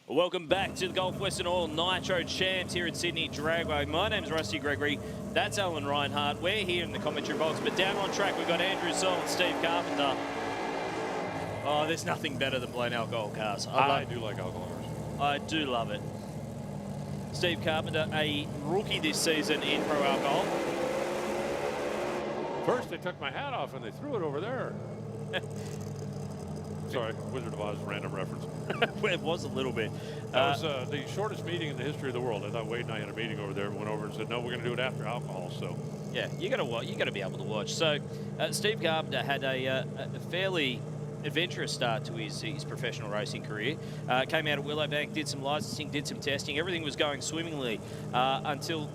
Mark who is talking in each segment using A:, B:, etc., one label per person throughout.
A: Welcome back to the Gulf Western Oil Nitro Champs here at Sydney Dragway. My name's Rusty Gregory. That's Alan Reinhardt. We're here in the commentary box, but down on track we've got Andrew Searle and Steve Carpenter. Oh, there's nothing better than blown alcohol cars.
B: I do like alcohol cars.
A: I do love it. Steve Carpenter, a rookie this season in pro alcohol.
B: First they took my hat off and they threw it over there. Sorry, Wizard of Oz random reference.
A: It was a little bit.
B: That was the shortest meeting in the history of the world. I thought Wade and I had a meeting over there and went over and said, no, we're going to do it after alcohol. So
A: yeah, you got to be able to watch. So Steve Carpenter had a fairly adventurous start to his professional racing career. Came out at Willowbank, did some licensing, did some testing. Everything was going swimmingly until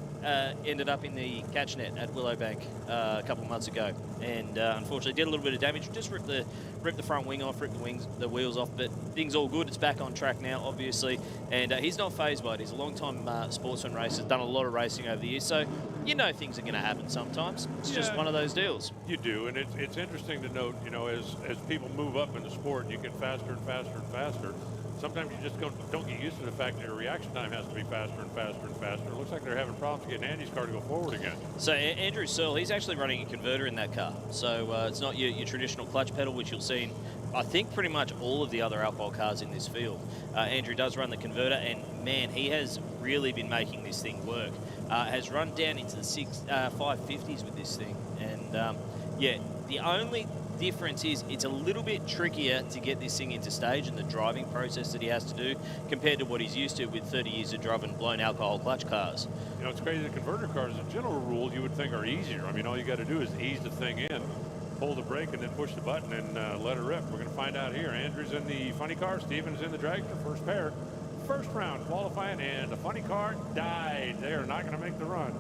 A: ended up in the catch net at Willowbank a couple of months ago, and unfortunately did a little bit of damage. Just ripped the front wing off, ripped the wheels off, but things all good. It's back on track now, obviously, and he's not phased by it. He's a long-time sportsman racer, done a lot of racing over the years, so you know things are going to happen sometimes. It's just one of those deals.
B: You do, and it's interesting to note, you know, as people move up in the sport, you get faster and faster and faster. Sometimes you just don't get used to the fact that your reaction time has to be faster and faster and faster. It looks like they're having problems getting Andy's car to go forward again.
A: So Andrew Searle, he's actually running a converter in that car. So it's not your traditional clutch pedal, which you'll see in, I think, pretty much all of the other alcohol cars in this field. Andrew does run the converter, and man, he has really been making this thing work. Has run down into the 550s with this thing. And yeah, the only difference is it's a little bit trickier to get this thing into stage and the driving process that he has to do compared to what he's used to with 30 years of driving blown alcohol clutch cars.
B: You know, it's crazy. The converter cars, as a general rule, you would think are easier. I mean, all you got to do is ease the thing in, pull the brake, and then push the button and let it rip. We're going to find out here. Andrew's in the funny car. Steven's in the dragster. First pair. First round qualifying, and the funny car died. They are not going to make the run.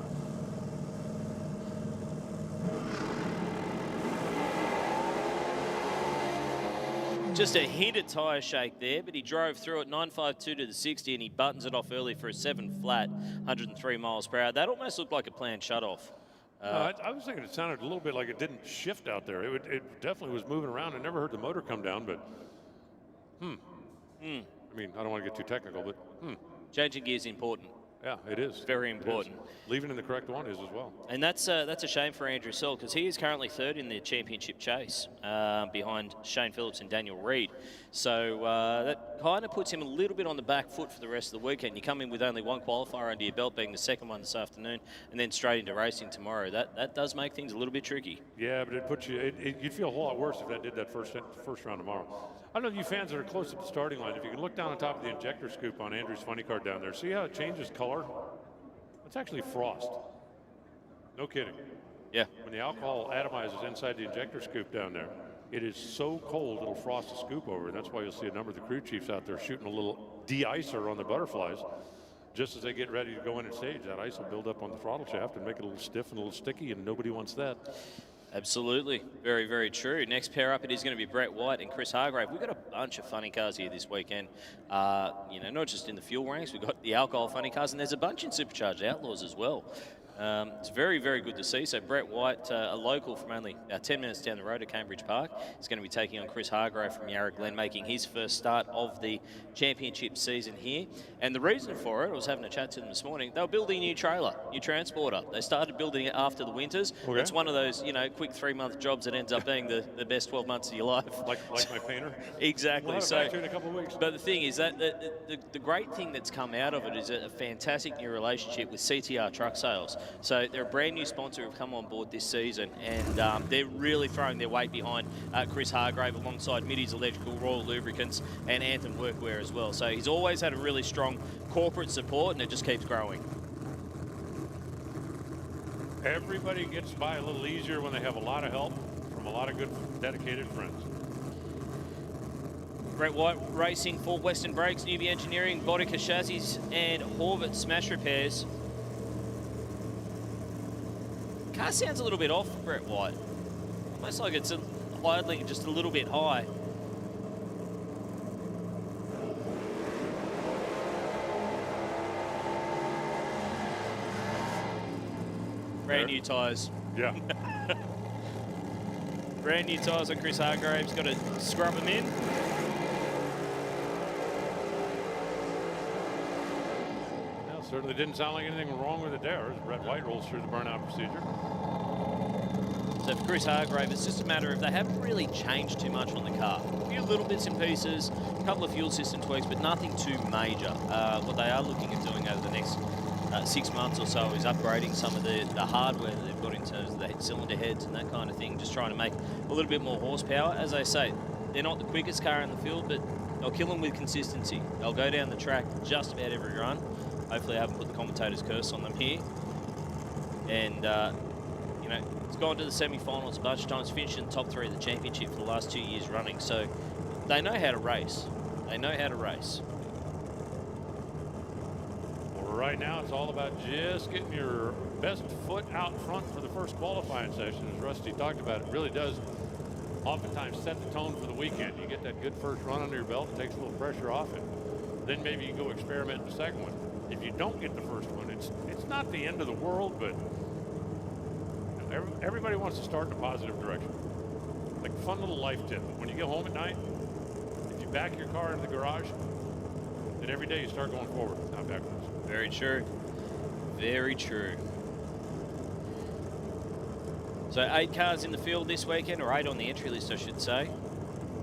A: Just a hint of tyre shake there, but he drove through at 952 to the 60, and he buttons it off early for a 7 flat, 103 miles per hour. That almost looked like a planned shutoff.
B: I was thinking it sounded a little bit like it didn't shift out there. It definitely was moving around. I never heard the motor come down, but I mean, I don't want to get too technical, but
A: Changing gears is important.
B: Yeah, it is.
A: Very important.
B: Leaving in the correct one is as well.
A: And that's a shame for Andrew Searle, because he is currently third in the championship chase behind Shane Phillips and Daniel Reed. So that kind of puts him a little bit on the back foot for the rest of the weekend. You come in with only one qualifier under your belt, being the second one this afternoon, and then straight into racing tomorrow. That does make things a little bit tricky.
B: Yeah, but it puts you, you'd feel a whole lot worse if that did that first round tomorrow. I don't know you fans that are close to the starting line, if you can look down on top of the injector scoop on Andrew's funny car down there, see how it changes color? It's actually frost. No kidding.
A: Yeah.
B: When the alcohol atomizes inside the injector scoop down there, it is so cold it'll frost the scoop over, and that's why you'll see a number of the crew chiefs out there shooting a little de-icer on the butterflies. Just as they get ready to go in and stage, that ice will build up on the throttle shaft and make it a little stiff and a little sticky, and nobody wants that.
A: Absolutely. Very, very true. Next pair up, it is going to be Brett White and Chris Hargrave. We've got a bunch of funny cars here this weekend. You know, not just in the fuel ranks, we've got the alcohol funny cars, and there's a bunch in Supercharged Outlaws as well. It's very, very good to see. So Brett White, a local from only 10 minutes down the road at Cambridge Park, is going to be taking on Chris Hargrave from Yarra Glen, making his first start of the championship season here. And the reason for it, I was having a chat to them this morning, they were building a new trailer, new transporter. They started building it after the winters.
B: Okay.
A: It's one of those, you know, quick 3-month jobs that ends up being the best 12 months of your life.
B: Like my painter?
A: Exactly.
B: We'll have it back here in a couple of weeks.
A: But the thing is that the great thing that's come out of it is a fantastic new relationship with CTR Truck Sales. So they're a brand new sponsor who've come on board this season, and they're really throwing their weight behind Chris Hargrave alongside Middy's Electrical, Royal Lubricants, and Anthem Workwear as well. So he's always had a really strong corporate support, and it just keeps growing.
B: Everybody gets by a little easier when they have a lot of help from a lot of good, dedicated friends.
A: Brett White racing for Western Brakes, Newbie Engineering, Bodica Chassis, and Horvath Smash Repairs. Car sounds a little bit off, Brett White. Almost like it's idling just a little bit high. Brand new tyres.
B: Yeah.
A: Brand new tyres on Chris Hargraves. Got to scrub them in.
B: Certainly didn't sound like anything wrong with it there as Brett White rolls through the burnout procedure.
A: So for Chris Hargrave, it's just a matter of they haven't really changed too much on the car. A few little bits and pieces, a couple of fuel system tweaks, but nothing too major. What they are looking at doing over the next 6 months or so is upgrading some of the hardware that they've got in terms of the cylinder heads and that kind of thing, just trying to make a little bit more horsepower. As I say, they're not the quickest car in the field, but they'll kill them with consistency. They'll go down the track just about every run. Hopefully I haven't put the commentator's curse on them here. And, you know, it's gone to the semi-finals a bunch of times, finished in the top 3 of the championship for the last 2 years running. So they know how to race. They know how to race.
B: Well, right now, it's all about just getting your best foot out front for the first qualifying session. As Rusty talked about, it really does oftentimes set the tone for the weekend. You get that good first run under your belt, it takes a little pressure off it. Then maybe you go experiment in the second one. If you don't get the first one, it's not the end of the world, but everybody wants to start in a positive direction. Like a fun little life tip. When you get home at night, if you back your car into the garage, then every day you start going forward, not backwards.
A: Very true. Very true. So 8 cars in the field this weekend, or 8 on the entry list, I should say.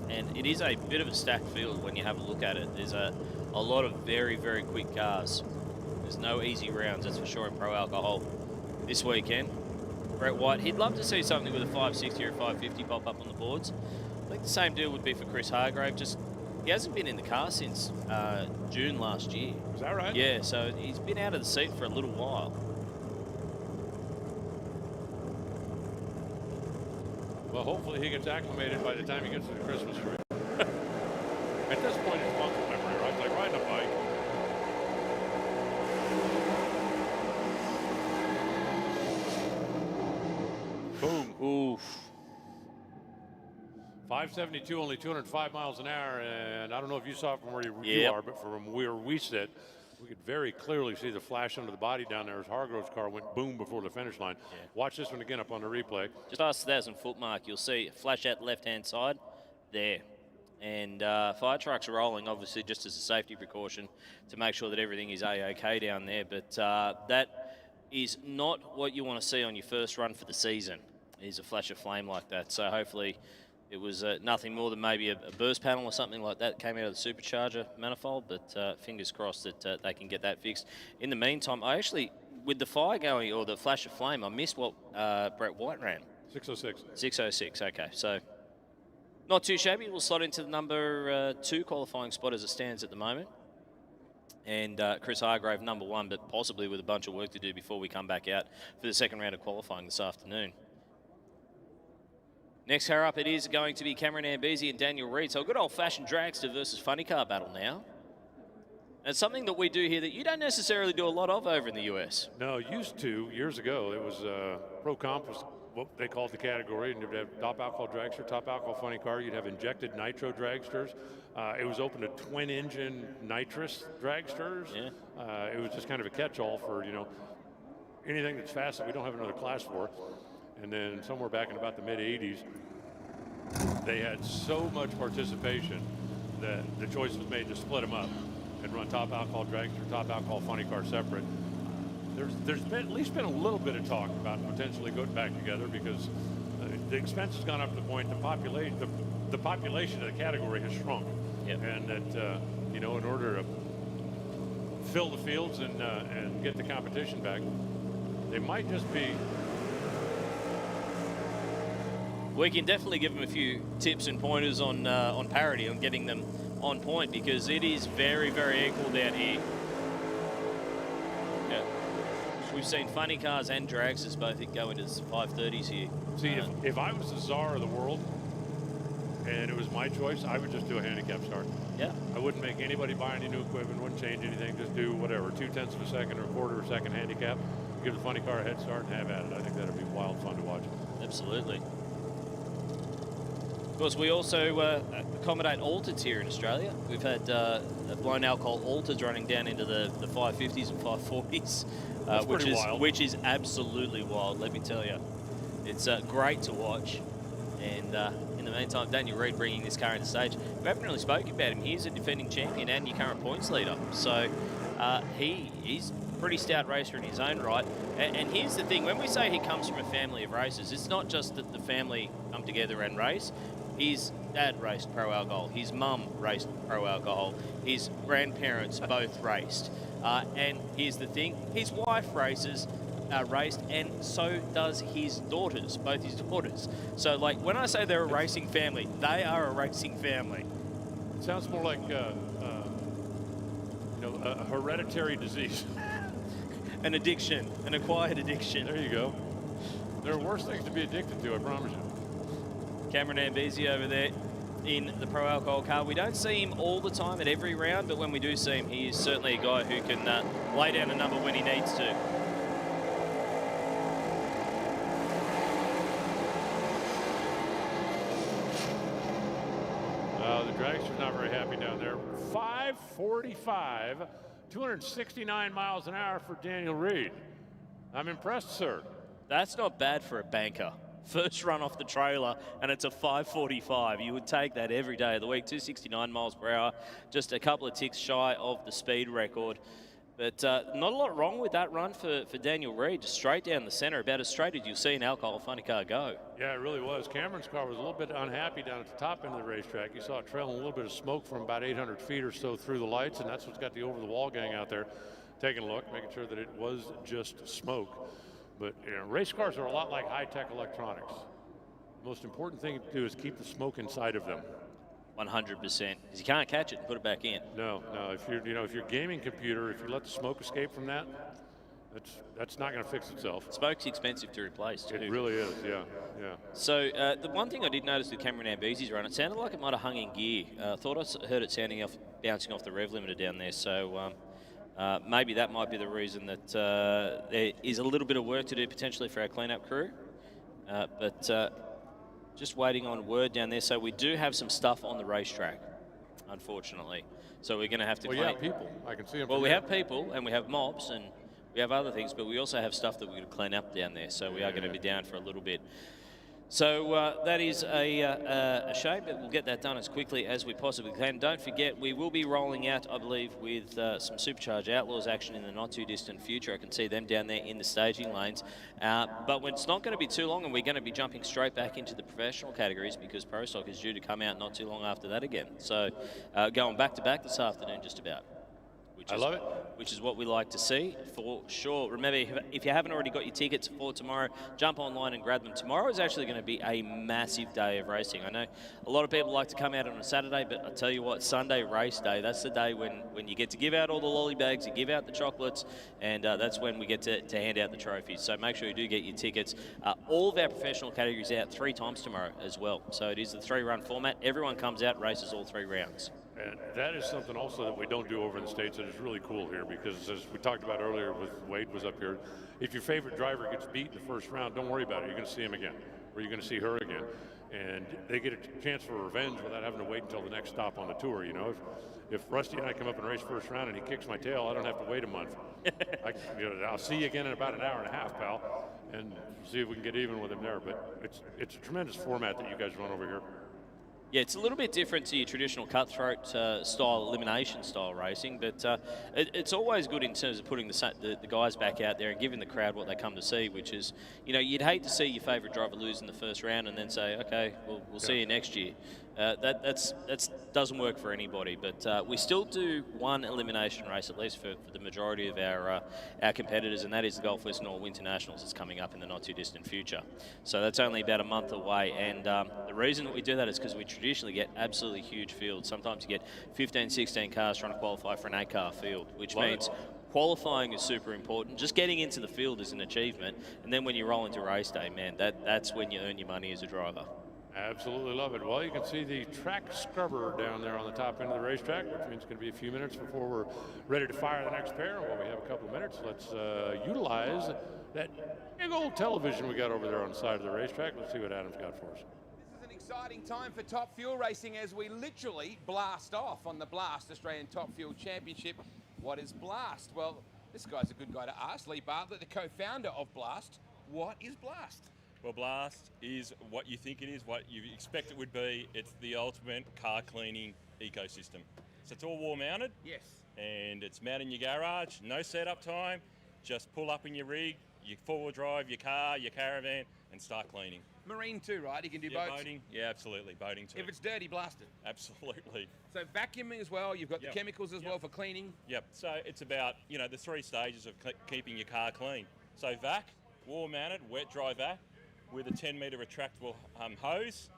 A: And it is a bit of a stacked field when you have a look at it. There's a lot of very, very quick cars. There's no easy rounds, that's for sure, in Pro Alcohol this weekend. Brett White, he'd love to see something with a 560 or a 550 pop up on the boards. I think the same deal would be for Chris Hargrave. Just he hasn't been in the car since June last year.
B: Is that right?
A: Yeah, so he's been out of the seat for a little while.
B: Well, hopefully he gets acclimated by the time he gets to the Christmas tree. At this point, it's muscle memory, right? It's like riding a bike. Boom.
A: Oof.
B: 572, only 205 miles an hour, and I don't know if you saw it from where you
A: Yep.
B: are, but from where we sit, we could very clearly see the flash under the body down there as Hargrove's car went boom before the finish line.
A: Yeah.
B: Watch this one again up on the replay.
A: Just past the 1,000-foot mark, you'll see a flash out the left-hand side there. And fire trucks are rolling, obviously, just as a safety precaution to make sure that everything is A-OK down there. But that is not what you want to see on your first run for the season, is a flash of flame like that. So hopefully it was nothing more than maybe a burst panel or something like that came out of the supercharger manifold, but fingers crossed that they can get that fixed. In the meantime, I actually, with the fire going, or the flash of flame, I missed what Brett White ran.
B: 606.
A: 606, okay. So not too shabby. We'll slot into the number 2 qualifying spot as it stands at the moment. And Chris Hargrave, number 1, but possibly with a bunch of work to do before we come back out for the second round of qualifying this afternoon. Next car up, it is going to be Cameron Ambezi and Daniel Reid. So a good old-fashioned dragster versus funny car battle now. And it's something that we do here that you don't necessarily do a lot of over in the US.
B: No, used to, years ago, it was Pro Comp was what they called the category, and you'd have top alcohol dragster, top alcohol funny car. You'd have injected nitro dragsters. It was open to twin-engine nitrous dragsters.
A: Yeah.
B: It was just kind of a catch-all for, you know, anything that's fast that we don't have another class for. And then somewhere back in about the mid-'80s, they had so much participation that the choice was made to split them up and run top alcohol dragster, top alcohol funny car separate. There's been at least been a little bit of talk about potentially going back together because the expense has gone up to the point the population of the category has shrunk.
A: Yep.
B: And that you know, in order to fill the fields and get the competition back, they might just be.
A: We can definitely give them a few tips and pointers on parity, on getting them on point, because it is very, very equal down here. Yeah. We've seen funny cars and dragsters both go into 530s here.
B: See, if I was the czar of the world and it was my choice, I would just do a handicap start.
A: Yeah.
B: I wouldn't make anybody buy any new equipment, wouldn't change anything, just do whatever, 0.2 of a second or 1/4 of a second handicap, give the funny car a head start and have at it. I think that'd be wild fun to watch.
A: Absolutely. Of course, we also accommodate altereds here in Australia. We've had blown alcohol altereds running down into the 550s and 540s, which is absolutely wild, let me tell you. It's great to watch. And in the meantime, Daniel Reid bringing this car into stage. We haven't really spoken about him. He's a defending champion and your current points leader. So he's pretty stout racer in his own right. And here's the thing, when we say he comes from a family of racers, it's not just that the family come together and race. His dad raced pro alcohol, his mum raced pro alcohol, his grandparents both raced. And here's the thing, his wife raced, and so does his daughters, both his daughters. So, like, when I say they're a racing family, they are a racing family.
B: It sounds more like, a hereditary disease.
A: An addiction, an acquired addiction.
B: There you go. There are worse things to be addicted to, I promise you.
A: Cameron Ambisi over there in the pro alcohol car. We don't see him all the time at every round, but when we do see him, he is certainly a guy who can lay down a number when he needs to.
B: The dragster's not very happy down there. 5:45, 269 miles an hour for Daniel Reed. I'm impressed, sir.
A: That's not bad for a banker. First run off the trailer, and it's a 5:45. You would take that every day of the week. 269 miles per hour, just a couple of ticks shy of the speed record. But not a lot wrong with that run for Daniel Reed. Just straight down the center, about as straight as you'll see an alcohol funny car go.
B: Yeah, it really was. Cameron's car was a little bit unhappy down at the top end of the racetrack. You saw it trailing a little bit of smoke from about 800 feet or so through the lights, and that's what's got the over-the-wall gang out there taking a look, making sure that it was just smoke. But race cars are a lot like high-tech electronics. The most important thing to do is keep the smoke inside of them.
A: 100%, because you can't catch it and put it back in.
B: No. If your gaming computer, if you let the smoke escape from that, that's not going to fix itself.
A: Smoke's expensive to replace too.
B: It really is, yeah.
A: So the one thing I did notice with Cameron Ambisi's run, it sounded like it might have hung in gear. I thought I heard it bouncing off the rev limiter down there. So maybe that might be the reason that there is a little bit of work to do potentially for our cleanup crew. But just waiting on word down there. So we do have some stuff on the racetrack, unfortunately. So we're going to have to
B: clean. Well, yeah, people. I can see them.
A: Well, we have people and we have mobs and we have other things, but we also have stuff that we're going to clean up down there. So we are going to be down for a little bit. So that is a shame, but we'll get that done as quickly as we possibly can. Don't forget, we will be rolling out, I believe, with some Supercharge Outlaws action in the not-too-distant future. I can see them down there in the staging lanes. But it's not going to be too long, and we're going to be jumping straight back into the professional categories because Pro Stock is due to come out not too long after that again. So going back-to-back this afternoon, just about.
B: I love it.
A: Which is what we like to see, for sure. Remember, if you haven't already got your tickets for tomorrow, jump online and grab them. Tomorrow is actually going to be a massive day of racing. I know a lot of people like to come out on a Saturday, but I tell you what, Sunday race day, that's the day when you get to give out all the lolly bags, you give out the chocolates, and that's when we get to hand out the trophies. So make sure you do get your tickets. All of our professional categories out 3 times tomorrow as well. So it is the 3-run format. Everyone comes out, races all 3 rounds.
B: And that is something also that we don't do over in the States that is really cool here because as we talked about earlier with Wade was up here, if your favorite driver gets beat in the first round, don't worry about it. You're going to see him again or you're going to see her again. And they get a chance for revenge without having to wait until the next stop on the tour. You know, if Rusty and I come up and race first round and he kicks my tail, I don't have to wait a month. I'll see you again in about an hour and a half, pal, and see if we can get even with him there. But it's a tremendous format that you guys run over here.
A: Yeah, it's a little bit different to your traditional cutthroat style, elimination style racing, but it's always good in terms of putting the guys back out there and giving the crowd what they come to see, which is, you'd hate to see your favourite driver lose in the first round and then say, okay, we'll see you next year. That doesn't work for anybody, but we still do one elimination race, at least for the majority of our competitors, and that is the Gulf Western Oil Internationals that's coming up in the not-too-distant future. So that's only about a month away, and the reason that we do that is because we traditionally get absolutely huge fields. Sometimes you get 15, 16 cars trying to qualify for an 8-car field, which means qualifying is super important. Just getting into the field is an achievement, and then when you roll into race day, man, that's when you earn your money as a driver.
B: Absolutely love it. Well, you can see the track scrubber down there on the top end of the racetrack, which means it's going to be a few minutes before we're ready to fire the next pair. Well, we have a couple of minutes. Let's utilize that big old television we got over there on the side of the racetrack. Let's see what Adam's got for us.
C: This is an exciting time for Top Fuel Racing as we literally blast off on the Blast Australian Top Fuel Championship. What is Blast? Well, this guy's a good guy to ask. Lee Bartlett, the co-founder of Blast. What is Blast?
D: Well, Blast is what you think it is, what you expect it would be. It's the ultimate car cleaning ecosystem. So it's all wall mounted.
C: Yes.
D: and it's mounted in your garage, no setup time, just pull up in your rig, your four-wheel drive, your car, your caravan, and start cleaning.
C: Marine too, right? You can do
D: Yeah,
C: boats?
D: boating, yeah, absolutely, boating too.
C: If it's dirty, blast it.
D: Absolutely.
C: So vacuuming as well, you've got the
D: Yep.
C: chemicals as
D: Yep.
C: well for cleaning.
D: Yep, so it's about, the 3 stages of keeping your car clean. So vac, wall-mounted, wet dry vac, with a 10-metre retractable hose.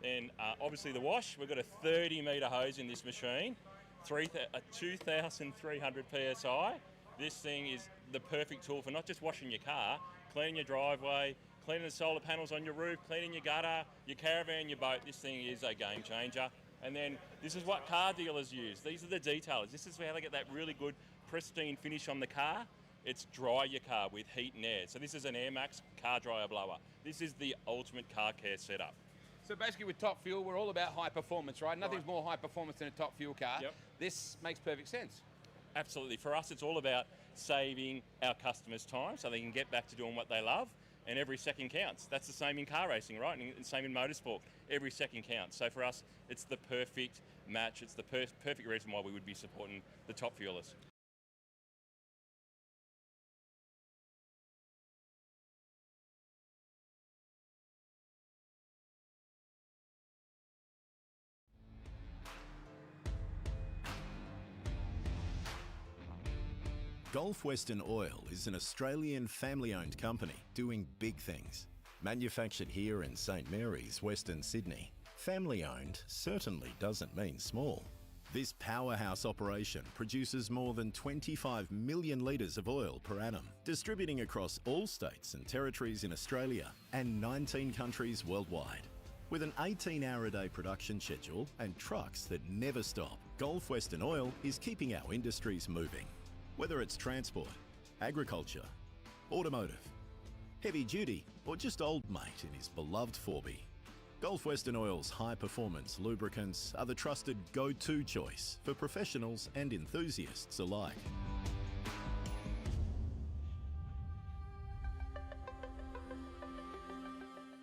D: Then obviously the wash, we've got a 30-metre hose in this machine, 2,300 PSI. This thing is the perfect tool for not just washing your car, cleaning your driveway, cleaning the solar panels on your roof, cleaning your gutter, your caravan, your boat. This thing is a game changer. And then this is what car dealers use. These are the detailers. This is how they get that really good pristine finish on the car. It's dry your car with heat and air. So this is an Air Max car dryer blower. This is the ultimate car care setup.
C: So basically with Top Fuel, we're all about high performance, right? Nothing's more high performance than a Top Fuel car.
D: Yep.
C: This makes perfect sense.
D: Absolutely. For us, it's all about saving our customers time so they can get back to doing what they love, and every second counts. That's the same in car racing, right? And same in motorsport. Every second counts. So for us, it's the perfect match. It's the perfect reason why we would be supporting the Top Fuelers.
E: Gulf Western Oil is an Australian family-owned company doing big things. Manufactured here in St Mary's, Western Sydney, family-owned certainly doesn't mean small. This powerhouse operation produces more than 25 million litres of oil per annum, distributing across all states and territories in Australia and 19 countries worldwide. With an 18-hour-a-day production schedule and trucks that never stop, Gulf Western Oil is keeping our industries moving. Whether it's transport, agriculture, automotive, heavy duty, or just old mate in his beloved 4B, Gulf Western Oil's high-performance lubricants are the trusted go-to choice for professionals and enthusiasts alike.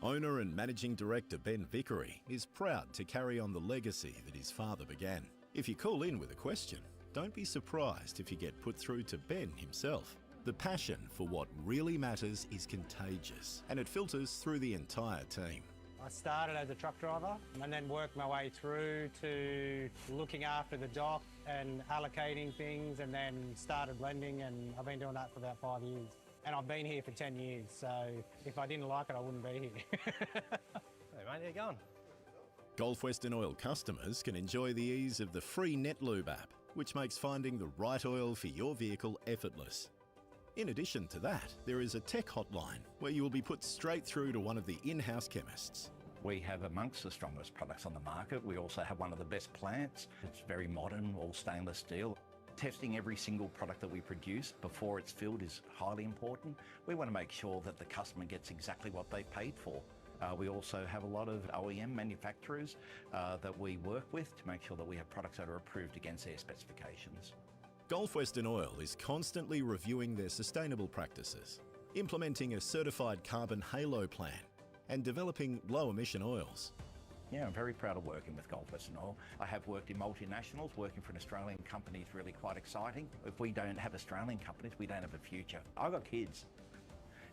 E: Owner and Managing Director Ben Vickery is proud to carry on the legacy that his father began. If you call in with a question, don't be surprised if you get put through to Ben himself. The passion for what really matters is contagious, and it filters through the entire team.
F: I started as a truck driver and then worked my way through to looking after the dock and allocating things, and then started blending, and I've been doing that for about 5 years. And I've been here for 10 years, so if I didn't like it, I wouldn't be here. Hey mate, how you going?
E: Gulf Western Oil customers can enjoy the ease of the free NetLube app, which makes finding the right oil for your vehicle effortless. In addition to that, there is a tech hotline where you will be put straight through to one of the in-house chemists.
G: We have amongst the strongest products on the market. We also have one of the best plants. It's very modern, all stainless steel. Testing every single product that we produce before it's filled is highly important. We want to make sure that the customer gets exactly what they paid for. We also have a lot of OEM manufacturers that we work with to make sure that we have products that are approved against their specifications.
E: Gulf Western Oil is constantly reviewing their sustainable practices, implementing a certified carbon halo plan, and developing low-emission oils.
G: Yeah, I'm very proud of working with Gulf Western Oil. I have worked in multinationals. Working for an Australian company is really quite exciting. If we don't have Australian companies, we don't have a future. I've got kids.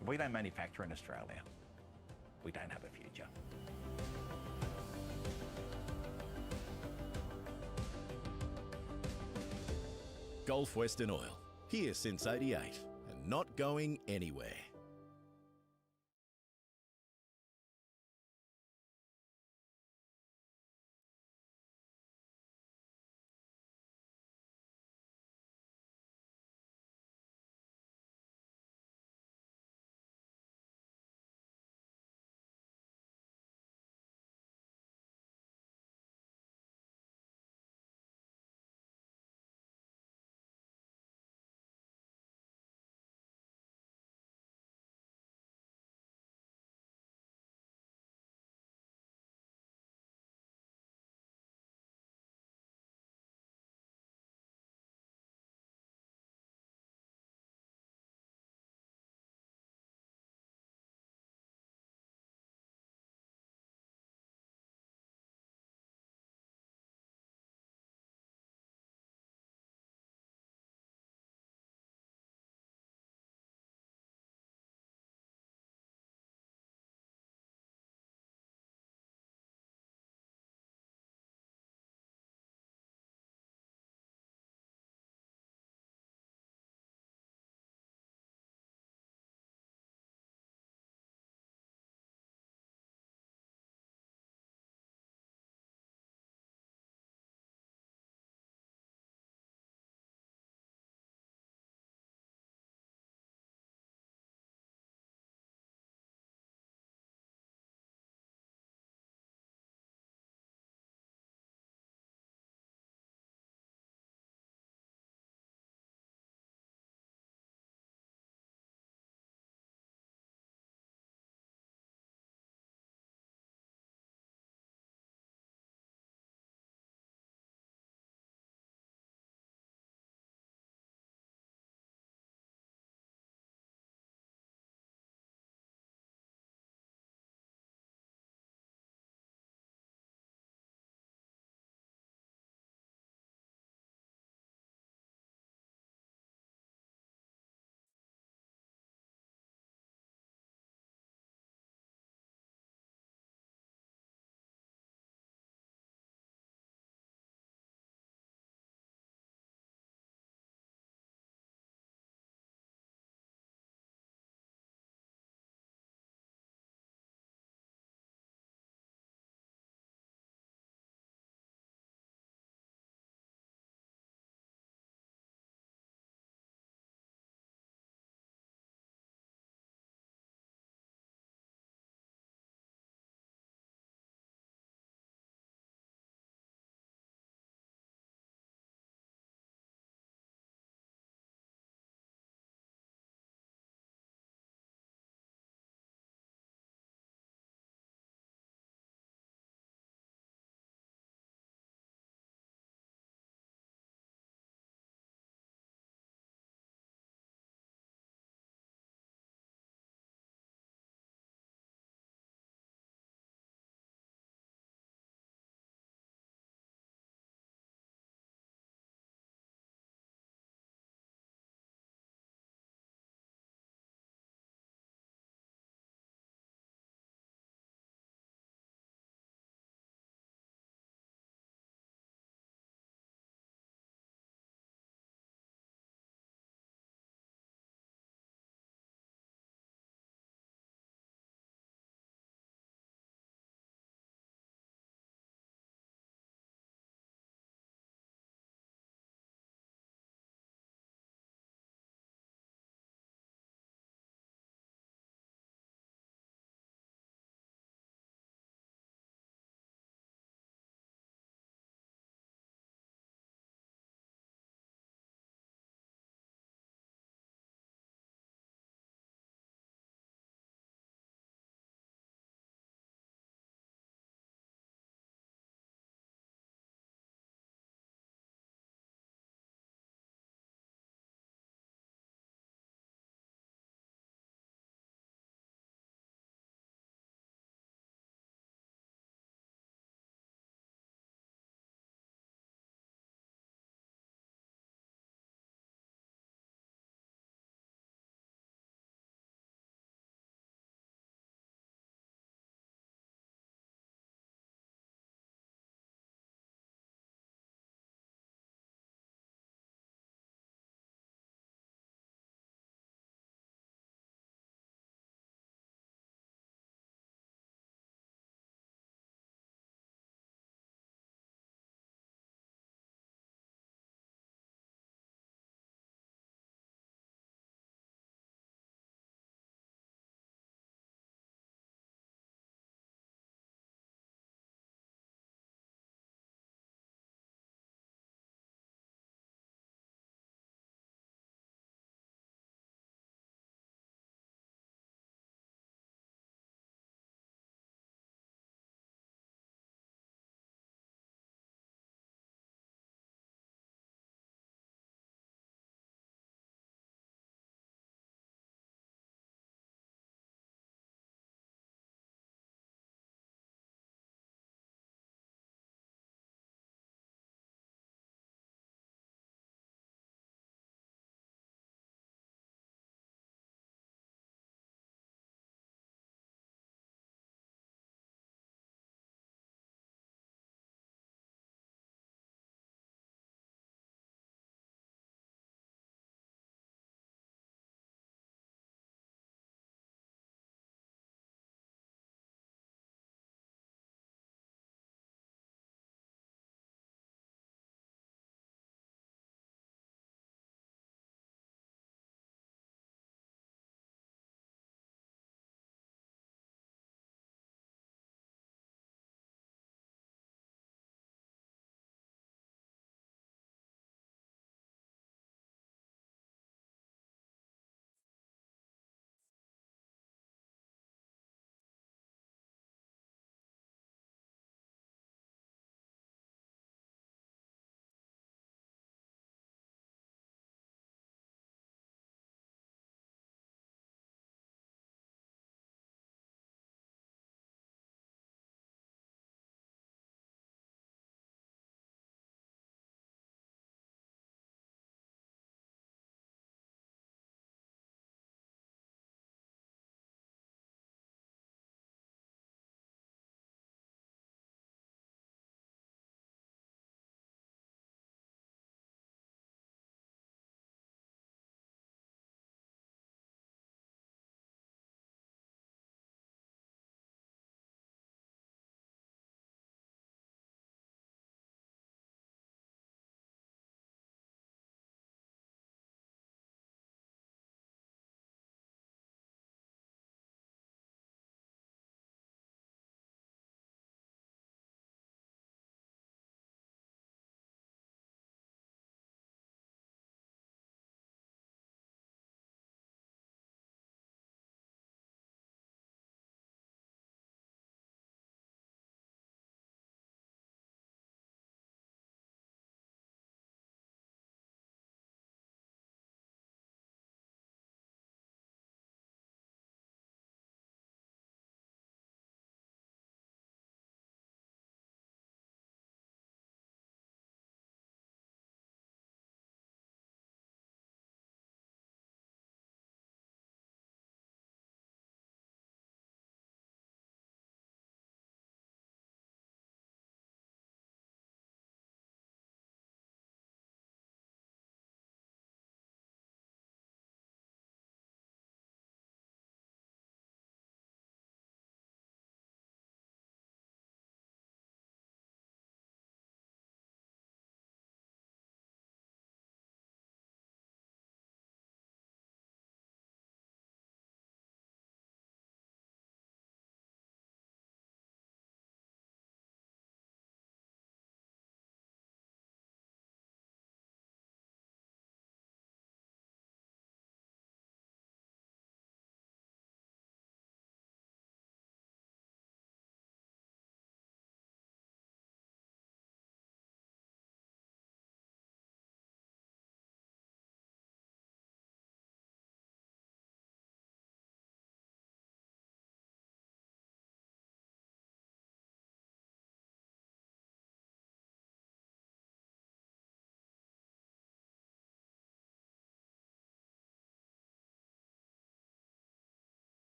G: If we don't manufacture in Australia, we don't have a future.
E: Gulf Western Oil, here since '88 and not going anywhere.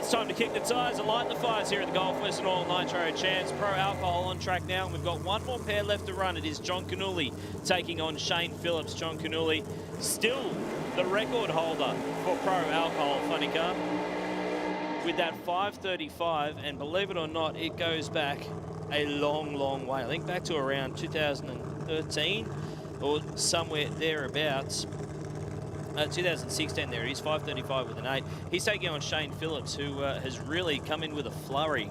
A: It's time to kick the tyres and light the fires here at the Gulf Western Oil Nitro Champs. Pro Alcohol on track now, and we've got one more pair left to run. It is John Canulli taking on Shane Phillips. John Canulli, still the record holder for Pro Alcohol Funny Car with that 5:35, and believe it or not, it goes back a long, long way. I think back to around 2013 or somewhere thereabouts. 2016 there it is, 5:35 with an 8. He's taking on Shane Phillips, who has really come in with a flurry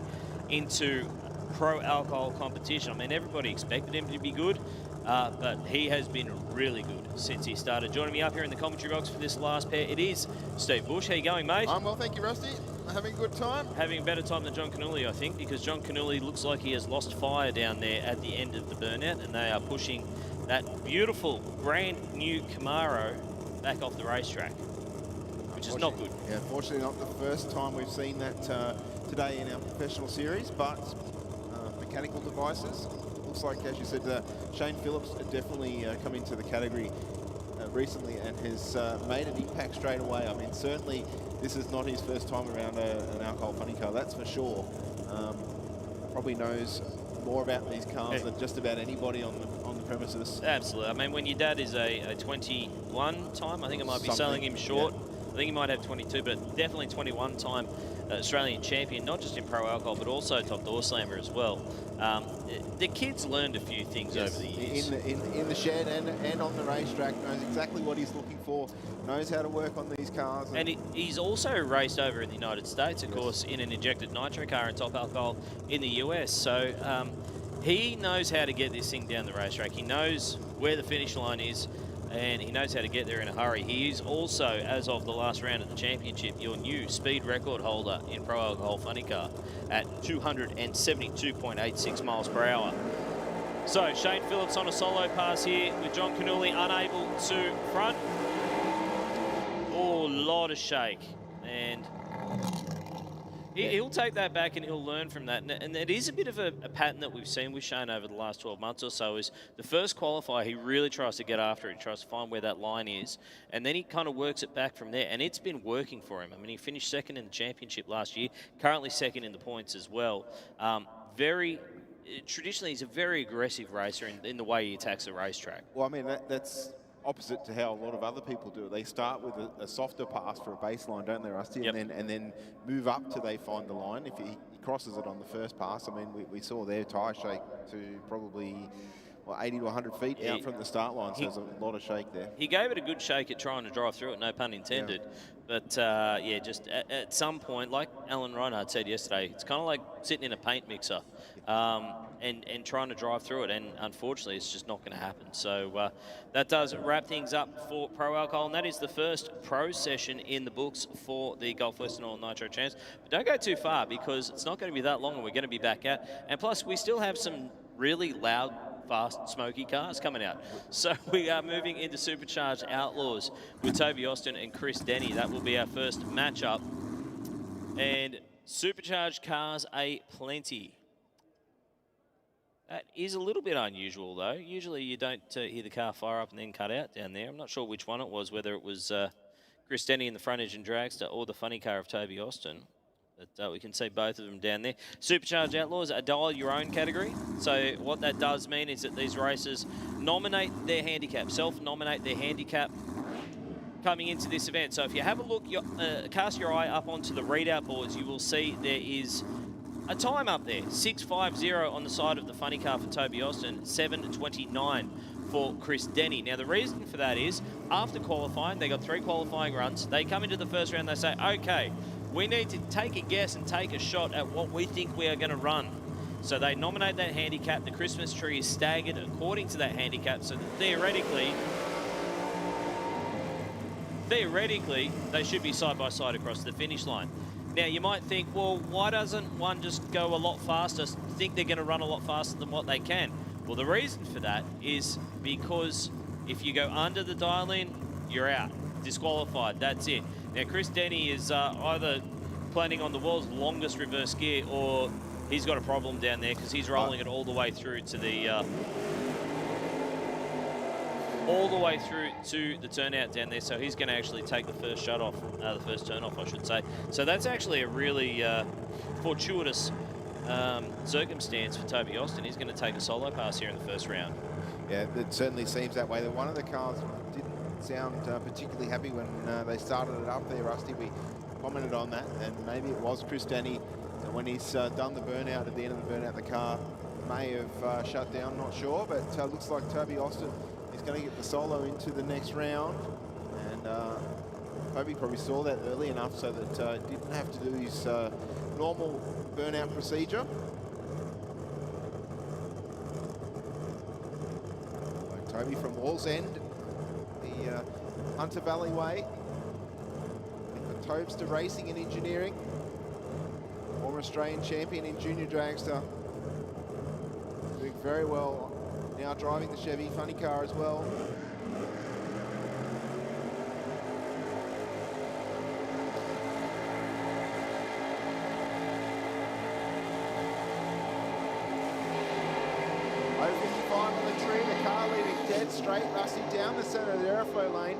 A: into pro alcohol competition. I mean, everybody expected him to be good, but he has been really good since he started. Joining me up here in the commentary box for this last pair, it is Steve Bush. How you going, mate?
H: I'm well, thank you, Rusty. Having a good time.
A: Having a better time than John Canulli, I think, because John Canulli looks like he has lost fire down there at the end of the burnout, and they are pushing that beautiful brand new Camaro back off the racetrack, which is not good.
H: Yeah, unfortunately not the first time we've seen that today in our professional series, but mechanical devices. Looks like, as you said, Shane Phillips definitely come into the category recently and has made an impact straight away. I mean, certainly this is not his first time around an alcohol funny car, that's for sure. Probably knows more about these cars than just about anybody on the premises.
A: Absolutely. I mean, when your dad is a 21 time, I think I might be selling him short. Yeah. I think he might have 22, but definitely 21 time Australian champion, not just in pro alcohol, but also top door slammer as well. The kid's learned a few things over the years.
H: In the shed and on the racetrack, knows exactly what he's looking for, knows how to work on these cars.
A: And he's also raced over in the United States, of course, in an injected nitro car and top alcohol in the US. So he knows how to get this thing down the racetrack. He knows where the finish line is, and he knows how to get there in a hurry. He is also, as of the last round of the championship, your new speed record holder in pro alcohol funny car at 272.86 miles per hour. So Shane Phillips on a solo pass here with John Canulli unable to front. Oh, lot of shake, and he'll take that back and he'll learn from that. And it is a bit of a pattern that we've seen with Shane over the last 12 months or so. Is the first qualifier, he really tries to get after it, tries to find where that line is, and then he kind of works it back from there. And it's been working for him. I mean, he finished second in the championship last year, currently second in the points as well. Traditionally, he's a very aggressive racer in the way he attacks the racetrack.
H: Well, I mean, that's opposite to how a lot of other people do it. They start with a softer pass for a baseline, don't they, Rusty?
A: Yep.
H: And then move up till they find the line. If he crosses it on the first pass, I mean, we saw their tyre shake to probably 80 to 100 feet out from the start line, so there's a lot of shake there.
A: He gave it a good shake at trying to drive through it, no pun intended. Yeah. But, just at some point, like Alan Reinhardt said yesterday, it's kind of like sitting in a paint mixer and trying to drive through it, and unfortunately, it's just not going to happen. So that does wrap things up for Pro Alcohol, and that is the first pro session in the books for the Gulf Western Oil Nitro Champs. But don't go too far, because it's not going to be that long, and we're going to be back out. And plus, we still have some really loud, fast, smoky cars coming out. So we are moving into Supercharged Outlaws with Toby Austin and Chris Denny. That will be our first matchup. And Supercharged cars plenty. That is a little bit unusual, though. Usually you don't hear the car fire up and then cut out down there. I'm not sure which one it was, whether it was Chris Denny in the front engine dragster or the funny car of Toby Austin. But we can see both of them down there. Supercharged Outlaws, a dial your own category. So what that does mean is that these racers nominate their handicap, self-nominate their handicap coming into this event. So if you have a look, cast your eye up onto the readout boards, you will see there is a time up there, 6:50 on the side of the funny car for Toby Austin, 7:29 for Chris Denny. Now the reason for that is, after qualifying, they got 3 qualifying runs. They come into the first round, they say, okay, we need to take a guess and take a shot at what we think we are going to run. So they nominate that handicap. The Christmas tree is staggered according to that handicap, so that theoretically, they should be side by side across the finish line. Now, you might think, well, why doesn't one just go a lot faster, think they're going to run a lot faster than what they can? Well, the reason for that is because if you go under the dial-in, you're out. Disqualified, that's it. Now, Chris Denny is either planning on the world's longest reverse gear, or he's got a problem down there because he's rolling it all the way through to the... all the way through to the turnout down there. So he's going to actually take the first shut off, the first turn off, I should say. So that's actually a really fortuitous circumstance for Toby Austin. He's going to take a solo pass here in the first round.
H: Yeah, it certainly seems that way. That one of the cars didn't sound particularly happy when they started it up there, Rusty. We commented on that, and maybe it was Chris Denny that when he's done the burnout, at the end of the burnout, the car may have shut down, not sure, but looks like Toby Austin is going to get the solo into the next round, and Toby probably saw that early enough so that didn't have to do his normal burnout procedure. Toby from Walls End, the Hunter Valley way, for Tobster Racing and Engineering, former Australian champion in junior dragster, doing very well, now driving the Chevy funny car as well. Straight, Rusty, down the centre of the airflow lane,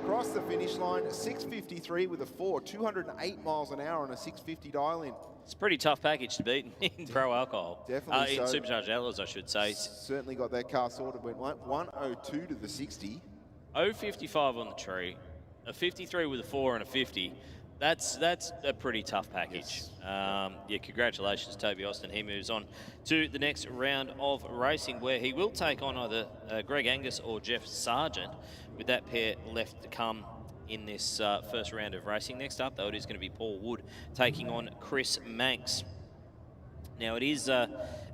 H: across the finish line, 6:53 with a 4, 208 miles an hour on a 650 dial-in.
A: It's a pretty tough package to beat in pro alcohol.
H: Definitely
A: in
H: so.
A: supercharged alloys, I should say.
H: Certainly got that car sorted. Went 102 to the 60.
A: 0.55 on the tree, a 53 with a 4 and a 50. That's a pretty tough package. Yes. Yeah, congratulations, Toby Austin. He moves on to the next round of racing, where he will take on either Greg Angus or Jeff Sargent, with that pair left to come in this first round of racing. Next up, though, it is going to be Paul Wood taking on Chris Manx. Now, it is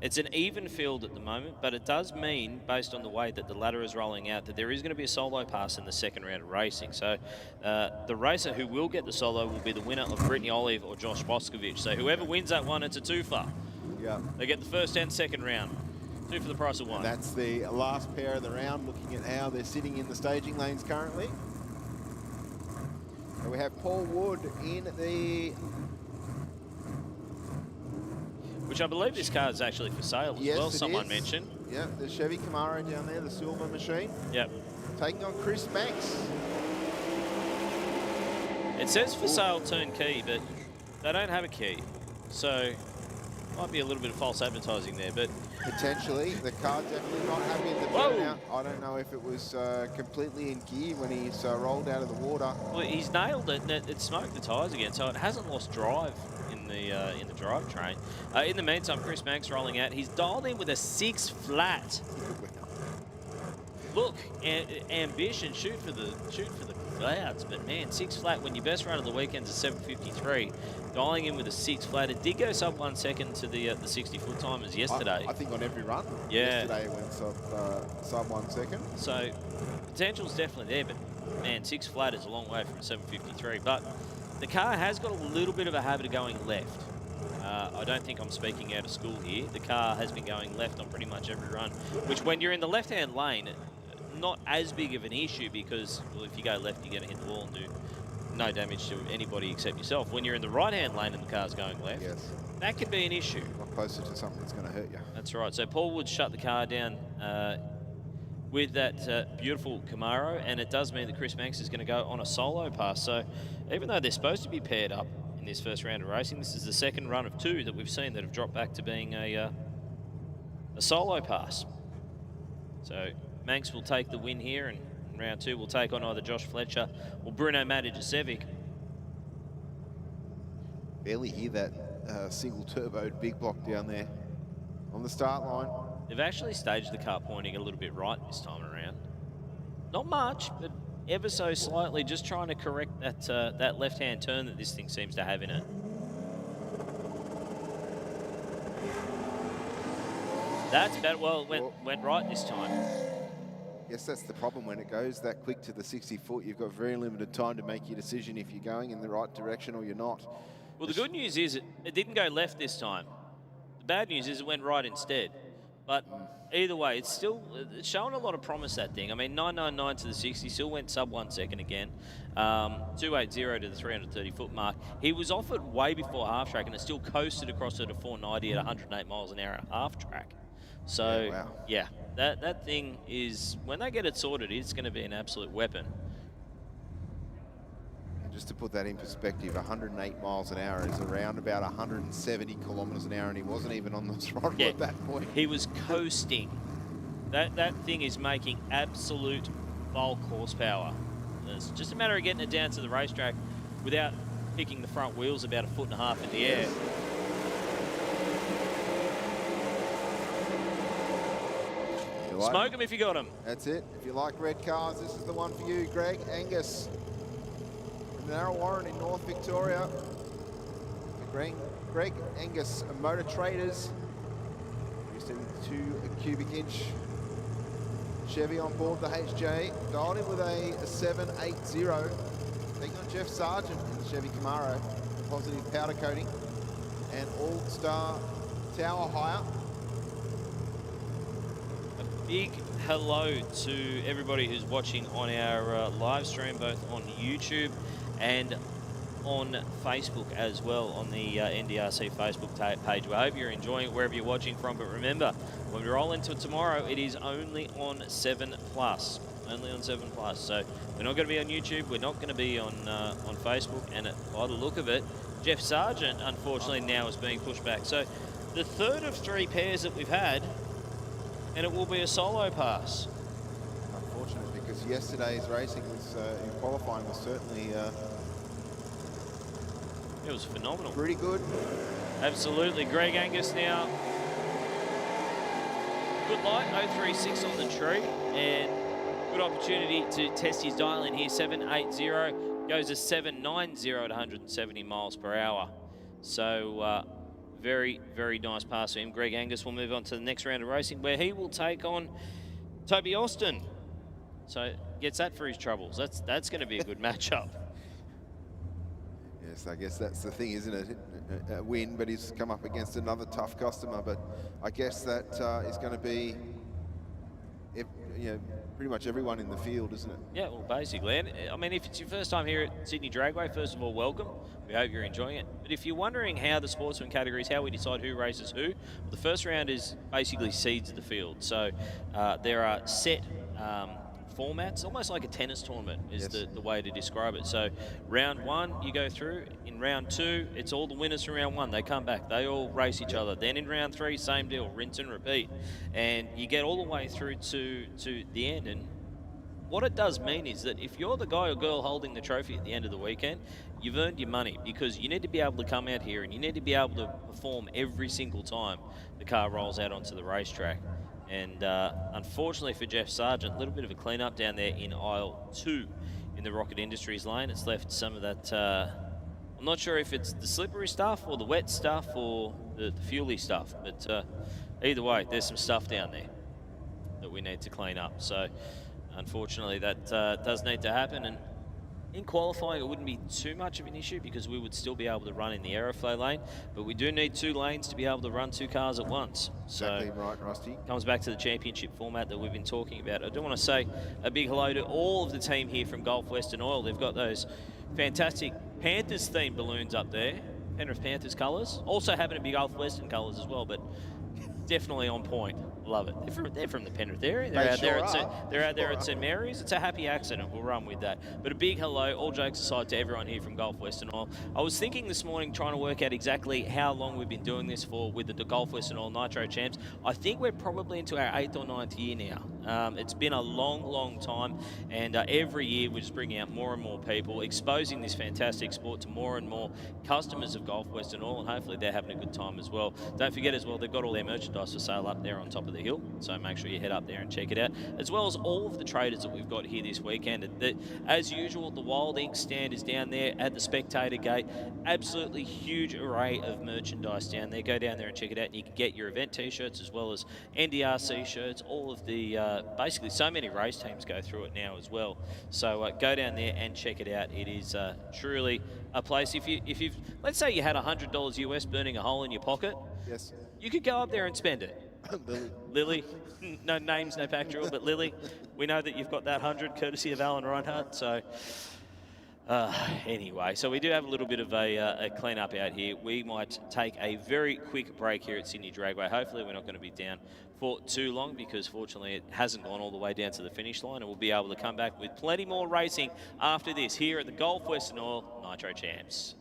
A: it's an even field at the moment, but it does mean, based on the way that the ladder is rolling out, that there is going to be a solo pass in the second round of racing. So the racer who will get the solo will be the winner of Brittany Olive or Josh Boscovich. So whoever wins that one, it's a twofer.
H: Yeah.
A: They get the first and second round. Two for the price of one.
H: And that's the last pair of the round, looking at how they're sitting in the staging lanes currently. And we have Paul Wood in the...
A: Which I believe this car is actually for sale as well, someone mentioned.
H: Yeah, the Chevy Camaro down there, the silver machine.
A: Yep.
H: Taking on Chris Manx.
A: It says for sale turnkey, but they don't have a key. So, might be a little bit of false advertising there, but...
H: Potentially. The car definitely not happy in the burnout. I don't know if it was completely in gear when he's rolled out of the water.
A: Well, he's nailed it. It smoked the tyres again, so it hasn't lost drive in the drivetrain. In the meantime, Chris Manx rolling out. He's dialed in with a 6 flat. Look, ambition, shoot for the clouds, but man, 6 flat when your best run of the weekend's a 7:53. Dialing in with a 6 flat. It did go sub 1 second to the 60-foot timers yesterday.
H: I think on every run.
A: Yeah.
H: Yesterday it went sub 1 second.
A: So potential's definitely there, but man, 6 flat is a long way from 7:53. But the car has got a little bit of a habit of going left. I don't think I'm speaking out of school here. The car has been going left on pretty much every run, which when you're in the left-hand lane, not as big of an issue because, well, if you go left, you're going to hit the wall and do no damage to anybody except yourself. When you're in the right-hand lane and the car's going left, that could be an issue.
H: Not closer to something that's going to hurt you.
A: That's right. So Paul Wood shut the car down with that beautiful Camaro, and it does mean that Chris Manx is going to go on a solo pass. So even though they're supposed to be paired up in this first round of racing, this is the second run of 2 that we've seen that have dropped back to being a solo pass. So Manx will take the win here, and in round 2 will take on either Josh Fletcher or Bruno Matijasevic.
H: Barely hear that single turbo big block down there on the start line.
A: They've actually staged the car pointing a little bit right this time around. Not much, but ever so slightly, just trying to correct that left-hand turn that this thing seems to have in it. That's about, well, went right this time.
H: Yes, that's the problem. When it goes that quick to the 60-foot, you've got very limited time to make your decision if you're going in the right direction or you're not.
A: Well, the good news is it didn't go left this time. The bad news is it went right instead. But either way, it's showing a lot of promise, that thing. I mean, 999 to the 60, still went sub 1 second again. 280 to the 330-foot mark. He was offered way before half track, and it still coasted across it to 490 at 108 miles an hour at half track. So,
H: Yeah, wow.
A: yeah, that thing is, when they get it sorted, it's going to be an absolute weapon.
H: And just to put that in perspective, 108 miles an hour is around about 170 kilometers an hour, and he wasn't even on the throttle
A: Yeah.
H: at that point.
A: He was coasting. That thing is making absolute bulk horsepower. It's just a matter of getting it down to the racetrack without picking the front wheels about 1.5 feet in the air.
H: You like
A: Smoke them if you got them.
H: That's it. If you like red cars, this is the one for you. Greg Angus from Narrawarren in North Victoria. The Greg Angus Motor Traders. Used in 2 cubic inch Chevy on board the HJ. Dialed in with a 780. Taking on Jeff Sargent in the Chevy Camaro. Positive powder coating. And All-Star Tower Hire.
A: Big hello to everybody who's watching on our live stream, both on YouTube and on Facebook as well, on the NDRC Facebook page. We hope you're enjoying it wherever you're watching from, but remember, when we roll into it tomorrow, it is only on 7+. Only on 7+. So we're not going to be on YouTube, we're not going to be on Facebook, and by the look of it, Jeff Sargent, unfortunately, now is being pushed back. So the third of 3 pairs that we've had, and it will be a solo pass.
H: Unfortunate, because yesterday's racing was in qualifying was certainly
A: It was phenomenal.
H: pretty good.
A: Absolutely. Greg Angus now. Good light, 036 on the tree, and good opportunity to test his dial in here. 780 goes to 790 at 170 miles per hour. So very, very nice pass for him. Greg Angus will move on to the next round of racing, where he will take on Toby Austin. So gets that for his troubles. That's going to be a good matchup.
H: Yes, I guess that's the thing, isn't it? A win, but he's come up against another tough customer. But I guess that is going to be, pretty much everyone in the field, isn't it?
A: Yeah, well, basically. And I mean, if it's your first time here at Sydney Dragway, first of all, welcome. We hope you're enjoying it. But if you're wondering how the sportsman categories, how we decide who races who, well, the first round is basically seeds of the field. So there are set formats, almost like a tennis tournament is the way to describe it. So round 1, you go through. In round 2, it's all the winners from round 1. They come back. They all race each other. Then in round 3, same deal, rinse and repeat. And you get all the way through to the end. And what it does mean is that if you're the guy or girl holding the trophy at the end of the weekend, you've earned your money, because you need to be able to come out here and you need to be able to perform every single time the car rolls out onto the racetrack. And unfortunately for Jeff Sargent, a little bit of a clean-up down there in aisle 2 in the Rocket Industries lane. It's left some of that, I'm not sure if it's the slippery stuff or the wet stuff or the fuely stuff, but either way, there's some stuff down there that we need to clean up. So unfortunately that does need to happen. And in qualifying, it wouldn't be too much of an issue, because we would still be able to run in the aeroflow lane, but we do need 2 lanes to be able to run 2 cars at once.
H: Exactly
A: so
H: right, Rusty.
A: Comes back to the championship format that we've been talking about. I do want to say a big hello to all of the team here from Gulf Western Oil. They've got those fantastic Panthers-themed balloons up there, Penrith Panthers colours. Also happen to be Gulf Western colours as well, but definitely on point. Love it. They're from the Penrith area. They're out there at St Mary's. It's a happy accident. We'll run with that. But a big hello, all jokes aside, to everyone here from Gulf Western Oil. I was thinking this morning, trying to work out exactly how long we've been doing this for with the Gulf Western Oil Nitro Champs. I think we're probably into our 8th or 9th year now. It's been a long, long time, and every year we're just bringing out more and more people, exposing this fantastic sport to more and more customers of Gulf Western Oil, and hopefully they're having a good time as well. Don't forget as well, they've got all their merchandise for sale up there on top of the hill, so make sure you head up there and check it out, as well as all of the traders that we've got here this weekend. As usual, the Wild Ink stand is down there at the spectator gate. Absolutely huge array of merchandise down there. Go down there and check it out, and you can get your event t-shirts as well as NDRC shirts. All of the basically, so many race teams go through it now as well. So go down there and check it out. It is truly a place. If you've, let's say you had $100 US burning a hole in your pocket,
H: yes,
A: you could go up there and spend it. Lily, no names, no factual, but Lily, we know that you've got that 100 courtesy of Alan Reinhardt. So Anyway, so we do have a little bit of a clean-up out here. We might take a very quick break here at Sydney Dragway. Hopefully we're not going to be down for too long, because fortunately it hasn't gone all the way down to the finish line, and we'll be able to come back with plenty more racing after this here at the Gulf Western Oil Nitro Champs.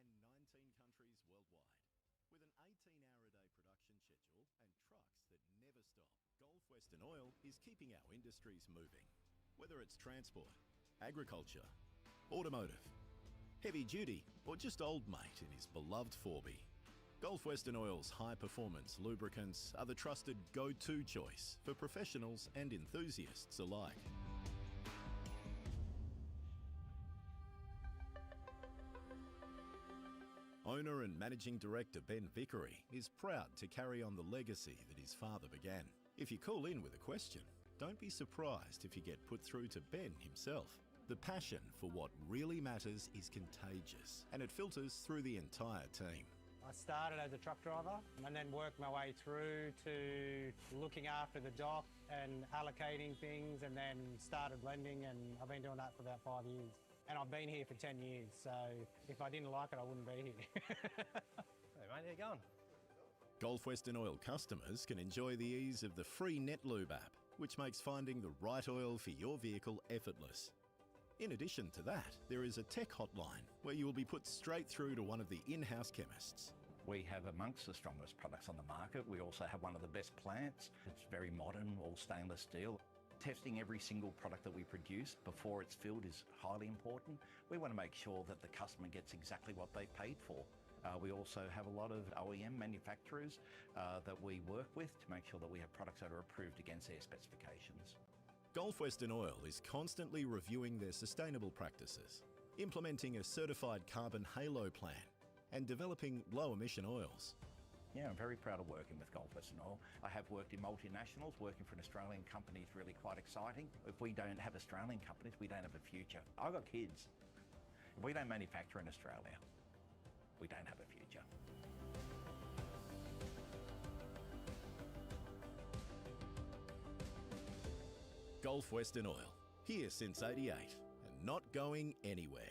E: And 19 countries worldwide. With an 18-hour-a-day production schedule and trucks that never stop, Gulf Western Oil is keeping our industries moving. Whether it's transport, agriculture, automotive, heavy duty, or just old mate in his beloved 4B, Gulf Western Oil's high-performance lubricants are the trusted go-to choice for professionals and enthusiasts alike. Owner and Managing Director Ben Vickery is proud to carry on the legacy that his father began. If you call in with a question, don't be surprised if you get put through to Ben himself. The passion for what really matters is contagious, and it filters through the entire team.
F: I started as a truck driver and then worked my way through to looking after the dock and allocating things, and then started blending, and I've been doing that for about 5 years. And I've been here for 10 years, so if I didn't like it, I wouldn't be here.
I: Hey mate, how you going?
E: Gulf Western Oil customers can enjoy the ease of the free NetLube app, which makes finding the right oil for your vehicle effortless. In addition to that, there is a tech hotline where you will be put straight through to one of the in-house chemists.
G: We have amongst the strongest products on the market. We also have one of the best plants. It's very modern, all stainless steel. Testing every single product that we produce before it's filled is highly important. We want to make sure that the customer gets exactly what they paid for. We also have a lot of OEM manufacturers that we work with to make sure that we have products that are approved against their specifications.
E: Gulf Western Oil is constantly reviewing their sustainable practices, implementing a certified carbon halo plan, and developing low-emission oils.
G: Yeah, I'm very proud of working with Gulf Western Oil. I have worked in multinationals. Working for an Australian company is really quite exciting. If we don't have Australian companies, we don't have a future. I've got kids. If we don't manufacture in Australia, we don't have a future.
E: Gulf Western Oil, here since '88 and not going anywhere.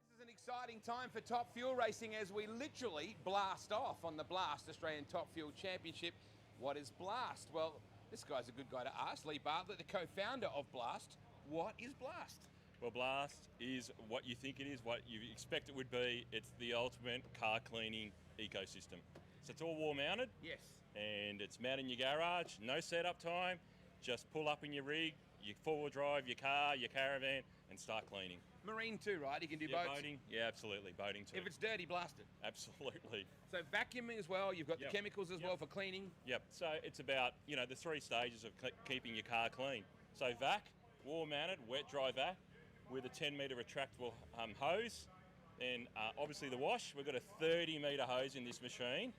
C: This is an exciting time for Top Fuel racing as we literally blast off on the Blast Australian Top Fuel Championship. What is Blast? Well, this guy's a good guy to ask. Lee Bartlett, the co-founder of Blast. What is Blast?
D: Well, Blast is what you think it is, what you expect it would be. It's the ultimate car cleaning ecosystem. So it's all wall mounted.
C: Yes.
D: And it's mounted in your garage, no setup time. Just pull up in your rig, you four-wheel drive your car, your caravan, and start cleaning.
C: Marine too, right? You can do
D: Yeah,
C: boats?
D: boating. Yeah, absolutely, boating too.
C: If it's dirty, blast it.
D: Absolutely.
C: So vacuuming as well, you've got
D: Yep.
C: the chemicals as
D: Yep.
C: well for cleaning.
D: Yep, so it's about, the 3 stages of keeping your car clean. So vac, wall mounted, wet dry vac, with a 10-metre retractable hose. Then obviously the wash, we've got a 30-metre hose in this machine,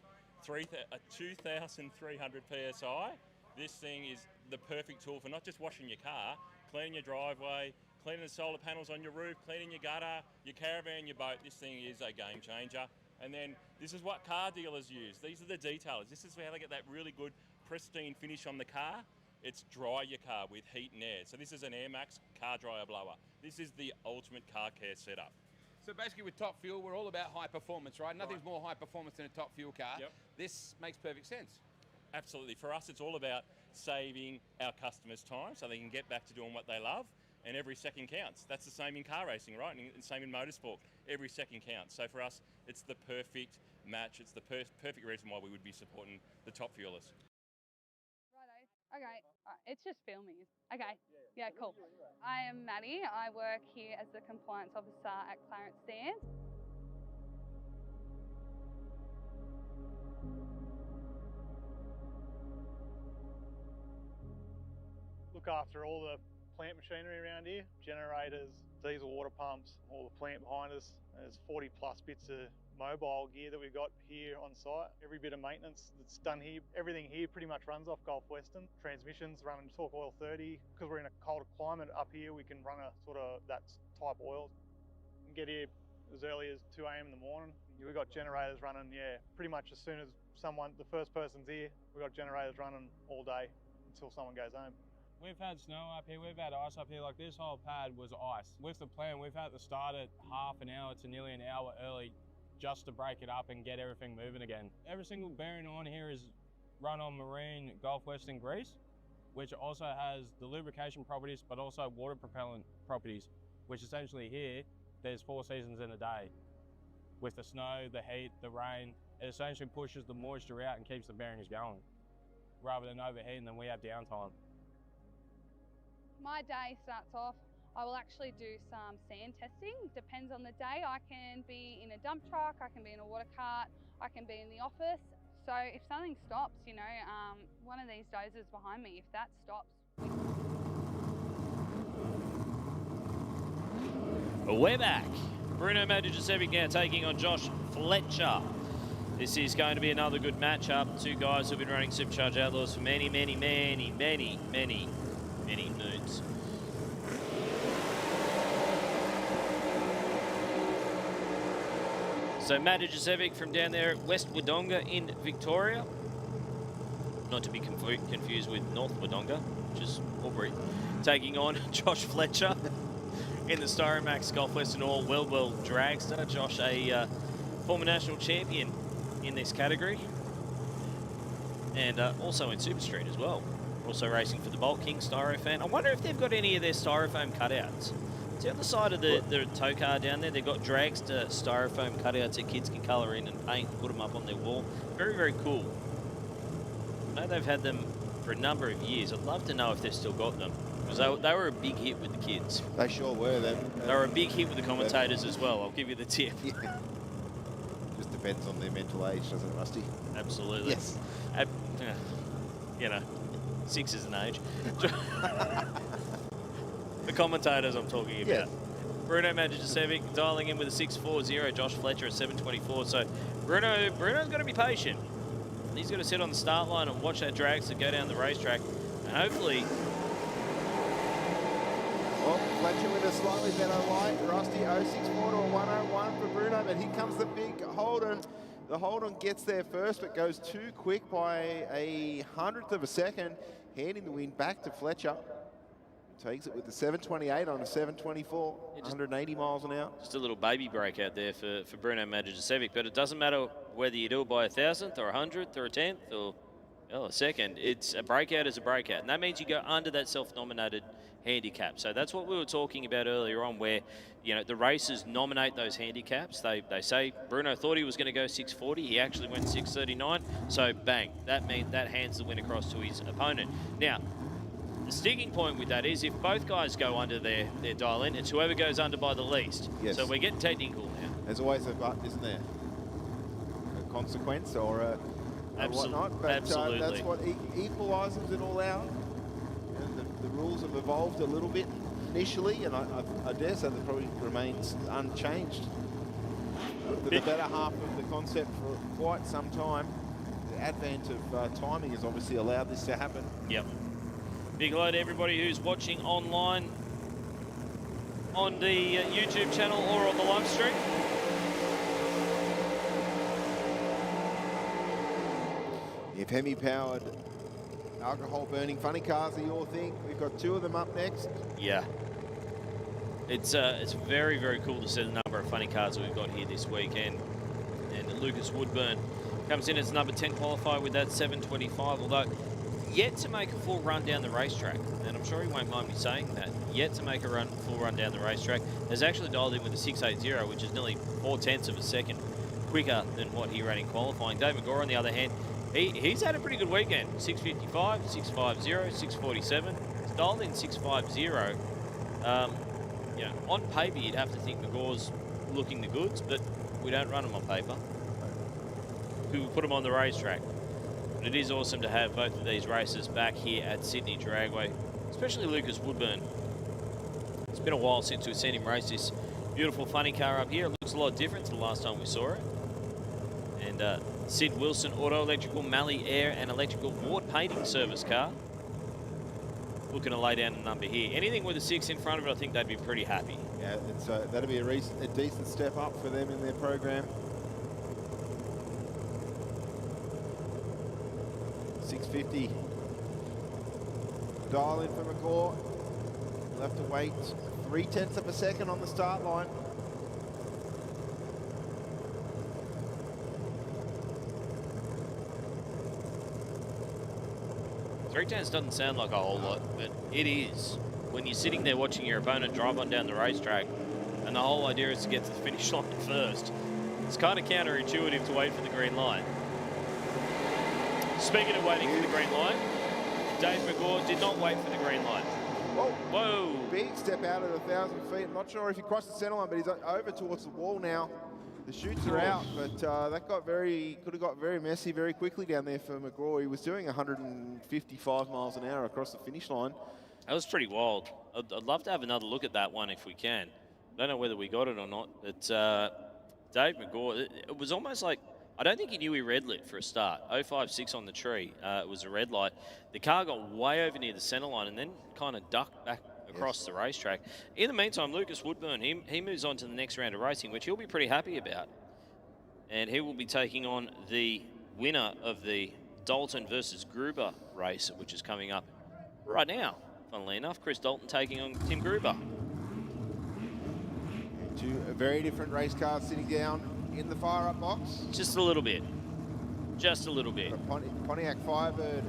D: 2,300 PSI. This thing is the perfect tool for not just washing your car, cleaning your driveway, cleaning the solar panels on your roof, cleaning your gutter, your caravan, your boat. This thing is a game changer. And then this is what car dealers use. These are the detailers. This is how they get that really good pristine finish on the car. It's dry your car with heat and air. So this is an Air Max car dryer blower. This is the ultimate car care setup.
C: So basically with Top Fuel, we're all about high performance, right? Nothing's more high performance than a Top Fuel car.
D: Yep.
C: This makes perfect sense.
D: Absolutely. For us, it's all about saving our customers time so they can get back to doing what they love, and every second counts. That's the same in car racing, right? And same in motorsport. Every second counts. So for us, it's the perfect match. It's the perfect reason why we would be supporting the Top Fuelers.
J: Righto. Okay. It's just filming. Okay. Yeah, cool. I am Maddie. I work here as the compliance officer at Clarence Sands.
K: Look after all the plant machinery around here, generators, diesel water pumps, all the plant behind us. There's 40 plus bits of mobile gear that we've got here on site. Every bit of maintenance that's done here, everything here pretty much runs off Gulf Western. Transmissions run Torque Oil 30. Because we're in a colder climate up here, we can run a sort of that type oil. We can get here as early as 2 a.m. in the morning. We've got generators running, pretty much as soon as the first person's here, we've got generators running all day until someone goes home.
L: We've had snow up here, we've had ice up here, like this whole pad was ice. With the plan, we've had to start it half an hour to nearly an hour early just to break it up and get everything moving again. Every single bearing on here is run on marine Gulf Western grease, which also has the lubrication properties, but also water propellant properties, which essentially here, there's 4 seasons in a day. With the snow, the heat, the rain, it essentially pushes the moisture out and keeps the bearings going, rather than overheating them we have downtime.
J: My day starts off, I will actually do some sand testing. Depends on the day. I can be in a dump truck, I can be in a water cart, I can be in the office. So if something stops, one of these dozers behind me, if that stops.
A: We're back. Bruno Magic now taking on Josh Fletcher. This is going to be another good matchup. Two guys who've been running Supercharged Outlaws for many moons. So Matijasevic from down there at West Wodonga in Victoria. Not to be confused with North Wodonga, which is Albury. Taking on Josh Fletcher in the Styromax Gulf Western Oil Well Dragster. Josh, a former national champion in this category. And also in Super Street as well. Also racing for the Bolt King Styrofan. I wonder if they've got any of their styrofoam cutouts. See on the side of the tow car down there, they've got dragster styrofoam cutouts that kids can colour in and paint and put them up on their wall. Very cool. I know they've had them for a number of years. I'd love to know if they've still got them. Because they were a big hit with the kids.
H: They sure were then.
A: They were a big hit with the commentators as well, I'll give you the tip.
H: Yeah. Just depends on their mental age, doesn't it, Rusty?
A: Absolutely.
H: Yes.
A: 6 is an age. The commentators I'm talking about.
H: Yes.
A: Bruno Magic dialing in with a 640, Josh Fletcher at 724. So Bruno's got to be patient. He's got to sit on the start line and watch that dragster go down the racetrack. And hopefully...
H: Well, Fletcher with a slightly better light. Rusty 064 to a 101 for Bruno, but here comes the big Holden. The Holden gets there first, but goes too quick by a 100th of a second, handing the win back to Fletcher. Takes it with the 728 on a 724, 180 miles an hour.
A: Just a little baby break out there for Bruno Magic, but it doesn't matter whether you do it by a 1,000th or a 100th or a 10th or a second. It's a breakout is a breakout, and that means you go under that self-nominated handicap. So that's what we were talking about earlier on, where the racers nominate those handicaps. They say Bruno thought he was going to go 640. He actually went 639. So bang, that hands the win across to his opponent. Now, the sticking point with that is if both guys go under their dial in, it's whoever goes under by the least.
H: Yes.
A: So we're getting technical now.
H: There's always a but, isn't there? A consequence or a whatnot. But
A: absolutely.
H: That's what equalises it all out. And the rules have evolved a little bit initially, and I dare say that probably remains unchanged. For the better half of the concept for quite some time. The advent of timing has obviously allowed this to happen.
A: Yep. Big hello to everybody who's watching online on the YouTube channel or on the live stream.
H: If Hemi-powered alcohol-burning funny cars are your thing, we've got 2 of them up next.
A: Yeah. It's very, very cool to see the number of funny cars that we've got here this weekend. And Lucas Woodburn comes in as number 10 qualifier with that 725, although yet to make a full run down the racetrack. And I'm sure he won't mind me saying that. Yet to make a full run down the racetrack. Has actually dialed in with a 680, which is nearly 0.4 of a second quicker than what he ran in qualifying. Dave McGraw, on the other hand, he's had a pretty good weekend. 655, 650, 647. He's dialed in 650. You know, on paper, you'd have to think McGraw's looking the goods, but we don't run them on paper. We put them on the racetrack. But it is awesome to have both of these races back here at Sydney Dragway, especially Lucas Woodburn. It's been a while since we've seen him race this beautiful funny car up here. It looks a lot different to the last time we saw it. And Sid Wilson Auto Electrical Malley Air and Electrical Ward Painting Service car. Looking to lay down a number here. Anything with a 6 in front of it, I think they'd be pretty happy.
H: Yeah, it's, that'll be a decent step up for them in their program. 650. Dial in for McGraw. We'll have to wait 0.3 of a second on the start line.
A: Three-tenths doesn't sound like a whole lot, but it is. When you're sitting there watching your opponent drive on down the racetrack, and the whole idea is to get to the finish line first, it's kind of counterintuitive to wait for the green light. Speaking of waiting for the green light, Dave McGraw did not wait for the green light.
H: Whoa.
A: Whoa.
H: Big step out at 1,000 feet. I'm not sure if he crossed the centre line, but he's over towards the wall now. The chutes are out, but that could have got very messy very quickly down there for McGraw. He was doing 155 miles an hour across the finish line.
A: That was pretty wild. I'd love to have another look at that one if we can. I don't know whether we got it or not, but Dave McGraw, it was almost like, I don't think he knew he red lit for a start. 056 on the tree, it was a red light. The car got way over near the centre line and then kind of ducked back across the racetrack. In the meantime, Lucas Woodburn, he moves on to the next round of racing, which he'll be pretty happy about. And he will be taking on the winner of the Dalton versus Gruber race, which is coming up right now. Funnily enough, Chris Dalton taking on Tim Gruber.
H: 2 very different race cars sitting down in the fire-up box.
A: Just a little bit. Just a little bit.
H: A Pontiac Firebird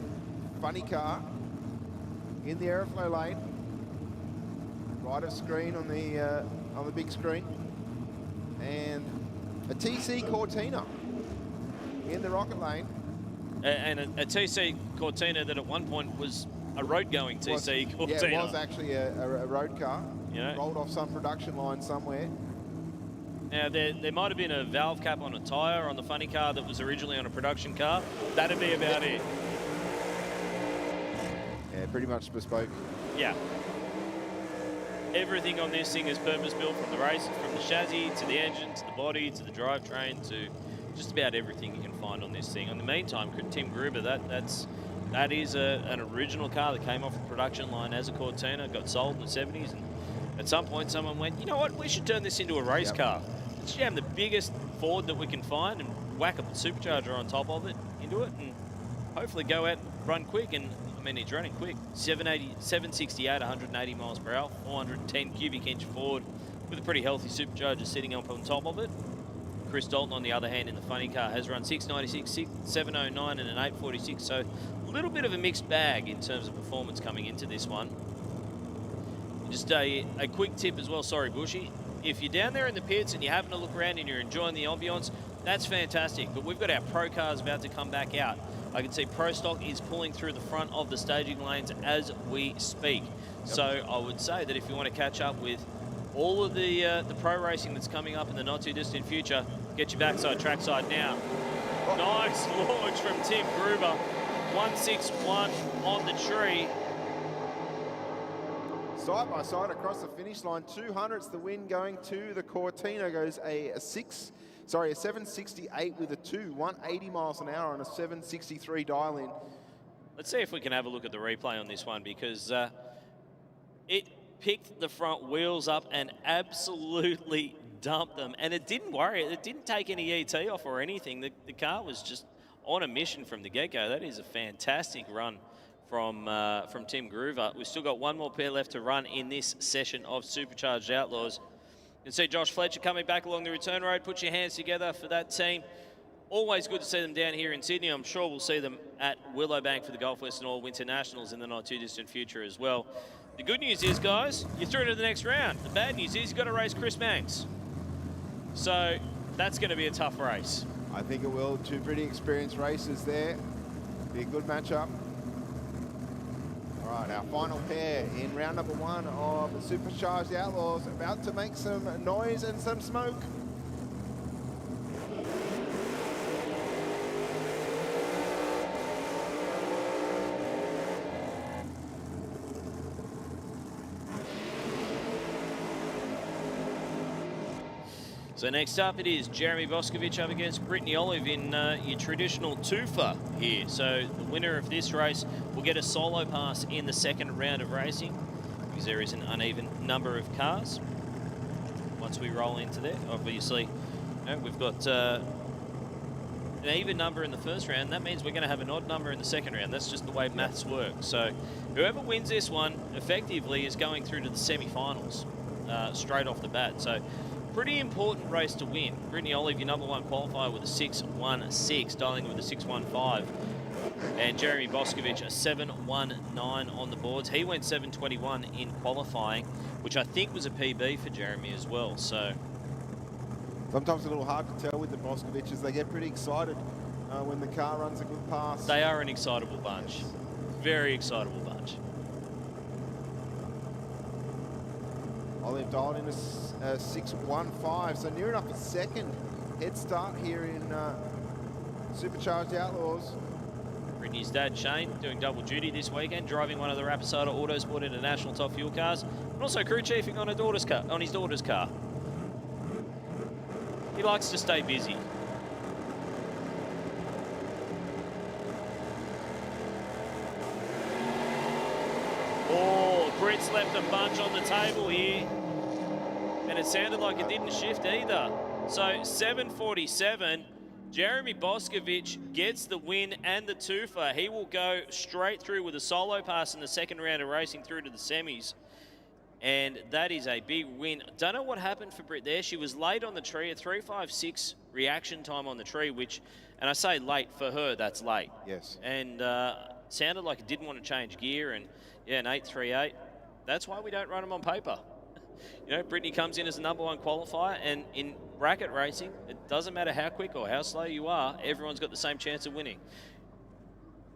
H: funny car in the airflow lane. Right of screen on the big screen. And a TC Cortina in the rocket lane.
A: And a TC Cortina that at one point was a road-going TC Cortina.
H: Yeah, it was actually a road car.
A: You know,
H: rolled off some production line somewhere.
A: Now, there might have been a valve cap on a tyre on the funny car that was originally on a production car. That'd be about it.
H: Yeah, pretty much bespoke.
A: Yeah. Everything on this thing is purpose-built, from the race, from the chassis to the engine to the body to the drivetrain to just about everything you can find on this thing. In the meantime, Tim Gruber, that is an original car that came off the production line as a Cortina, got sold in the 70s, and at some point someone went, you know what, we should turn this into a race car. Let's jam the biggest Ford that we can find and whack a supercharger on top of it, into it, and hopefully go out and run quick. And I mean, he's running quick. 768, 180 miles per hour, 410 cubic inch Ford with a pretty healthy supercharger sitting up on top of it. Chris Dalton, on the other hand, in the funny car, has run 696, 709 and an 846, so a little bit of a mixed bag in terms of performance coming into this one. Just a quick tip as well, sorry Bushy, if you're down there in the pits and you're having a look around and you're enjoying the ambience, that's fantastic, but we've got our pro cars about to come back out. I can see Pro Stock is pulling through the front of the staging lanes as we speak. So I would say that if you want to catch up with all of the pro racing that's coming up in the not too distant future, get your backside trackside now. Nice launch from Tim Gruber. 161 on the tree.
H: side by side across the finish line. 200's the win going to the Cortina. Goes a 768 with a 180 miles an hour and a 763 dial in.
A: Let's see if we can have a look at the replay on this one, because it picked the front wheels up and absolutely dumped them. And it didn't worry. It didn't take any ET off or anything. The car was just on a mission from the get-go. That is a fantastic run from Tim Groover. We've still got one more pair left to run in this session of Supercharged Outlaws. You can see Josh Fletcher coming back along the return road. Put your hands together for that team. Always good to see them down here in Sydney. I'm sure we'll see them at Willowbank for the Gulf Western Oil Winter Nationals in the not too distant future as well. The good news is, guys, you're through to the next round. The bad news is you've got to race Chris Manx. So that's going to be a tough race.
H: I think it will. Two pretty experienced racers there. Be a good matchup. All right, our final pair in round number 1 of the Supercharged Outlaws, about to make some noise and some smoke.
A: So next up it is Jeremy Boscovich up against Brittany Olive in your traditional twofer here. So the winner of this race will get a solo pass in the second round of racing, because there is an uneven number of cars. Once we roll into there, obviously, we've got an even number in the first round. That means we're going to have an odd number in the second round. That's just the way maths work. So whoever wins this one effectively is going through to the semi-finals straight off the bat. So pretty important race to win. Brittany Olive, your number 1 qualifier with a 6.16, dialing with a 6.15. And Jeremy Boscovich, a 7.19 on the boards. He went 7.21 in qualifying, which I think was a PB for Jeremy as well. So
H: sometimes a little hard to tell with the Boscoviches. They get pretty excited when the car runs a good pass.
A: They are an excitable bunch. Yes. Very excitable bunch.
H: Olive dialed in a 6.15, so near enough a second head start here in Supercharged Outlaws.
A: Brittany's dad, Shane, doing double duty this weekend, driving one of the Rapisota Autosport International top fuel cars, and also crew chiefing on his daughter's car. He likes to stay busy. Oh, Britt's left a bunch on the table here. And it sounded like it didn't shift either. So 7.47, Jeremy Boscovich gets the win and the twofer. He will go straight through with a solo pass in the second round of racing through to the semis. And that is a big win. Don't know what happened for Britt there. She was late on the tree, a 3.56 reaction time on the tree, which, and I say late, for her, that's late.
H: Yes.
A: And sounded like it didn't want to change gear, and yeah, an 8.38. That's why we don't run them on paper. You know, Brittany comes in as the number 1 qualifier, and in bracket racing, it doesn't matter how quick or how slow you are, everyone's got the same chance of winning.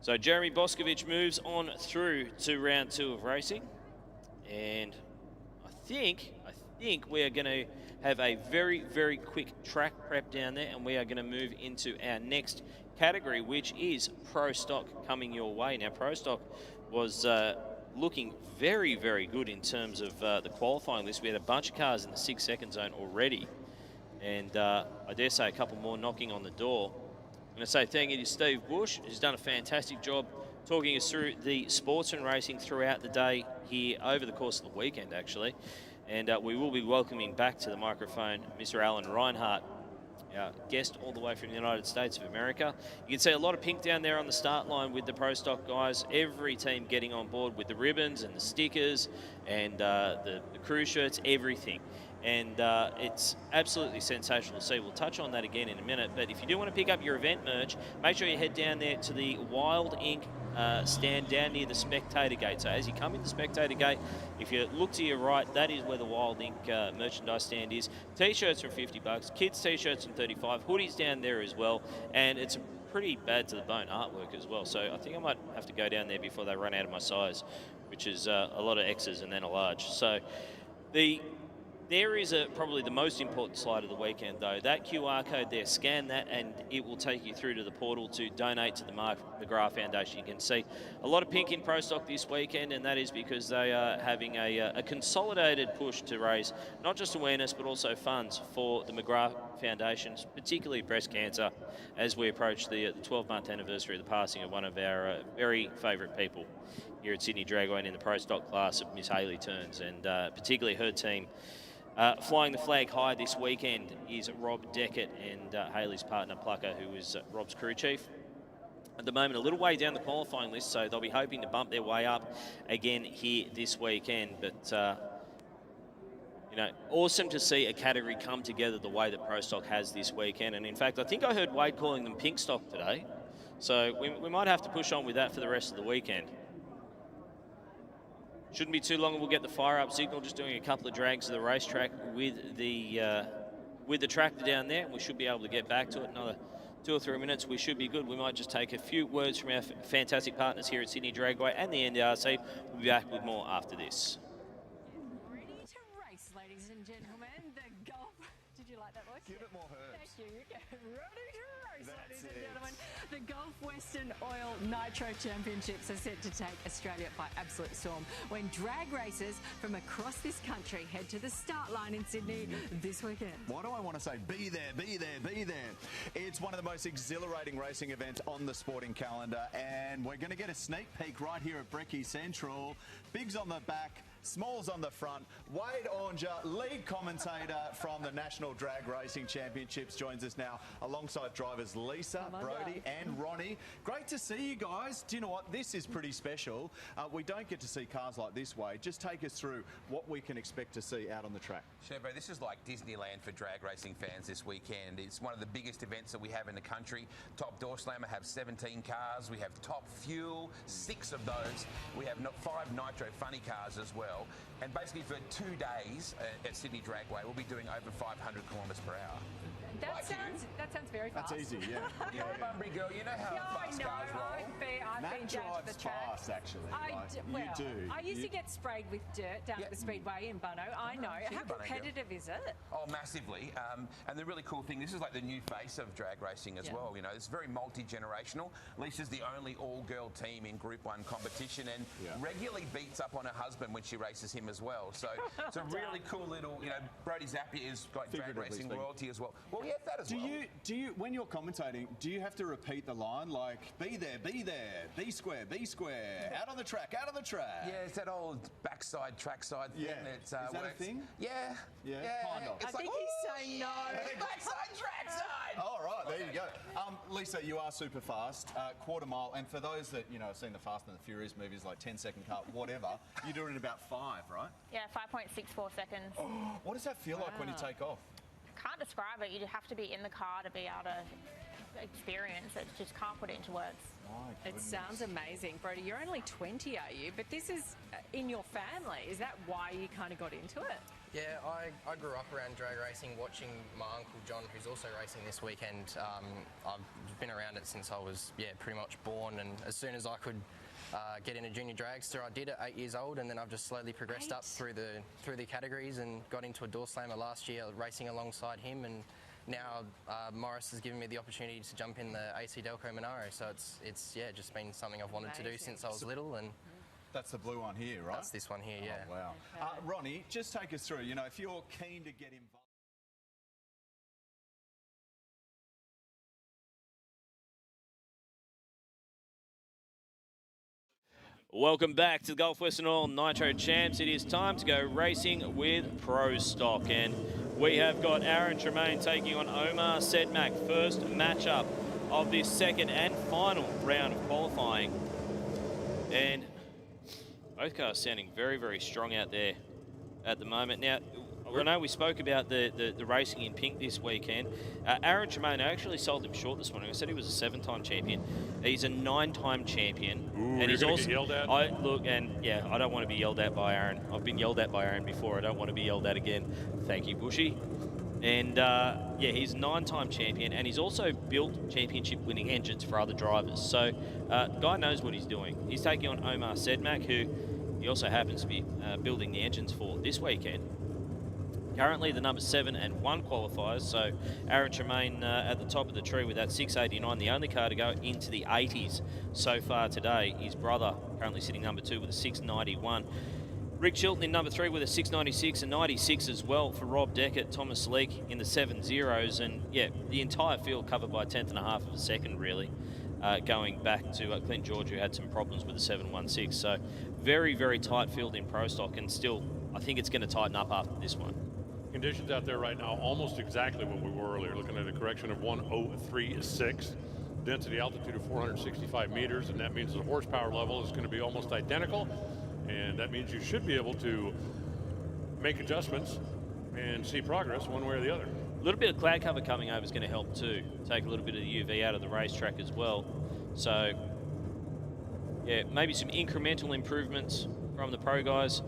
A: So Jeremy Boscovich moves on through to round 2 of racing, and I think we are going to have a very, very quick track prep down there, and we are going to move into our next category, which is Pro Stock coming your way. Now, Pro Stock was looking very, very good in terms of the qualifying list. We had a bunch of cars in the 6-second zone already, and I dare say a couple more knocking on the door. I'm going to say thank you to Steve Bush, who's done a fantastic job talking us through the sports and racing throughout the day here over the course of the weekend, actually. And we will be welcoming back to the microphone Mr. Alan Reinhart, our guest all the way from the United States of America. You can see a lot of pink down there on the start line with the Pro Stock guys. Every team getting on board with the ribbons and the stickers and the crew shirts, everything. And it's absolutely sensational to see. We'll touch on that again in a minute. But if you do want to pick up your event merch, make sure you head down there to the Wild Ink stand down near the Spectator Gate. So as you come in the Spectator Gate, if you look to your right, that is where the Wild Ink merchandise stand is. T-shirts are $50, kids T-shirts are $35, hoodies down there as well, and it's a pretty bad to the bone artwork as well. So I think I might have to go down there before they run out of my size, which is a lot of X's and then a large. So the There is probably the most important slide of the weekend, though. That QR code there, scan that, and it will take you through to the portal to donate to the Mark McGrath Foundation. You can see a lot of pink in Pro Stock this weekend, and that is because they are having a consolidated push to raise not just awareness, but also funds for the McGrath Foundation, particularly breast cancer, as we approach the 12-month anniversary of the passing of one of our very favourite people here at Sydney Dragway and in the Pro Stock class, of Miss Hayley Turns, and particularly her team. Flying the flag high this weekend is Rob Deckett and Hayley's partner Plucker, who is Rob's crew chief. At the moment, a little way down the qualifying list, so they'll be hoping to bump their way up again here this weekend. But, you know, awesome to see a category come together the way that Pro Stock has this weekend. And in fact, I think I heard Wade calling them pink stock today. So we might have to push on with that for the rest of the weekend. Shouldn't be too long and we'll get the fire up signal, just doing a couple of drags of the racetrack with the tractor down there. We should be able to get back to it another 2 or 3 minutes. We should be good. We might just take a few words from our fantastic partners here at Sydney Dragway and the NDRC. We'll be back with more after this.
M: Ready to race, ladies and gentlemen. The golf. Did you like that voice?
N: Give it more herbs.
M: Thank you. Ready to race, ladies and gentlemen. The Gulf Western Oil Nitro Championships are set to take Australia by absolute storm when drag racers from across this country head to the start line in Sydney this weekend.
N: Why do I want to say be there, be there, be there? It's one of the most exhilarating racing events on the sporting calendar, and we're going to get a sneak peek right here at Brecky Central. Bigs on the back, Smalls on the front. Wade Ornger, lead commentator from the National Drag Racing Championships, joins us now alongside drivers Lisa, Brody and Ronnie. Great to see you guys. Do you know what? This is pretty special. We don't get to see cars like this, Wade. Just take us through what we can expect to see out on the track.
C: Chevro, this is like Disneyland for drag racing fans this weekend. It's one of the biggest events that we have in the country. Top Door Slammer have 17 cars. We have Top Fuel, 6 of those. We have 5 Nitro Funny cars as well. And basically for 2 days at Sydney Dragway, we'll be doing over 500 kilometres per hour.
M: That sounds very fast.
N: That's easy, yeah.
C: You're a Bunbury girl, you know how fast cars roll.
M: I've been down to the track.
N: Fast, actually.
M: You
N: do.
M: I used to get sprayed with dirt down at the Speedway in Bunno. I know. How competitive is it?
C: Oh, massively. And the really cool thing, this is like the new face of drag racing as well. You know, it's very multi-generational. Lisa's the only all-girl team in Group 1 competition and regularly beats up on her husband when she races him as well. So it's a really cool little, you know, Brody Zappia is like drag racing royalty as well. Well, yeah, that as well.
N: Do you, when you're commentating, do you have to repeat the line like, be there, B square, out on the track, out on the track?
C: Yeah, it's that old backside, trackside thing. It's,
N: is that a thing?
C: Yeah.
N: Kind of.
M: I think he's saying no.
C: Backside, trackside.
N: All right, there you go. Lisa, you are super fast, quarter mile, and for those that, you know, have seen the Fast and the Furious movies, like 10-second cut, whatever, you do it in about 5, right?
O: Yeah, 5.64 seconds.
N: Oh, what does that feel like when you take off?
O: Can't describe it. You have to be in the car to be able to experience it. Just can't put it into words.
M: It sounds amazing. Brody, you're only 20, are you? But this is in your family. Is that why you kind of got into it?
P: Yeah, I grew up around drag racing, watching my uncle John, who's also racing this weekend. I've been around it since I was, pretty much born, and as soon as I could get in a junior dragster, I did it 8 years old, and then I've just slowly progressed up through the categories and got into a door slammer last year, racing alongside him, and now Morris has given me the opportunity to jump in the AC Delco Monaro. So it's just been something I've wanted to do since I was little. And
N: that's the blue one here, right?
P: That's this one here, yeah.
N: Oh, wow. Ronnie, just take us through. You know, if you're keen to get involved.
A: Welcome back to the Gulf Western Oil Nitro Champs. It is time to go racing with Pro Stock, and we have got Aaron Tremaine taking on Omar Sedmak. First matchup of this second and final round of qualifying, and both cars sounding very, very strong out there at the moment. Now, I know we spoke about the racing in pink this weekend. Aaron Tremaine, I actually sold him short this morning. I said he was a 7-time champion. He's a 9-time champion.
B: Ooh,
A: and he's also
B: get yelled at?
A: I don't want to be yelled at by Aaron. I've been yelled at by Aaron before. I don't want to be yelled at again. Thank you, Bushy. And he's a 9-time champion, and he's also built championship-winning engines for other drivers. So the guy knows what he's doing. He's taking on Omar Sedmak, who he also happens to be building the engines for this weekend. currently the number 7 and 1 qualifiers. So Aaron Tremaine at the top of the tree with that 689, the only car to go into the 80s so far today. His brother currently sitting number 2 with a 691. Rick Chilton in number 3 with a 696 and 96 as well for Rob Deckett, Thomas Leake in the 7-0s, and yeah, the entire field covered by a 1/10.5 of a second really, going back to Clint George, who had some problems with the 716. So very, very tight field in Pro Stock, and still I think it's going to tighten up after this one.
B: Conditions out there right now almost exactly what we were earlier, looking at a correction of 1036. Density altitude of 465 meters, and that means the horsepower level is going to be almost identical. And that means you should be able to make adjustments and see progress one way or the other.
A: A little bit of cloud cover coming over is going to help too. Take a little bit of the UV out of the racetrack as well. So, yeah, maybe some incremental improvements from the pro guys,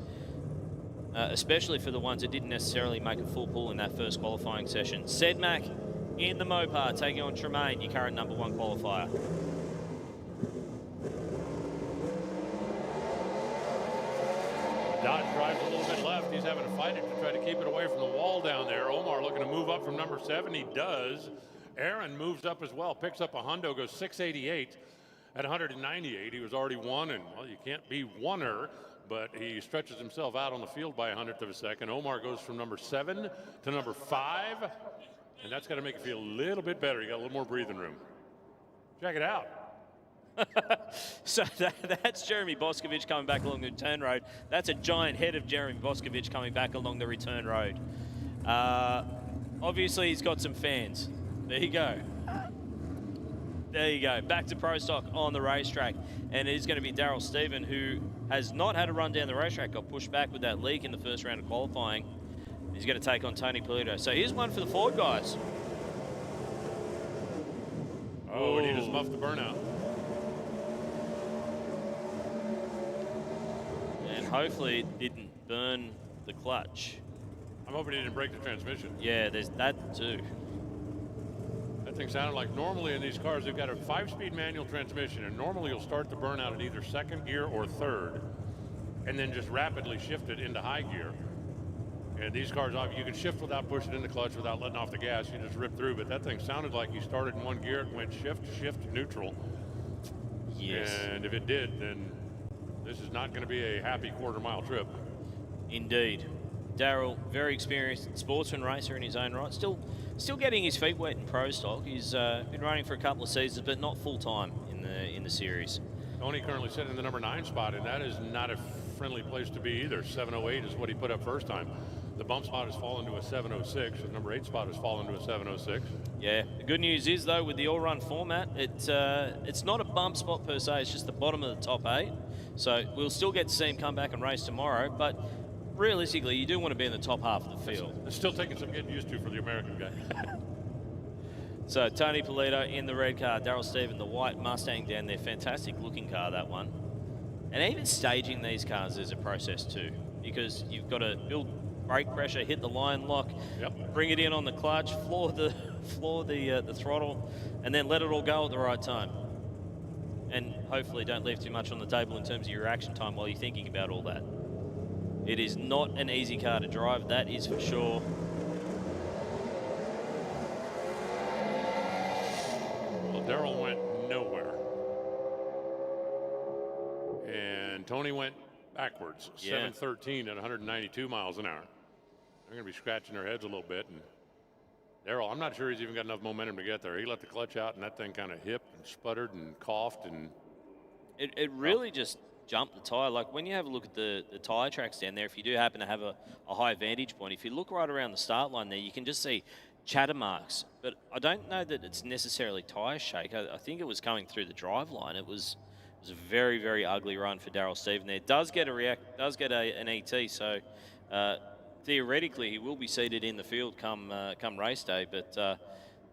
A: especially for the ones that didn't necessarily make a full pull in that first qualifying session. Sedmac in the Mopar taking on Tremaine, your current number 1 qualifier.
B: Dodge drives a little bit left. He's having to fight it to try to keep it away from the wall down there. Omar looking to move up from number 7. He does. Aaron moves up as well, picks up a hundo, goes 688 at 198. He was already 1, and well, you can't be oneer, but he stretches himself out on the field by 1/100 of a second. Omar goes from number 7 to number 5, and that's got to make it feel a little bit better. You got a little more breathing room. Check it out.
A: So that's Jeremy Boscovich coming back along the return road. That's a giant head of Jeremy Boscovich coming back along the return road. Obviously, he's got some fans. There you go. There you go. Back to Pro Stock on the racetrack. And it is going to be Daryl Stephen, who has not had a run down the racetrack, got pushed back with that leak in the first round of qualifying. He's going to take on Tony Polito. So here's one for the Ford guys.
B: Oh, and he just muffed the burnout.
A: Hopefully it didn't burn the clutch.
B: I'm hoping he didn't break the transmission.
A: Yeah, there's that too.
B: That thing sounded like normally in these cars, they've got a 5-speed manual transmission, and normally you'll start the burnout at either 2nd gear or 3rd, and then just rapidly shift it into high gear. And these cars, you can shift without pushing in the clutch, without letting off the gas. You just rip through, but that thing sounded like you started in 1 gear, it went shift, neutral.
A: Yes.
B: And if it did, then this is not going to be a happy quarter-mile trip.
A: Indeed. Daryl, very experienced sportsman racer in his own right. Still getting his feet wet in Pro Stock. He's been running for a couple of seasons, but not full-time in the series.
B: Tony currently sitting in the number 9 spot, and that is not a friendly place to be either. 708 is what he put up first time. The bump spot has fallen to a 706. The number 8 spot has fallen to a 706.
A: Yeah. The good news is, though, with the all-run format, it's not a bump spot per se. It's just the bottom of the top 8. So we'll still get to see him come back and race tomorrow, but realistically, you do want to be in the top half of the field.
B: It's still taking some getting used to for the American guy.
A: So Tony Polito in the red car, Daryl Stephen, the white Mustang down there. Fantastic looking car, that one. And even staging these cars is a process too, because you've got to build brake pressure, hit the line lock, bring it in on the clutch, floor the throttle, and then let it all go at the right time. And hopefully don't leave too much on the table in terms of your reaction time while you're thinking about all that. It is not an easy car to drive, that is for sure.
B: Well, Daryl went nowhere. And Tony went backwards, 713 at 192 miles an hour. They're going to be scratching their heads a little bit. And Daryl, I'm not sure he's even got enough momentum to get there. He let the clutch out, and that thing kind of hipped and sputtered and coughed. And
A: it really just jumped the tyre. Like when you have a look at the tyre tracks down there, if you do happen to have a high vantage point, if you look right around the start line there, you can just see chatter marks. But I don't know that it's necessarily tyre shake. I think it was coming through the drive line. It was a very, very ugly run for Daryl Stephen there. Does get an ET, so theoretically he will be seated in the field come race day, but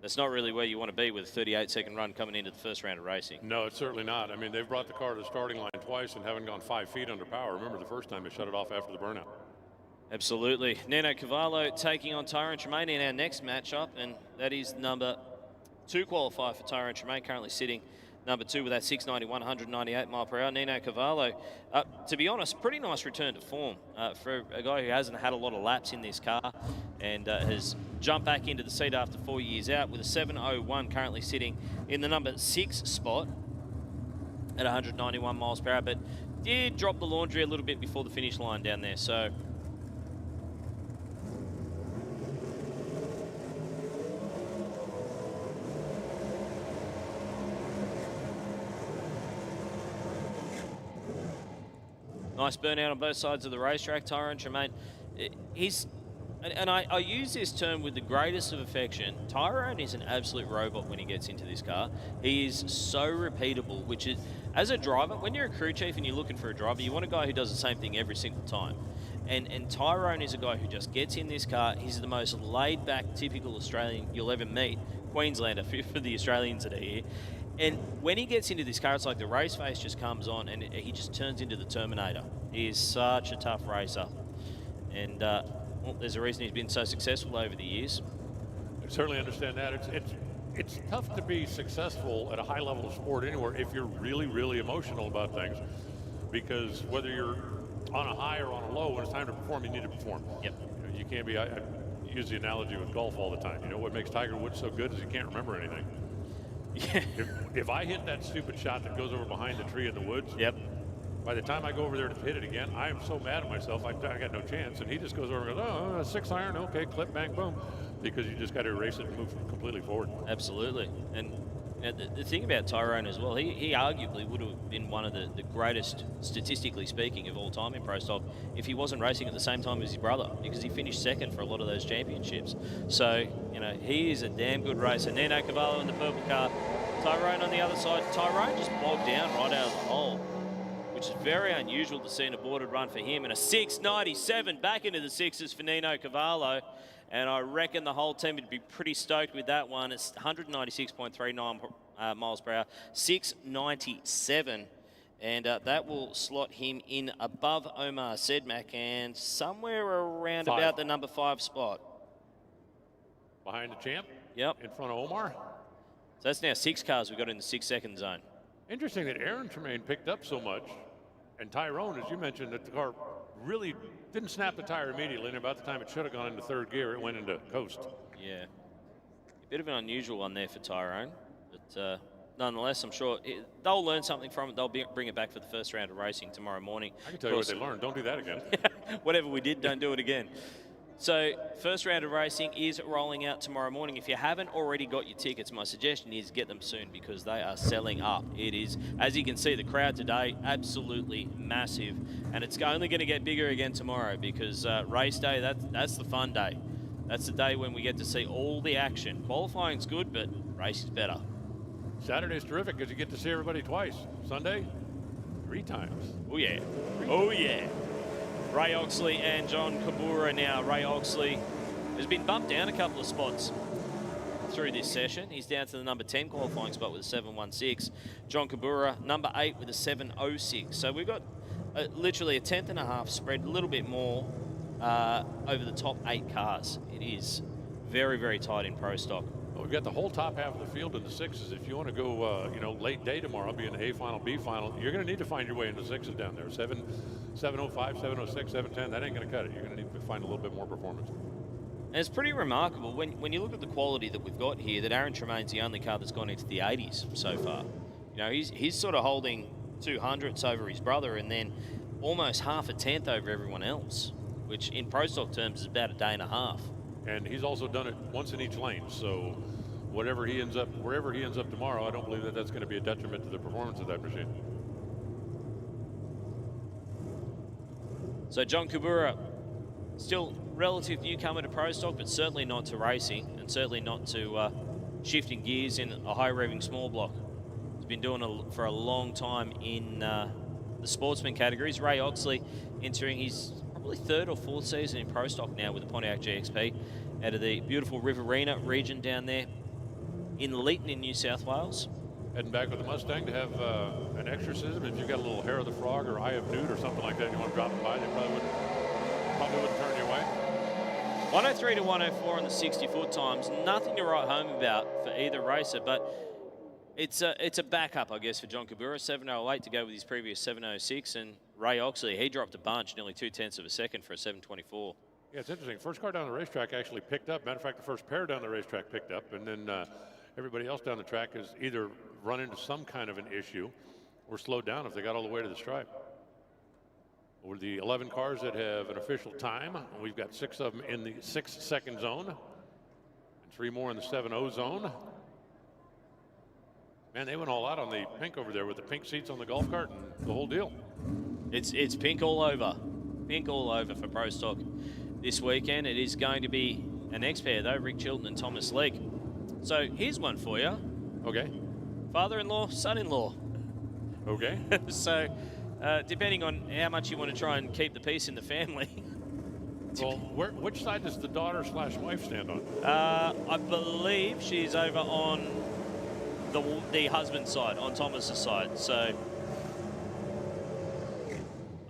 A: that's not really where you want to be with a 38-second run coming into the first round of racing.
B: no, it's certainly not. I mean, they've brought the car to the starting line twice and haven't gone 5 feet under power. Remember the first time they shut it off after the burnout.
A: Absolutely. Nino Cavallo taking on Tyrone Tremaine in our next matchup, and that is number 2 qualifier for Tyrone Tremaine, currently sitting number 2 with that 691, 198 mile per hour, Nino Cavallo. To be honest, pretty nice return to form for a guy who hasn't had a lot of laps in this car and has jumped back into the seat after 4 years out with a 701, currently sitting in the number 6 spot at 191 miles per hour, but did drop the laundry a little bit before the finish line down there. So nice burnout on both sides of the racetrack. Tyrone Tremaine, I use this term with the greatest of affection. Tyrone is an absolute robot when he gets into this car. He is so repeatable, which is, as a driver, when you're a crew chief and you're looking for a driver, you want a guy who does the same thing every single time. And Tyrone is a guy who just gets in this car. He's the most laid-back, typical Australian you'll ever meet. Queenslander for the Australians that are here. And when he gets into this car, it's like the race face just comes on and he just turns into the Terminator. He is such a tough racer. And well, there's a reason he's been so successful over the years.
B: I certainly understand that. It's tough to be successful at a high level of sport anywhere if you're really, really emotional about things. Because whether you're on a high or on a low, when it's time to perform, you need to perform.
A: Yep.
B: You can't be, I use the analogy with golf all the time. You know, what makes Tiger Woods so good is he can't remember anything.
A: Yeah.
B: If I hit that stupid shot that goes over behind the tree in the woods,
A: yep.
B: By the time I go over there to hit it again, I am so mad at myself, I got no chance. And he just goes over and goes, oh, 6 iron, okay, clip, bang, boom. Because you just got to erase it and move completely forward.
A: Absolutely. And the thing about Tyrone as well, he arguably would have been one of the greatest, statistically speaking, of all time in Pro Stock if he wasn't racing at the same time as his brother, because he finished second for a lot of those championships. So, you know, he is a damn good racer. Nino Cavallo in the purple car, Tyrone on the other side. Tyrone just bogged down right out of the hole, which is very unusual to see in a boarded run for him. And a 697 back into the sixes for Nino Cavallo. And I reckon the whole team would be pretty stoked with that one. It's 196.39 miles per hour, 697. And that will slot him in above Omar Sedmak and somewhere around about the number 5 spot.
B: Behind the champ?
A: Yep.
B: In front of Omar?
A: So that's now 6 cars we've got in the 6-second zone.
B: Interesting that Aaron Tremaine picked up so much. And Tyrone, as you mentioned, that the car really didn't snap the tire immediately, and about the time it should have gone into third gear, it went into coast.
A: Yeah. A bit of an unusual one there for Tyrone, but nonetheless, I'm sure they'll learn something from it. They'll bring it back for the first round of racing tomorrow morning.
B: I can tell you what they learned. Don't do that again.
A: Whatever we did, don't do it again. So, first round of racing is rolling out tomorrow morning. If you haven't already got your tickets, my suggestion is get them soon because they are selling up. It is, as you can see, the crowd today, absolutely massive. And it's only going to get bigger again tomorrow because race day, that's the fun day. That's the day when we get to see all the action. Qualifying's good, but race is better.
B: Saturday's terrific because you get to see everybody twice. Sunday, 3 times.
A: Oh, yeah. Oh, yeah. Ray Oxley and John Kabura now. Ray Oxley has been bumped down a couple of spots through this session. He's down to the number 10 qualifying spot with a 716. John Kabura, number 8 with a 706. So we've got literally a 10th and a half spread, a little bit more over the top 8 cars. It is very, very tight in Pro Stock.
B: Well, we've got the whole top half of the field in the 6s. If you want to go, late day tomorrow, be in the A final, B final, you're going to need to find your way in the 6s down there. 705, 706, 710, that ain't going to cut it. You're going to need to find a little bit more performance.
A: And it's pretty remarkable when you look at the quality that we've got here, that Aaron Tremaine's the only car that's gone into the 80s so far. You know, he's sort of holding 200ths over his brother and then almost half a tenth over everyone else, which in Pro Stock terms is about a day and a half.
B: And he's also done it once in each lane, so wherever he ends up tomorrow, I don't believe that that's going to be a detriment to the performance of that machine.
A: So John Kabura, still relative newcomer to Pro Stock, but certainly not to racing, and certainly not to shifting gears in a high-revving small block. He's been doing it for a long time in the sportsman categories. Ray Oxley entering his probably 3rd or 4th season in Pro Stock now with the Pontiac GXP out of the beautiful Riverina region down there in Leeton in New South Wales.
B: Heading back with the Mustang to have an exorcism. If you've got a little hair of the frog or eye of newt or something like that, you want to drop it by, they probably wouldn't turn you away.
A: 103 to 104 on the 60-foot times. Nothing to write home about for either racer, but It's a backup, I guess, for John Kabura, 7:08 to go with his previous 7:06, and Ray Oxley, he dropped a bunch, nearly 0.2 of a second for a 7:24.
B: Yeah, it's interesting. First car down the racetrack actually picked up. Matter of fact, the first pair down the racetrack picked up, and then everybody else down the track has either run into some kind of an issue or slowed down if they got all the way to the stripe. Over the 11 cars that have an official time, we've got 6 of them in the 6-second zone and 3 more in the 7:0 zone. Man, they went all out on the pink over there with the pink seats on the golf cart and the whole deal.
A: It's pink all over. Pink all over for Pro Stock this weekend. It is going to be an X pair, though, Rick Chilton and Thomas Leake. So here's one for you.
B: Okay.
A: Father-in-law, son-in-law.
B: Okay.
A: So depending on how much you want to try and keep the peace in the family.
B: Well, which side does the daughter/wife stand on?
A: I believe she's over on the husband's side, on Thomas's side. So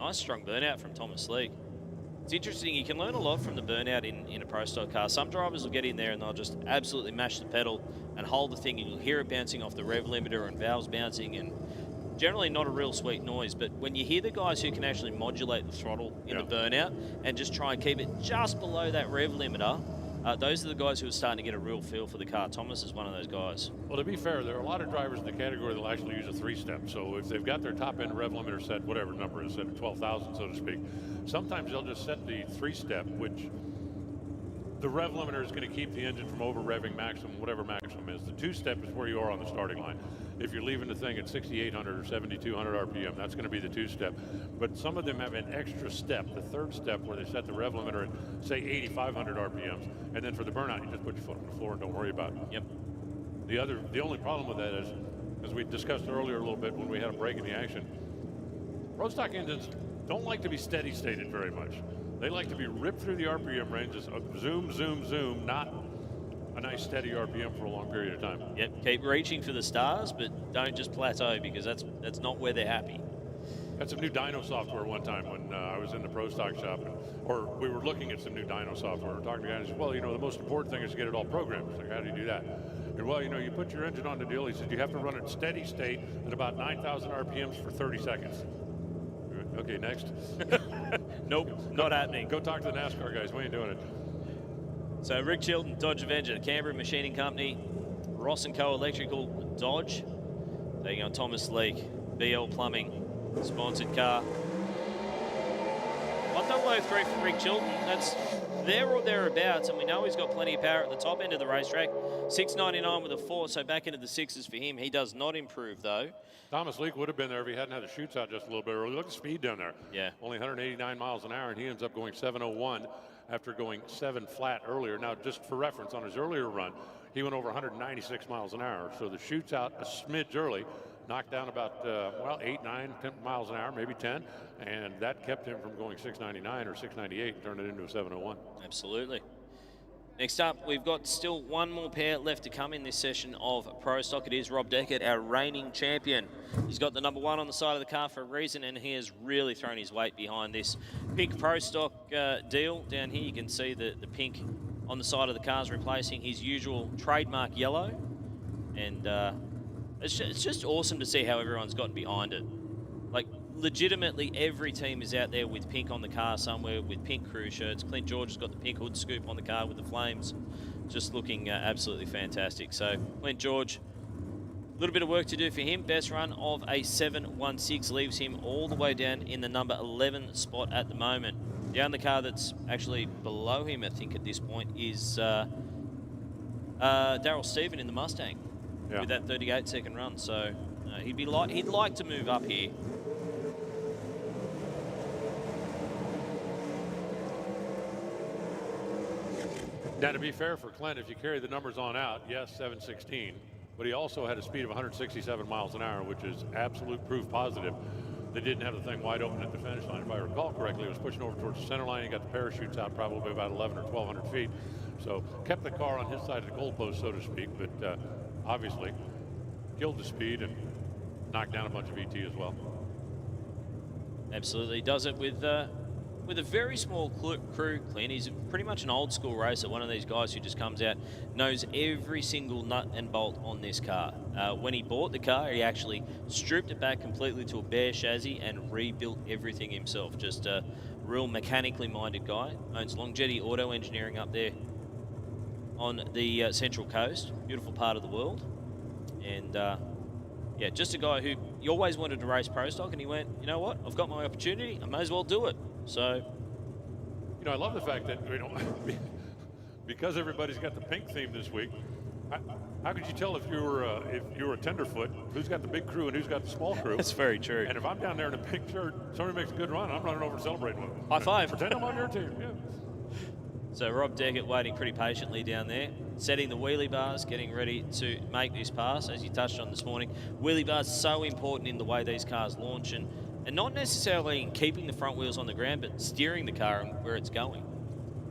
A: nice strong burnout from Thomas Leake. It's interesting, you can learn a lot from the burnout in a Pro Stock car. Some drivers will get in there and they'll just absolutely mash the pedal and hold the thing, and you'll hear it bouncing off the rev limiter and valves bouncing, and generally not a real sweet noise. But when you hear the guys who can actually modulate the throttle in the burnout and just try and keep it just below that rev limiter, those are the guys who are starting to get a real feel for the car. Thomas is one of those guys.
B: Well, to be fair, there are a lot of drivers in the category that will actually use a 3-step. So if they've got their top end rev limiter set, whatever number is set at 12,000, so to speak, sometimes they'll just set the 3-step, which the rev limiter is going to keep the engine from over revving maximum, whatever maximum is. The 2-step is where you are on the starting line. If you're leaving the thing at 6,800 or 7,200 RPM, that's going to be the 2-step. But some of them have an extra step, the 3rd step, where they set the rev limiter at, say, 8,500 RPMs. And then for the burnout, you just put your foot on the floor and don't worry about it.
A: Yep.
B: The only problem with that is, as we discussed earlier a little bit when we had a break in the action, Pro Stock engines don't like to be steady stated very much. They like to be ripped through the RPM ranges, zoom, zoom, zoom, not a nice steady RPM for a long period of time.
A: Yep, keep reaching for the stars, but don't just plateau, because that's not where they're happy.
B: Had some new dyno software one time when I was in the Pro Stock shop, or we were looking at some new dyno software. We were talking to guys, well, you know, the most important thing is to get it all programmed. It's like, how do you do that? And well, you know, you put your engine on the deal. He said you have to run it steady state at about 9,000 RPMs for 30 seconds. Okay, next.
A: Nope, not happening.
B: Go talk to the NASCAR guys. We ain't doing it.
A: So Rick Chilton, Dodge Avenger, Canberra Machining Company, Ross & Co. Electrical, Dodge. Taking on Thomas Leake, BL Plumbing, sponsored car. 1.003 for Rick Chilton. That's there or thereabouts, and we know he's got plenty of power at the top end of the racetrack. 699 with a 4, so back into the 6s for him. He does not improve, though.
B: Thomas Leake would have been there if he hadn't had the chutes out just a little bit early. Look at the speed down there.
A: Yeah.
B: Only 189 miles an hour, and he ends up going 701 after going 7 flat earlier. Now, just for reference, on his earlier run, he went over 196 miles an hour. So the chutes out a smidge early, knocked down about, 8, 9, 10 miles an hour, maybe 10. And that kept him from going 699 or 698 and turned it into a 701.
A: Absolutely. Next up, we've got still one more pair left to come in this session of Pro Stock. It is Rob Deckett, our reigning champion. He's got the number 1 on the side of the car for a reason, and he has really thrown his weight behind this pink Pro Stock deal. Down here you can see the pink on the side of the cars replacing his usual trademark yellow. And it's just awesome to see how everyone's gotten behind it. Like, legitimately every team is out there with pink on the car somewhere, with pink crew shirts. Clint George has got the pink hood scoop on the car with the flames, just looking absolutely fantastic. So Clint George, a little bit of work to do for him. Best run of a 7.16 leaves him all the way down in the number 11 spot at the moment. The only car that's actually below him, I think, at this point is Darryl Stephen in the Mustang with that 38-second run. So he'd like to move up here.
B: Now, to be fair for Clint, if you carry the numbers on out, yes, 716, but he also had a speed of 167 miles an hour, which is absolute proof positive. They didn't have the thing wide open at the finish line. If I recall correctly, it was pushing over towards the center line. He got the parachutes out probably about 11 or 1,200 feet. So kept the car on his side of the goalpost, so to speak, but obviously killed the speed and knocked down a bunch of ET as well.
A: Absolutely. Does it with with a very small crew, Clint. He's pretty much an old school racer, one of these guys who just comes out, knows every single nut and bolt on this car. When he bought the car, he actually stripped it back completely to a bare chassis and rebuilt everything himself. Just a real mechanically minded guy. Owns Longevity Auto Engineering up there on the Central Coast. Beautiful part of the world. And yeah, just a guy who he always wanted to race pro stock, and he went, you know what, I've got my opportunity, I may as well do it. So,
B: you know, I love the fact that, you know, because everybody's got the pink theme this week, how could you tell if you were a tenderfoot, who's got the big crew and who's got the small crew?
A: That's very true.
B: And if I'm down there in a pink shirt, somebody makes a good run, I'm running over and celebrating with them.
A: High five.
B: Pretend I'm on your team, yeah.
A: So Rob Deckett waiting pretty patiently down there, setting the wheelie bars, getting ready to make this pass, as you touched on this morning. Wheelie bars so important in the way these cars launch, and not necessarily in keeping the front wheels on the ground, but steering the car and where it's going.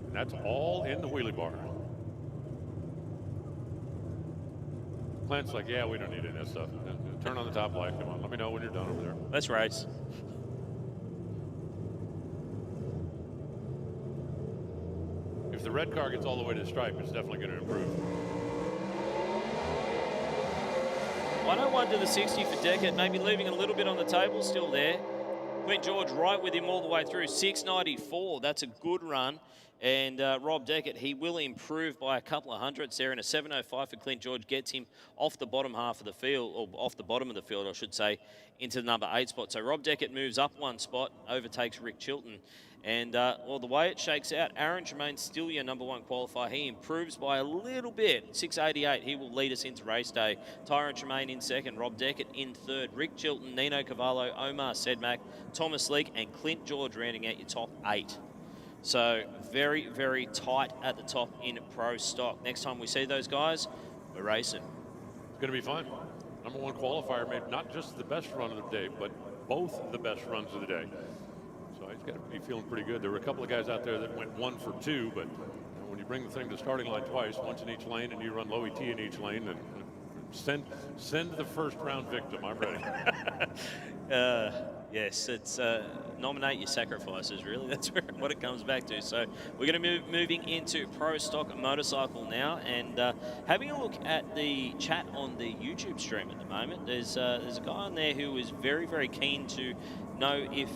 B: And that's all in the wheelie bar. Clint's like, yeah, we don't need any of that stuff. Turn on the top light, come on, let me know when you're done over there.
A: Let's race.
B: If the red car gets all the way to the stripe, it's definitely going to improve.
A: 101 to the 60 for Deckett, maybe leaving a little bit on the table, still there. Clint George right with him all the way through, 694. That's a good run. And Rob Deckett, he will improve by a couple of hundredths there, and a 705 for Clint George gets him off the bottom half of the field, or off the bottom of the field, I should say, into the number 8 spot. So Rob Deckett moves up one spot, overtakes Rick Chilton. And, well, the way it shakes out, Aaron Tremaine's still your number 1 qualifier. He improves by a little bit, 688. He will lead us into race day. Tyrone Tremaine in second, Rob Deckett in third, Rick Chilton, Nino Cavallo, Omar Sedmak, Thomas Leake, and Clint George rounding out your top 8. So very, very tight at the top in pro stock. Next time we see those guys, we're racing.
B: It's going to be fun. Number 1 qualifier made not just the best run of the day, but both the best runs of the day. So he's got to be feeling pretty good. There were a couple of guys out there that went 1 for 2, but when you bring the thing to the starting line twice, once in each lane, and you run low ET in each lane, and send the first round victim. I'm ready.
A: Yes, it's nominate your sacrifices, really. That's what it comes back to. So we're going to moving into pro stock motorcycle now, and having a look at the chat on the YouTube stream at the moment. There's a guy on there who is very, very keen to know if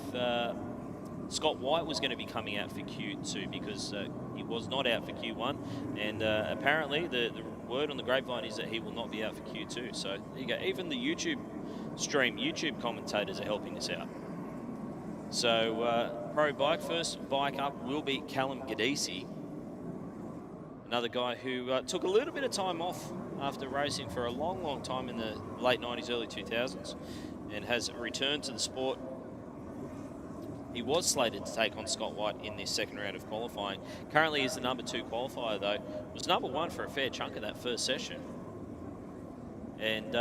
A: Scott White was going to be coming out for Q2, because he was not out for Q1, and apparently the word on the grapevine is that he will not be out for Q2. So there you go. Even the YouTube stream, YouTube commentators are helping us out. So pro bike, first bike up will be Callum Gadisi, another guy who took a little bit of time off after racing for a long, long time in the late 90s, early 2000s, and has returned to the sport. He was slated to take on Scott White in this second round of qualifying. Currently is the number 2 qualifier, though. Was number 1 for a fair chunk of that first session. And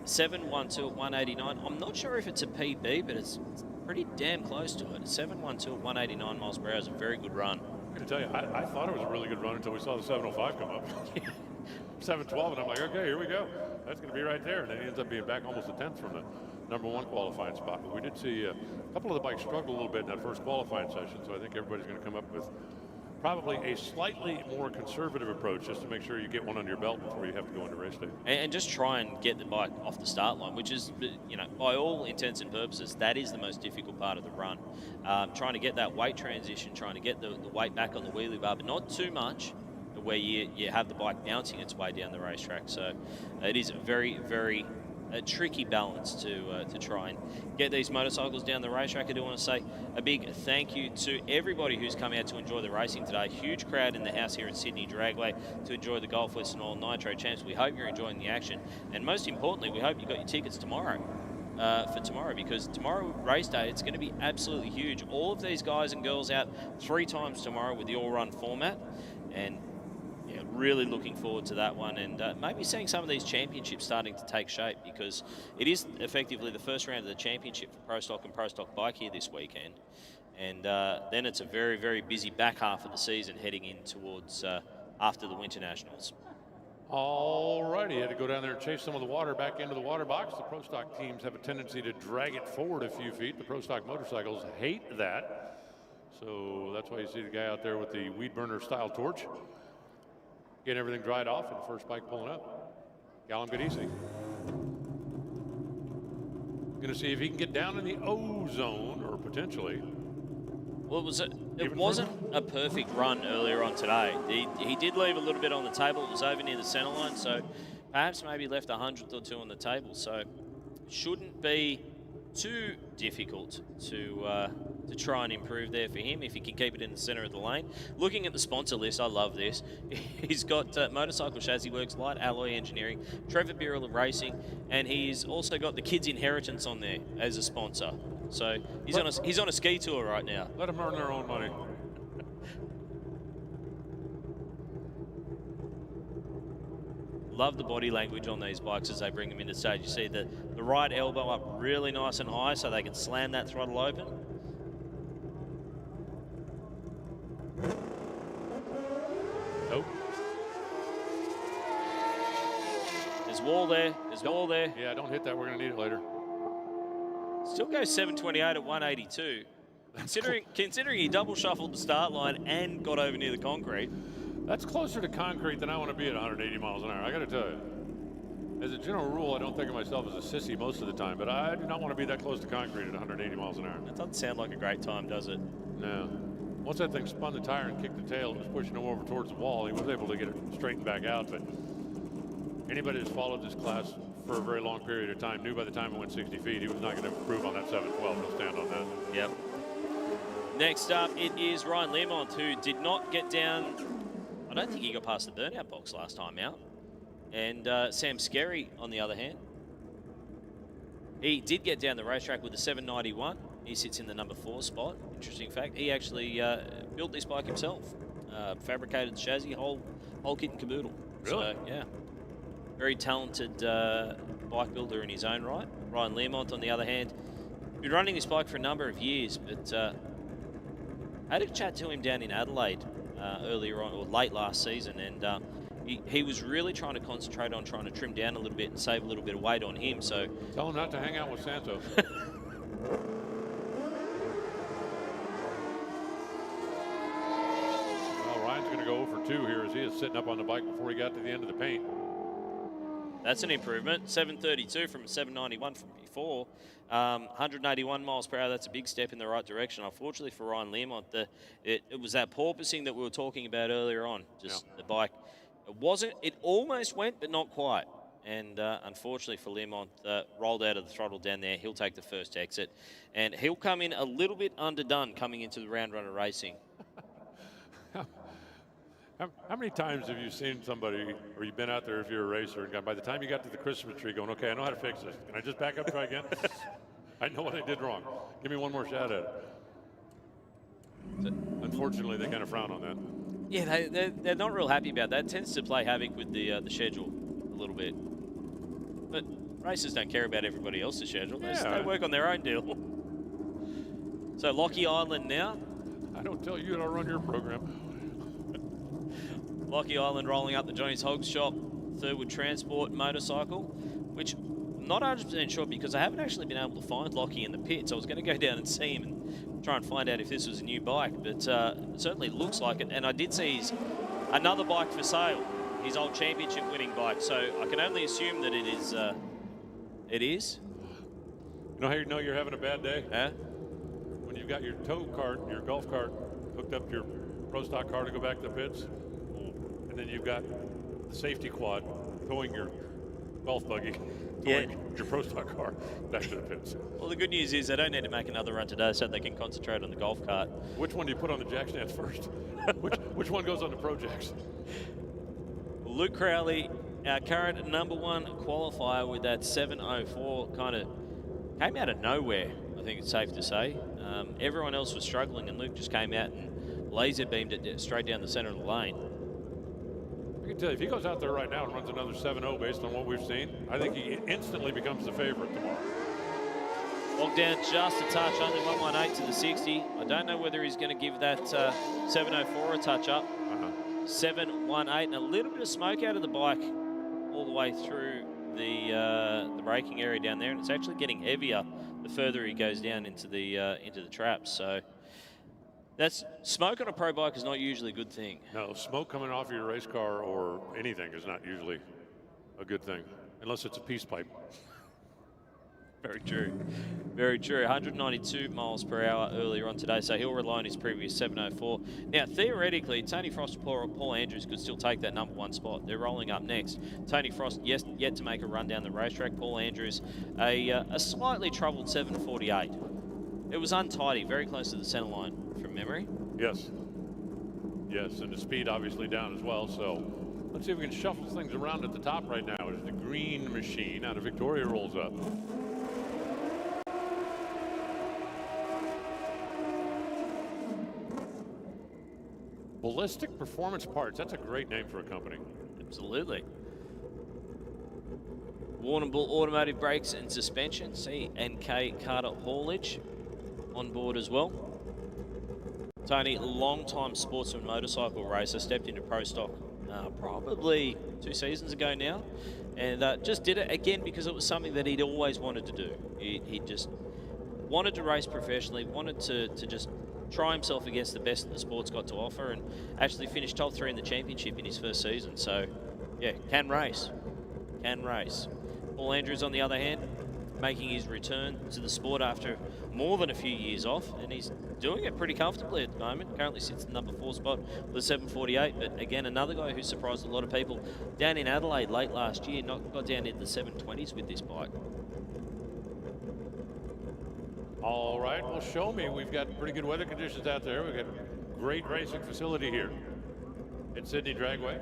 A: 712 at 189. I'm not sure if it's a PB, but it's pretty damn close to it. 712 at 189 miles per hour is a very good run.
B: I'm going to tell you, I thought it was a really good run until we saw the 705 come up. 712, and I'm like, okay, here we go. That's going to be right there. And then he ends up being back almost a tenth from the number 1 qualifying spot. But we did see a couple of the bikes struggle a little bit in that first qualifying session, so I think everybody's going to come up with probably a slightly more conservative approach, just to make sure you get one under your belt before you have to go into race day.
A: And just try and get the bike off the start line, which is, you know, by all intents and purposes, that is the most difficult part of the run. Trying to get that weight transition, trying to get the weight back on the wheelie bar, but not too much where you have the bike bouncing its way down the racetrack. So it is a very, very tricky balance to try and get these motorcycles down the racetrack. I do want to say a big thank you to everybody who's come out to enjoy the racing today. Huge crowd in the house here at Sydney Dragway to enjoy the Gulf Western Oil Nitro Champs. We hope you're enjoying the action, and most importantly, we hope you got your tickets tomorrow. For tomorrow, because tomorrow race day, it's going to be absolutely huge. All of these guys and girls out 3 times tomorrow with the all-run format, and yeah, really looking forward to that one, and maybe seeing some of these championships starting to take shape, because it is effectively the first round of the championship for Pro Stock and Pro Stock Bike here this weekend, and then it's a very, very busy back half of the season heading in towards after the Winter Nationals.
B: All righty, had to go down there and chase some of the water back into the water box. The Pro Stock teams have a tendency to drag it forward a few feet. The Pro Stock motorcycles hate that. So that's why you see the guy out there with the weed burner style torch. Getting everything dried off and the first bike pulling up. Callum Gadisi. Going to see if he can get down in the O zone or potentially.
A: Well, it wasn't a perfect run earlier on today. He did leave a little bit on the table. It was over near the center line, so perhaps maybe left a hundredth or two on the table. So shouldn't be too difficult to try and improve there for him if he can keep it in the center of the lane. Looking at the sponsor list, I love this. He's got Motorcycle Chassis Works, Light Alloy Engineering, Trevor Birrell Racing, and he's also got the Kids Inheritance on there as a sponsor. So he's on a ski tour right now.
B: Let them earn their own money.
A: Love the body language on these bikes as they bring them into stage. You see the right elbow up really nice and high so they can slam that throttle open.
B: Nope.
A: There's wall there. There's wall there.
B: Yeah, don't hit that. We're going to need it later.
A: Still goes 728 at 182. Considering he double shuffled the start line and got over near the concrete.
B: That's closer to concrete than I want to be at 180 miles an hour. I got to tell you. As a general rule, I don't think of myself as a sissy most of the time, but I do not want to be that close to concrete at 180 miles an hour.
A: That doesn't sound like a great time, does it?
B: No. Once that thing spun the tire and kicked the tail, it was pushing him over towards the wall. He was able to get it straightened back out, but anybody that's followed this class for a very long period of time knew by the time it went 60 feet, he was not going to improve on that 712. He'll stand on that.
A: Yep. Next up, it is Ryan Lemont, who did not get down. I don't think he got past the burnout box last time out. And Sam Skerry, on the other hand, he did get down the racetrack with a 791. He sits in the number 4 spot. Interesting fact, he actually built this bike himself. Fabricated the chassis, whole kit and caboodle.
B: Really?
A: So, yeah. Very talented bike builder in his own right. Ryan Lemont, on the other hand, been running this bike for a number of years, but I had a chat to him down in Adelaide earlier on, or late last season, and he was really trying to concentrate on trying to trim down a little bit and save a little bit of weight on him. So
B: tell him not to hang out with Santos. Well, Ryan's going to go for 2 here as he is sitting up on the bike before he got to the end of the paint.
A: That's an improvement. 732 from 791 from before. 181 miles per hour. That's a big step in the right direction. Unfortunately for Ryan Lemont, it was that porpoising that we were talking about earlier on. Just the bike. It almost went, but not quite. And unfortunately for Lemont, rolled out of the throttle down there. He'll take the first exit. And he'll come in a little bit underdone coming into the round runner racing.
B: How many times have you seen somebody, or you've been out there if you're a racer, and by the time you got to the Christmas tree going, okay, I know how to fix this. Can I just back up, try again? I know what I did wrong. Give me one more shot at it. Unfortunately, they kind of frown on that.
A: Yeah, they're not real happy about that. It tends to play havoc with the schedule a little bit. But racers don't care about everybody else's schedule. They work on their own deal. So Lockie Island now.
B: I don't tell you how to run your program.
A: Lockie Island rolling up the Johnny's Hogs Shop Thurwood Transport motorcycle, which I'm not 100% sure because I haven't actually been able to find Lockie in the pits. I was going to go down and see him and try and find out if this was a new bike, but it certainly looks like it. And I did see another bike for sale, his old championship winning bike. So I can only assume that it is. It is.
B: You know how you know you're having a bad day?
A: Yeah.
B: When you've got your tow cart, your golf cart, hooked up to your pro stock car to go back to the pits. And then you've got the safety quad towing your golf buggy, towing your pro stock car back to the pits.
A: Well, the good news is they don't need to make another run today so they can concentrate on the golf cart.
B: Which one do you put on the jack stands first? which one goes on the pro jacks?
A: Luke Crowley, our current number 1 qualifier with that 704, kind of came out of nowhere, I think it's safe to say. Everyone else was struggling and Luke just came out and laser beamed it straight down the center of the lane.
B: I can tell you, if he goes out there right now and runs another 7.0 based on what we've seen, I think he instantly becomes the favorite tomorrow.
A: Locked down just a touch, only 118 to the 60. I don't know whether he's going to give that 704 a touch up. 718, and a little bit of smoke out of the bike all the way through the braking area down there, and it's actually getting heavier the further he goes down into the traps. So That's smoke on a pro bike is not usually a good thing.
B: No, smoke coming off of your race car or anything is not usually a good thing, unless it's a peace pipe.
A: Very true. Very true. 192 miles per hour earlier on today, so he'll rely on his previous 704. Now, theoretically, Tony Frost and Paul Andrews could still take that #1 spot. They're rolling up next. Tony Frost yet to make a run down the racetrack. Paul Andrews, a slightly troubled 748. It was untidy, very close to the centre line from memory.
B: Yes. Yes, and the speed obviously down as well, so let's see if we can shuffle things around at the top right now as the green machine out of Victoria rolls up. Ballistic Performance Parts, that's a great name for a company.
A: Absolutely. Warrnambool Automotive Brakes and Suspension, C&K Carter Haulage on board as well. Tony, long-time sportsman motorcycle racer, stepped into pro stock probably 2 seasons ago now, and just did it again because it was something that he'd always wanted to do. He just wanted to race professionally, wanted to just try himself against the best that the sport's got to offer, and actually finished top 3 in the championship in his first season. So, yeah, can race. Can race. Paul Andrews, on the other hand, making his return to the sport after more than a few years off, and he's doing it pretty comfortably at the moment. Currently sits in the #4 spot with a 748, but again, another guy who surprised a lot of people down in Adelaide late last year, got down into the 720s with this bike.
B: All right, well, show me. We've got pretty good weather conditions out there. We've got a great racing facility here at Sydney Dragway.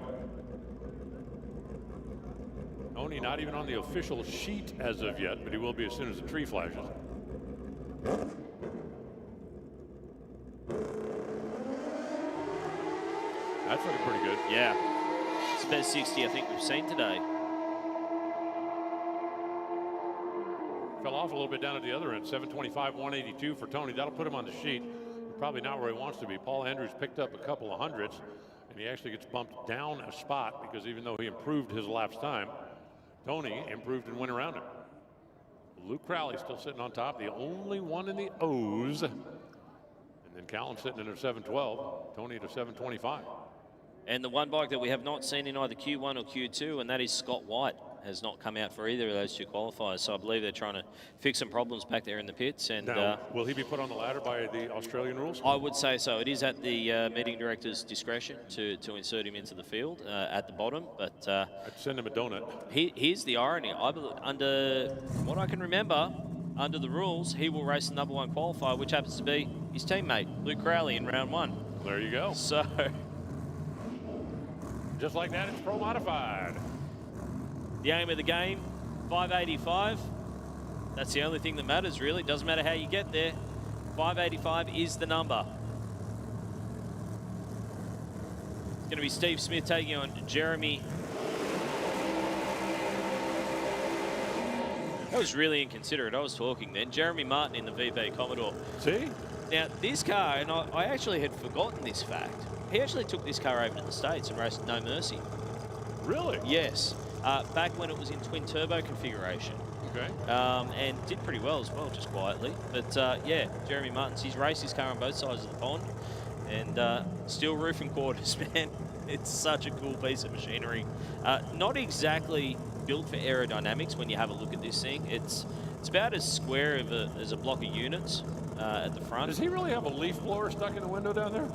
B: Tony not even on the official sheet as of yet, but he will be as soon as the tree flashes. That's looking pretty good.
A: Yeah. It's the best 60 I think we've seen today.
B: Fell off a little bit down at the other end. 725, 182 for Tony. That'll put him on the sheet. Probably not where he wants to be. Paul Andrews picked up a couple of hundreds, and he actually gets bumped down a spot because even though he improved his lapse time, Tony improved and went around him. Luke Crowley still sitting on top, the only one in the O's. And then Callan sitting in a 712, Tony at a 725.
A: And the one bike that we have not seen in either Q1 or Q2, and that is Scott White, has not come out for either of those 2 qualifiers. So I believe they're trying to fix some problems back there in the pits. And
B: now, will he be put on the ladder by the Australian rules?
A: I would say so. It is at the meeting director's discretion to insert him into the field at the bottom. But
B: I'd send him a donut.
A: Here's the irony. I believe, under what I can remember, under the rules, he will race the #1 qualifier, which happens to be his teammate, Luke Crowley, in round 1.
B: There you go.
A: So,
B: just like that, it's pro modified.
A: The aim of the game, 585. That's the only thing that matters, really. Doesn't matter how you get there. 585 is the number. It's going to be Steve Smith taking on Jeremy. That was really inconsiderate. I was talking then. Jeremy Martin in the VB Commodore.
B: See?
A: Now, this car, and I actually had forgotten this fact. He actually took this car over to the States and raced No Mercy.
B: Really?
A: Yes. Back when it was in twin turbo configuration.
B: Okay.
A: And did pretty well as well, just quietly. But yeah, Jeremy Martins, he's raced his car on both sides of the pond. And steel roof and quarters, man. It's such a cool piece of machinery. Not exactly built for aerodynamics when you have a look at this thing. It's about as square as a block of units at the front.
B: Does he really have a leaf blower stuck in the window down there?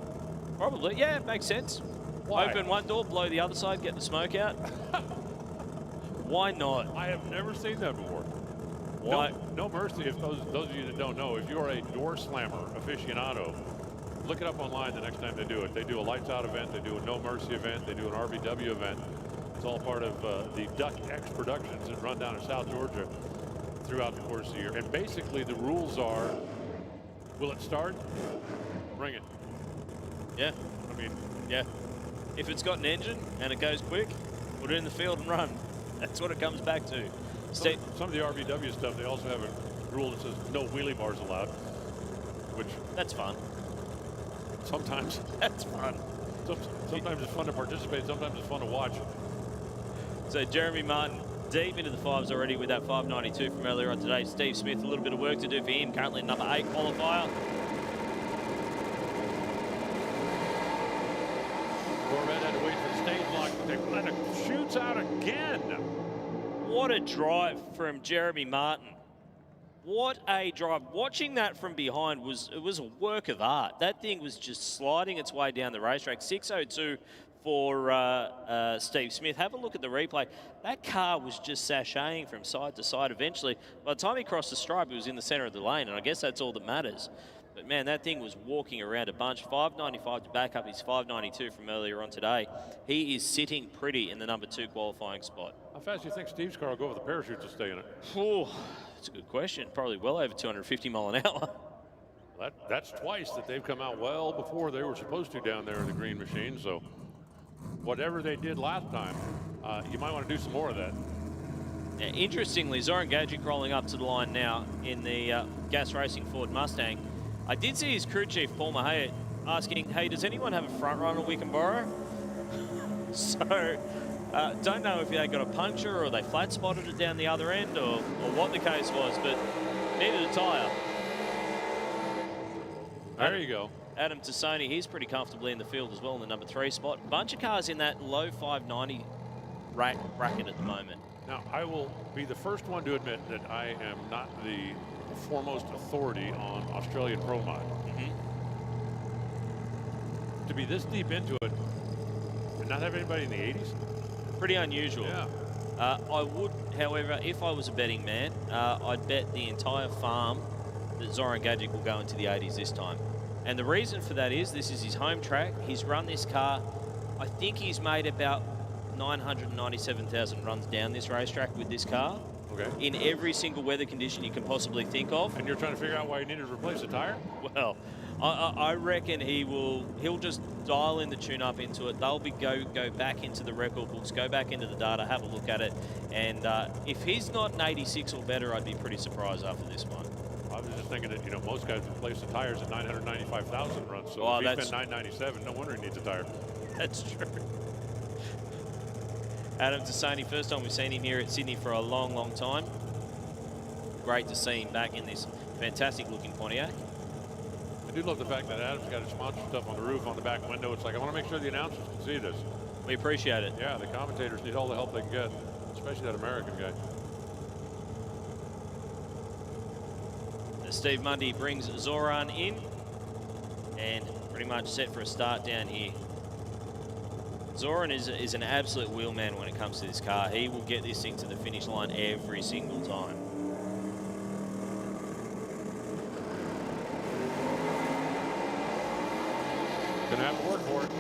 A: Probably, yeah, it makes sense.
B: Why?
A: Open one door, blow the other side, get the smoke out. Why not?
B: I have never seen that before.
A: Why?
B: No mercy, if those of you that don't know, if you're a door slammer aficionado, look it up online the next time they do it. They do a lights out event, they do a no mercy event, they do an RVW event. It's all part of the Duck X Productions that run down in South Georgia throughout the course of the year. And basically the rules are, will it start? Bring it.
A: Yeah.
B: I mean,
A: yeah. If it's got an engine and it goes quick, put it in the field and run. That's what it comes back to.
B: Some of the RVW stuff, they also have a rule that says no wheelie bars allowed, which...
A: That's fun.
B: Sometimes.
A: That's fun.
B: Sometimes it's fun to participate, sometimes it's fun to watch.
A: So Jeremy Martin deep into the fives already with that 592 from earlier on today. Steve Smith, a little bit of work to do for him, currently number 8 qualifier.
B: And it shoots out again.
A: What a drive from Jeremy Martin. What a drive. Watching that from behind was a work of art. That thing was just sliding its way down the racetrack. 6:02 for Steve Smith. Have a look at the replay. That car was just sashaying from side to side. Eventually, by the time he crossed the stripe, he was in the center of the lane, and I guess that's all that matters. But man, that thing was walking around a bunch. 595 to back up his 592 from earlier on today. He is sitting pretty in the number 2 qualifying spot.
B: How fast do you think Steve's car will go with the parachute to stay in it?
A: Oh, that's a good question. Probably well over 250 mile an hour.
B: That's twice that they've come out well before they were supposed to down there in the green machine. So whatever they did last time, you might want to do some more of that.
A: Yeah, interestingly, Zoran Gajic rolling up to the line now in the Gas Racing Ford Mustang. I did see his crew chief, Paul Mahayat, asking, hey, does anyone have a front runner we can borrow? So, don't know if they got a puncture or they flat spotted it down the other end or what the case was, but needed a tyre.
B: There you go.
A: Adam Tassoni, he's pretty comfortably in the field as well in the number 3 spot. Bunch of cars in that low 590 bracket at the moment.
B: Now, I will be the first one to admit that I am not the foremost authority on Australian Pro Mod. To be this deep into it and not have anybody in the 80s?
A: Pretty unusual.
B: Yeah.
A: I would, however, if I was a betting man, I'd bet the entire farm that Zoran Gajic will go into the 80s this time. And the reason for that is this is his home track. He's run this car. I think he's made about 997,000 runs down this racetrack with this car.
B: Okay.
A: In every single weather condition you can possibly think of.
B: And you're trying to figure out why you needed to replace the tire?
A: Well, I reckon he'll just dial in the tune-up into it. They'll go back into the record books, go back into the data, have a look at it. And if he's not an 86 or better, I'd be pretty surprised after this one.
B: I was just thinking that, you know, most guys replace the tires at 995,000 runs. So
A: well,
B: if he's been 997, no wonder he needs a tire.
A: That's true. Adam Tassoni, first time we've seen him here at Sydney for a long, long time. Great to see him back in this fantastic looking Pontiac.
B: I do love the fact that Adam's got his sponsor stuff on the roof, on the back window. It's like, I want to make sure the announcers can see this.
A: We appreciate it.
B: Yeah, the commentators need all the help they can get, especially that American guy.
A: Steve Mundy brings Zoran in and pretty much set for a start down here. Zoran is an absolute wheelman when it comes to this car. He will get this thing to the finish line every single time.
B: Gonna have to work for it.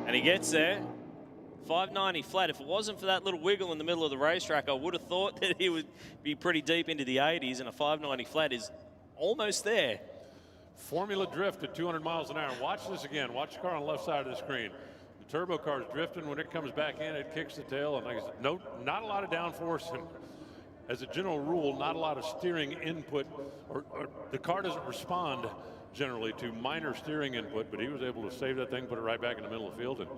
A: And he gets there. 590 flat. If it wasn't for that little wiggle in the middle of the racetrack, I would have thought that he would be pretty deep into the 80s, and a 590 flat is almost there.
B: Formula drift at 200 miles an hour. Watch this again. Watch the car on the left side of the screen. The turbo car's drifting. When it comes back in, it kicks the tail. And like I said, not a lot of downforce. And as a general rule, not a lot of steering input. Or the car doesn't respond generally to minor steering input, but he was able to save that thing, put it right back in the middle of the field, and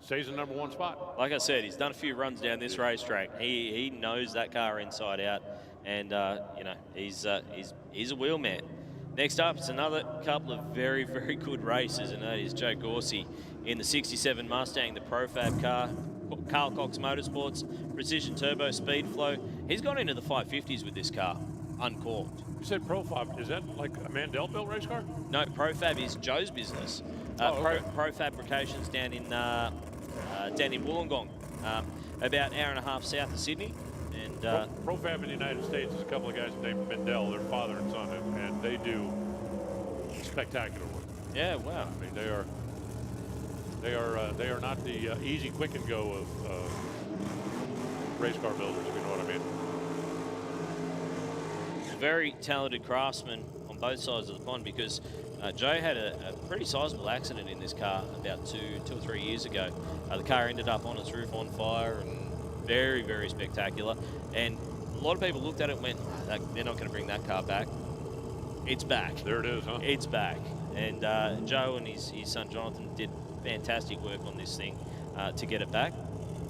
B: stays in the #1 spot.
A: Like I said, he's done a few runs down this racetrack. He knows that car inside out, and you know, he's a wheelman. Next up, it's another couple of very, very good races, and that is Joe Gorsey in the 67 Mustang, the Profab car. Carl Cox Motorsports, Precision Turbo, Speed Flow. He's gone into the 550s with this car, uncorked.
B: You said Profab, is that like a Mandel-built race car?
A: No, Profab is Joe's business.
B: Okay.
A: Pro Fabrications down in Wollongong, about an hour and a half south of Sydney. And
B: Profab in the United States is a couple of guys named Mandel, their father and son, and they do spectacular work.
A: Yeah, wow.
B: I mean, they are not the easy, quick and go of race car builders, if you know what I mean.
A: Very talented craftsman on both sides of the pond, because Joe had a pretty sizable accident in this car about two or 3 years ago. The car ended up on its roof on fire, and very, very spectacular. And a lot of people looked at it and went, they're not going to bring that car back. It's back.
B: There it is, huh?
A: It's back. And Joe and his son Jonathan did fantastic work on this thing to get it back.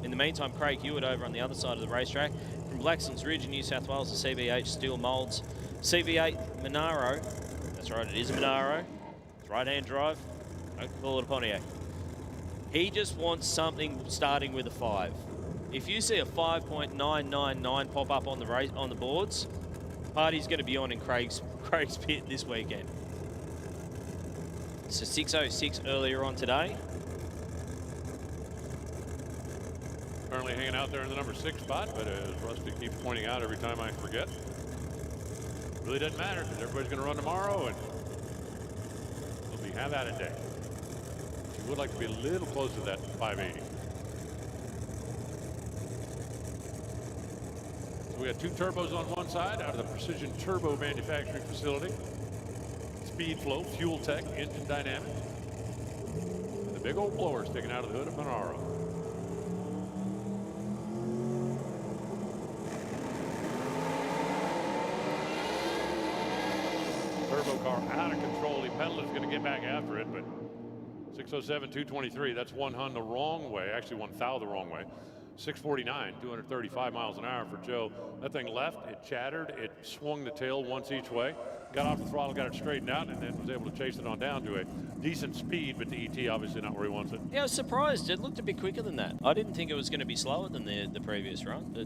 A: In the meantime, Craig Hewitt over on the other side of the racetrack from Blackstone's Ridge in New South Wales, the CB8 Steel Molds. CB8 Monaro. That's right, it is a Monaro. It's right-hand drive. Don't call it a Pontiac. He just wants something starting with a 5. If you see a 5.999 pop up on the race on the boards, party's going to be on in Craig's pit this weekend. So 6:06 earlier on today.
B: Currently hanging out there in the number 6 spot, but as Rusty keeps pointing out every time I forget, really doesn't matter because everybody's going to run tomorrow and it'll be have at it day. She would like to be a little closer to that 580. So we got 2 turbos on one side out of the Precision Turbo manufacturing facility. Speed flow, fuel tech, engine dynamics. And the big old blower sticking out of the hood of Monaro. Turbo car out of control. He pedaled, is going to get back after it, but 607, 223. That's one Hun the wrong way. Actually, one thou the wrong way. 649, 235 miles an hour for Joe. That thing left, it chattered, it swung the tail once each way, got off the throttle, got it straightened out, and then was able to chase it on down to a decent speed, but the ET obviously not where he wants it.
A: Yeah, I was surprised. It looked a bit quicker than that. I didn't think it was going to be slower than the previous run, but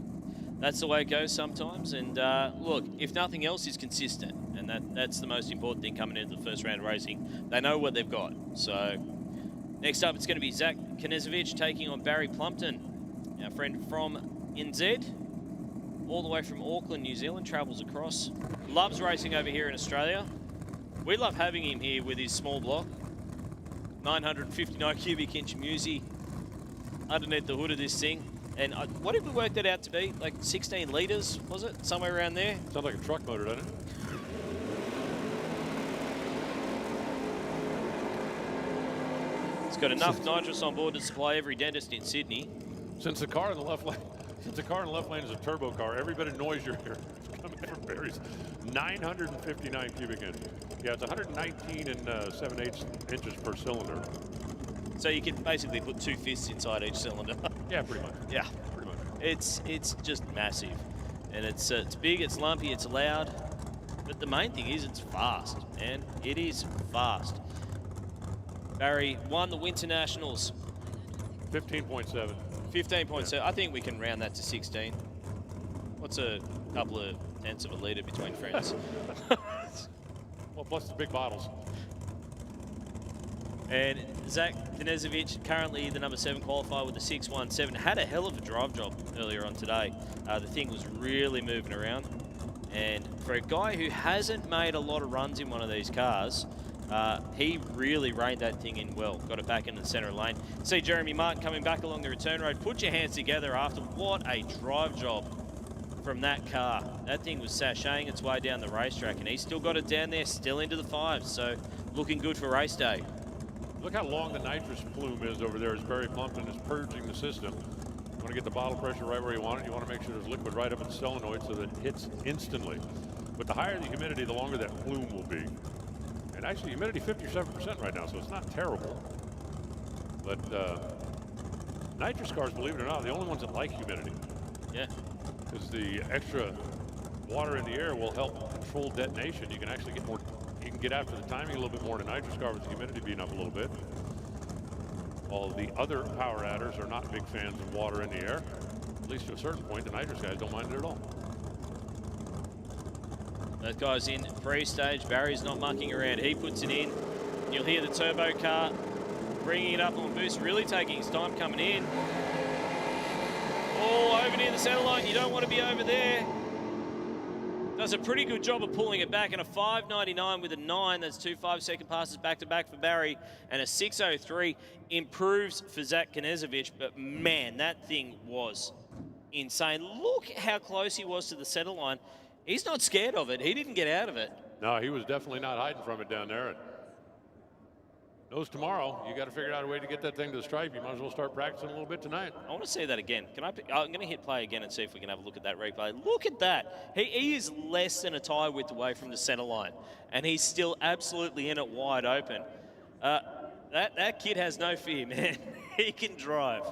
A: that's the way it goes sometimes. And look, if nothing else, is consistent, and that's the most important thing coming into the first round of racing. They know what they've got. So next up, it's going to be Zach Knezovic taking on Barry Plumpton. Our friend from NZ, all the way from Auckland, New Zealand, travels across. Loves racing over here in Australia. We love having him here with his small block. 959 cubic inch Musi underneath the hood of this thing. And what did we work that out to be? Like 16 litres, was it? Somewhere around there?
B: Sounds like a truck motor, doesn't it?
A: It's got enough nitrous on board to supply every dentist in Sydney.
B: Since the car in the left lane, is a turbo car, every bit of noise you're hearing is coming from Barry's 959 cubic inch. Yeah, it's 119 and 7/8 inches per cylinder.
A: So you can basically put 2 fists inside each cylinder.
B: Yeah, pretty much.
A: Yeah,
B: pretty much.
A: It's just massive, and it's big, it's lumpy, it's loud, but the main thing is it's fast, and it is fast. Barry won the Winter Nationals.
B: 15.7.
A: 15.7. I think we can round that to 16. What's a couple of tenths of a litre between friends?
B: Well, plus the big bottles.
A: And Zach Knezovic, currently the number 7 qualifier with the 617, had a hell of a drive job earlier on today. The thing was really moving around. And for a guy who hasn't made a lot of runs in one of these cars, he really reined that thing in well. Got it back into the centre lane. See Jeremy Martin coming back along the return road. Put your hands together after what a drive job from that car. That thing was sashaying its way down the racetrack, and he's still got it down there, still into the 5s. So looking good for race day.
B: Look how long the nitrous plume is over there as Barry Plumpton is purging the system. You want to get the bottle pressure right where you want it. You want to make sure there's liquid right up at the solenoid so that it hits instantly. But the higher the humidity, the longer that plume will be. And actually, humidity 57% right now, so it's not terrible. But nitrous cars, believe it or not, are the only ones that like humidity.
A: Yeah.
B: Because the extra water in the air will help control detonation. You can actually get more, you can get after the timing a little bit more in a nitrous car with the humidity being up a little bit. While the other power adders are not big fans of water in the air, at least to a certain point, the nitrous guys don't mind it at all.
A: That guy's in pre-stage. Barry's not mucking around. He puts it in. You'll hear the turbo car bringing it up on boost, really taking his time coming in. Oh, over near the centre line. You don't want to be over there. Does a pretty good job of pulling it back, and a 5.99 with a 9. That's 2 5-second passes back-to-back for Barry, and a 6.03 improves for Zach Knezovic. But man, that thing was insane. Look how close he was to the centre line. He's not scared of it. He didn't get out of it.
B: No, he was definitely not hiding from it down there. And knows tomorrow, you got to figure out a way to get that thing to the stripe. You might as well start practicing a little bit tonight.
A: I want to see that again. I'm going to hit play again and see if we can have a look at that replay. Look at that. He is less than a tyre width away from the centre line, and he's still absolutely in it wide open. That kid has no fear, man. He can drive.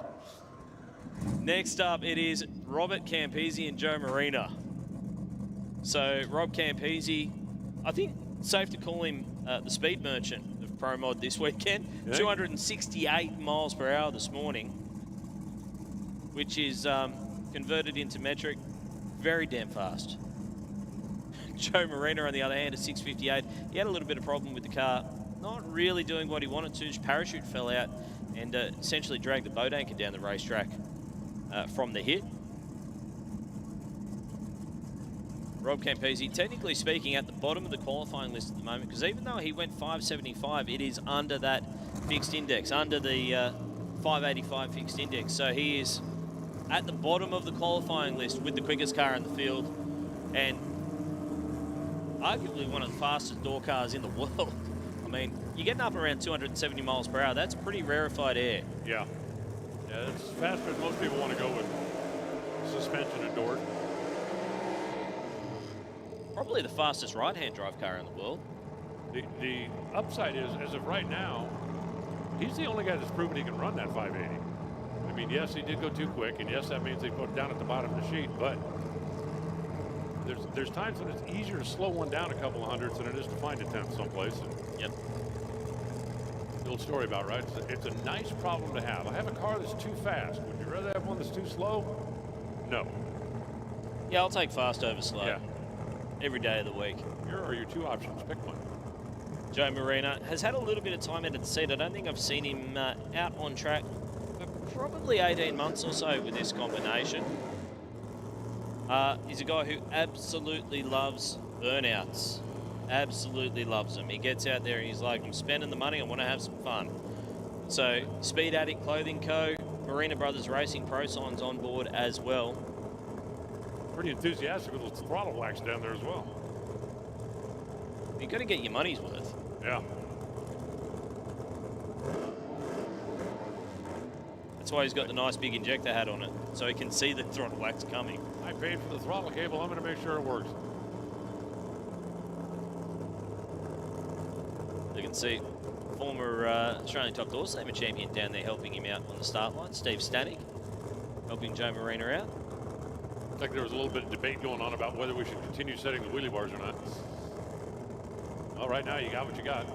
A: Next up, it is Robert Campese and Joe Marina. So Rob Campese, I think safe to call him the speed merchant of Pro Mod this weekend.
B: Yeah.
A: 268 miles per hour this morning, which is converted into metric, very damn fast. Joe Marina, on the other hand, at 658, he had a little bit of problem with the car, not really doing what he wanted to. His parachute fell out and essentially dragged the boat anchor down the racetrack from the hit. Rob Campese, technically speaking, at the bottom of the qualifying list at the moment, because even though he went 575, it is under that fixed index, under the 585 fixed index. So he is at the bottom of the qualifying list with the quickest car in the field, and arguably one of the fastest door cars in the world. I mean, you're getting up around 270 miles per hour. That's pretty rarefied air.
B: Yeah. Yeah, that's faster than most people want to go with suspension adored.
A: Probably the fastest right-hand drive car in the world.
B: The upside is, as of right now, he's the only guy that's proven he can run that 580. I mean, yes, he did go too quick, and yes, that means they put it down at the bottom of the sheet, but there's times when it's easier to slow one down a couple of hundredths than it is to find a tenth someplace.
A: Yep.
B: The old story about, right? It's a nice problem to have. I have a car that's too fast. Would you rather have one that's too slow? No.
A: Yeah, I'll take fast over slow.
B: Yeah.
A: Every day of the week.
B: Here are your two options. Pick one.
A: Joe Marina has had a little bit of time out of the seat. I don't think I've seen him out on track for probably 18 months or so with this combination. He's a guy who absolutely loves burnouts. Absolutely loves them. He gets out there and he's like, I'm spending the money, I want to have some fun. So, Speed Addict Clothing Co., Marina Brothers Racing Pro signs on board as well.
B: Pretty enthusiastic with the throttle wax down there as well.
A: You've got to get your money's worth.
B: Yeah.
A: That's why he's got the nice big injector hat on it, so he can see the throttle wax coming.
B: I paid for the throttle cable. I'm going to make sure it works.
A: You can see former Australian Top Doorslamer champion down there helping him out on the start line, Steve Stanek, helping Joe Marina out.
B: Looks like there was a little bit of debate going on about whether we should continue setting the wheelie bars or not. Well, right now you got what you got.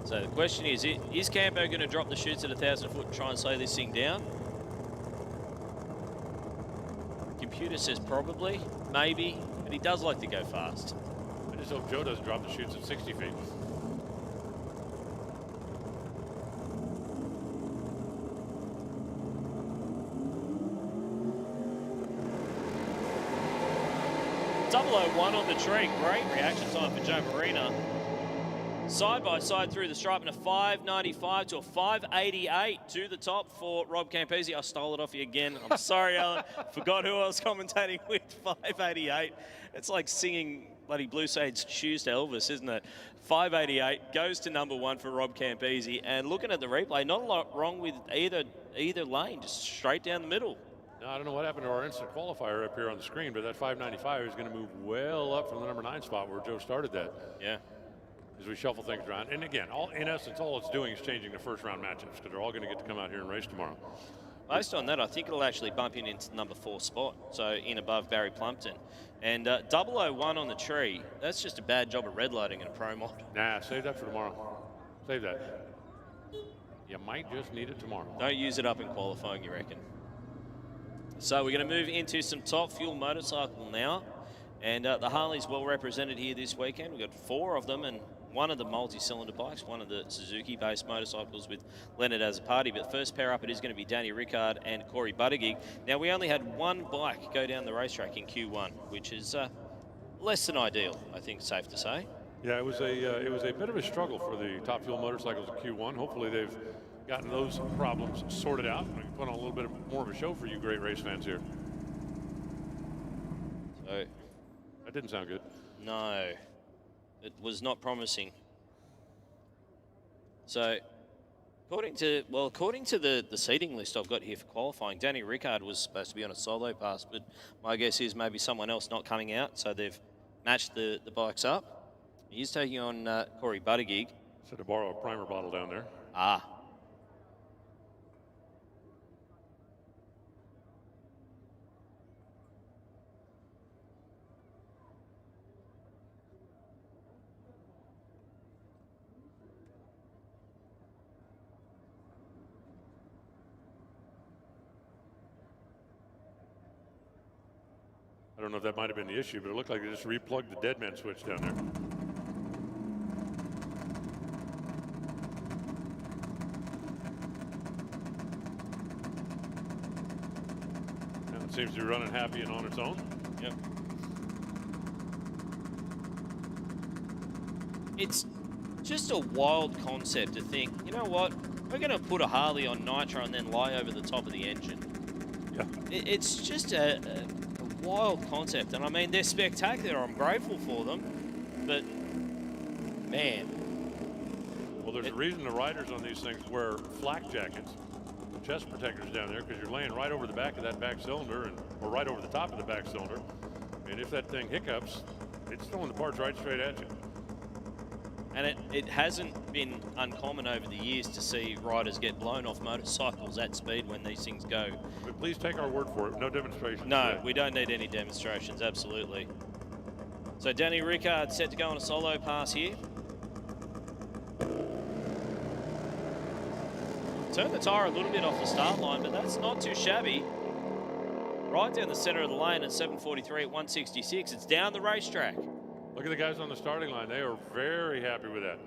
A: So the question is Campo going to drop the chutes at 1,000 foot and try and slow this thing down? Computer says probably, maybe, but he does like to go fast.
B: I just hope Joe doesn't drop the chutes at 60 feet. .001 on the tree. Great reaction time for Joe Marina. Side by side through the stripe and a 595 to a 588 to the top for Rob Campese. I stole it off you again. I'm sorry, Alan. Forgot who I was commentating with. 588. It's like singing bloody Blue Sage Shoes to Elvis, isn't it? 588 goes to number one for Rob Campese. And looking at the replay, not a lot wrong with either lane, just straight down the middle. Now, I don't know what happened to our instant qualifier up here on the screen, but that 595 is going to move well up from the number 9 spot where Joe started that.
A: Yeah.
B: As we shuffle things around. And again, in essence, all it's doing is changing the first round matchups because they're all going to get to come out here and race tomorrow.
A: Based on that, I think it'll actually bump in into the number 4 spot, so in above Barry Plumpton. And 001 on the tree, that's just a bad job of red lighting in a pro mod.
B: Nah, save that for tomorrow. Save that. You might just need it tomorrow.
A: Don't use it up in qualifying, you reckon? So we're going to move into some top fuel motorcycle now. And the Harley's well represented here this weekend. We've got 4 of them, and one of the multi-cylinder bikes, one of the Suzuki-based motorcycles with Leonard as a party. But first pair up, it is going to be Danny Rickard and Corey Buttigieg. Now, we only had one bike go down the racetrack in Q1, which is less than ideal, I think, safe to say.
B: Yeah, it was a bit of a struggle for the top fuel motorcycles in Q1. Hopefully, they've gotten those problems sorted out. We can put on a little bit more of a show for you great race fans here.
A: So
B: that didn't sound good.
A: No, it was not promising. So according to the seating list I've got here for qualifying, Danny Rickard was supposed to be on a solo pass, but my guess is maybe someone else not coming out, so they've matched the bikes up. He's taking on Corey Buttigieg.
B: So to borrow a primer bottle down there.
A: Ah.
B: don't know if that might have been the issue, but it looked like they just replugged the dead man switch down there. And it seems to be running happy and on its own.
A: Yep. It's just a wild concept to think, you know what, we're going to put a Harley on nitro and then lie over the top of the engine.
B: Yeah.
A: It's just a wild concept, and I mean, they're spectacular. I'm grateful for them, but man.
B: Well, there's a reason the riders on these things wear flak jackets, chest protectors down there, because you're laying right over the back of that back cylinder, or right over the top of the back cylinder. And if that thing hiccups, it's throwing the parts right straight at you.
A: And it hasn't been uncommon over the years to see riders get blown off motorcycles at speed when these things go.
B: But please take our word for it. No demonstrations.
A: No,
B: today.
A: we don't need any demonstrations, absolutely. So Danny Rickard set to go on a solo pass here. Turn the tyre a little bit off the start line, but that's not too shabby. Right down the centre of the lane at 7:43 at 166. It's down the racetrack.
B: Look at the guys on the starting line. They are very happy with that.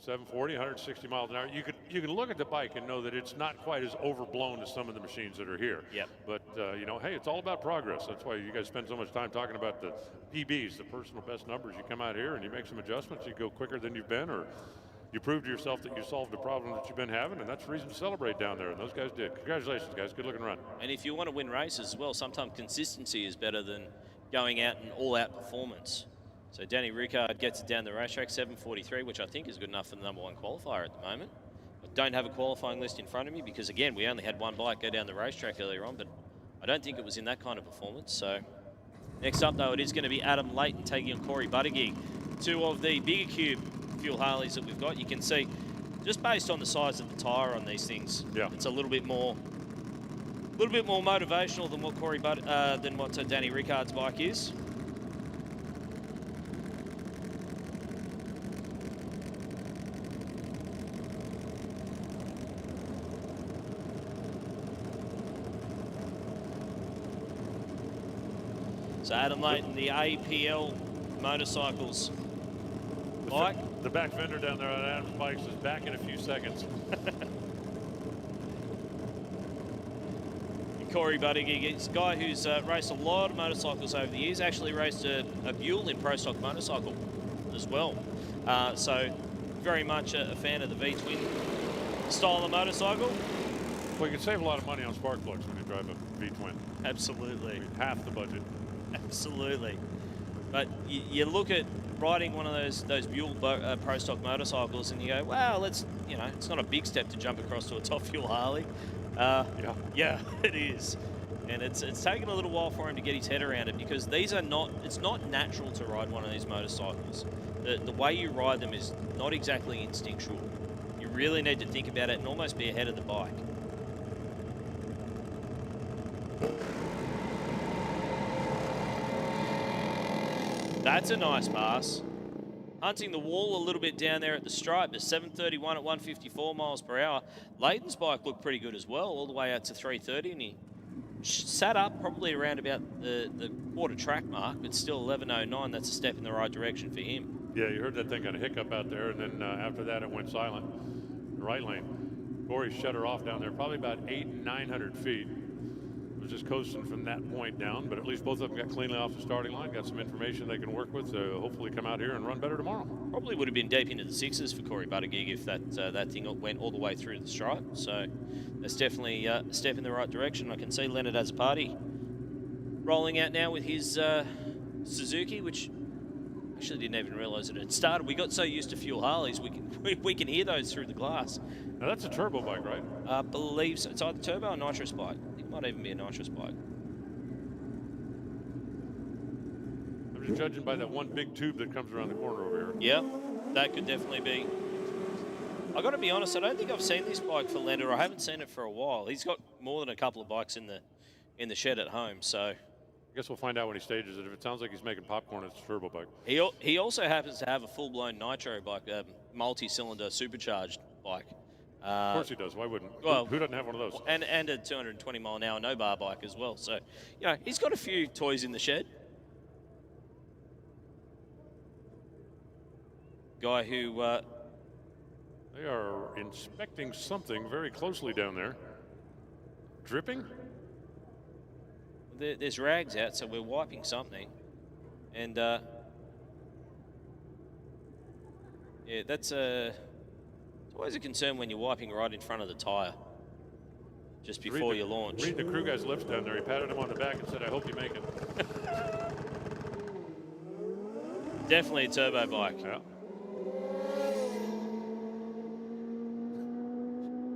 B: 740, 160 miles an hour. You can look at the bike and know that it's not quite as overblown as some of the machines that are here.
A: Yep.
B: But, you know, hey, it's all about progress. That's why you guys spend so much time talking about the PBs, the personal best numbers. You come out here and you make some adjustments. You go quicker than you've been, or you prove to yourself that you solved a problem that you've been having, and that's the reason to celebrate down there, and those guys did. Congratulations, guys. Good looking run.
A: And if you want to win races as well, sometimes consistency is better than going out and all-out performance. So Danny Rickard gets it down the racetrack, 7:43, which I think is good enough for the #1 qualifier at the moment. I don't have a qualifying list in front of me because, again, we only had one bike go down the racetrack earlier on, but I don't think it was in that kind of performance. So next up, though, it is going to be Adam Layton taking on Corey Buttigieg, two of the bigger cube fuel Harleys that we've got. You can see, just based on the size of the tyre on these things, it's a little bit more motivational than what Danny Rickard's bike is. So Adam Layton, the APL Motorcycles bike.
B: The back fender down there on Adam's bikes is back in a few seconds.
A: Corey Buttigieg is a guy who's raced a lot of motorcycles over the years, actually raced a Buell in Pro Stock motorcycle as well. So very much a fan of the V-twin style of motorcycle.
B: Well, you can save a lot of money on spark plugs when you drive a V-twin.
A: Absolutely.
B: I mean, half the budget.
A: Absolutely. But you look at riding one of those Buell Pro Stock motorcycles and you go, wow, it's not a big step to jump across to a top fuel Harley. Yeah, it is. And it's taken a little while for him to get his head around it because it's not natural to ride one of these motorcycles. The way you ride them is not exactly instinctual. You really need to think about it and almost be ahead of the bike. That's a nice pass. Hunting the wall a little bit down there at the stripe, but 7:31 at 154 miles per hour. Layton's bike looked pretty good as well, all the way out to 3:30, and he sat up probably around about the quarter track mark, but still 11:09. That's a step in the right direction for him.
B: Yeah, you heard that thing kind of hiccup out there, and then after that it went silent. The right lane. Corey shut her off down there, probably about 900 feet. Was just coasting from that point down, but at least both of them got cleanly off the starting line, got some information they can work with to hopefully come out here and run better tomorrow.
A: Probably would have been deep into the sixes for Corey Buttigieg if that thing went all the way through the stripe. So that's definitely a step in the right direction. I can see Leonard Azzopardi rolling out now with his Suzuki, which actually didn't even realise it had started. We got so used to fuel Harleys, we can hear those through the glass.
B: Now that's a turbo bike, right?
A: I believe so. It's either turbo or nitrous bike. It might even be a nitrous bike.
B: I'm just judging by that one big tube that comes around the corner over here.
A: Yeah, that could definitely be. I got to be honest, I don't think I've seen this bike for Leonard. I haven't seen it for a while. He's got more than a couple of bikes in the shed at home, so.
B: I guess we'll find out when he stages it. If it sounds like he's making popcorn, it's a turbo bike.
A: He also happens to have a full-blown nitro bike, a multi-cylinder supercharged bike.
B: Of course he does. Why wouldn't?
A: Well,
B: who doesn't have one of those?
A: And a 220 mile an hour no bar bike as well. So, you know, he's got a few toys in the shed. Guy who
B: they are inspecting something very closely down there. Dripping?
A: There's rags out, so we're wiping something. And yeah, that's it's always a concern when you're wiping right in front of the tyre, just before you launch.
B: Read the crew guy's lips down there. He patted him on the back and said, "I hope you make it."
A: Definitely a turbo bike.
B: Yeah.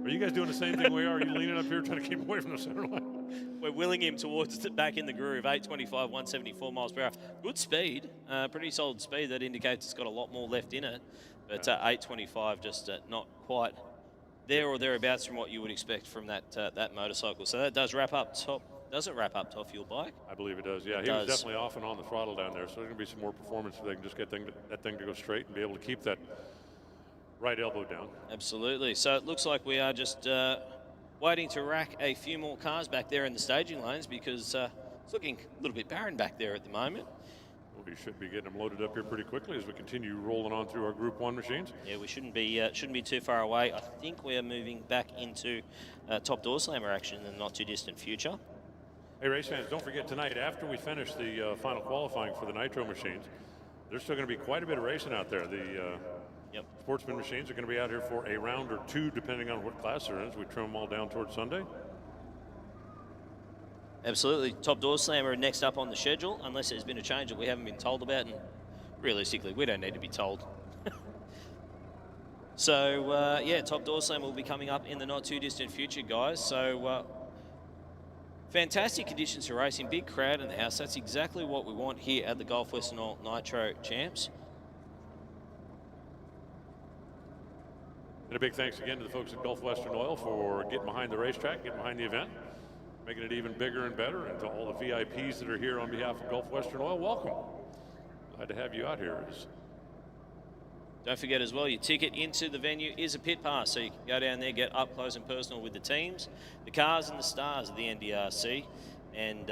B: Are you guys doing the same thing we are? Are you leaning up here trying to keep away from the center line?
A: We're willing him towards back in the groove, 825, 174 miles per hour. Good speed, pretty solid speed. That indicates it's got a lot more left in it. But 825 just not quite there or thereabouts from what you would expect from that that motorcycle. So that does wrap up top. Does it wrap up Top Fuel bike?
B: I believe it does. Yeah, he was definitely off and on the throttle down there. So there's going to be some more performance if they can just get that thing to go straight and be able to keep that right elbow down.
A: Absolutely. So it looks like we are just waiting to rack a few more cars back there in the staging lanes because it's looking a little bit barren back there at the moment.
B: Well, we should be getting them loaded up here pretty quickly as we continue rolling on through our Group 1 machines.
A: Yeah, we shouldn't be too far away. I think we are moving back into top door slammer action in the not too distant future.
B: Hey, race fans, don't forget tonight, after we finish the final qualifying for the Nitro machines, there's still going to be quite a bit of racing out there. The Sportsman machines are going to be out here for a round or two, depending on what class they're in, as we trim them all down towards Sunday.
A: Absolutely. Top door slammer next up on the schedule, unless there's been a change that we haven't been told about, and realistically, we don't need to be told. So, yeah, top door slammer will be coming up in the not too distant future, guys. So, fantastic conditions for racing, big crowd in the house. That's exactly what we want here at the Gulf Western Oil Nitro Champs.
B: And a big thanks again to the folks at Gulf Western Oil for getting behind the racetrack, getting behind the event, making it even bigger and better. And to all the VIPs that are here on behalf of Gulf Western Oil, welcome. Glad to have you out here.
A: Don't forget as well, your ticket into the venue is a pit pass, so you can go down there, get up close and personal with the teams, the cars and the stars of the NDRC. And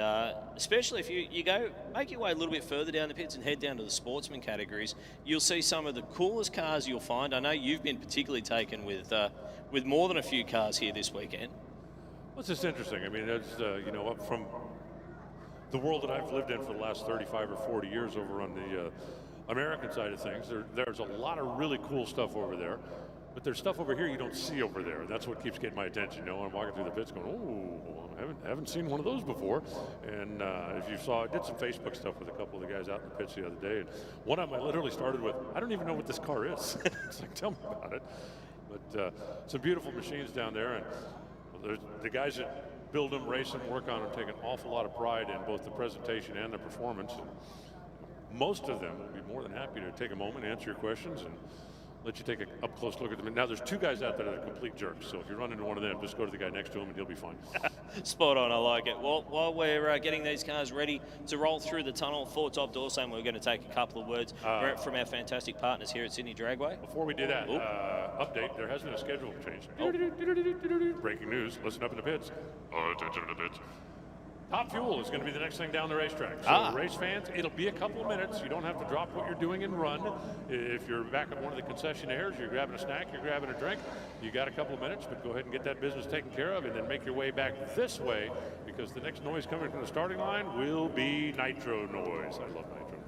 A: especially if you go, make your way a little bit further down the pits and head down to the sportsman categories, you'll see some of the coolest cars you'll find. I know you've been particularly taken with more than a few cars here this weekend.
B: Well, it's just interesting. I mean, it's, you know, up from the world that I've lived in for the last 35 or 40 years over on the American side of things, there's a lot of really cool stuff over there. But there's stuff over here you don't see over there. That's what keeps getting my attention. You know, I'm walking through the pits going, oh, I haven't seen one of those before. And if you saw, I did some Facebook stuff with a couple of the guys out in the pits the other day. And one of them I literally started with, I don't even know what this car is. It's like, tell me about it. But some beautiful machines down there. And the guys that build them, race them, work on them, take an awful lot of pride in both the presentation and the performance. And most of them will be more than happy to take a moment, answer your questions, and let you take an up close look at them. And now there's two guys out there that are complete jerks. So if you run into one of them, just go to the guy next to him and he'll be fine.
A: Spot on, I like it. Well, while we're getting these cars ready to roll through the tunnel for top door slam, we're going to take a couple of words from our fantastic partners here at Sydney Dragway.
B: Before we do that, update, there has been a schedule change. Breaking news, listen up in the pits. Attention to the pits. Top Fuel is going to be the next thing down the racetrack. So race fans, it'll be a couple of minutes. You don't have to drop what you're doing and run. If you're back at one of the concessionaires, you're grabbing a snack, you're grabbing a drink, you got a couple of minutes, but go ahead and get that business taken care of and then make your way back this way because the next noise coming from the starting line will be nitro noise. I love nitro.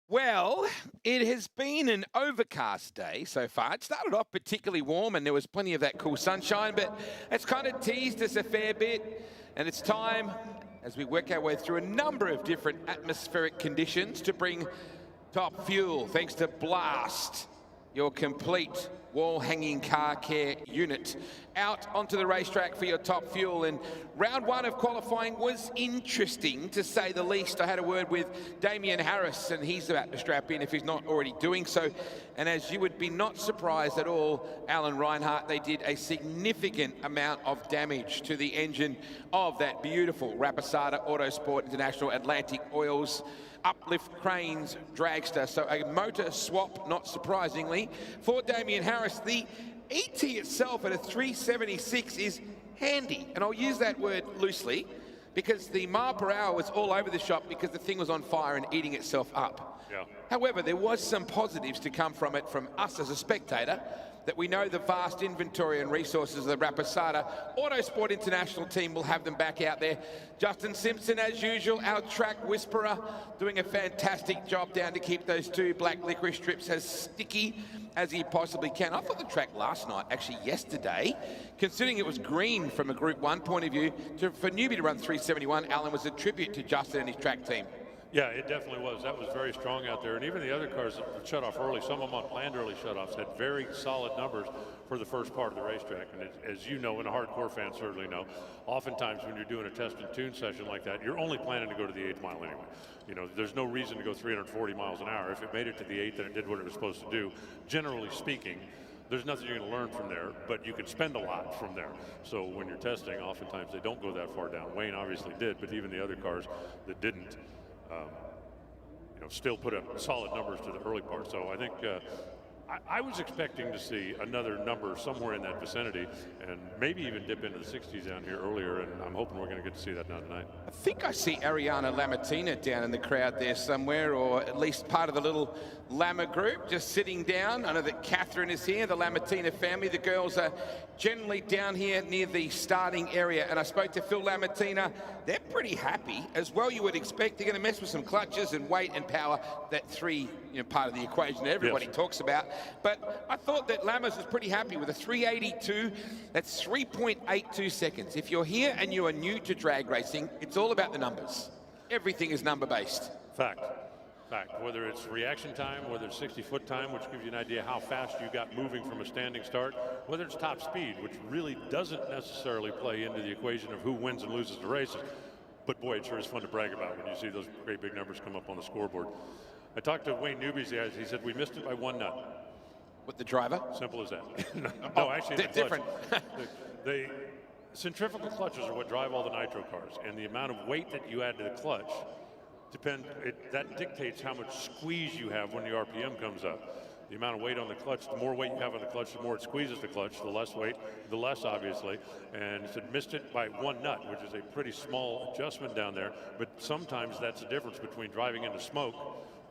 C: Well, it has been an overcast day so far. It started off particularly warm and there was plenty of that cool sunshine, but it's kind of teased us a fair bit. And it's time, as we work our way through a number of different atmospheric conditions, to bring Top Fuel, thanks to Blast, your complete wall-hanging car care unit, out onto the racetrack for your Top Fuel. And round one of qualifying was interesting, to say the least. I had a word with Damien Harris, and he's about to strap in if he's not already doing so. And as you would be not surprised at all, Alan Reinhart, they did a significant amount of damage to the engine of that beautiful Rapasada Autosport International Atlantic Oils uplift cranes dragster. So a motor swap, not surprisingly, for Damien Harris. The ET itself at a 376 is handy, and I'll use that word loosely because the mile per hour was all over the shop because the thing was on fire and eating itself up.
B: Yeah.
C: However, there was some positives to come from it from us as a spectator, that we know the vast inventory and resources of the Rapasada Autosport International team will have them back out there. Justin Simpson, as usual, our track whisperer, doing a fantastic job down to keep those two black licorice strips as sticky as he possibly can. I thought the track last night, actually yesterday, considering it was green from a Group 1 point of view, for newbie to run 371, Alan, was a tribute to Justin and his track team.
B: Yeah, it definitely was. That was very strong out there. And even the other cars that shut off early, some of them on planned early shutoffs, had very solid numbers for the first part of the racetrack. And as you know, and a hardcore fan certainly know, oftentimes when you're doing a test and tune session like that, you're only planning to go to the 8th mile anyway. You know, there's no reason to go 340 miles an hour. If it made it to the 8th and it did what it was supposed to do, generally speaking, there's nothing you're going to learn from there, but you can spend a lot from there. So when you're testing, oftentimes they don't go that far down. Wayne obviously did, but even the other cars that didn't, you know, still put up solid numbers to the early part. So I think I was expecting to see another number somewhere in that vicinity and maybe even dip into the 60s down here earlier, and I'm hoping we're going to get to see that now tonight.
C: I think I see Ariana Lamatina down in the crowd there somewhere, or at least part of the little Lama group, just sitting down. I know that Catherine is here, the Lamatina family. The girls are generally down here near the starting area, and I spoke to Phil Lamatina. They're pretty happy, as well you would expect. They're going to mess with some clutches and weight and power, that three, you know, part of the equation that everybody talks about. But I thought that Lamas was pretty happy with a 382. That's 3.82 seconds. If you're here and you are new to drag racing, it's all about the numbers. Everything is number-based.
B: Fact. Whether it's reaction time, whether it's 60-foot time, which gives you an idea how fast you got moving from a standing start, whether it's top speed, which really doesn't necessarily play into the equation of who wins and loses the races. But boy, it sure is fun to brag about when you see those great big numbers come up on the scoreboard. I talked to Wayne Newby's guys. He said, we missed it by one nut.
C: With the driver?
B: Simple as that. No, actually,
C: different.
B: The centrifugal clutches are what drive all the nitro cars, and the amount of weight that you add to the clutch that dictates how much squeeze you have when the RPM comes up. The amount of weight on the clutch, the more weight you have on the clutch, the more it squeezes the clutch. The less weight, the less, obviously. And he said missed it by one nut, which is a pretty small adjustment down there. But sometimes that's the difference between driving into smoke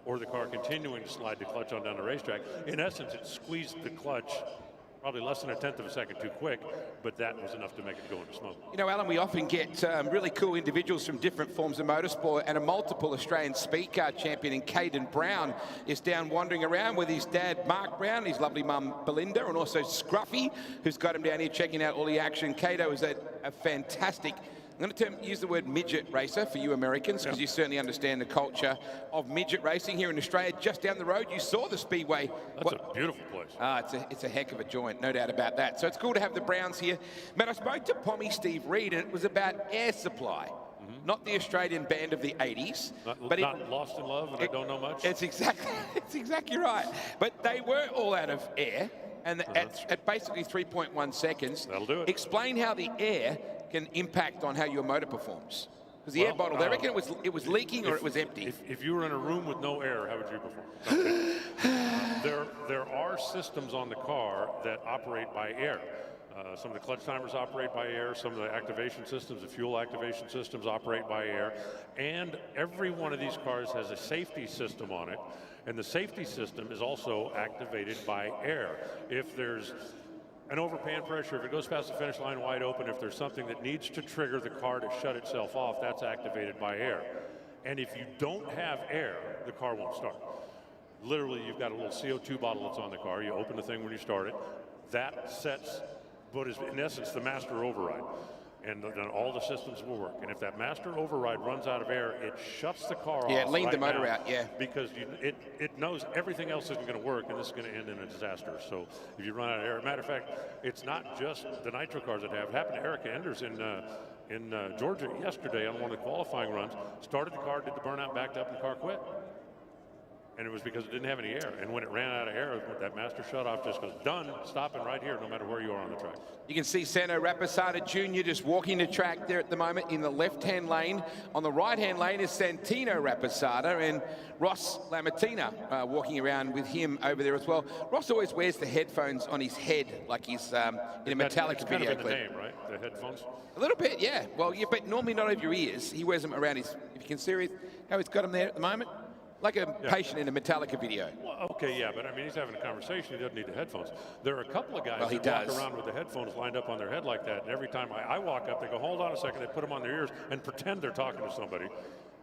B: or the car continuing to slide the clutch on down the racetrack. In essence, it squeezed the clutch probably less than a tenth of a second too quick, but that was enough to make it go into smoke.
C: You know, Alan, we often get really cool individuals from different forms of motorsport, and a multiple Australian speed car champion in Caden Brown is down wandering around with his dad, Mark Brown, his lovely mum, Belinda, and also Scruffy, who's got him down here checking out all the action. Cato is a fantastic, I'm going to use the word midget racer for you Americans, because you certainly understand the culture of midget racing here in Australia. Just down the road, you saw the Speedway.
B: That's a beautiful place.
C: It's a heck of a joint, no doubt about that. So it's cool to have the Browns here. But I spoke to Pommy Steve Reed, and it was about air supply. Not the Australian band of the 80s.
B: Not Lost in Love, and I don't know much.
C: It's exactly right. But they were all out of air, and at basically 3.1 seconds.
B: That'll do it.
C: Explain how the air can impact on how your motor performs. Because the air bottle, they reckon it was leaking or it was empty.
B: If you were in a room with no air, how would you perform? There are systems on the car that operate by air. Some of the clutch timers operate by air. Some of the activation systems, the fuel activation systems operate by air. And every one of these cars has a safety system on it. And the safety system is also activated by air. If there's an overpan pressure, if it goes past the finish line wide open, if there's something that needs to trigger the car to shut itself off, that's activated by air. And if you don't have air, the car won't start. Literally, you've got a little CO2 bottle that's on the car. You open the thing when you start it. That sets what is, in essence, the master override. And then all the systems will work. And if that master override runs out of air, it shuts the car off.
C: Yeah, lean the motor
B: now,
C: out, yeah.
B: Because it knows everything else isn't going to work, and this is going to end in a disaster. So if you run out of air, matter of fact, it's not just the nitro cars that have. It happened to Erica Enders in Georgia yesterday on one of the qualifying runs. Started the car, did the burnout, backed up, and the car quit. And it was because it didn't have any air. And when it ran out of air, that master shutoff just goes, done, stopping right here, no matter where you are on the track.
C: You can see Santo Raposada Jr. just walking the track there at the moment in the left-hand lane. On the right-hand lane is Santino Raposada and Ross Lamattina walking around with him over there as well. Ross always wears the headphones on his head like he's in a Metallica video
B: clip. Kind of in the name, right? The headphones?
C: A little bit, yeah. Well, yeah, but normally not over your ears. He wears them around his, if you can see how he's got them there at the moment. Like a patient in a Metallica video.
B: Well, okay, yeah, but I mean, he's having a conversation. He doesn't need the headphones. There are a couple of guys
C: Well,
B: who walk around with the headphones lined up on their head like that, and every time I walk up, they go, hold on a second, they put them on their ears and pretend they're talking to somebody,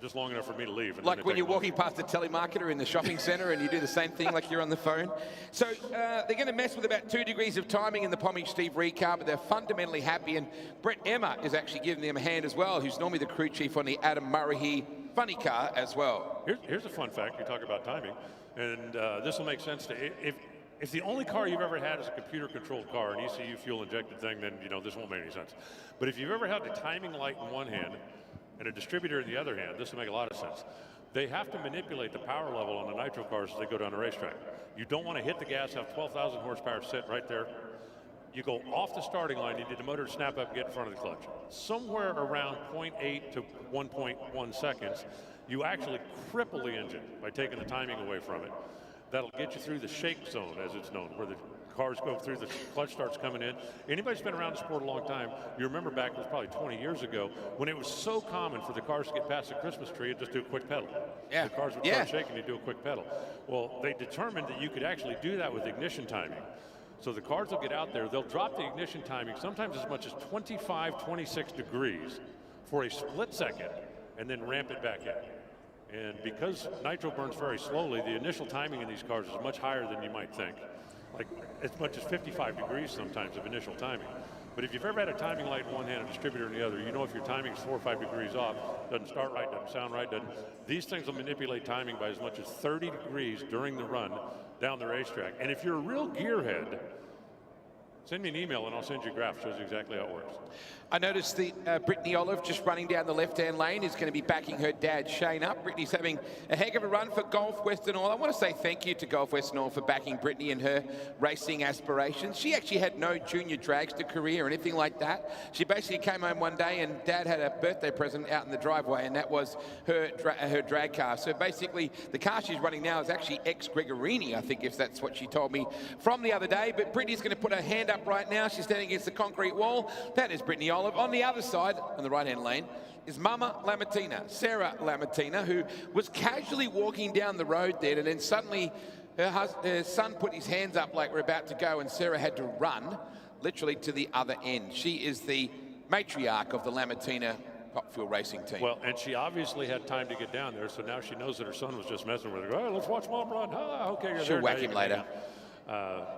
B: just long enough for me to leave. And
C: like when you're walking past a telemarketer in the shopping centre and you do the same thing like you're on the phone. So they're going to mess with about 2 degrees of timing in the Pommy Steve Reed car, but they're fundamentally happy, and Brett Emma is actually giving them a hand as well, who's normally the crew chief on the Adam Murray funny car as well.
B: Here's a fun fact. You talk about timing, and this will make sense to if the only car you've ever had is a computer-controlled car, an ECU fuel-injected thing, then this won't make any sense. But if you've ever had the timing light in one hand and a distributor in the other hand, this will make a lot of sense. They have to manipulate the power level on the nitro cars as they go down the racetrack. You don't want to hit the gas, have 12,000 horsepower sit right there. You go off the starting line, you need the motor to snap up and get in front of the clutch. Somewhere around 0.8 to 1.1 seconds, you actually cripple the engine by taking the timing away from it. That'll get you through the shake zone, as it's known, where the cars go through, the clutch starts coming in. Anybody's been around the sport a long time, you remember back, it was probably 20 years ago, when it was so common for the cars to get past the Christmas tree and just do a quick pedal.
C: Yeah.
B: The cars would start shaking, you do a quick pedal. Well, they determined that you could actually do that with ignition timing. So the cars will get out there, they'll drop the ignition timing sometimes as much as 25, 26 degrees for a split second, and then ramp it back in. And because nitro burns very slowly, the initial timing in these cars is much higher than you might think. Like as much as 55 degrees sometimes of initial timing. But if you've ever had a timing light in one hand and a distributor in the other, you know if your timing is 4 or 5 degrees off, doesn't start right, doesn't sound right, these things will manipulate timing by as much as 30 degrees during the run down the racetrack. And if you're a real gearhead, send me an email and I'll send you a graph, shows you exactly how it works.
C: I noticed the Brittany Olive just running down the left-hand lane is going to be backing her dad Shane up. Brittany's having a heck of a run for Gulf Western Oil. I want to say thank you to Gulf Western Oil for backing Brittany and her racing aspirations. She actually had no junior dragster career or anything like that. She basically came home one day and Dad had a birthday present out in the driveway, and that was her drag car. So basically the car she's running now is actually ex-Gregorini, I think, if that's what she told me from the other day. But Brittany's going to put her hand up right now. She's standing against the concrete wall. That is Brittany Olive. On the other side, on the right-hand lane, is Mama Lamattina, Sarah Lamattina, who was casually walking down the road there, and then suddenly her son put his hands up like we're about to go, and Sarah had to run literally to the other end. She is the matriarch of the Lamattina Top Fuel Racing team.
B: Well, and she obviously had time to get down there, so now she knows that her son was just messing with her. Oh, let's watch Mom run. Oh, okay, you're
C: She'll
B: there.
C: whack him later.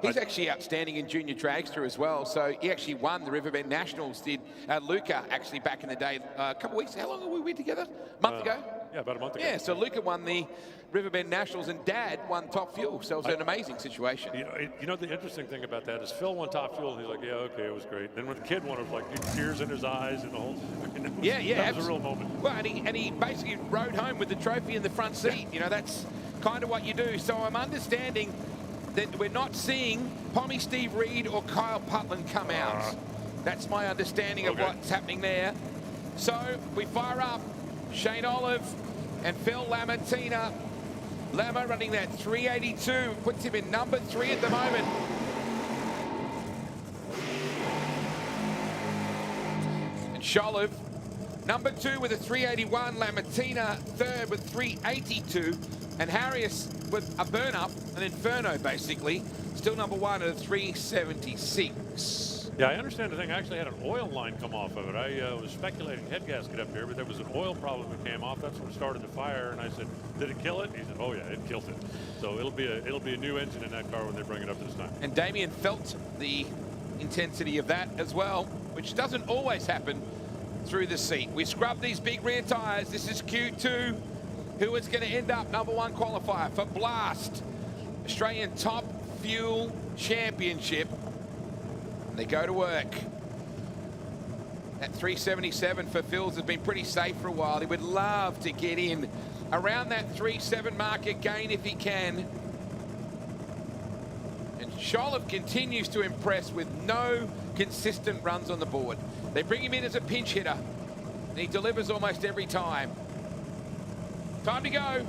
C: He's actually outstanding in junior dragster as well. So he actually won the Riverbend Nationals, did Luca actually back in the day, a couple of weeks. How long were we together? A month ago?
B: Yeah, about a month ago.
C: Yeah, so Luca won the Riverbend Nationals and Dad won Top Fuel. So it was an amazing situation.
B: You know, the interesting thing about that is Phil won Top Fuel and he's like, yeah, okay, it was great. Then when the kid won, it was like tears in his eyes and the whole, that was a real moment.
C: Well, and he basically rode home with the trophy in the front seat. You know, that's kind of what you do. So I'm understanding that we're not seeing Pommy Steve Reed or Kyle Putland come out. That's my understanding of what's happening there. So we fire up Shane Olive and Phil Lamattina. Lama running that 382, puts him in number 3 at the moment. And Sholiv, number 2 with a 381, Lamattina third with 382, and Harrius with a burn-up, an inferno basically, still number 1 at a 376.
B: Yeah, I understand the thing actually had an oil line come off of it. I was speculating head gasket up there, but there was an oil problem that came off. That's what started the fire. And I said, "Did it kill it?" He said, "Oh yeah, it killed it." So it'll be a new engine in that car when they bring it up this time.
C: And Damien felt the intensity of that as well, which doesn't always happen through the seat. We scrubbed these big rear tires. This is Q2, who is going to end up #1 qualifier for Blast, Australian Top Fuel Championship. They go to work. That 377 for Phils has been pretty safe for a while. He would love to get in around that 3.7 mark again if he can. And Sholov continues to impress with no consistent runs on the board. They bring him in as a pinch hitter, and he delivers almost every time. Time to go.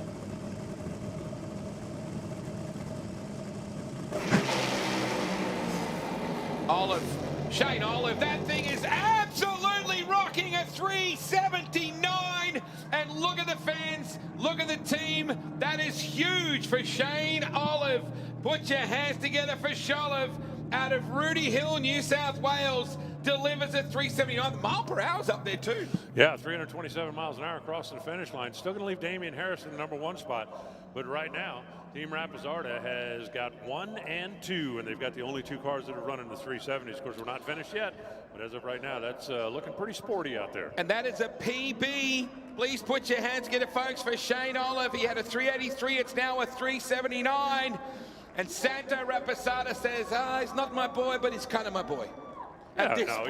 C: Olive, Shane Olive, that thing is absolutely rocking at 379. And look at the fans, look at the team. That is huge for Shane Olive. Put your hands together for Sholov out of Rudy Hill, New South Wales. Delivers at 379. Mile per hour's up there too.
B: Yeah, 327 miles an hour across the finish line. Still going to leave Damian Harris in the #1 spot. But right now, Team Rapizarda has got 1 and 2, and they've got the only 2 cars that are running the 370s. Of course, we're not finished yet, but as of right now, that's looking pretty sporty out there.
C: And that is a PB. Please put your hands together, folks, for Shane Olive. He had a 383. It's now a 379. And Santo Rapizarda says, he's not my boy, but he's kind of my boy.
B: Yeah, no,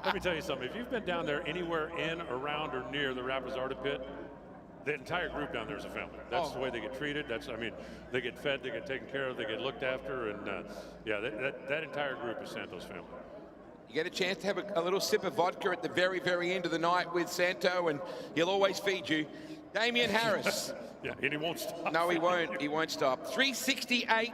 B: let me tell you something. If you've been down there anywhere in, around, or near the Rapizarda pit, the entire group down there is a family. That's the way they get treated. I mean, they get fed, they get taken care of, they get looked after, and yeah, that entire group is Santo's family.
C: You get a chance to have a little sip of vodka at the very, very end of the night with Santo, and he'll always feed you. Damian Harris.
B: Yeah, and he won't stop.
C: No, he won't. He won't stop. 368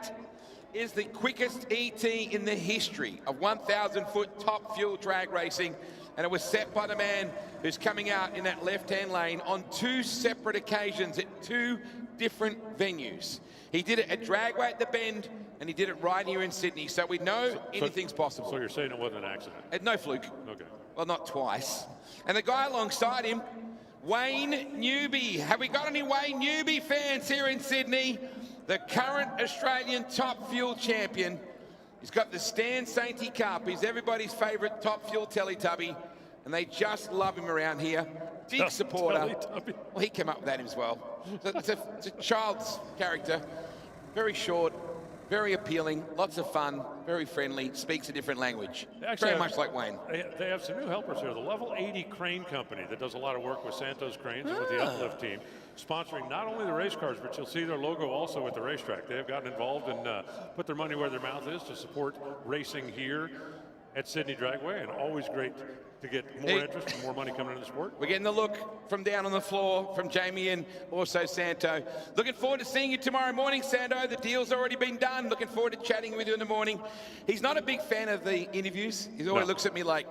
C: is the quickest ET in the history of 1,000-foot top fuel drag racing, and it was set by the man who's coming out in that left-hand lane on 2 separate occasions at 2 different venues. He did it at Dragway at the Bend, and he did it right here in Sydney, so we know anything's possible.
B: So you're saying it wasn't an accident?
C: No fluke.
B: Okay.
C: Well, not twice. And the guy alongside him, Wayne Newby. Have we got any Wayne Newby fans here in Sydney? The current Australian top fuel champion. He's got the Stan Sainty Cup. He's everybody's favourite top fuel Teletubby, and they just love him around here. Big supporter. Well, he came up with that as well. It's a child's character. Very short, very appealing, lots of fun, very friendly, speaks a different language. Very much like Wayne.
B: They have some new helpers here. The Level 80 Crane Company that does a lot of work with Santos Cranes and with the Uplift team, sponsoring not only the race cars, but you'll see their logo also at the racetrack. They have gotten involved and put their money where their mouth is to support racing here at Sydney Dragway, and always great to get more interest and more money coming into the sport.
C: We're getting the look from down on the floor from Jamie and also Santo. Looking forward to seeing you tomorrow morning, Santo. The deal's already been done. Looking forward to chatting with you in the morning. He's not a big fan of the interviews. He always looks at me like,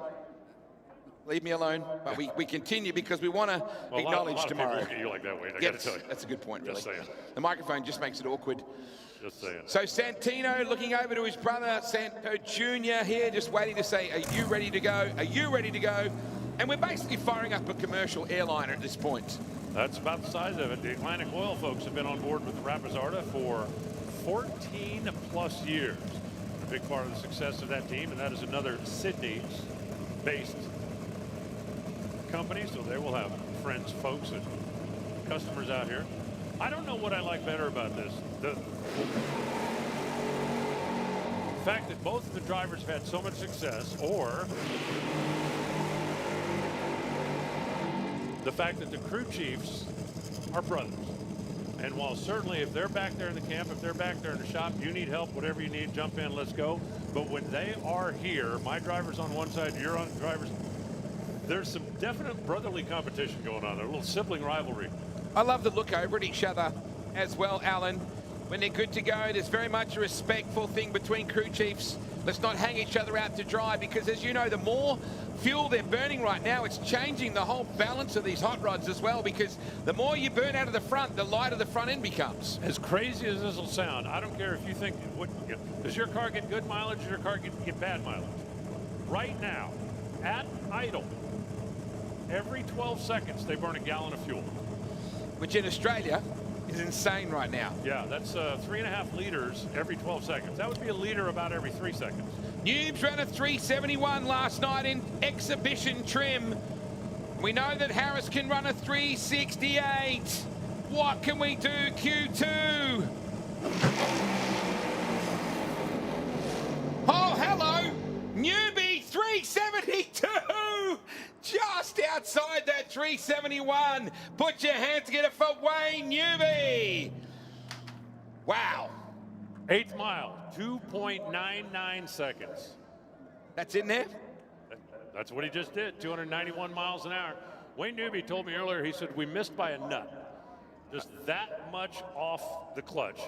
C: leave me alone. But we continue because we want to acknowledge tomorrow.
B: A lot of people look at you like that, Wayne. I got to tell you.
C: That's a good point, really.
B: Just saying.
C: The microphone just makes it awkward.
B: Just saying.
C: So Santino looking over to his brother, Santo Jr. here, just waiting to say, are you ready to go? Are you ready to go? And we're basically firing up a commercial airliner at this point.
B: That's about the size of it. The Atlantic Oil folks have been on board with the Rapizarda for 14 plus years. A big part of the success of that team, and that is another Sydney-based company, so they will have friends, folks, and customers out here. I don't know what I like better about this. The fact that both of the drivers have had so much success, or the fact that the crew chiefs are brothers. And while certainly if they're back there in the camp, if they're back there in the shop, you need help, whatever you need, jump in, let's go. But when they are here, my driver's on one side, your driver's, there's some definite brotherly competition going on there, a little sibling rivalry.
C: I love the look over at each other as well, Alan. When they're good to go, there's very much a respectful thing between crew chiefs. Let's not hang each other out to dry, because as you know, the more fuel they're burning right now, it's changing the whole balance of these hot rods as well, because the more you burn out of the front, the lighter the front end becomes.
B: As crazy as this will sound, I don't care if you think, does your car get good mileage or your car get bad mileage? right now, at idle, every 12 seconds they burn a gallon of fuel.
C: Which in Australia is insane right now.
B: Yeah, that's 3.5 liters every 12 seconds. That would be a liter about every 3 seconds.
C: Noobs ran a 371 last night in exhibition trim. We know that Harris can run a 368. What can we do, Q2? Oh, hello. Newbie 372. Just outside that 371. Put your hands together for Wayne Newbie. Wow.
B: 8th mile, 2.99 seconds.
C: That's in there?
B: That's what he just did, 291 miles an hour. Wayne Newbie told me earlier, he said, we missed by a nut. Just that much off the clutch,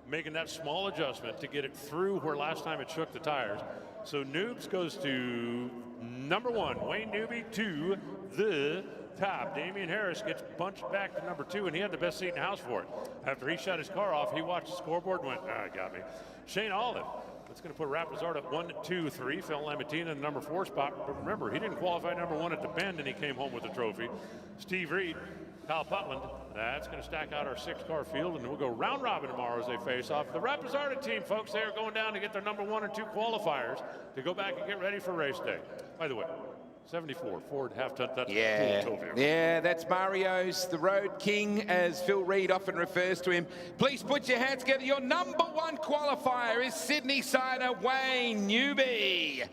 B: making that small adjustment to get it through where last time it shook the tires. So Noobs goes to number 1, Wayne Newbie to the top. Damian Harris gets bunched back to number 2, and he had the best seat in the house for it. After he shut his car off, he watched the scoreboard and went, got me. Shane Olive, that's going to put Rapazard at 1, 2, 3. Phil Lamattina in the number 4 spot. But remember, he didn't qualify number 1 at the Bend, and he came home with the trophy. Steve Reed, Kyle Putland, that's going to stack out our 6-car field, and we'll go round robin tomorrow as they face off. The Rapazarda team, folks, they are going down to get their number 1 and 2 qualifiers to go back and get ready for race day. By the way, 74 Ford half-ton, that's a cool vehicle.
C: Yeah, that's Mario's, the Road King, as Phil Reed often refers to him. Please put your hands together. Your number 1 qualifier is Sydney sider Wayne Newbie.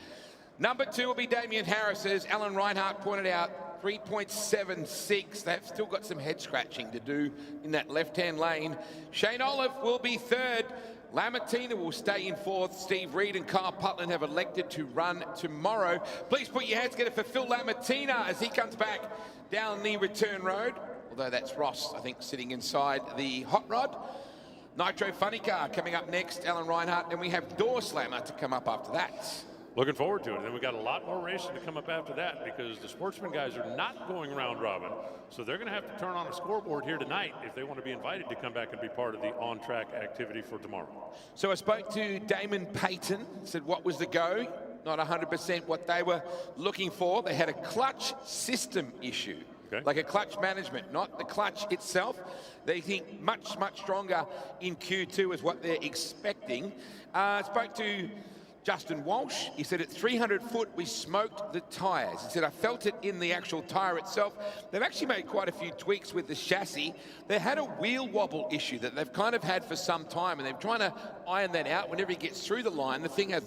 C: Number 2 will be Damian Harris, as Alan Reinhart pointed out, 3.76. They've still got some head scratching to do in that left-hand lane. Shane Olive will be 3rd. Lamattina will stay in 4th. Steve Reed and Kyle Putland have elected to run tomorrow. Please put your hands together for Phil Lamattina as he comes back down the return road. Although that's Ross, I think, sitting inside the hot rod. Nitro Funny Car coming up next, Alan Reinhart. And we have Door Slammer to come up after that.
B: Looking forward to it. And then we got a lot more racing to come up after that because the Sportsman guys are not going round robin. So they're going to have to turn on a scoreboard here tonight if they want to be invited to come back and be part of the on-track activity for tomorrow.
C: So I spoke to Damon Payton, said what was the go? Not 100% what they were looking for. They had a clutch system issue. Okay. Like a clutch management, not the clutch itself. They think much, much stronger in Q2 is what they're expecting. Spoke to Justin Walsh. He said at 300 foot, we smoked the tyres. He said, I felt it in the actual tyre itself. They've actually made quite a few tweaks with the chassis. They had a wheel wobble issue that they've kind of had for some time, and they're trying to iron that out. Whenever he gets through the line, the thing has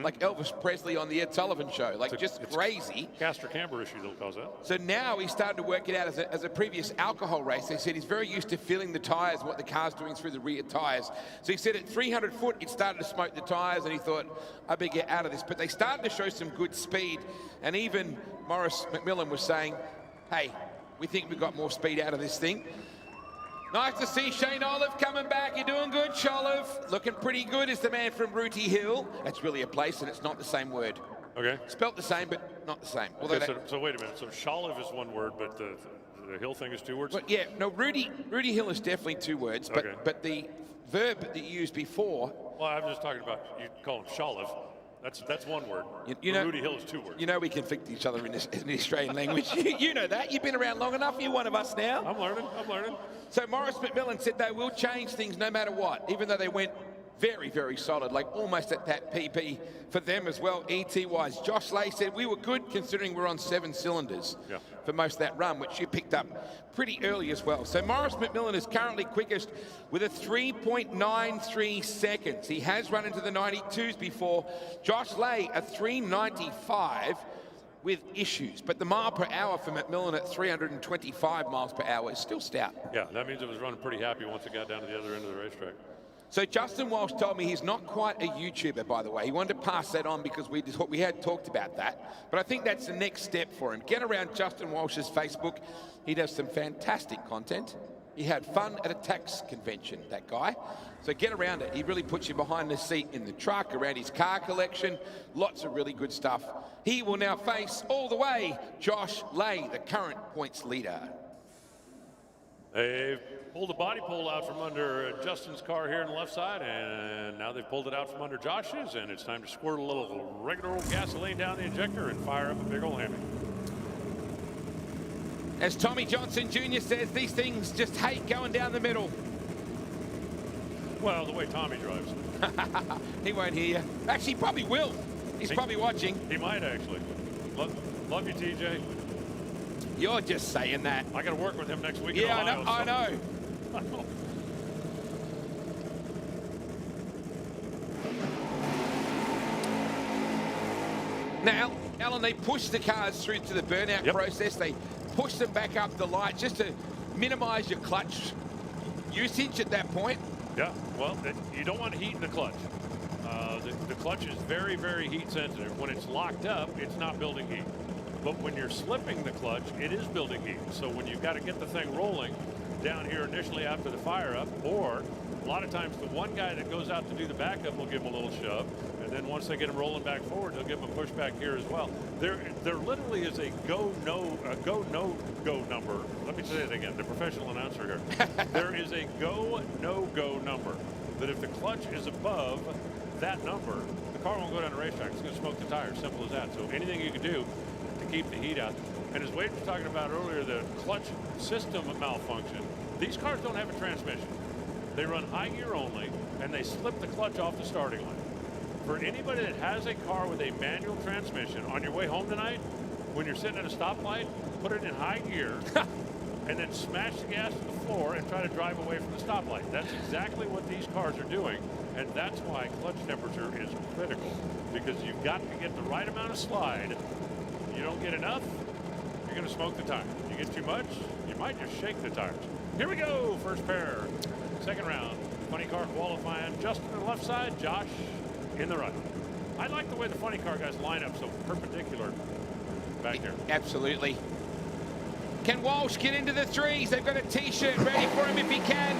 C: like Elvis Presley on the Ed Sullivan show, like just crazy.
B: Castor camber issue that'll cause that.
C: So now he's starting to work it out as a previous alcohol race. They said he's very used to feeling the tyres and what the car's doing through the rear tyres. So he said at 300 foot, it started to smoke the tyres, and he thought, I better get out of this. But they started to show some good speed, and even Morris McMillan was saying, hey, we think we've got more speed out of this thing. Nice to see Shane Olive coming back. You're doing good, Sholive. Looking pretty good is the man from Rooty Hill. That's really a place, and it's not the same word.
B: Okay.
C: Spelt the same, but not the same.
B: Okay, so wait a minute. So Sholive is one word, but the Hill thing is 2 words?
C: Well, yeah, no, Rooty Hill is definitely 2 words, but, but the verb that you used before...
B: Well, I'm just talking about, you call him Sholive. That's 1 word.
C: You know,
B: Rooty Hill is 2 words.
C: You know we conflict each other in the Australian language. You know that. You've been around long enough. You're one of us now.
B: I'm learning.
C: So Morris McMillan said they will change things no matter what, even though they went very, very solid, like almost at that PP for them as well, ET-wise. Josh Lay said we were good considering we're on 7 cylinders for most of that run, which you picked up pretty early as well. So Morris McMillan is currently quickest with a 3.93 seconds. He has run into the 92s before. Josh Lay, a 3.95 with issues, but the mile per hour for McMillan at 325 miles per hour is still stout.
B: Yeah, that means it was running pretty happy once it got down to the other end of the racetrack.
C: So Justin Walsh told me he's not quite a YouTuber, by the way. He wanted to pass that on because we had talked about that. But I think that's the next step for him. Get around Justin Walsh's Facebook. He does some fantastic content. He had fun at a tax convention, that guy. So get around it. He really puts you behind the seat in the truck, around his car collection. Lots of really good stuff. He will now face all the way Josh Lay, the current points leader.
B: They've pulled the body pole out from under Justin's car here on the left side, and now they've pulled it out from under Josh's, and it's time to squirt a little regular old gasoline down the injector and fire up a big old Hemi.
C: As Tommy Johnson Jr. says, these things just hate going down the middle.
B: Well, the way Tommy drives.
C: He won't hear you. Actually, he probably will. He's probably watching.
B: He might, actually. Love you, TJ.
C: You're just saying that.
B: I got to work with him next week.
C: Yeah,
B: in Ohio,
C: I know. Now, Alan, they push the cars through to the burnout process. They push them back up the light just to minimise your clutch usage at that point.
B: Yeah, well, you don't want heat in the clutch. The clutch is very, very heat sensitive. When it's locked up, it's not building heat. But when you're slipping the clutch, it is building heat. So when you've got to get the thing rolling down here initially after the fire up, or a lot of times the one guy that goes out to do the backup will give them a little shove, and then once they get them rolling back forward, they'll give them a push back here as well. There literally is a go no go number. Let me say it again, the professional announcer here. There is a go no go number that if the clutch is above that number, the car won't go down the racetrack. It's going to smoke the tires. Simple as that. So anything you can do to keep the heat out. And as Wade was talking about earlier, the clutch system malfunction, these cars don't have a transmission. They run high gear only, and they slip the clutch off the starting line. For anybody that has a car with a manual transmission, on your way home tonight, when you're sitting at a stoplight, put it in high gear, and then smash the gas to the floor and try to drive away from the stoplight. That's exactly what these cars are doing, and that's why clutch temperature is critical, because you've got to get the right amount of slide. You don't get enough, you're going to smoke the tire. You get too much, you might just shake the tires. Here we go, first pair, second round. Funny car qualifying. Justin on the left side, Josh in the right. I like the way the funny car guys line up so perpendicular back here.
C: Absolutely. Can Walsh get into the threes? They've got a t-shirt ready for him if he can.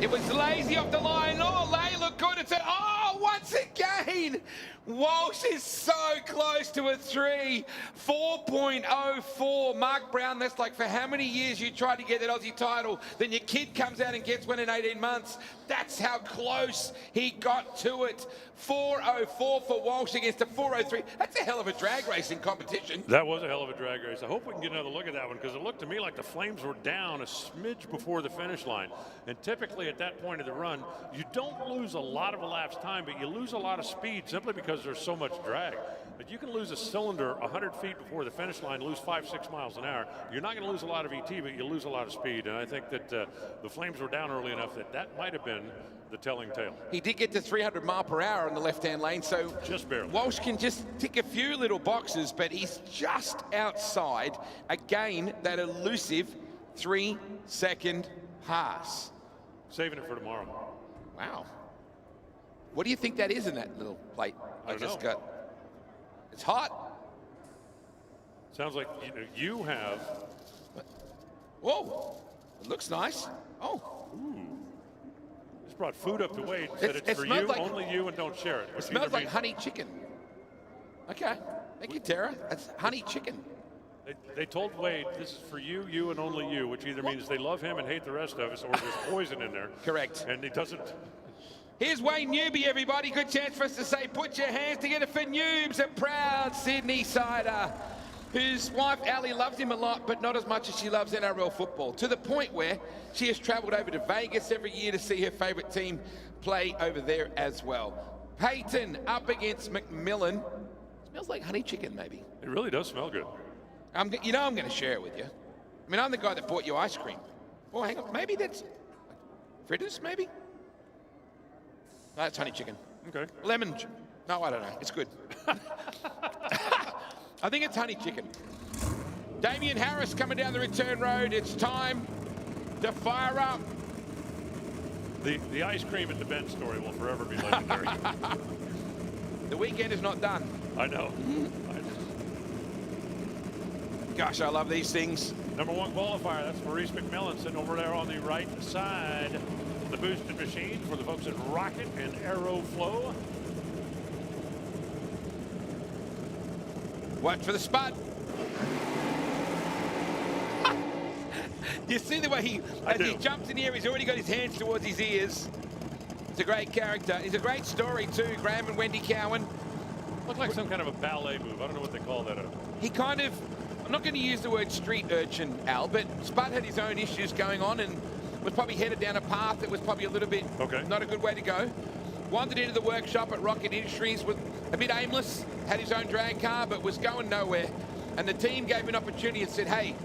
C: It was lazy off the line. Oh, Lay looked good. It's a, oh, once again, Walsh is so close to a 3. 4.04. Mark Brown, that's like for how many years you tried to get that Aussie title, then your kid comes out and gets one in 18 months. That's how close he got to it. 4.04 for Walsh against a 4.03. That's a hell of a drag racing competition.
B: That was a hell of a drag race. I hope we can get another look at that one, because it looked to me like the flames were down a smidge before the finish line. And typically at that point of the run, you don't lose a lot of elapsed time, but you lose a lot of speed simply because there's so much drag. But you can lose a cylinder 100 feet before the finish line, lose 5-6 miles an hour. You're not going to lose a lot of ET, but you lose a lot of speed. And I think that the flames were down early enough that that might have been the telling tale.
C: He did get to 300 mile per hour on the left-hand lane, so
B: just barely.
C: Walsh can just tick a few little boxes, but he's just outside, again, that elusive 3-second pass.
B: Saving it for tomorrow.
C: Wow. What do you think that is in that little plate I just got? It's hot.
B: Sounds like you have.
C: Whoa, it looks nice. Oh.
B: Ooh. Just brought food up to Wade and said it's for you, like, only you, and don't share it.
C: It smells like honey chicken. Okay, thank you, Tara. That's honey chicken.
B: They told Wade this is for you, you, and only you, which either means they love him and hate the rest of us, or there's poison in there.
C: Correct.
B: And he doesn't.
C: Here's Wayne Newby, everybody. Good chance for us to say, put your hands together for Noobs, a proud Sydney sider, whose wife, Ali, loves him a lot, but not as much as she loves NRL football, to the point where she has travelled over to Vegas every year to see her favourite team play over there as well. Peyton up against McMillan. Smells like honey chicken, maybe.
B: It really does smell good.
C: You know I'm going to share it with you. I mean, I'm the guy that bought you ice cream. Oh, hang on. Maybe that's fritters, maybe? No, it's honey chicken.
B: Okay.
C: Lemon. No, I don't know. It's good. I think it's honey chicken. Damien Harris coming down the return road. It's time to fire up.
B: The ice cream at the Bend story will forever be legendary.
C: The weekend is not done.
B: I know.
C: Gosh, I love these things.
B: Number 1 qualifier, that's Maurice McMillan sitting over there on the right side. The boosted machine for the folks at Rocket and Aeroflow.
C: Watch for the spot. You see the way as he jumps in the air, he's already got his hands towards his ears. It's a great character. It's a great story too, Graham and Wendy Cowan.
B: Looks like some kind of a ballet move. I don't know what they call that.
C: He kind of, I'm not going to use the word street urchin, Al, but Spud had his own issues going on and was probably headed down a path that was probably a little bit not a good way to go. Wandered into the workshop at Rocket Industries, was a bit aimless, had his own drag car, but was going nowhere. And the team gave him an opportunity and said, hey,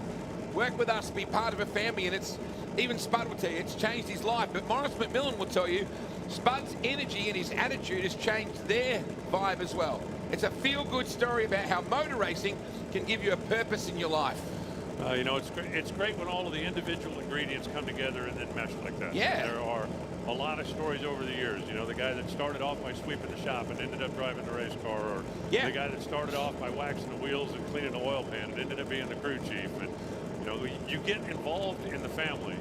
C: work with us, be part of a family. And it's, even Spud will tell you, it's changed his life. But Morris McMillan will tell you, Spud's energy and his attitude has changed their vibe as well. It's a feel-good story about how motor racing can give you a purpose in your life.
B: You know, it's great when all of the individual ingredients come together and then mesh like that.
C: Yeah.
B: There are a lot of stories over the years. You know, the guy that started off by sweeping the shop and ended up driving the race car, or the guy that started off by waxing the wheels and cleaning the oil pan and ended up being the crew chief. And, you know, you get involved in the family.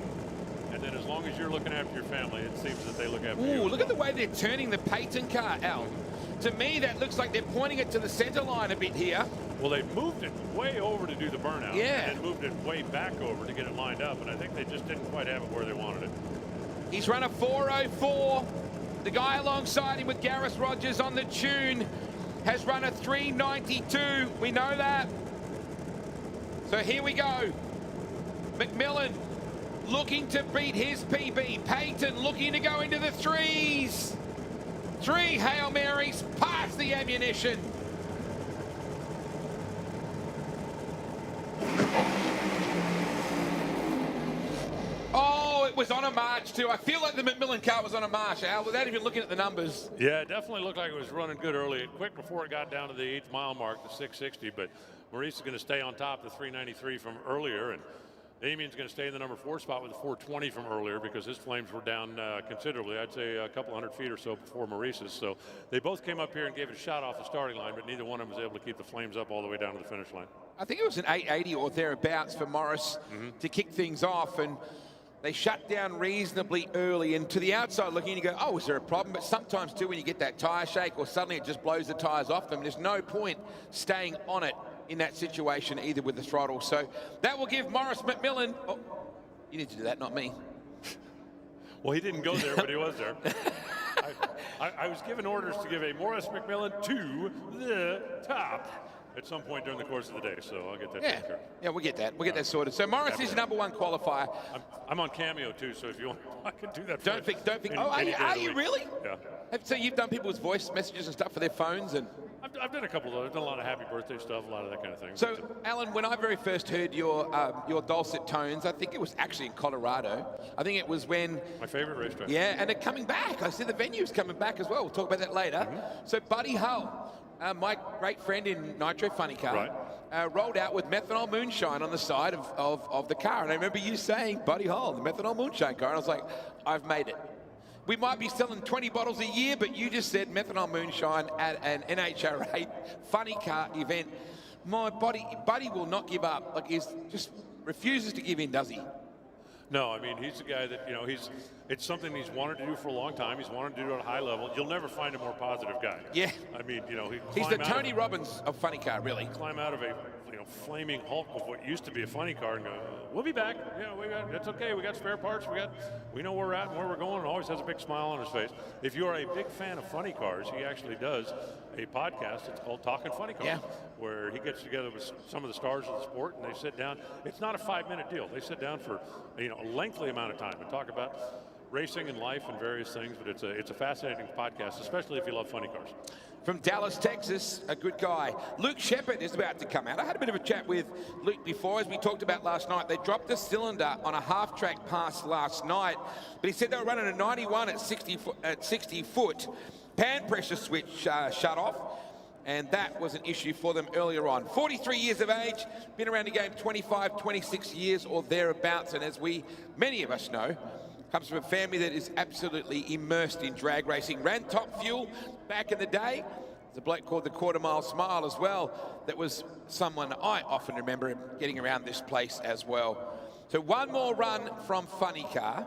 B: And then as long as you're looking after your family, it seems that they look after you.
C: Ooh, look at the way they're turning the Peyton car, Al. To me, that looks like they're pointing it to the center line a bit here.
B: Well, they moved it way over to do the burnout.
C: Yeah.
B: And moved it way back over to get it lined up. And I think they just didn't quite have it where they wanted it.
C: He's run a 4:04. The guy alongside him with Gareth Rogers on the tune has run a 3:92. We know that. So here we go. McMillan looking to beat his PB. Peyton looking to go into the threes. 3 Hail Marys past the ammunition. Oh, it was on a march too. I feel like the McMillan car was on a march, Al, without even looking at the numbers.
B: Yeah, it definitely looked like it was running good early, quick before it got down to the 8th mile mark, the 660. But Maurice is going to stay on top, the 393 from earlier, and Damien's going to stay in the number 4 spot with the 420 from earlier because his flames were down considerably. I'd say a couple hundred feet or so before Maurice's. So they both came up here and gave it a shot off the starting line, but neither one of them was able to keep the flames up all the way down to the finish line.
C: I think it was an 880 or thereabouts for Morris to kick things off, and they shut down reasonably early. And to the outside looking, you go, oh, is there a problem? But sometimes too, when you get that tyre shake or suddenly it just blows the tyres off them, there's no point staying on it in that situation, either with the throttle. So that will give Morris McMillan, oh, you need to do that, not me.
B: Well, he didn't go there, but he was there. I was given orders to give a Morris McMillan to the top at some point during the course of the day, so I'll get that taken care of.
C: Yeah, we'll get that. We'll get that sorted. So Morris is number 1 qualifier.
B: I'm on Cameo too, so if you want, I can do that.
C: Don't think. Oh, are you really?
B: Yeah.
C: So you've done people's voice messages and stuff for their phones, and
B: I've done a couple of those. I've done a lot of happy birthday stuff, a lot of that kind of thing.
C: So, Alan, when I very first heard your dulcet tones, I think it was actually in Colorado. I think it was when
B: my favorite racetrack.
C: Yeah, and they're coming back. I see the venue's coming back as well. We'll talk about that later. So, Buddy Hull, my great friend in Nitro Funny Car, rolled out with methanol moonshine on the side of the car. And I remember you saying, Buddy Hull, the methanol moonshine car. And I was like, I've made it. We might be selling 20 bottles a year, but you just said methanol moonshine at an NHRA funny car event. My Buddy will not give up. Like, he just refuses to give in, does he?
B: No, I mean, he's the guy that, you know, it's something he's wanted to do for a long time. He's wanted to do it at a high level. You'll never find a more positive guy.
C: Yeah.
B: I mean, you know,
C: he's the Tony Robbins of funny car, really.
B: Climb out of a, you know, flaming hulk of what used to be a funny car and go, we'll be back. Yeah, it's okay. We got spare parts. We know where we're at and where we're going. And always has a big smile on his face. If you are a big fan of funny cars, he actually does a podcast. It's called Talking Funny Cars, where he gets together with some of the stars of the sport and they sit down. It's not a 5-minute deal. They sit down for, you know, a lengthy amount of time and talk about racing and life and various things. But it's a fascinating podcast, especially if you love funny cars.
C: From Dallas, Texas, a good guy. Luke Shepard is about to come out. I had a bit of a chat with Luke before, as we talked about last night. They dropped a cylinder on a half-track pass last night, but he said they were running a 91 at 60 foot. Pan pressure switch shut off, and that was an issue for them earlier on. 43 years of age, been around the game 25, 26 years or thereabouts, and as many of us know, comes from a family that is absolutely immersed in drag racing. Ran Top Fuel back in the day. There's a bloke called the Quarter Mile Smile as well. That was someone I often remember getting around this place as well. So one more run from Funny Car.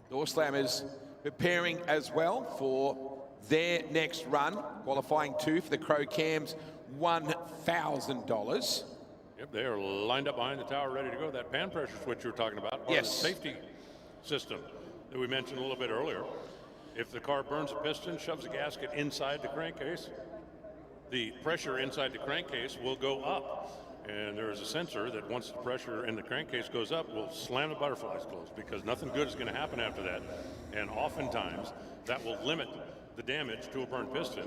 C: Door Slammers preparing as well for their next run. Qualifying 2 for the Crow Cams, $1,000.
B: Yeah, Yep, they are lined up behind the tower, ready to go. That pan pressure switch you were talking about, or
C: Yes.
B: the safety system that we mentioned a little bit earlier. If the car burns a piston, shoves a gasket inside the crankcase, the pressure inside the crankcase will go up. And there is a sensor that once the pressure in the crankcase goes up, will slam the butterflies closed, because nothing good is going to happen after that. And oftentimes, that will limit the damage to a burned piston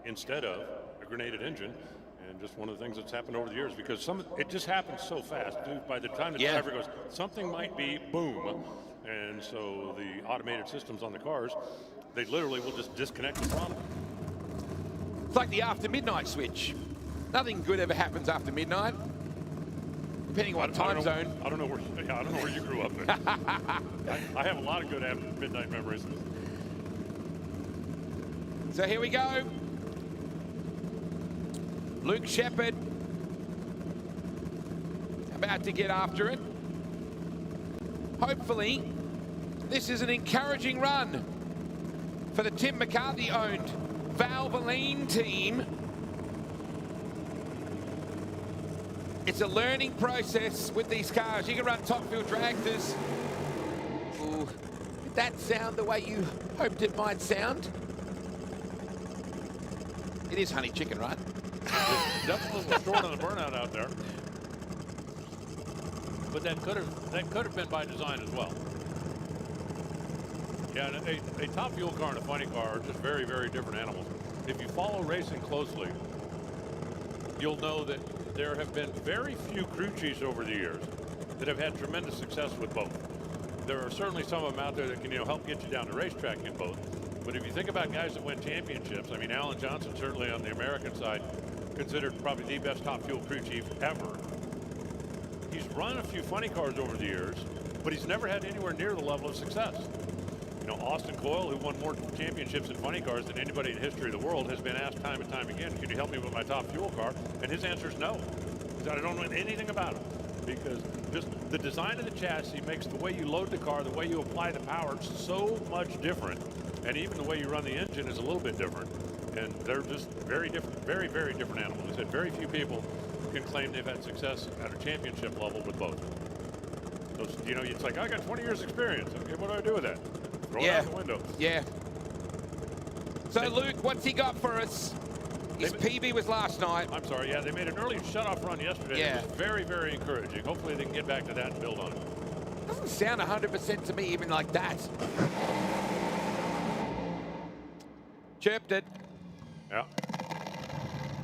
B: instead of a grenaded engine. And just one of the things that's happened over the years, because it just happens so fast. Dude, by the time the driver goes, something might be, boom. And so the automated systems on the cars, they literally will just disconnect the throttle.
C: It's like the after midnight switch. Nothing good ever happens after midnight, depending on what time zone.
B: I don't know where you grew up in. I have a lot of good after midnight memories.
C: So here we go. Luke Shepherd about to get after it. Hopefully, this is an encouraging run for the Tim McCarthy-owned Valvoline team. It's a learning process with these cars. You can run top fuel dragsters. Ooh, did that sound the way you hoped it might sound? It is honey chicken, right?
B: Definitely a little short on the burnout out there. But that could have been by design as well. Yeah, a top fuel car and a funny car are just very, very different animals. If you follow racing closely, you'll know that there have been very few crew chiefs over the years that have had tremendous success with both. There are certainly some of them out there that can, help get you down the racetrack in both. But if you think about guys that win championships, I mean, Alan Johnson, certainly on the American side, considered probably the best top fuel crew chief ever. He's run a few funny cars over the years, but he's never had anywhere near the level of success. Austin Coyle, who won more championships in funny cars than anybody in the history of the world, has been asked time and time again, can you help me with my top fuel car? And his answer is no. He said, I don't know anything about it, because just the design of the chassis makes the way you load the car, the way you apply the power, so much different. And even the way you run the engine is a little bit different. And they're just very different, very, very different animals. He said very few people can claim they've had success at a championship level with both. So, it's like, I got 20 years experience. Okay, what do I do with that? Throw it out the window.
C: Yeah. So, Luke, what's he got for us? His PB was last night.
B: I'm sorry, yeah, they made an early shut-off run yesterday.
C: Yeah.
B: It was very, very encouraging. Hopefully they can get back to that and build on it.
C: Doesn't sound 100% to me, even like that. Chirped it.
B: Yeah.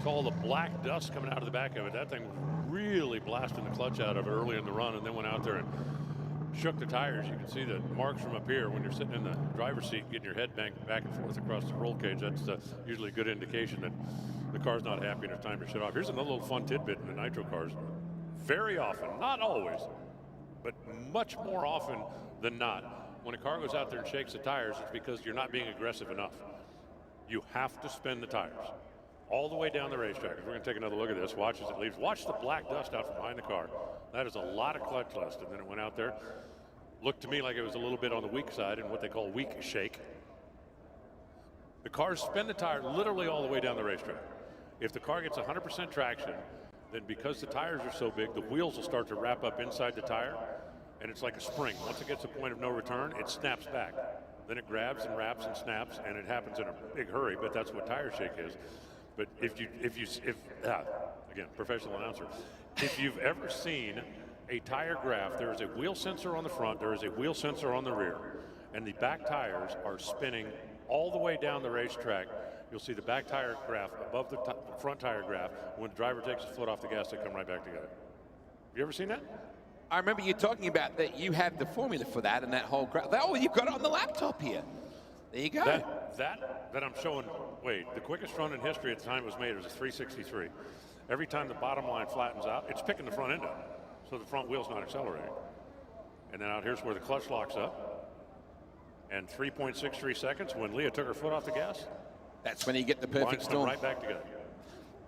B: Saw all the black dust coming out of the back of it. That thing was really blasting the clutch out of it early in the run, and then went out there and shook the tires. You can see the marks from up here when you're sitting in the driver's seat getting your head banked back and forth across the roll cage. That's usually a good indication that the car's not happy and it's time to shut off. Here's another little fun tidbit in the nitro cars. Very often, not always, but much more often than not, when a car goes out there and shakes the tires, it's because you're not being aggressive enough. You have to spin the tires all the way down the racetrack. We're going to take another look at this. Watch as it leaves. Watch the black dust out from behind the car. That is a lot of clutch dust. And then it went out there. Looked to me like it was a little bit on the weak side in what they call weak shake. The cars spin the tire literally all the way down the racetrack. If the car gets 100% traction, then because the tires are so big, the wheels will start to wrap up inside the tire, and it's like a spring. Once it gets to a point of no return, it snaps back. Then it grabs and wraps and snaps, and it happens in a big hurry, but that's what tire shake is. But again, professional announcer, if you've ever seen a tire graph, there is a wheel sensor on the front, there is a wheel sensor on the rear, and the back tires are spinning all the way down the racetrack. You'll see the back tire graph above the front tire graph. When the driver takes his foot off the gas, they come right back together. You ever seen that?
C: I remember you talking about that you have the formula for that and that whole graph. Oh, you've got it on the laptop here. There you go.
B: That I'm showing, wait, the quickest run in history at the time it was made was a 363. Every time the bottom line flattens out, it's picking the front end up, so the front wheel's not accelerating. And then out here's where the clutch locks up. And 3.63 seconds when Leah took her foot off the gas.
C: That's when you get the perfect storm.
B: Right back together.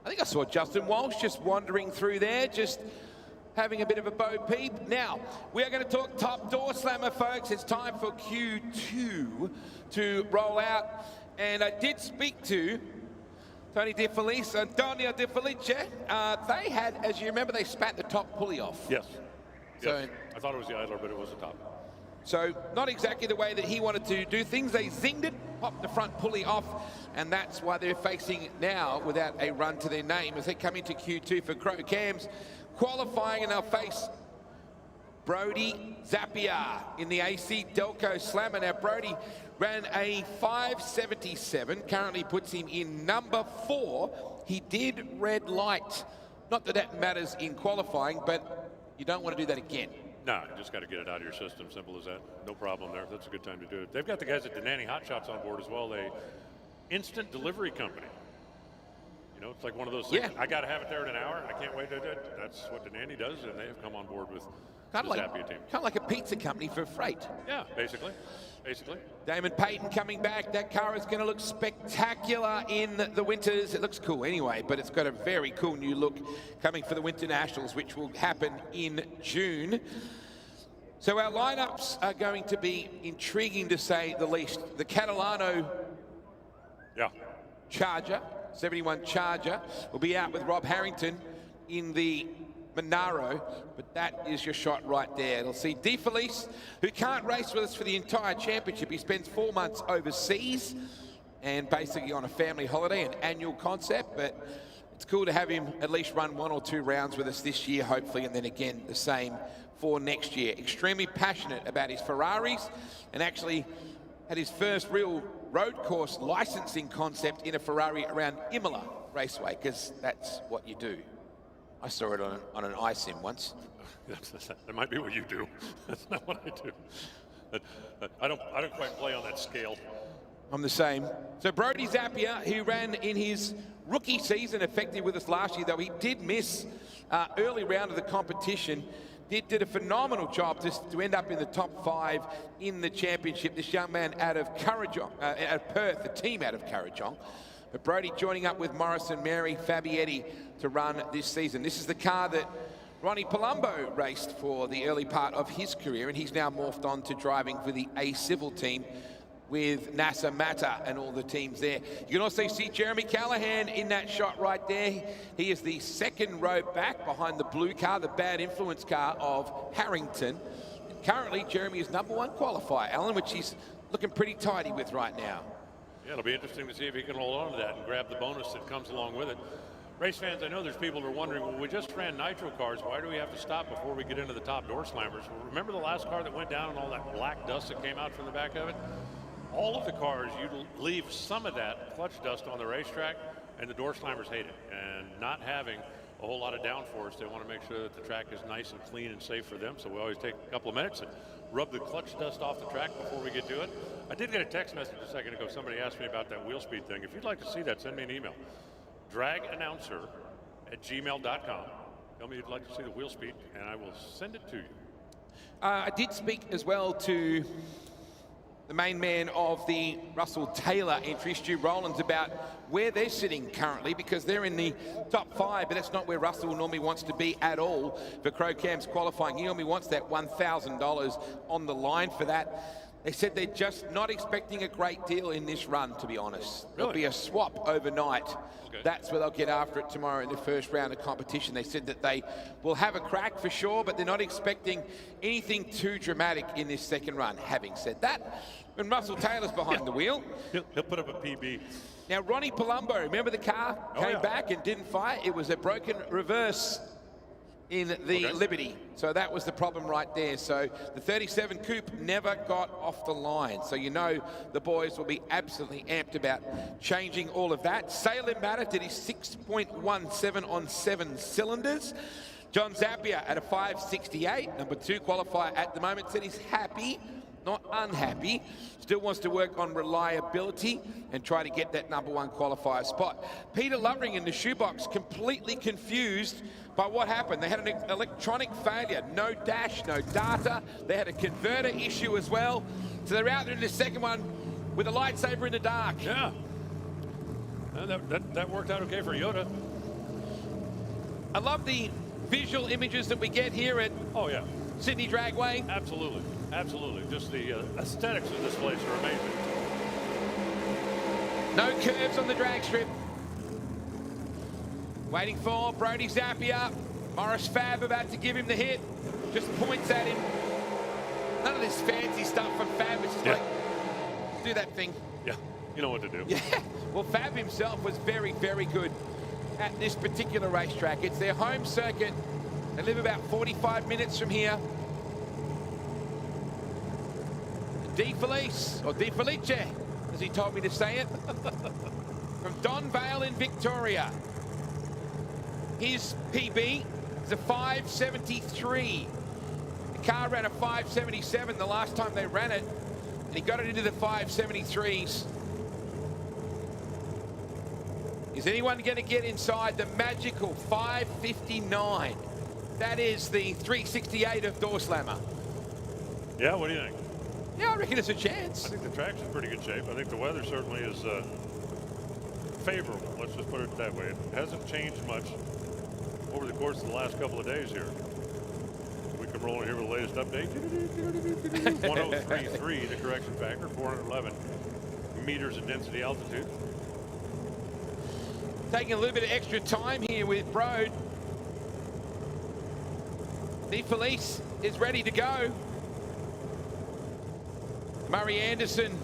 C: I think I saw Justin Walsh just wandering through there, just having a bit of a bo peep. Now, we are going to talk top door slammer, folks. It's time for Q2 to roll out. And I did speak to Tony De Felice, Antonio De Felice, they had, as you remember, they spat the top pulley off.
B: Yes.
C: So,
B: yes. I thought it was the idler, but it was the top.
C: So not exactly the way that he wanted to do things. They zinged it, popped the front pulley off, and that's why they're facing now without a run to their name as they come into Q2 for Crow Cams. Qualifying, and they'll face Brody Zapier in the AC Delco Slammer. Now, Brody ran a 5.77, currently puts him in number 4. He did red light. Not that that matters in qualifying, but you don't want to do that again.
B: No, you just got to get it out of your system. Simple as that. No problem there. That's a good time to do it. They've got the guys at Denani Hot Shots on board as well. They instant delivery company. You know, it's like one of those things.
C: Yeah.
B: I got to have it there in an hour. I can't wait to do it. That's what Denani does, and they have come on board with the Zapier team.
C: Kind of like a pizza company for freight.
B: Yeah, basically. Basically.
C: Damon Payton coming back. That car is going to look spectacular in the winters. It looks cool anyway, but it's got a very cool new look coming for the Winter Nationals, which will happen in June. So our lineups are going to be intriguing to say the least. The Catalano Charger, 71 Charger, will be out with Rob Harrington in the Monaro, but that is your shot right there. It'll see De Felice, who can't race with us for the entire championship. He spends 4 months overseas and basically on a family holiday, an annual concept, but it's cool to have him at least run 1 or 2 rounds with us this year, hopefully, and then again the same for next year. Extremely passionate about his Ferraris, and actually had his first real road course licensing concept in a Ferrari around Imola Raceway, because that's what you do. I saw it on an iSim once.
B: That might be what you do. That's not what I do. I don't quite play on that scale.
C: I'm the same. So Brody Zapier, who ran in his rookie season, effective with us last year, though he did miss early round of the competition, did a phenomenal job to end up in the top 5 in the championship. This young man out of Currajong, out of Perth, the team out of Currajong. But Brody joining up with Morrison, Mary, Fabietti to run this season. This is the car that Ronnie Palumbo raced for the early part of his career, and he's now morphed on to driving for the A-Civil team with NASA Mata and all the teams there. You can also see Jeremy Callahan in that shot right there. He is the second row back behind the blue car, the Bad Influence car of Harrington. And currently, Jeremy is number 1 qualifier, Alan, which he's looking pretty tidy with right now.
B: Yeah, it'll be interesting to see if he can hold on to that and grab the bonus that comes along with it. Race fans, I know there's people who are wondering, well, we just ran nitro cars. Why do we have to stop before we get into the top door slammers? Well, remember the last car that went down and all that black dust that came out from the back of it? All of the cars, you leave some of that clutch dust on the racetrack, and the door slammers hate it. And not having a whole lot of downforce, they want to make sure that the track is nice and clean and safe for them. So we always take a couple of minutes and rub the clutch dust off the track before we get to it. I did get a text message a second ago. Somebody asked me about that wheel speed thing. If you'd like to see that, send me an email. dragannouncer@gmail.com. Tell me you'd like to see the wheel speed, and I will send it to you.
C: I did speak as well to the main man of the Russell Taylor entry, Stu Rowlands, about where they're sitting currently, because they're in the top 5, but that's not where Russell normally wants to be at all for Crow Cams qualifying. He normally wants that $1,000 on the line for that. They said they're just not expecting a great deal in this run, to be honest.
B: Really?
C: There'll be a swap overnight.
B: Okay.
C: That's where they'll get after it tomorrow in the first round of competition. They said that they will have a crack for sure, but they're not expecting anything too dramatic in this second run. Having said that, when Russell Taylor's behind the wheel,
B: He'll put up a PB.
C: Now, Ronnie Palumbo, remember the car came back and didn't fire? It was a broken reverse in the Liberty. So that was the problem right there. So the 37 Coupe never got off the line. So you know the boys will be absolutely amped about changing all of that. Salem Matter did his 6.17 on 7 cylinders. John Zapier at a 5.68, number 2 qualifier at the moment, said he's happy, not unhappy, still wants to work on reliability and try to get that number 1 qualifier spot. Peter Lovering in the shoebox, completely confused by what happened. They had an electronic failure, no dash, no data. They had a converter issue as well. So they're out there in the second one with a lightsaber in the dark.
B: Yeah. That worked out okay for Yoda.
C: I love the visual images that we get here at Sydney Dragway.
B: Absolutely. Absolutely. Just the aesthetics of this place are amazing.
C: No curves on the drag strip. Waiting for Brody Zappia. Morris Fab about to give him the hit. Just points at him. None of this fancy stuff from Fab. It's just like, do that thing.
B: Yeah, you know what to do.
C: Yeah, well, Fab himself was very, very good at this particular racetrack. It's their home circuit. They live about 45 minutes from here. De Felice, or De Felice, as he told me to say it, from Don Vale in Victoria. His PB is a 573. The car ran a 577 the last time they ran it, and he got it into the 573s. Is anyone going to get inside the magical 559? That is the 368 of Door Slammer.
B: Yeah, what do you think?
C: Yeah, I reckon there's a chance.
B: I think the track's in pretty good shape. I think the weather certainly is favorable. Let's just put it that way. It hasn't changed much over the course of the last couple of days here. We come rolling here with the latest update. 1033, the correction factor, 411 meters of density altitude.
C: Taking a little bit of extra time here with Brode. De Felice is ready to go. Murray Anderson,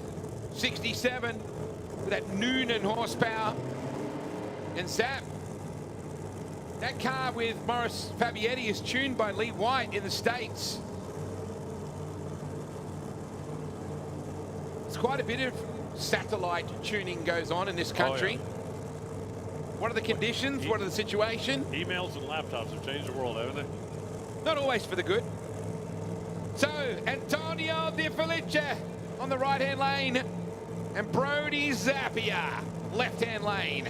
C: 67, with that Noonan horsepower. And Zap, that car with Morris Fabietti is tuned by Lee White in the States. It's quite a bit of satellite tuning goes on in this country.
B: Oh, yeah.
C: What are the conditions? What are the situation?
B: Emails and laptops have changed the world, haven't they?
C: Not always for the good. So, Antonio De Felice on the right-hand lane, and Brody Zappia, left-hand lane.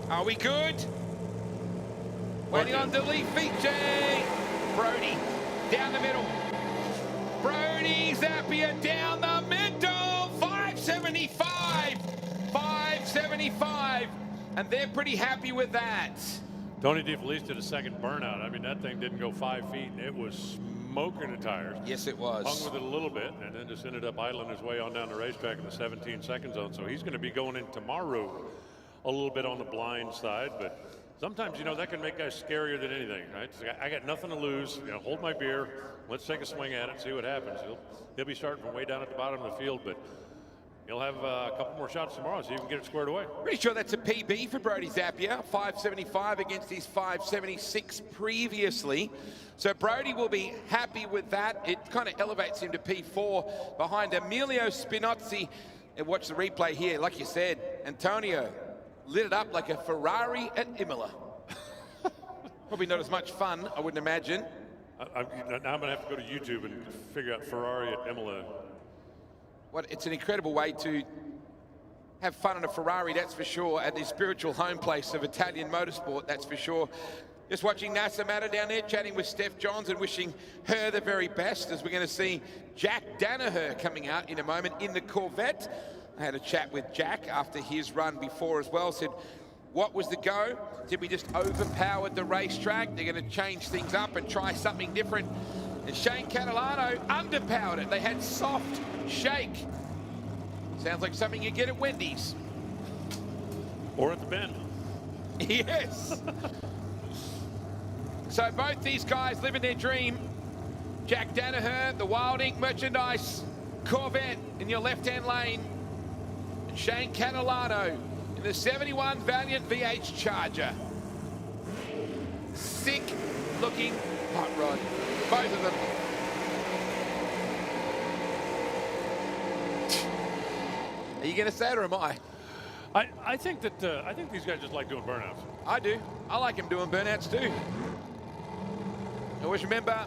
C: Are we good? Waiting on De Felice. Brody, down the middle. Brody Zappia down the middle. 575. 575. And they're pretty happy with that.
B: Tony De Felice did a second burnout. I mean, that thing didn't go 5 feet, and it was smoking the tires.
C: Yes, it was.
B: Hung with it a little bit, and then just ended up idling his way on down the racetrack in the 17-second zone. So he's going to be going in tomorrow a little bit on the blind side, but sometimes, you know, that can make guys scarier than anything, right? So I got nothing to lose. You know, hold my beer. Let's take a swing at it, see what happens. He'll be starting from way down at the bottom of the field, but he'll have a couple more shots tomorrow, so you can get it squared away.
C: Pretty sure that's a PB for Brody Zappia. 575 against his 576 previously. So Brody will be happy with that. It kind of elevates him to P4 behind Emilio Spinozzi. And watch the replay here. Like you said, Antonio lit it up like a Ferrari at Imola. Probably not as much fun, I wouldn't imagine.
B: Now I'm going to have to go to YouTube and figure out Ferrari at Imola.
C: It's an incredible way to have fun in a Ferrari, that's for sure, at the spiritual home place of Italian motorsport, that's for sure. Just watching NASA Matter down there, chatting with Steph Johns and wishing her the very best, as we're going to see Jack Danaher coming out in a moment in the Corvette. I had a chat with Jack after his run before as well, said, what was the go? Did we just overpowered the racetrack? They're going to change things up and try something different. And Shane Catalano underpowered it. They had soft shake. Sounds like something you get at Wendy's.
B: Or at the Bend.
C: Yes. So both these guys living their dream. Jack Danaher, the Wild Ink merchandise Corvette in your left-hand lane. And Shane Catalano in the 71 Valiant VH Charger. Sick looking hot rod. Both of them. Are you going to say it or am I?
B: I think that I think these guys just like doing burnouts.
C: I do. I like him doing burnouts too. I always remember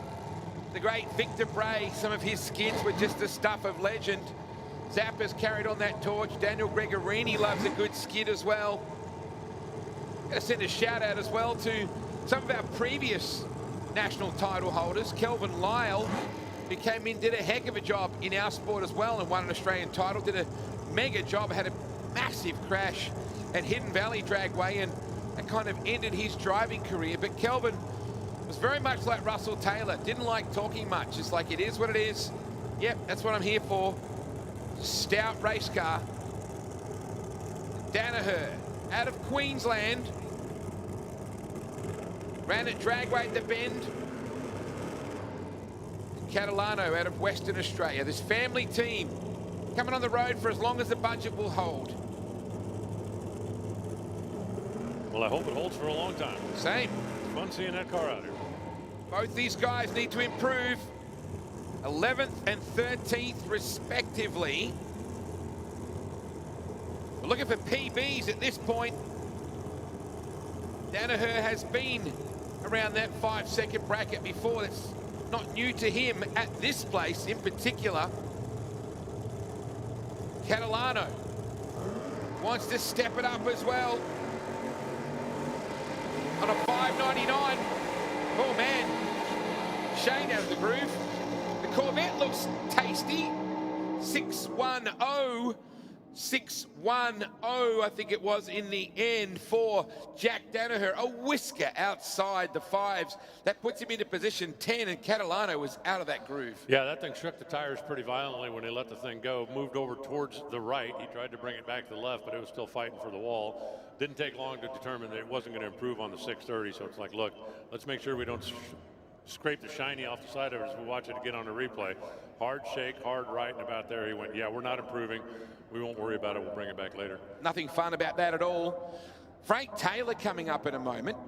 C: the great Victor Bray. Some of his skids were just the stuff of legend. Zappa's carried on that torch. Daniel Gregorini loves a good skid as well. Got to send a shout out as well to some of our previous national title holders. Kelvin Lyle, who came in, did a heck of a job in our sport as well and won an Australian title. Did a mega job, had a massive crash at Hidden Valley Dragway, and that kind of ended his driving career. But Kelvin was very much like Russell Taylor, didn't like talking much. Just like, it is what it is. Yep, that's what I'm here for. Stout race car. Danaher out of Queensland. Ran at Dragway at the Bend. And Catalano out of Western Australia. This family team coming on the road for as long as the budget will hold.
B: Well, I hope it holds for a long time.
C: Same.
B: It's fun seeing that car out here.
C: Both these guys need to improve. 11th and 13th respectively. We're looking for PBs at this point. Danaher has been around that 5-second bracket before. That's not new to him at this place in particular. Catalano wants to step it up as well. On a 5.99. Oh man, Shane out of the groove. The Corvette looks tasty. 6.10. 6.10, I think it was in the end for Jack Danaher. A whisker outside the fives. That puts him into position 10, and Catalano was out of that groove.
B: Yeah, that thing shook the tires pretty violently when he let the thing go. Moved over towards the right. He tried to bring it back to the left, but it was still fighting for the wall. Didn't take long to determine that it wasn't going to improve on the 630, so it's like, look, let's make sure we don't scrape the shiny off the side of it as we watch it again on the replay. Hard shake, hard right, and about there he went, yeah, we're not improving. We won't worry about it. We'll bring it back later.
C: Nothing fun about that at all. Frank Taylor coming up in a moment.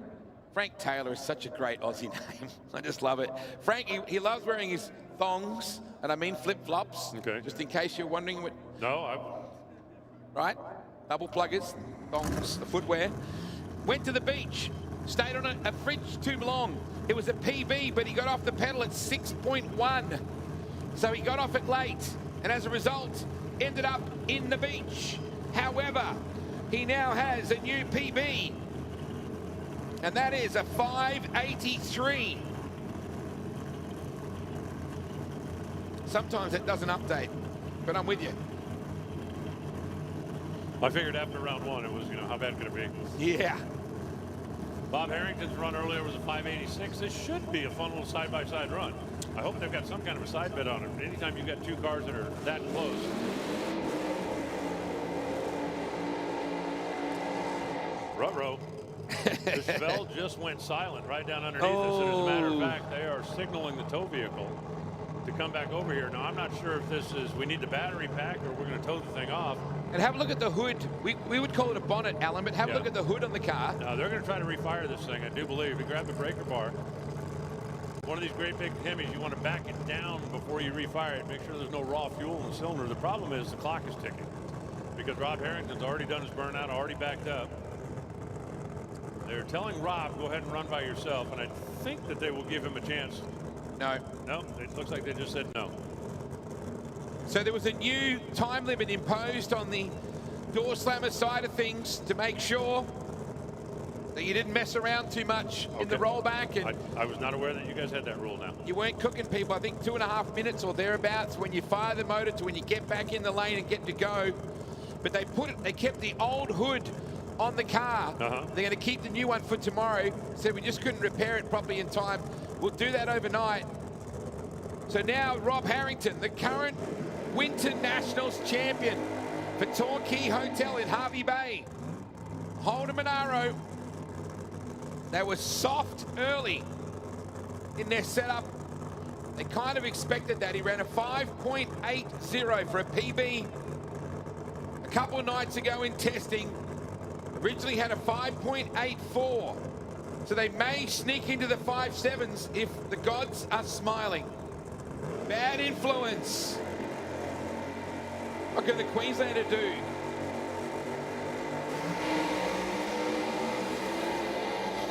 C: Frank Taylor is such a great Aussie name. I just love it. Frank, he loves wearing his thongs, and I mean flip-flops.
B: Okay.
C: Just in case you're wondering what...
B: No,
C: Right? Double pluggers, thongs, the footwear. Went to the beach. Stayed on a fridge too long. It was a PB, but he got off the pedal at 6.1. So he got off it late, and as a result, ended up in the beach. However, he now has a new PB, and that is a 5.83. Sometimes it doesn't update, but I'm with you.
B: I figured after round one, it was, you know, how bad could it be?
C: Yeah.
B: Bob Harrington's run earlier was a 5.86. This should be a fun little side-by-side run. I hope they've got some kind of a side bid on it. Anytime you've got two cars that are that close. Ruh-roh. The Chevelle just went silent right down underneath us. And as a matter of fact, they are signaling the tow vehicle to come back over here. Now, I'm not sure if this is, we need the battery pack or we're going to tow the thing off.
C: And have a look at the hood. We would call it a bonnet, Alan, but have a look at the hood on the car.
B: No, they're going to try to refire this thing, I do believe. You grab the breaker bar. One of these great big Hemis, you want to back it down before you refire it. Make sure there's no raw fuel in the cylinder. The problem is the clock is ticking because Rob Harrington's already done his burnout, already backed up. They're telling Rob, go ahead and run by yourself, and I think that they will give him a chance.
C: No.
B: No, it looks like they just said no.
C: So there was a new time limit imposed on the door slammer side of things to make sure that you didn't mess around too much in the rollback. And
B: I was not aware that you guys had that rule now.
C: you weren't cooking people. I think 2.5 minutes or thereabouts when you fire the motor to when you get back in the lane and get to go. But they kept the old hood on the car. They're going to keep the new one for tomorrow. Said we just couldn't repair it properly in time. We'll do that overnight. So now Rob Harrington, the current Winter Nationals champion for Torquay Hotel in Harvey Bay. Holden Monaro. They were soft early in their setup. They kind of expected that. He ran a 5.80 for a PB a couple of nights ago in testing. Originally had a 5.84. So they may sneak into the 5.7s if the gods are smiling. Bad influence. What can the Queenslander do?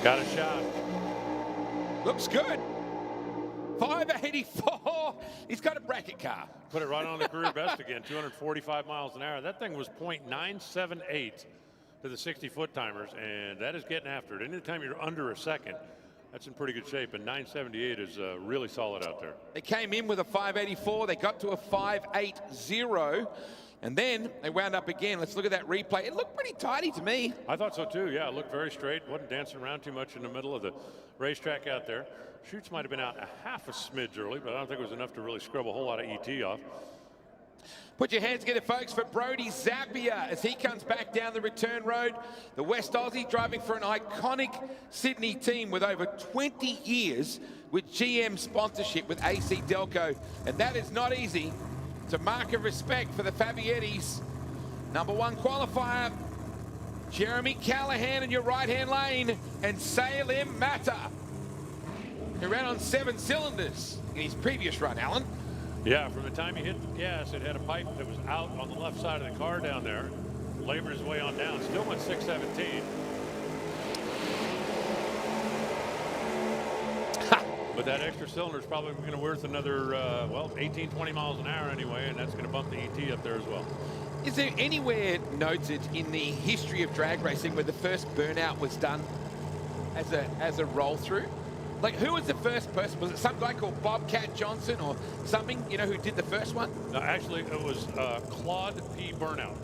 B: Got a shot.
C: Looks good. 5.84. He's got a bracket car.
B: Put it right on the career best again, 245 miles an hour. That thing was .978 to the 60-foot timers, and that is getting after it. Anytime you're under a second, that's in pretty good shape, and 978 is really solid out there.
C: They came in with a 5.84. They got to a 5.80, and then they wound up again. Let's look at that replay. It looked pretty tidy to me.
B: I thought so too. Yeah, it looked very straight. Wasn't dancing around too much in the middle of the racetrack out there. Chutes might have been out a half a smidge early, but I don't think it was enough to really scrub a whole lot of ET off.
C: Put your hands together, folks, for Brody Zapier as he comes back down the return road. The West Aussie driving for an iconic Sydney team with over 20 years with GM sponsorship with AC Delco. And that is not easy. It's a mark of respect for the Fabiettis. Number 1 qualifier, Jeremy Callahan in your right-hand lane, and Salim Mata, who ran on 7 cylinders in his previous run, Alan.
B: Yeah, from the time he hit the gas, it had a pipe that was out on the left side of the car down there. Labored his way on down. Still went 617. But that extra cylinder is probably going to worth another, well, 18, 20 miles an hour anyway, and that's going to bump the ET up there as well.
C: Is there anywhere noted in the history of drag racing where the first burnout was done as a roll through? Like, who was the first person? Was it some guy called Bobcat Johnson or something, you know, who did the first one?
B: No, actually, it was Claude P. Burnout.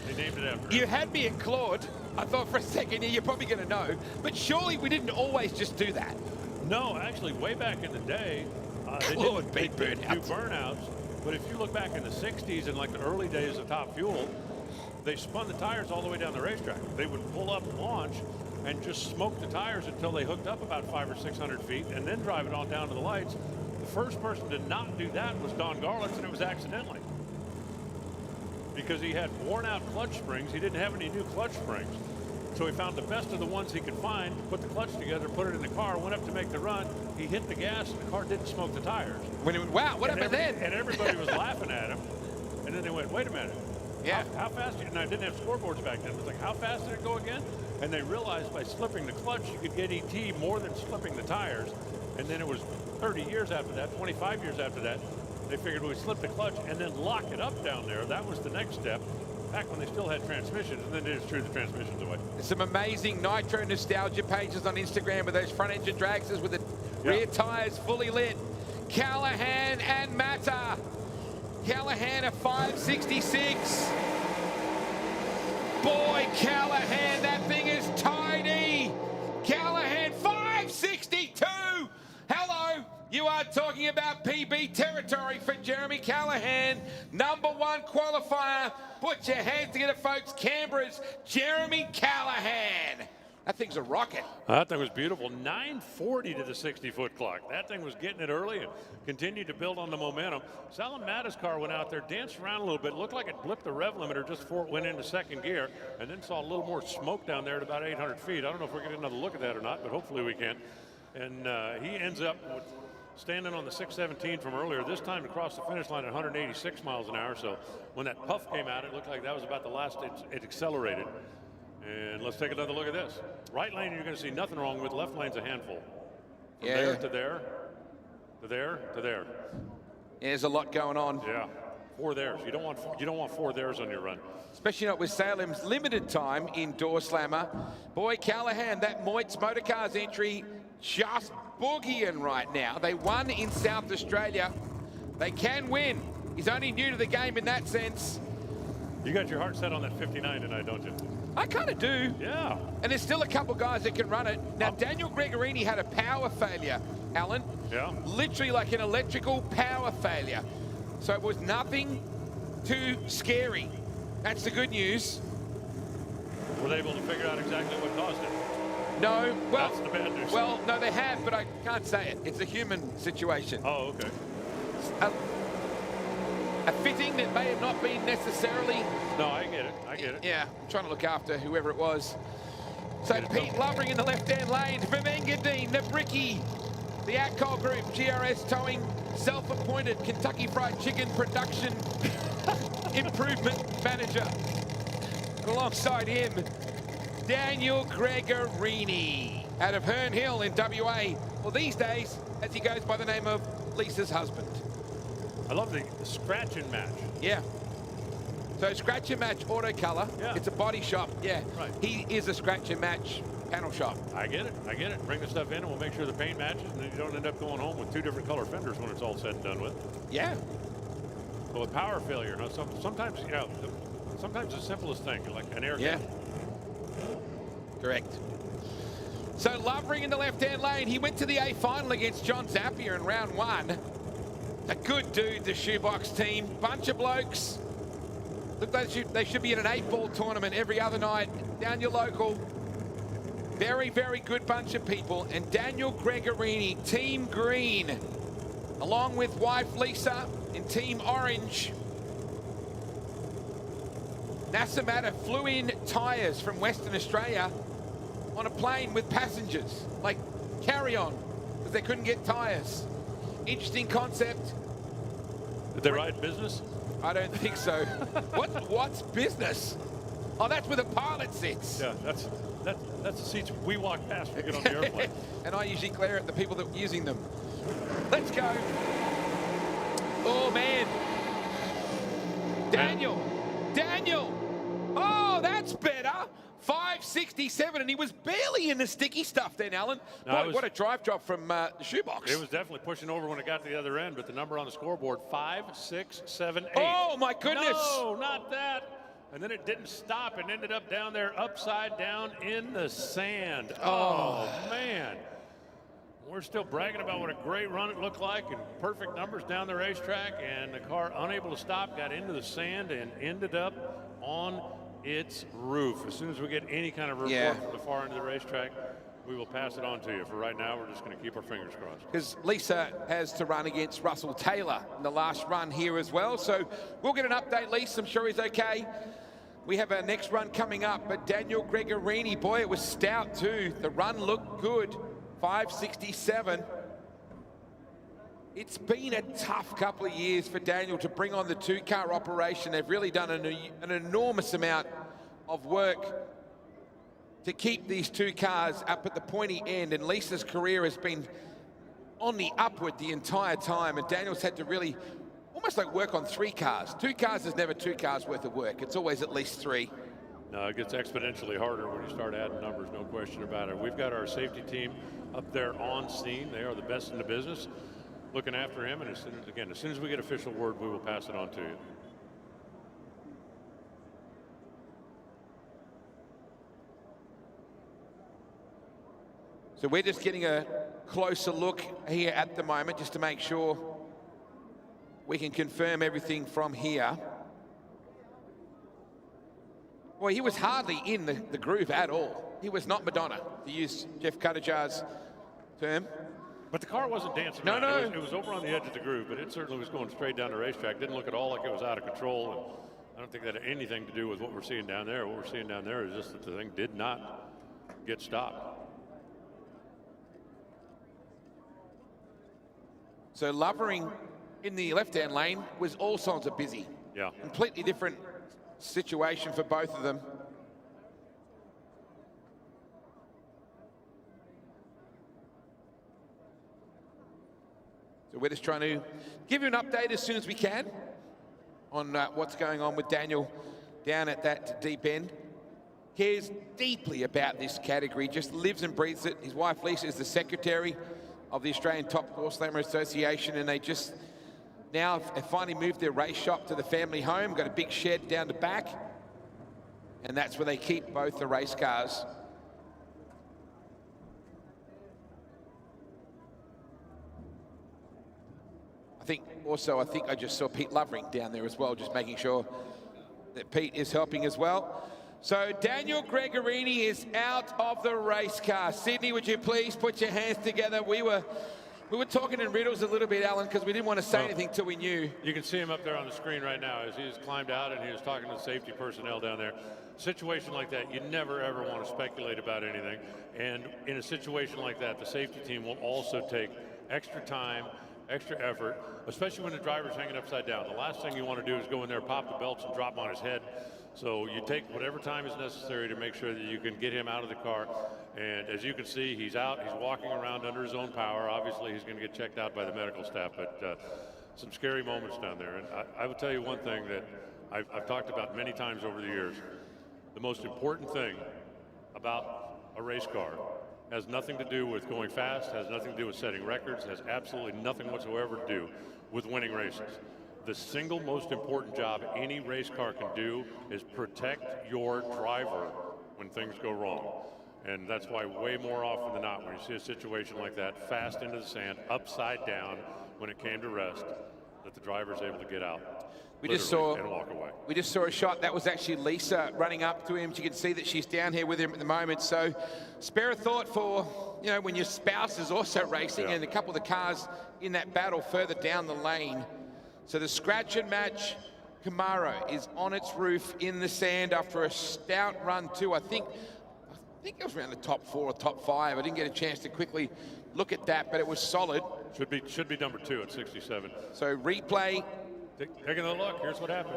B: They named it after him.
C: You had me at Claude. I thought for a second, yeah, you're probably going to know. But surely we didn't always just do that.
B: No, actually, way back in the day, they
C: Claude
B: didn't
C: beat
B: do burnouts. But if you look back in the 60s and like the early days of Top Fuel, they spun the tires all the way down the racetrack. They would pull up and launch and just smoke the tires until they hooked up about 500 or 600 feet and then drive it on down to the lights. The first person to not do that was Don Garlitz, and it was accidentally. Because he had worn out clutch springs. He didn't have any new clutch springs. So he found the best of the ones he could find, put the clutch together, put it in the car, went up to make the run. He hit the gas, and the car didn't smoke the tires.
C: Wow, what happened then?
B: And everybody was laughing at him. And then they went, wait a minute.
C: Yeah.
B: How fast? And I didn't have scoreboards back then. It was like, how fast did it go again? And they realized by slipping the clutch, you could get ET more than slipping the tires. And then it was 30 years after that, 25 years after that, they figured we slip the clutch and then lock it up down there. That was the next step. Back when they still had transmissions, and then they just threw the transmissions away.
C: Some amazing Nitro nostalgia pages on Instagram with those front engine dragsters with the rear tires fully lit. Callahan and Mata. Callahan at 566. Boy, Callahan, that thing is tiny. Callahan, 562. Hello. You are talking about PB territory for Jeremy Callahan. Number 1 qualifier. Put your hands together, folks. Canberra's Jeremy Callahan. That thing's a rocket.
B: That thing was beautiful. 940 to the 60-foot clock. That thing was getting it early and continued to build on the momentum. Salim Mata's car went out there, danced around a little bit. Looked like it blipped the rev limiter just before it went into second gear, and then saw a little more smoke down there at about 800 feet. I don't know if we're getting another look at that or not, but hopefully we can. And he ends up with standing on the 617 from earlier, this time across the finish line at 186 miles an hour. So when that puff came out, it looked like that was about the last it accelerated. And let's take another look at this. Right lane, you're going to see nothing wrong with. Left lane's a handful. From there to there, to there, to there.
C: There's a lot going on.
B: Yeah, 4 there's. You don't want 4 there's on your run.
C: Especially not with Salim's limited time in Door Slammer. Boy, Callahan, that Moit's Motorcars entry just boogieing right now. They won in South Australia. They can win. He's only new to the game in that sense.
B: You got your heart set on that 59 tonight, don't you?
C: I kind of do.
B: Yeah.
C: And there's still a couple guys that can run it. Now, Daniel Gregorini had a power failure, Alan.
B: Yeah.
C: Literally like an electrical power failure. So it was nothing too scary. That's the good news.
B: Were they able to figure out exactly what caused it?
C: No. Well,
B: that's the bad news.
C: Well, no, they have, but I can't say it. It's a human situation.
B: Oh, okay.
C: A fitting that may have not been necessarily.
B: No, I get it. I get it.
C: Yeah, I'm trying to look after whoever it was. So Pete Lovering in the left-hand lane from Engadine, Nabricki, the Atcol Group, GRS Towing, self-appointed Kentucky Fried Chicken Production Improvement Manager. And alongside him, Daniel Gregorini out of Herne Hill in WA. Well, these days, as he goes by the name of Lisa's husband.
B: I love the scratch and match.
C: Yeah. So scratch and match auto color.
B: Yeah.
C: It's a body shop. Yeah.
B: Right.
C: He is a scratch and match panel shop.
B: I get it. I get it. Bring the stuff in and we'll make sure the paint matches, and then you don't end up going home with 2 different color fenders when it's all said and done with.
C: Yeah.
B: Well, with power failure, sometimes, you know, sometimes the simplest thing, like an air
C: Yeah. Correct. So Lovering in the left-hand lane. He went to the A final against John Zapier in round 1. A good dude, the Shoebox team. Bunch of blokes. Look, they should be in an 8-ball tournament every other night. Down your local. Very, very good bunch of people. And Daniel Gregorini, Team Green, along with wife Lisa in Team Orange. Nasamata flew in tyres from Western Australia on a plane with passengers, like carry on, because they couldn't get tyres. Interesting concept.
B: Did they ride business?
C: I don't think so. What's business? Oh, that's where the pilot sits.
B: Yeah, that's the seats we walk past when we get on the airplane.
C: And I usually glare at the people that are using them. Let's go. Oh, man. Daniel. Oh, that's better. 567, and he was barely in the sticky stuff then, Alan.
B: No,
C: Boy, what a drive drop from the Shoebox.
B: It was definitely pushing over when it got to the other end, but the number on the scoreboard, 5, 6, 7, 8.
C: Oh, my goodness.
B: No, not that. And then it didn't stop and ended up down there upside down in the sand. Oh, man. We're still bragging about what a great run it looked like and perfect numbers down the racetrack, and the car, unable to stop, got into the sand and ended up on its roof. As soon as we get any kind of report from the far end of the racetrack, we will pass it on to you. For right now, we're just going to keep our fingers crossed.
C: Because Lisa has to run against Russell Taylor in the last run here as well. So we'll get an update, Lisa. I'm sure he's okay. We have our next run coming up, but Daniel Gregorini, boy, it was stout too. The run looked good, 567. It's been a tough couple of years for Daniel to bring on the two-car operation. They've really done an enormous amount of work to keep these two cars up at the pointy end, and Lisa's career has been on the upward the entire time, and Daniel's had to really almost like work on 3 cars. 2 cars is never 2 cars worth of work. It's always at least 3.
B: No, it gets exponentially harder when you start adding numbers, no question about it. We've got our safety team up there on scene. They are the best in the business, looking after him, and as soon as we get official word, we will pass it on to you.
C: So we're just getting a closer look here at the moment, just to make sure we can confirm everything from here. Well, he was hardly in the groove at all. He was not Madonna, to use Jeff Cuttajar's term.
B: But the car wasn't dancing around. It was over on the edge of the groove, but it certainly was going straight down the racetrack. Didn't look at all like it was out of control. And I don't think that had anything to do with what we're seeing down there. What we're seeing down there is just that the thing did not get stopped.
C: So Lovering in the left-hand lane was all signs of busy.
B: Yeah.
C: Completely different situation for both of them. So we're just trying to give you an update as soon as we can on what's going on with Daniel down at that deep end. Cares deeply about this category, just lives and breathes it. His wife Lisa is the secretary of the Australian Top Horse Slammer Association, and they just now have finally moved their race shop to the family home, got a big shed down the back, and that's where they keep both the race cars. I think I just saw Pete Lovering down there as well, just making sure that Pete is helping as well. So Daniel Gregorini is out of the race car. Sydney, would you please put your hands together? We were talking in riddles a little bit, Alan, because we didn't want to say anything till we knew.
B: You can see him up there on the screen right now as he has climbed out and he was talking to the safety personnel down there. Situation like that, you never ever want to speculate about anything. And in a situation like that, the safety team will also take extra time, extra effort, especially when the driver's hanging upside down. The last thing you want to do is go in there, pop the belts, and drop him on his head. So you take whatever time is necessary to make sure that you can get him out of the car. And as you can see, he's out, he's walking around under his own power. Obviously, he's going to get checked out by the medical staff, but some scary moments down there. And I will tell you one thing that I've talked about many times over the years. The most important thing about a race car has nothing to do with going fast, has nothing to do with setting records, has absolutely nothing whatsoever to do with winning races. The single most important job any race car can do is protect your driver when things go wrong. And that's why way more often than not, when you see a situation like that, fast into the sand, upside down, when it came to rest, that the driver's able to get out.
C: We just saw
B: and walk away.
C: We just saw a shot. That was actually Lisa running up to him. You can see that she's down here with him at the moment. So spare a thought for, you know, when your spouse is also racing and a couple of the cars in that battle further down the lane. So the scratch and match Camaro is on its roof in the sand after a stout run too. I think it was around the top 4 or top 5. I didn't get a chance to quickly look at that, but it was solid.
B: Should be number 2 at 67.
C: So replay.
B: Taking a look, here's what happened.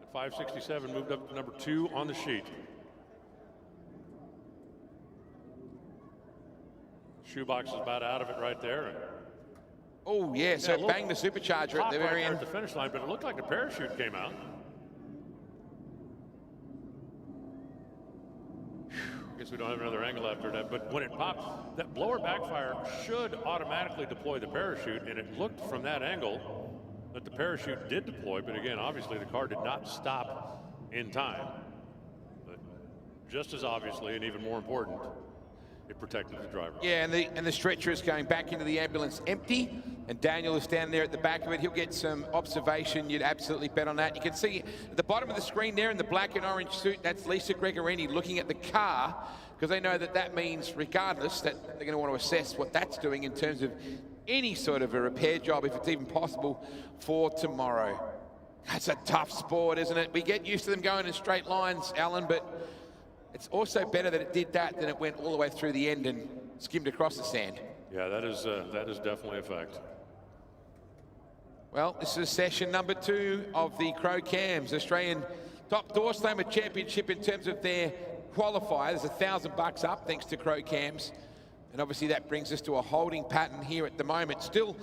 B: At 567, moved up to number 2 on the sheet. Shoebox is about out of it right there.
C: Oh, yeah, so it banged the supercharger at the very end.
B: At the finish line, but it looked like the parachute came out. Guess we don't have another angle after that, but when it popped, that blower backfire should automatically deploy the parachute, and it looked from that angle that the parachute did deploy, but again, obviously the car did not stop in time. But just as obviously, and even more important, it protected the driver.
C: Yeah, and the stretcher is going back into the ambulance empty, and Daniel is standing there at the back of it. He'll get some observation. You'd absolutely bet on that. You can see at the bottom of the screen there in the black and orange suit, that's Lisa Gregorini looking at the car, because they know that that means, regardless, that they're going to want to assess what that's doing in terms of any sort of a repair job, if it's even possible, for tomorrow. That's a tough sport, isn't it? We get used to them going in straight lines, Alan, but it's also better that it did that than it went all the way through the end and skimmed across the sand.
B: Yeah, that is definitely a fact.
C: Well, this is session number 2 of the Crow Cams, Australian Top Door Slammer Championship in terms of their qualifier. There's $1,000 up thanks to Crow Cams. And obviously that brings us to a holding pattern here at the moment. Still,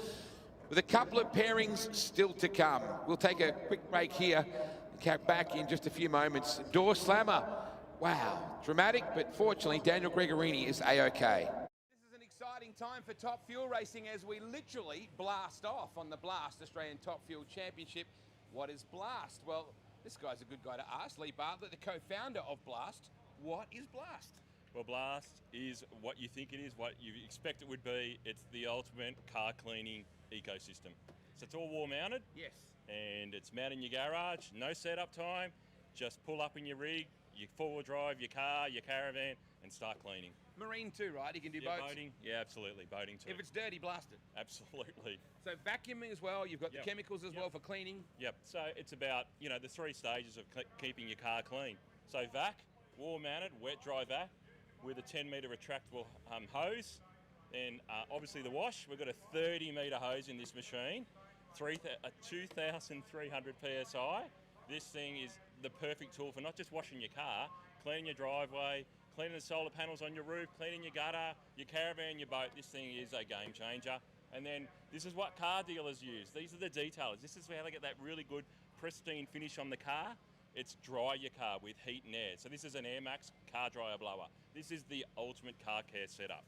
C: with a couple of pairings still to come. We'll take a quick break here and come back in just a few moments. Door Slammer. Wow, dramatic, but fortunately, Daniel Gregorini is A-OK. This is an exciting time for Top Fuel Racing as we literally blast off on the Blast Australian Top Fuel Championship. What is Blast? Well, this guy's a good guy to ask. Lee Bartlett, the co-founder of Blast. What is Blast?
D: Well, Blast is what you think it is, what you expect it would be. It's the ultimate car cleaning ecosystem. So it's all wall mounted.
C: Yes.
D: And it's mounted in your garage, no setup time. Just pull up in your rig, you four-wheel drive your car, your caravan, and start cleaning.
C: Marine too, right? You can do boats?
D: Boating. Yeah, absolutely. Boating too.
C: If it's dirty, blast it.
D: Absolutely.
C: So vacuuming as well. You've got the chemicals as well for cleaning.
D: Yep. So it's about, you know, the 3 stages of keeping your car clean. So vac, wall mounted, wet dry vac, with a 10-metre retractable hose. Then obviously the wash, we've got a 30-metre hose in this machine, a 2,300 PSI. This thing is the perfect tool for not just washing your car, cleaning your driveway, cleaning the solar panels on your roof, cleaning your gutter, your caravan, your boat. This thing is a game changer. And then this is what car dealers use. These are the detailers. This is how they get that really good pristine finish on the car. It's dry your car with heat and air. So this is an Air Max car dryer blower. This is the ultimate car care setup.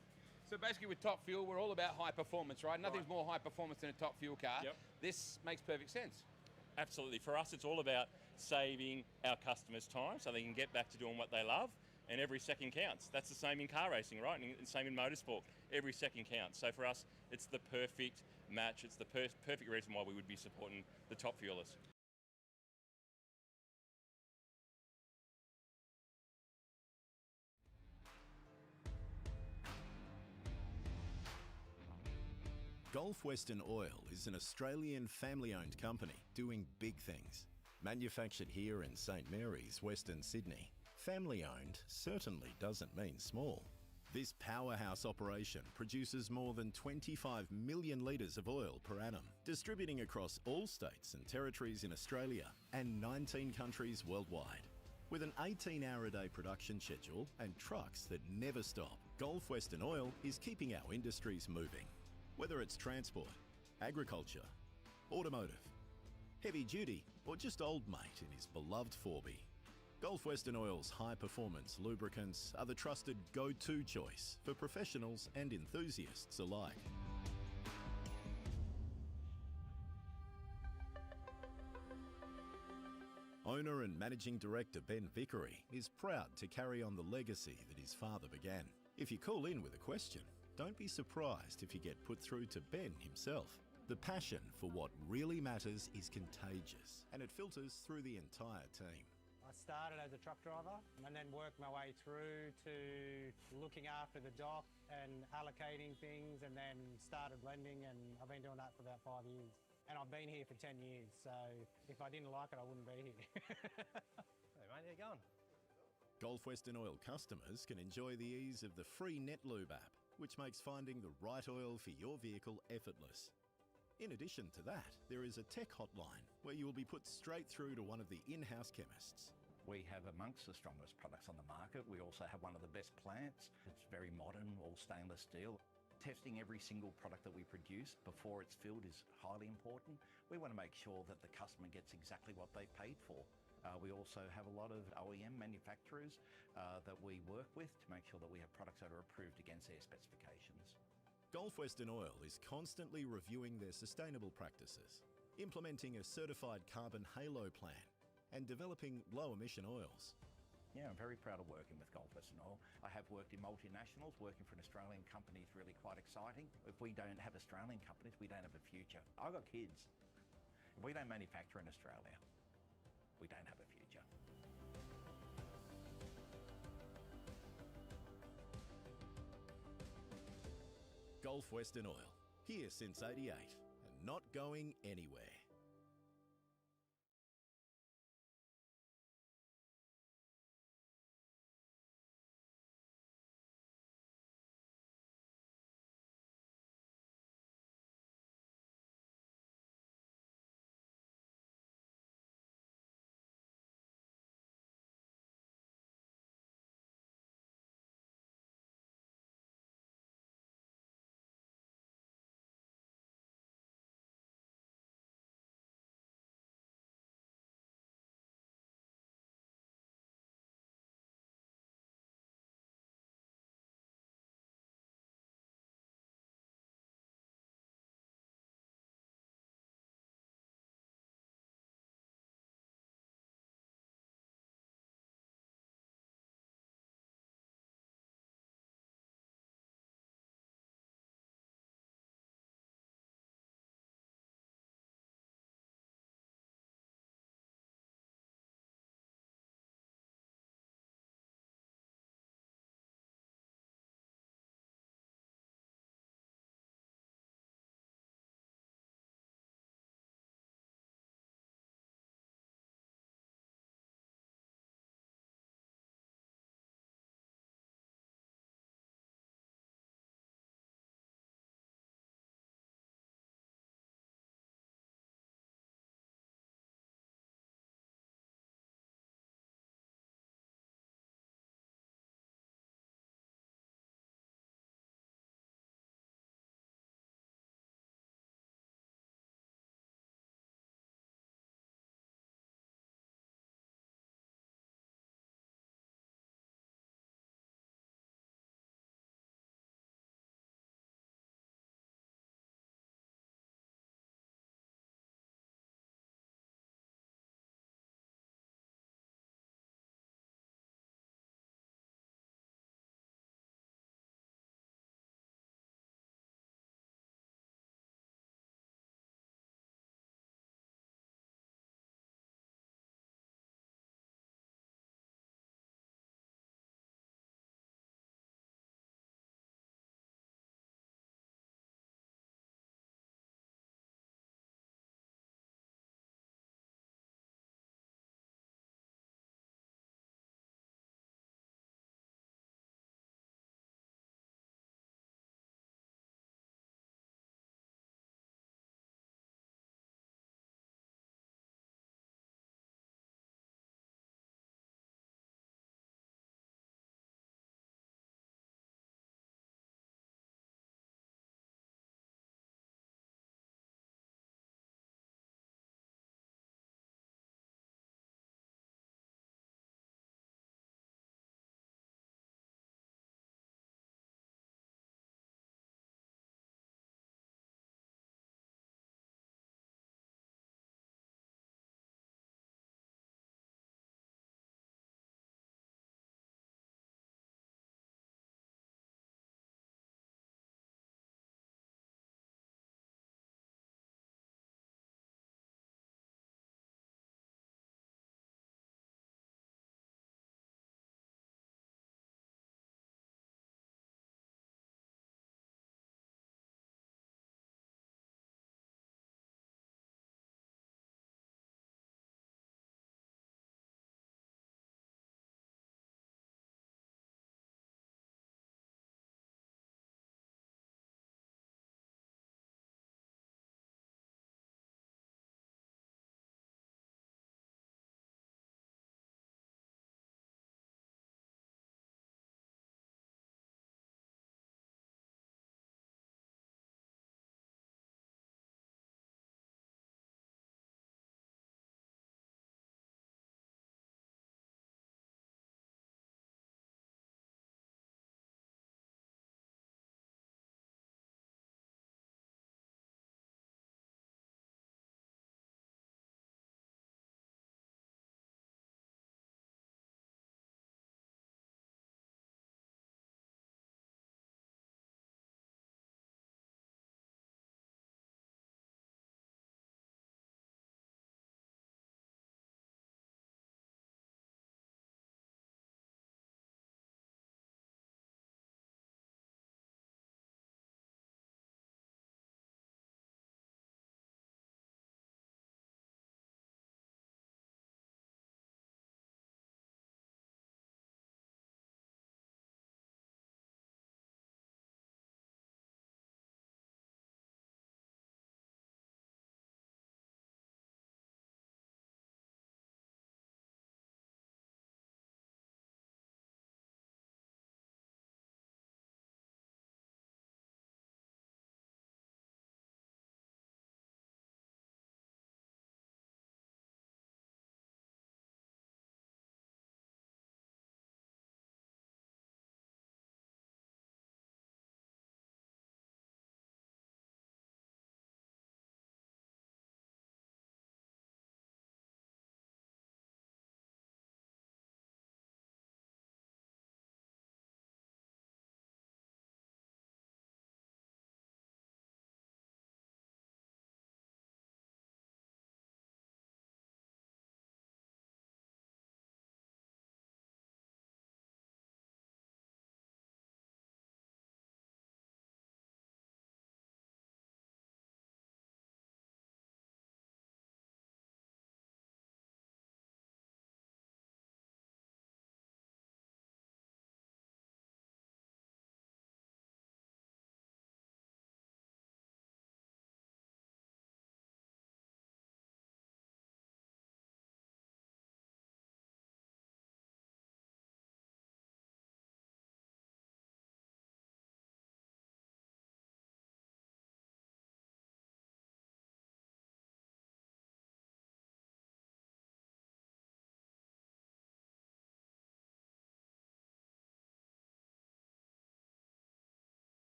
C: So basically with Top Fuel, we're all about high performance, right? Nothing's more high performance than a Top Fuel car.
D: Yep.
C: This makes perfect sense.
D: Absolutely. For us, it's all about saving our customers time so they can get back to doing what they love, and every second counts. That's the same in car racing, right? And same in motorsport. Every second counts. So for us, it's the perfect match. It's the perfect reason why we would be supporting the Top Fuelers.
E: Gulf Western Oil is an Australian family-owned company doing big things. Manufactured here in St Mary's, Western Sydney, family-owned certainly doesn't mean small. This powerhouse operation produces more than 25 million litres of oil per annum, distributing across all states and territories in Australia and 19 countries worldwide. With an 18-hour-a-day production schedule and trucks that never stop, Gulf Western Oil is keeping our industries moving. Whether it's transport, agriculture, automotive, heavy duty, or just old mate in his beloved 4B, Gulf Western Oil's high-performance lubricants are the trusted go-to choice for professionals and enthusiasts alike. Owner and Managing Director Ben Vickery is proud to carry on the legacy that his father began. If you call in with a question, don't be surprised if you get put through to Ben himself. The passion for what really matters is contagious, and it filters through the entire team.
F: I started as a truck driver and then worked my way through to looking after the dock and allocating things, and then started blending, and I've been doing that for about 5 years. And I've been here for 10 years, so if I didn't like it, I wouldn't be here.
I: Hey mate, how you going?
E: Gulf Western Oil customers can enjoy the ease of the free NetLube app, which makes finding the right oil for your vehicle effortless. In addition to that, there is a tech hotline where you will be put straight through to one of the in-house chemists.
G: We have amongst the strongest products on the market. We also have one of the best plants. It's very modern, all stainless steel. Testing every single product that we produce before it's filled is highly important. We want to make sure that the customer gets exactly what they paid for. We also have a lot of OEM manufacturers that we work with to make sure that we have products that are approved against their specifications.
E: Gulf Western Oil is constantly reviewing their sustainable practices, implementing a certified carbon halo plan, and developing low-emission oils.
G: Yeah, I'm very proud of working with Gulf Western Oil. I have worked in multinationals. Working for an Australian company is really quite exciting. If we don't have Australian companies, we don't have a future. I've got kids. If we don't manufacture in Australia, we don't have a future.
E: Gulf Western Oil, here since '88 and not going anywhere.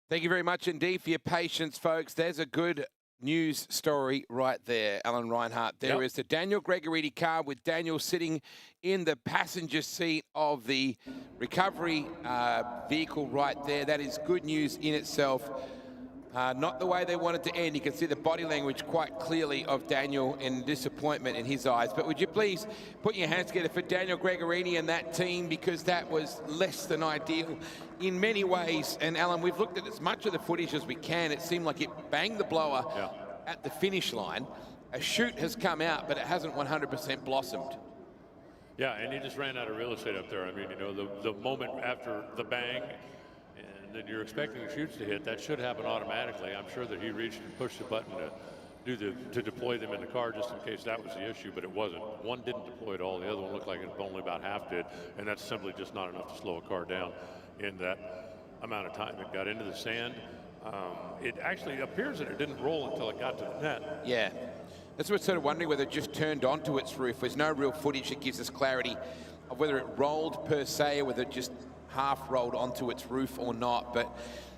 C: Thank you very much indeed for your patience, folks. There's a good news story right there, Alan Reinhart. There is the Daniel Gregorini car with Daniel sitting in the passenger seat of the recovery vehicle right there. That is good news in itself. Not the way they wanted to end. You can see the body language quite clearly of Daniel and disappointment in his eyes. But would you please put your hands together for Daniel Gregorini and that team, because that was less than ideal in many ways. And Alan, we've looked at as much of the footage as we can. It seemed like it banged the blower at the finish line. A chute has come out, but it hasn't 100% blossomed.
B: Yeah, and he just ran out of real estate up there. I mean, you know, the moment after the bang, and then you're expecting the chutes to hit, that should happen automatically. I'm sure that he reached and pushed the button to deploy them in the car just in case that was the issue, but it wasn't. One didn't deploy at all. The other one looked like it only about half did, and that's simply just not enough to slow a car down in that amount of time. It got into the sand. It actually appears that it didn't roll until it got to the net.
C: Yeah. That's what we're sort of wondering, whether it just turned onto its roof. There's no real footage that gives us clarity of whether it rolled per se or whether it just half rolled onto its roof or not. But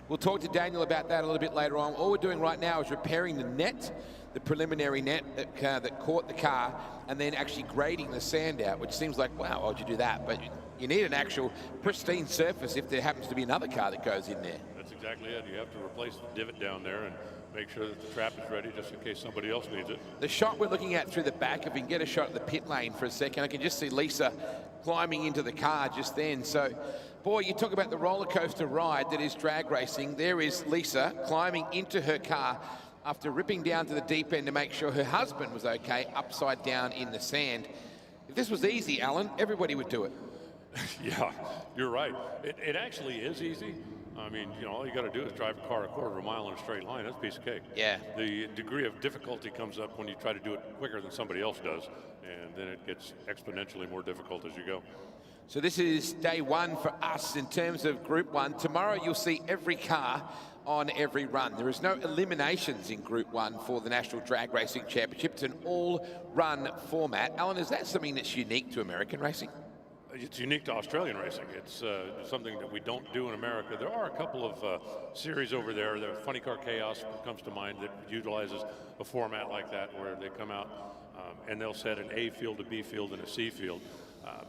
C: we'll talk to Daniel about that a little bit later on. All we're doing right now is repairing the net, the preliminary net that caught the car, and then actually grading the sand out, which seems like, wow, why would you do that? But you need an actual pristine surface if there happens to be another car that goes in there.
B: That's exactly it. You have to replace the divot down there and make sure that the trap is ready just in case somebody else needs it.
C: The shot we're looking at through the back, if we can get a shot at the pit lane for a second, I can just see Lisa climbing into the car just then. So, boy, you talk about the roller coaster ride that is drag racing. There is Lisa climbing into her car after ripping down to the deep end to make sure her husband was okay, upside down in the sand. If this was easy, Alan, everybody would do it.
B: Yeah, you're right. It actually is easy. I mean, you know, all you got to do is drive a car a quarter of a mile in a straight line. That's a piece of cake.
C: Yeah.
B: The degree of difficulty comes up when you try to do it quicker than somebody else does, and then it gets exponentially more difficult as you go.
C: So this is day one for us in terms of Group 1. Tomorrow you'll see every car on every run. There is no eliminations in Group 1 for the National Drag Racing Championship. It's an all-run format. Alan, is that something that's unique to American racing?
B: It's unique to Australian racing. It's something that we don't do in America. There are a couple of series over there. The Funny Car Chaos comes to mind that utilizes a format like that where they come out and they'll set an A field, a B field, and a C field.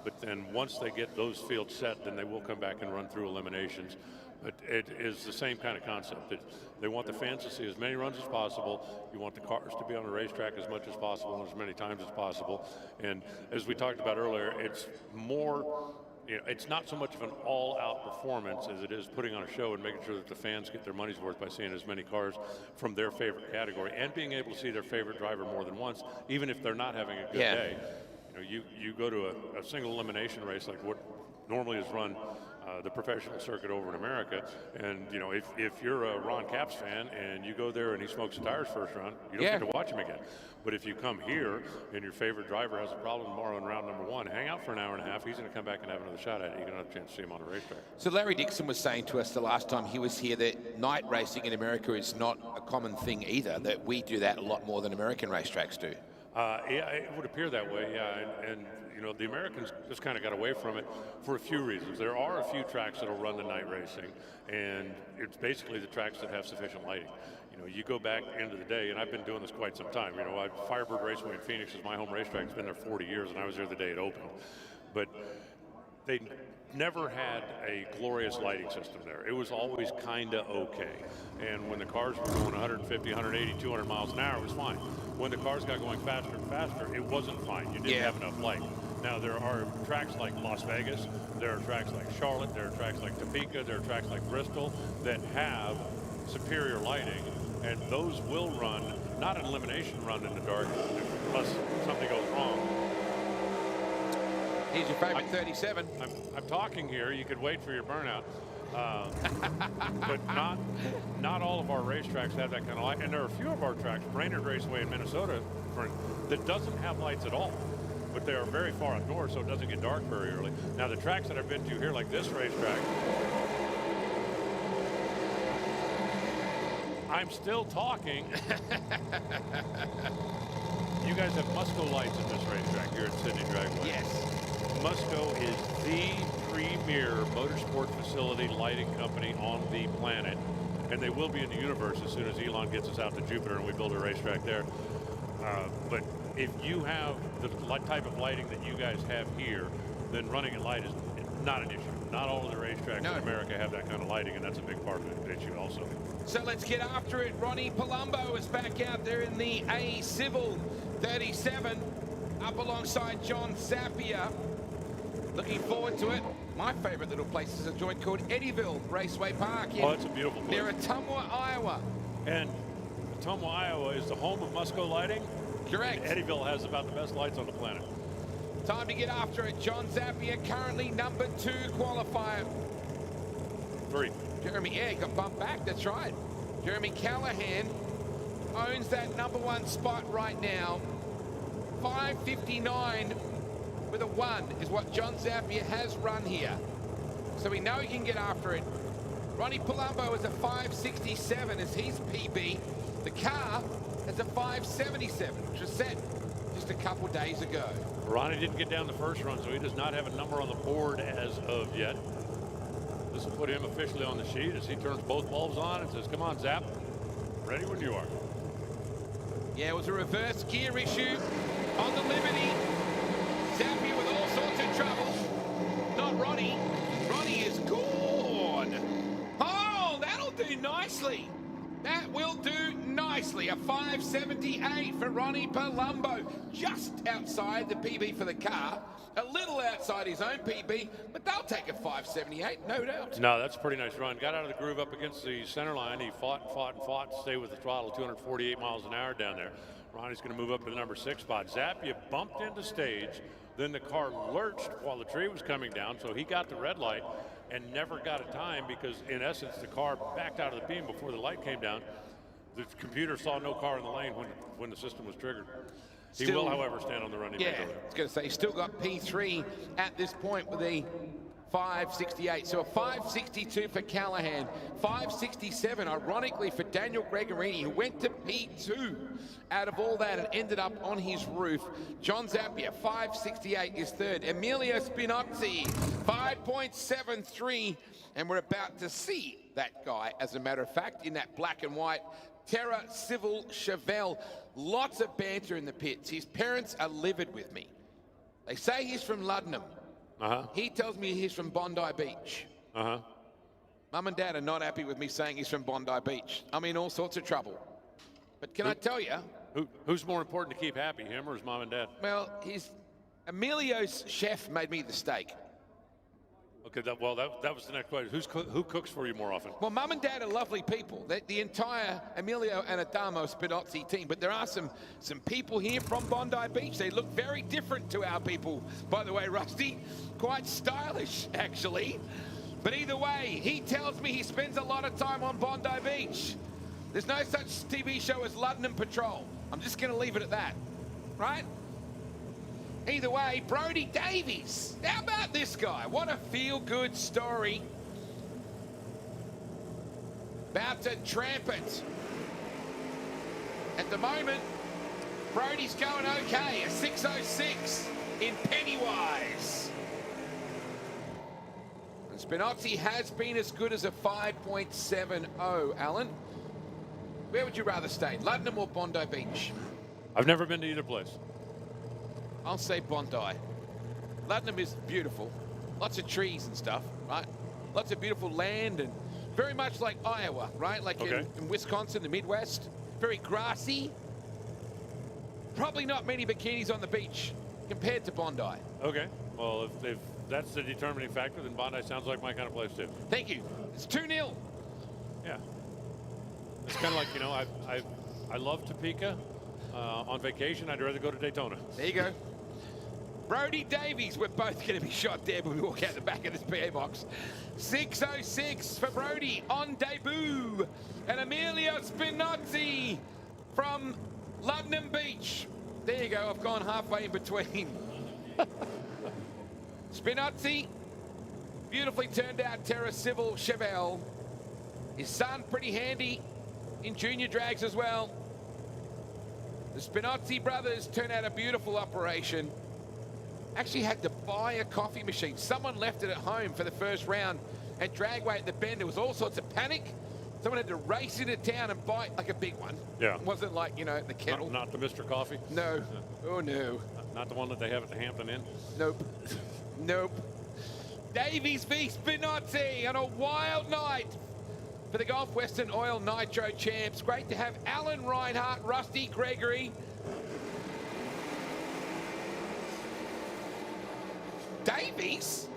B: But then once they get those fields set, then they will come back and run through eliminations. But it is the same kind of concept. They want the fans to see as many runs as possible. You want the cars to be on the racetrack as much as possible and as many times as possible. And as we talked about earlier, it's more, you know, it's not so much of an all-out performance as it is putting on a show and making sure that the fans get their money's worth by seeing as many cars from their favorite category and being able to see their favorite driver more than once, even if they're not having a good day. You know, you go to a single elimination race like what normally is run the professional circuit over in America, and you know, if you're a Ron Capps fan and you go there and he smokes the tires first round, you don't get to watch him again. But if you come here and your favorite driver has a problem tomorrow in round number 1, hang out for an hour and a half, he's going to come back and have another shot at it. You're going to have a chance to see him on the racetrack.
C: So Larry Dixon was saying to us the last time he was here that night racing in America is not a common thing either, that we do that a lot more than American racetracks do.
B: Yeah, it would appear that way, yeah, and you know, the Americans just kind of got away from it for a few reasons. There are a few tracks that'll run the night racing, and it's basically the tracks that have sufficient lighting. You know, you go back into the day, and I've been doing this quite some time. You know, Firebird Raceway in Phoenix is my home racetrack. It's been there 40 years, and I was there the day it opened. But they never had a glorious lighting system there. It was always kind of okay. And when the cars were going 150, 180, 200 miles an hour, it was fine. When the cars got going faster and faster, it wasn't fine. You didn't have enough light. Now, there are tracks like Las Vegas, there are tracks like Charlotte, there are tracks like Topeka, there are tracks like Bristol that have superior lighting, and those will run, not an elimination run in the dark, unless something goes wrong.
C: Here's your favorite 37.
B: I'm talking here. You could wait for your burnout. But not all of our racetracks have that kind of light. And there are a few of our tracks, Brainerd Raceway in Minnesota, that doesn't have lights at all. But they are very far outdoors, so it doesn't get dark very early. Now, the tracks that I've been to here, like this racetrack, I'm still talking. You guys have Musco lights at this racetrack here at Sydney Dragway.
C: Yes.
B: Musco is the premier motorsport facility lighting company on the planet. and they will be in the universe as soon as Elon gets us out to Jupiter and we build a racetrack there. But if you have the type of lighting that you guys have here, then running at light is not an issue. Not all of the racetracks in America have that kind of lighting, and that's a big part of the issue also.
C: So let's get after it. Ronnie Palumbo is back out there in the A Civil 37, up alongside John Zappia. Looking forward to it. My favorite little place is a joint called Eddyville Raceway Park.
B: Oh, it's a beautiful place.
C: Near Ottumwa, Iowa.
B: And Ottumwa, Iowa is the home of Musco Lighting.
C: Correct.
B: Eddyville has about the best lights on the planet.
C: Time to get after it. John Zappia, currently number 2 qualifier.
B: 3.
C: Jeremy, yeah, he got bumped back, that's right. Jeremy Callahan owns that number 1 spot right now. 5:59 with a 1 is what John Zappia has run here. So we know he can get after it. Ronnie Palumbo is a 5:67 as his PB. The car has a 5:77, which was set just a couple days ago.
B: Ronnie didn't get down the first run, so he does not have a number on the board as of yet. This will put him officially on the sheet as he turns both bulbs on and says, come on, Zap. Ready when you are.
C: Yeah, it was a reverse gear issue on the Liberty. Zappia with all sorts of trouble. Not Ronnie. Ronnie is gone. Oh, that'll do nicely. That will do nicely. A 5:78 for Ronnie Palumbo. Just outside the PB for the car. A little outside his own PB, but they'll take a 5:78, no doubt.
B: No, that's a pretty nice run. Got out of the groove up against the center line. He fought and fought and fought to stay with the throttle, 248 miles an hour down there. Ronnie's going to move up to the number 6 spot. Zappia bumped into stage. Then the car lurched while the tree was coming down, so he got the red light and never got a time because, in essence, the car backed out of the beam before the light came down. The computer saw no car in the lane when the system was triggered. He will, however, stand on the running.
C: Yeah, I was going to say, he's still got P3 at this point with a 5:68. So a 5:62 for Callahan, 5:67, ironically, for Daniel Gregorini, who went to P2 out of all that and ended up on his roof. John Zappia, 5:68 is third. Emilio Spinozzi, 5.73. And we're about to see that guy, as a matter of fact, in that black and white Terra Civil Chevelle. Lots of banter in the pits. His parents are livid with me. They say he's from Luddenham. He tells me he's from Bondi Beach. Mum and Dad are not happy with me saying he's from Bondi Beach. I'm in all sorts of trouble. But can I tell you?
B: Who's more important to keep happy, him or his mom and dad? Well,
C: Emilio's chef made me the steak.
B: Okay, that was the next question. Who cooks for you more often?
C: Well, Mum and Dad are lovely people. The entire Emilio and Adamo Spinozzi team. But there are some people here from Bondi Beach. They look very different to our people, by the way, Rusty. Quite stylish, actually. But either way, he tells me he spends a lot of time on Bondi Beach. There's no such TV show as Luddenham Patrol. I'm just going to leave it at that, right? Either way, Brody Davies. How about this guy? What a feel-good story. About to tramp it. At the moment, Brody's going okay. A 6:06 in Pennywise. And Spinozzi has been as good as a 5.70, Alan. Where would you rather stay, Luddenham or Bondi Beach?
B: I've never been to either place.
C: I'll say Bondi. Luddenham is beautiful. Lots of trees and stuff, right? Lots of beautiful land and very much like Iowa, right? Like in Wisconsin, the Midwest. Very grassy. Probably not many bikinis on the beach compared to Bondi. Okay.
B: Well, if that's the determining factor, then Bondi sounds like my kind of place too.
C: Thank you. It's 2-0.
B: Yeah. It's kind of like, you know, I love Topeka. On vacation, I'd rather go to Daytona.
C: There you go. Brody Davies, we're both going to be shot dead when we walk out the back of this PA box. 6:06 for Brody on debut. And Emilio Spinozzi from Luddenham Beach. There you go, I've gone halfway in between. Spinozzi, beautifully turned out Terra Civil Chevelle. His son, pretty handy in junior drags as well. The Spinozzi brothers turned out a beautiful operation. Actually had to buy a coffee machine. Someone left it at home for the first round at Dragway at the bend. There was all sorts of panic. Someone had to race into town and buy like a big one.
B: Yeah.
C: It wasn't like, you know, the kettle.
B: Not the Mr. Coffee?
C: No. Oh, no.
B: Not the one that they have at the Hampton Inn?
C: Nope. Nope. Davies v Spinozzi on a wild night for the Gulf Western Oil Nitro Champs. Great to have Alan Reinhart, Rusty Gregory. Davies?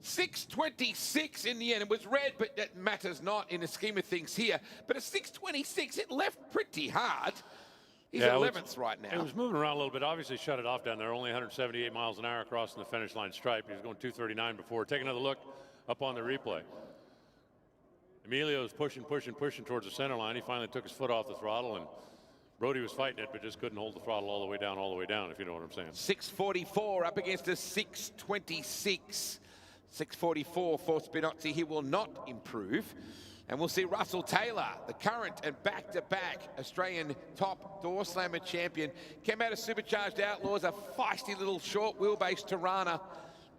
C: 6:26 in the end. It was red, but that matters not in the scheme of things here. But at 6:26, it left pretty hard. He's 11th right now.
B: It was moving around a little bit. Obviously shut it off down there. Only 178 miles an hour crossing the finish line stripe. He was going 239 before. Take another look up on the replay. Emilio's pushing towards the center line. He finally took his foot off the throttle, and Brody was fighting it, but just couldn't hold the throttle all the way down, if you know what I'm saying.
C: 6:44 up against a 6:26. 6:44 for Spinozzi. He will not improve. And we'll see Russell Taylor, the current and back-to-back Australian top door slammer champion, came out of Supercharged Outlaws, a feisty little short wheelbase Tirana,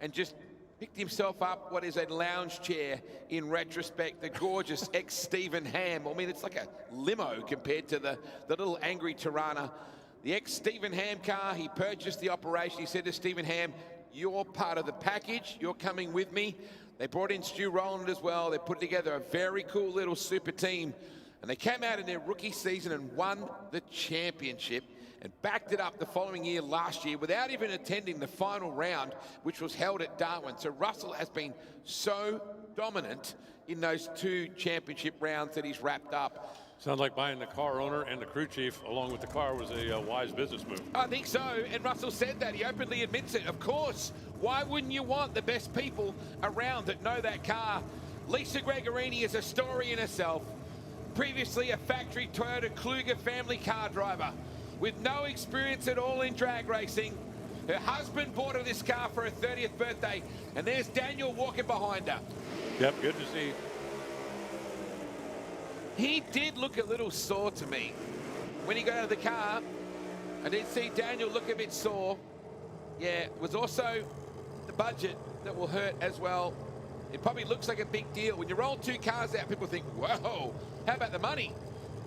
C: and just picked himself up what is a lounge chair in retrospect, the gorgeous ex-Stephen Ham. I mean, it's like a limo compared to the little angry Tirana. The ex-Stephen Ham car, he purchased the operation. He said to Stephen Ham, "You're part of the package. You're coming with me." They brought in Stu Rowland as well. They put together a very cool little super team. And they came out in their rookie season and won the championship and backed it up the following year, last year, without even attending the final round, which was held at Darwin. So Russell has been so dominant in those 2 championship rounds that he's wrapped up.
B: Sounds like buying the car owner and the crew chief along with the car was a wise business move.
C: I think so, and Russell said that. He openly admits it. Of course, why wouldn't you want the best people around that know that car? Lisa Gregorini is a story in herself. Previously a factory Toyota Kluger family car driver with no experience at all in drag racing. Her husband bought her this car for her 30th birthday, and there's Daniel walking behind her.
B: Yep, good to see.
C: He did look a little sore to me. When he got out of the car, I did see Daniel look a bit sore. Yeah, it was also the budget that will hurt as well. It probably looks like a big deal. When you roll 2 cars out, people think, whoa, how about the money?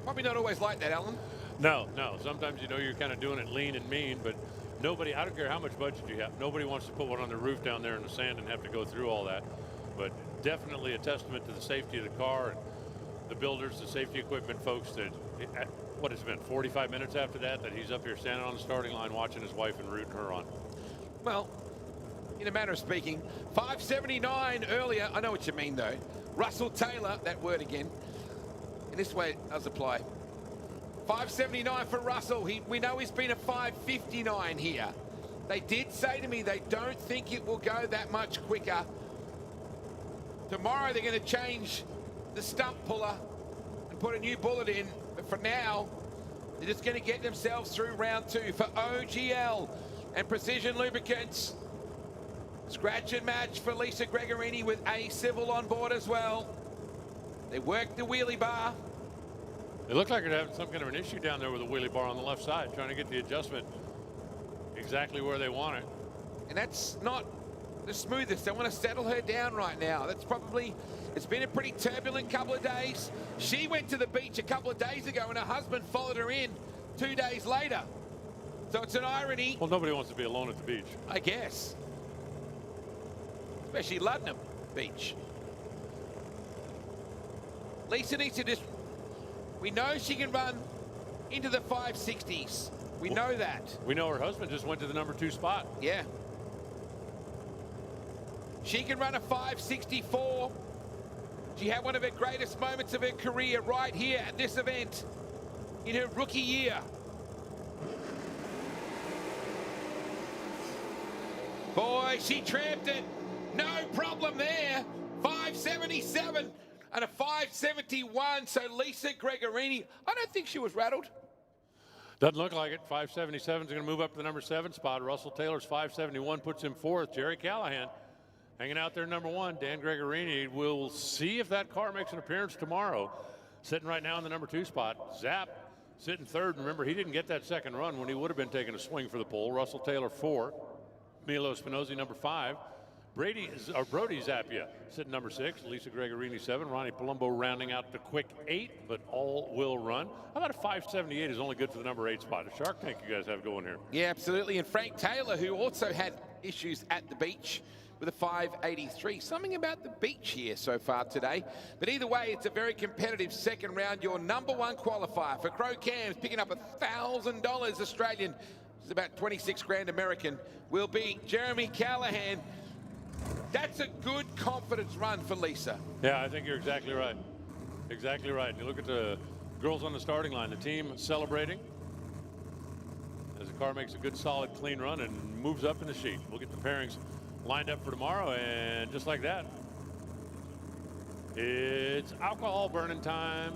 C: Probably not always like that, Alan.
B: No. Sometimes, you know, you're kind of doing it lean and mean, but nobody, I don't care how much budget you have, nobody wants to put one on the roof down there in the sand and have to go through all that. But definitely a testament to the safety of the car and the builders, the safety equipment folks that, what has it been, 45 minutes after that he's up here standing on the starting line watching his wife and rooting her on.
C: Well, in a manner of speaking, 579 earlier. I know what you mean, though. Russell Taylor, that word again. And this way it does apply. 579 for Russell. We know he's been a 559 here. They did say to me they don't think it will go that much quicker. Tomorrow they're going to change the stump puller and put a new bullet in. But for now, they're just going to get themselves through round 2 for OGL and Precision Lubricants. Scratch and match for Lisa Gregorini with a civil on board as well. They worked the wheelie bar.
B: It looked like they're having some kind of an issue down there with the wheelie bar on the left side, trying to get the adjustment exactly where they want it.
C: And that's not the smoothest. They want to settle her down right now. That's probably, it's been a pretty turbulent couple of days. She went to the beach a couple of days ago and her husband followed her in 2 days later. So it's an irony.
B: Well, nobody wants to be alone at the beach.
C: I guess. Especially Luddenham Beach. Lisa needs to just, we know she can run into the 560s. We know that.
B: We know her husband just went to the number 2 spot.
C: Yeah. She can run a 564. She had one of her greatest moments of her career right here at this event in her rookie year. Boy, she tramped it. No problem there. 577 and a 571. So Lisa Gregorini, I don't think she was rattled.
B: Doesn't look like it. 577 is going to move up to the number 7 spot. Russell Taylor's 571 puts him 4th. Jerry Callahan hanging out there number 1. Dan Gregorini. We'll see if that car makes an appearance tomorrow. Sitting right now in the number 2 spot. Zapp sitting 3rd. Remember, he didn't get that second run when he would have been taking a swing for the pole. Russell Taylor 4. Milo Spinozzi number 5. Brody Zappia sitting number 6, Lisa Gregorini 7, Ronnie Palumbo rounding out the quick 8, but all will run. How about a 578 is only good for the number 8 spot? A Shark Tank you guys have going here.
C: Yeah, absolutely. And Frank Taylor, who also had issues at the beach with a 583. Something about the beach here so far today. But either way, it's a very competitive second round. Your number 1 qualifier for Crow Cams, picking up $1,000 Australian, which is about 26 grand American, will be Jeremy Callahan. That's a good confidence run for Lisa.
B: Yeah, I think you're exactly right. Exactly right. And you look at the girls on the starting line, the team celebrating as the car makes a good, solid, clean run and moves up in the sheet. We'll get the pairings lined up for tomorrow, and just like that, it's alcohol burning time.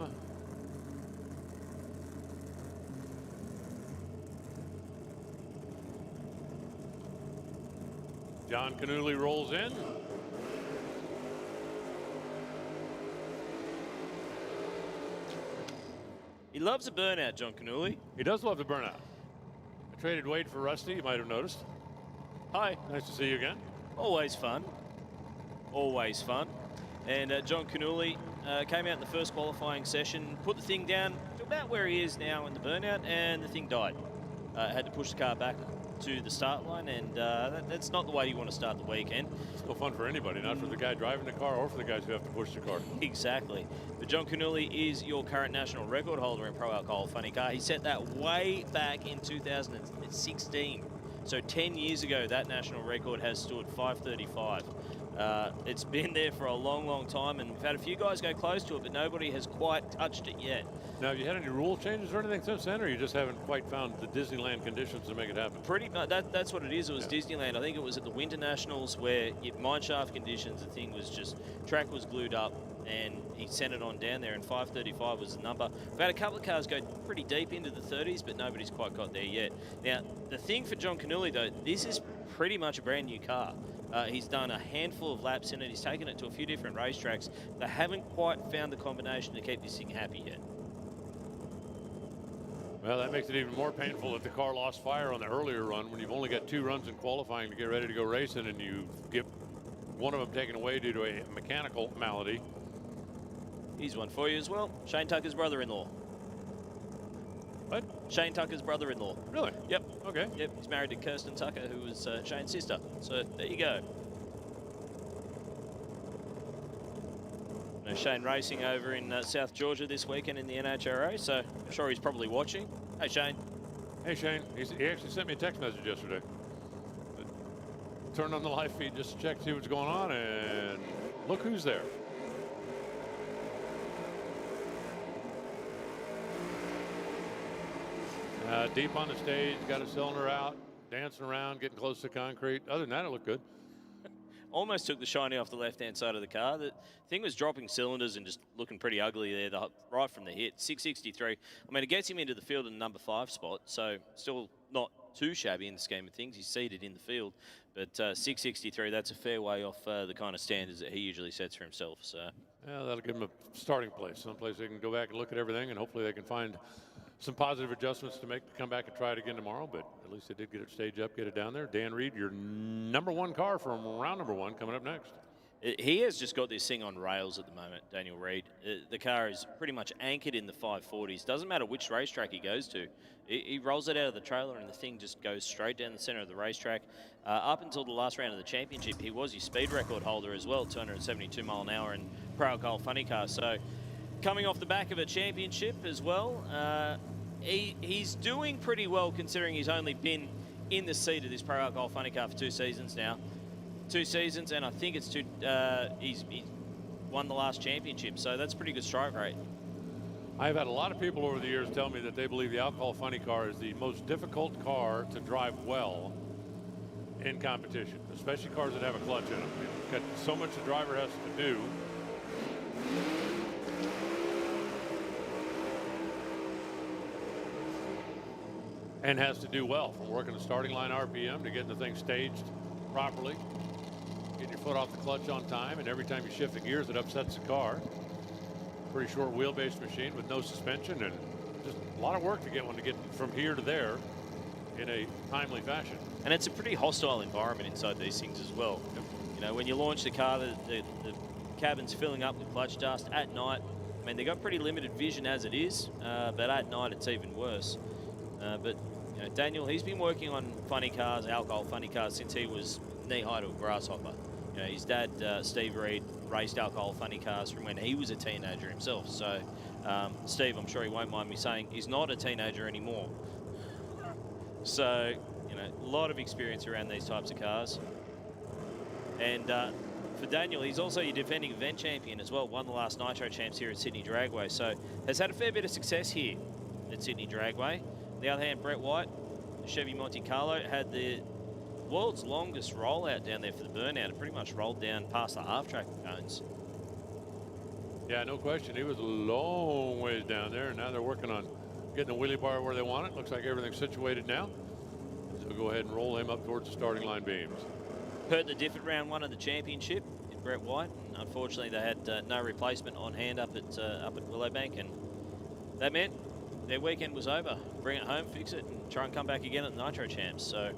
B: John Canuli rolls in.
A: He loves a burnout, John Canuli.
B: He does love the burnout. I traded Wade for Rusty, you might have noticed. Hi, nice to see you again.
A: Always fun. Always fun. And John Canuli came out in the first qualifying session, put the thing down to about where he is now in the burnout, and the thing died. Had to push the car back to the start line, and that's not the way you want to start the weekend.
B: It's no fun for anybody, not for the guy driving the car or for the guys who have to push the car.
A: Exactly. But John Canuli is your current national record holder in Pro Alcohol Funny Car. He set that way back in 2016. So 10 years ago, that national record has stood 5:35. It's been there for a long, long time, and we've had a few guys go close to it, but nobody has quite touched it yet.
B: Now, have you had any rule changes or anything since then, or you just haven't quite found the Disneyland conditions to make it happen?
A: Pretty much, that's what it is. It was Disneyland. I think it was at the Winter Nationals where mineshaft conditions, the thing was just, track was glued up, and he sent it on down there, and 5:35 was the number. We've had a couple of cars go pretty deep into the 30s, but nobody's quite got there yet. Now, the thing for John Canuli, though, this is pretty much a brand new car. He's done a handful of laps in it. He's taken it to a few different racetracks. They haven't quite found the combination to keep this thing happy yet.
B: Well, that makes it even more painful that the car lost fire on the earlier run when you've only got 2 runs in qualifying to get ready to go racing, and you get one of them taken away due to a mechanical malady.
A: Here's one for you as well. Shane Tucker's brother-in-law.
B: What?
A: Shane Tucker's brother-in-law.
B: Really?
A: Yep.
B: Okay.
A: Yep, he's married to Kirsten Tucker, who was Shane's sister. So there you go. Now, Shane racing over in South Georgia this weekend in the NHRA, so I'm sure he's probably watching. Hey, Shane.
B: Hey, Shane. He actually sent me a text message yesterday. Turned on the live feed just to check to see what's going on, and look who's there. Deep on the stage, got a cylinder out, dancing around, getting close to concrete. Other than that, it looked good.
A: Almost took the shiny off the left-hand side of the car. The thing was dropping cylinders and just looking pretty ugly there right from the hit. 663. I mean, it gets him into the field in the number 5 spot, so still not too shabby in the scheme of things. He's seated in the field, but 663, that's a fair way off the kind of standards that he usually sets for himself. So
B: yeah, that'll give him a starting place, someplace they can go back and look at everything, and hopefully they can find some positive adjustments to make to come back and try it again tomorrow. But at least they did get it staged up, get it down there. Dan Reed, your number 1 car from round number 1 coming up next.
A: He has just got this thing on rails at the moment, Daniel Reed. The car is pretty much anchored in the 540s. Doesn't matter which racetrack he goes to. He rolls it out of the trailer and the thing just goes straight down the center of the racetrack. Up until the last round of the championship, he was your speed record holder as well, 272 mile an hour in Pro Alcohol Funny Car. So coming off the back of a championship as well, he's doing pretty well considering he's only been in the seat of this Pro Alcohol Funny Car for 2 seasons now. 2 seasons, and I think it's he's won the last championship, so that's a pretty good strike rate.
B: I've had a lot of people over the years tell me that they believe the Alcohol Funny Car is the most difficult car to drive well in competition, especially cars that have a clutch in them. It's got so much the driver has to do. And has to do well, from working the starting line RPM to getting the thing staged properly, getting your foot off the clutch on time, and every time you shift the gears, it upsets the car. Pretty short wheelbase machine with no suspension, and just a lot of work to get one to get from here to there in a timely fashion.
A: And it's a pretty hostile environment inside these things as well. You know, when you launch the car, the cabin's filling up with clutch dust at night. I mean, they've got pretty limited vision as it is, but at night it's even worse. But you know, Daniel, he's been working on funny cars, alcohol funny cars, since he was knee-high to a grasshopper. You know, his dad, Steve Reed, raced alcohol funny cars from when he was a teenager himself. So, Steve, I'm sure he won't mind me saying, he's not a teenager anymore. So, you know, a lot of experience around these types of cars. And for Daniel, he's also your defending event champion as well. Won the last Nitro Champs here at Sydney Dragway. So, has had a fair bit of success here at Sydney Dragway. On the other hand, Brett White, the Chevy Monte Carlo, had the world's longest rollout down there for the burnout. It pretty much rolled down past the half-track cones.
B: Yeah, no question. He was a long ways down there, and now they're working on getting the wheelie bar where they want it. Looks like everything's situated now. So we'll go ahead and roll him up towards the starting line beams.
A: Hurt the diff at round 1 of the championship in Brett White. Unfortunately, they had no replacement on hand up at Willowbank, and that meant their weekend was over. Bring it home, fix it, and try and come back again at the Nitro Champs. So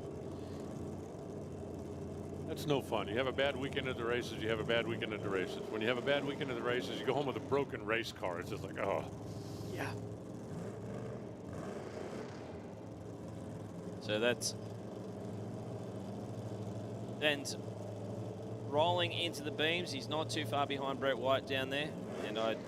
B: that's no fun. You have a bad weekend at the races, you have a bad weekend at the races. When you have a bad weekend at the races, you go home with a broken race car. It's just like, oh.
A: Yeah. So that's... And rolling into the beams, he's not too far behind Brett White down there. And I'd...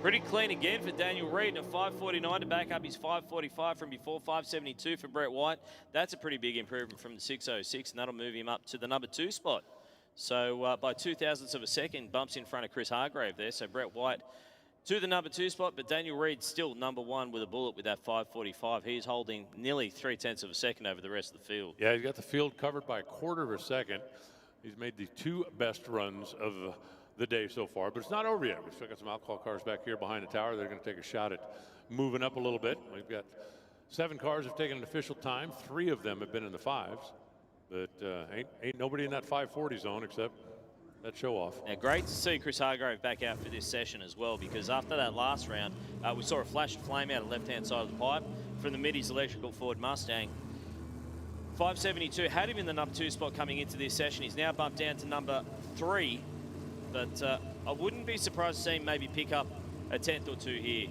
A: Pretty clean again for Daniel Reed, a 5:49 to back up his 5:45 from before, 5:72 for Brett White. That's a pretty big improvement from the 6:06, and that'll move him up to the number 2 spot. So by 0.02 of a second, bumps in front of Chris Hargrave there. So Brett White to the number 2 spot, but Daniel Reed still number 1 with a bullet with that 5:45. He's holding nearly 0.3 of a second over the rest of the field.
B: Yeah, he's got the field covered by a quarter of a second. He's made the 2 best runs of the day so far, but it's not over yet. We've still got some alcohol cars back here behind the tower. They're going to take a shot at moving up a little bit. We've got 7 cars have taken an official time. 3 of them have been in the 5s, but ain't nobody in that 540 zone except that show off.
A: Now, great to see Chris Hargrave back out for this session as well, because after that last round, we saw a flash of flame out of the left-hand side of the pipe from the Middy's electrical Ford Mustang. 572 had him in the number 2 spot coming into this session. He's now bumped down to number 3. But I wouldn't be surprised to see him maybe pick up a 10th or 2 here.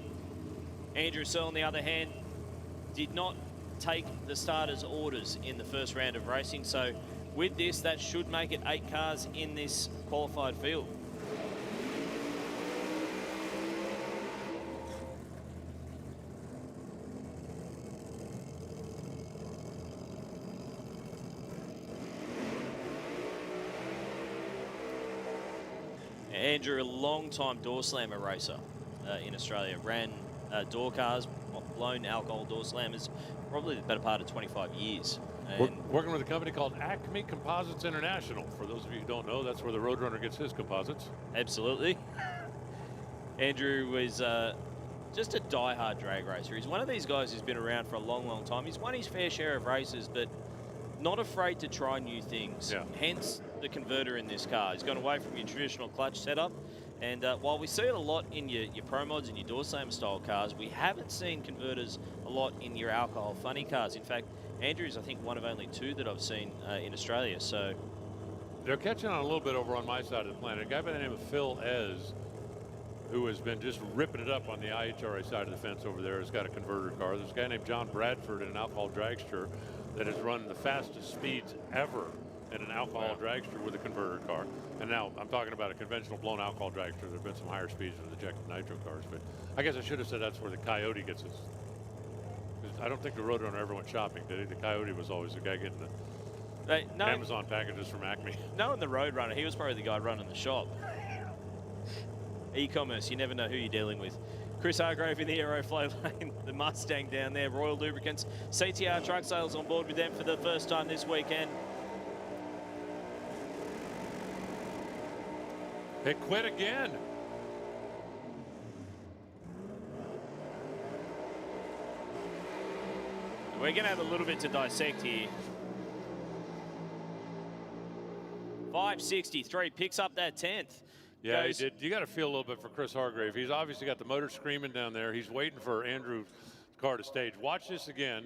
A: Andrew Searle, on the other hand, did not take the starter's orders in the first round of racing. So with this, that should make it 8 cars in this qualified field. Andrew, a long-time door slammer racer in Australia, ran door cars, blown alcohol door slammers, probably the better part of 25 years.
B: Working with a company called Acme Composites International. For those of you who don't know, that's where the Roadrunner gets his composites.
A: Absolutely. Andrew was just a die-hard drag racer. He's one of these guys who's been around for a long, long time. He's won his fair share of races, but not afraid to try new things.
B: Yeah.
A: Hence the converter in this car. He's gone away from your traditional clutch setup. And while we see it a lot in your Pro Mods and your door slammer style cars, we haven't seen converters a lot in your alcohol funny cars. In fact, Andrew's, I think, one of only 2 that I've seen in Australia. So
B: they're catching on a little bit over on my side of the planet. A guy by the name of Phil Ez, who has been just ripping it up on the IHRA side of the fence over there, has got a converter car. There's a guy named John Bradford in an alcohol dragster that has run the fastest speeds ever in an alcohol dragster with a converter car. And now I'm talking about a conventional blown alcohol dragster. There have been some higher speeds with ejected nitro cars, but I guess I should have said that's where the Coyote gets his. I don't think the Roadrunner ever went shopping, did he? The Coyote was always the guy getting the Amazon packages from Acme.
A: No, in the Roadrunner, he was probably the guy running the shop. E-commerce, you never know who you're dealing with. Chris Hargrave in the Aeroflow lane, the Mustang down there, Royal Lubricants. CTR Truck Sales on board with them for the first time this weekend.
B: It quit again.
A: We're going to have a little bit to dissect here. 563 picks up that 10th.
B: Yeah, he did. You got to feel a little bit for Chris Hargrave. He's obviously got the motor screaming down there. He's waiting for Andrew's car to stage. Watch this again.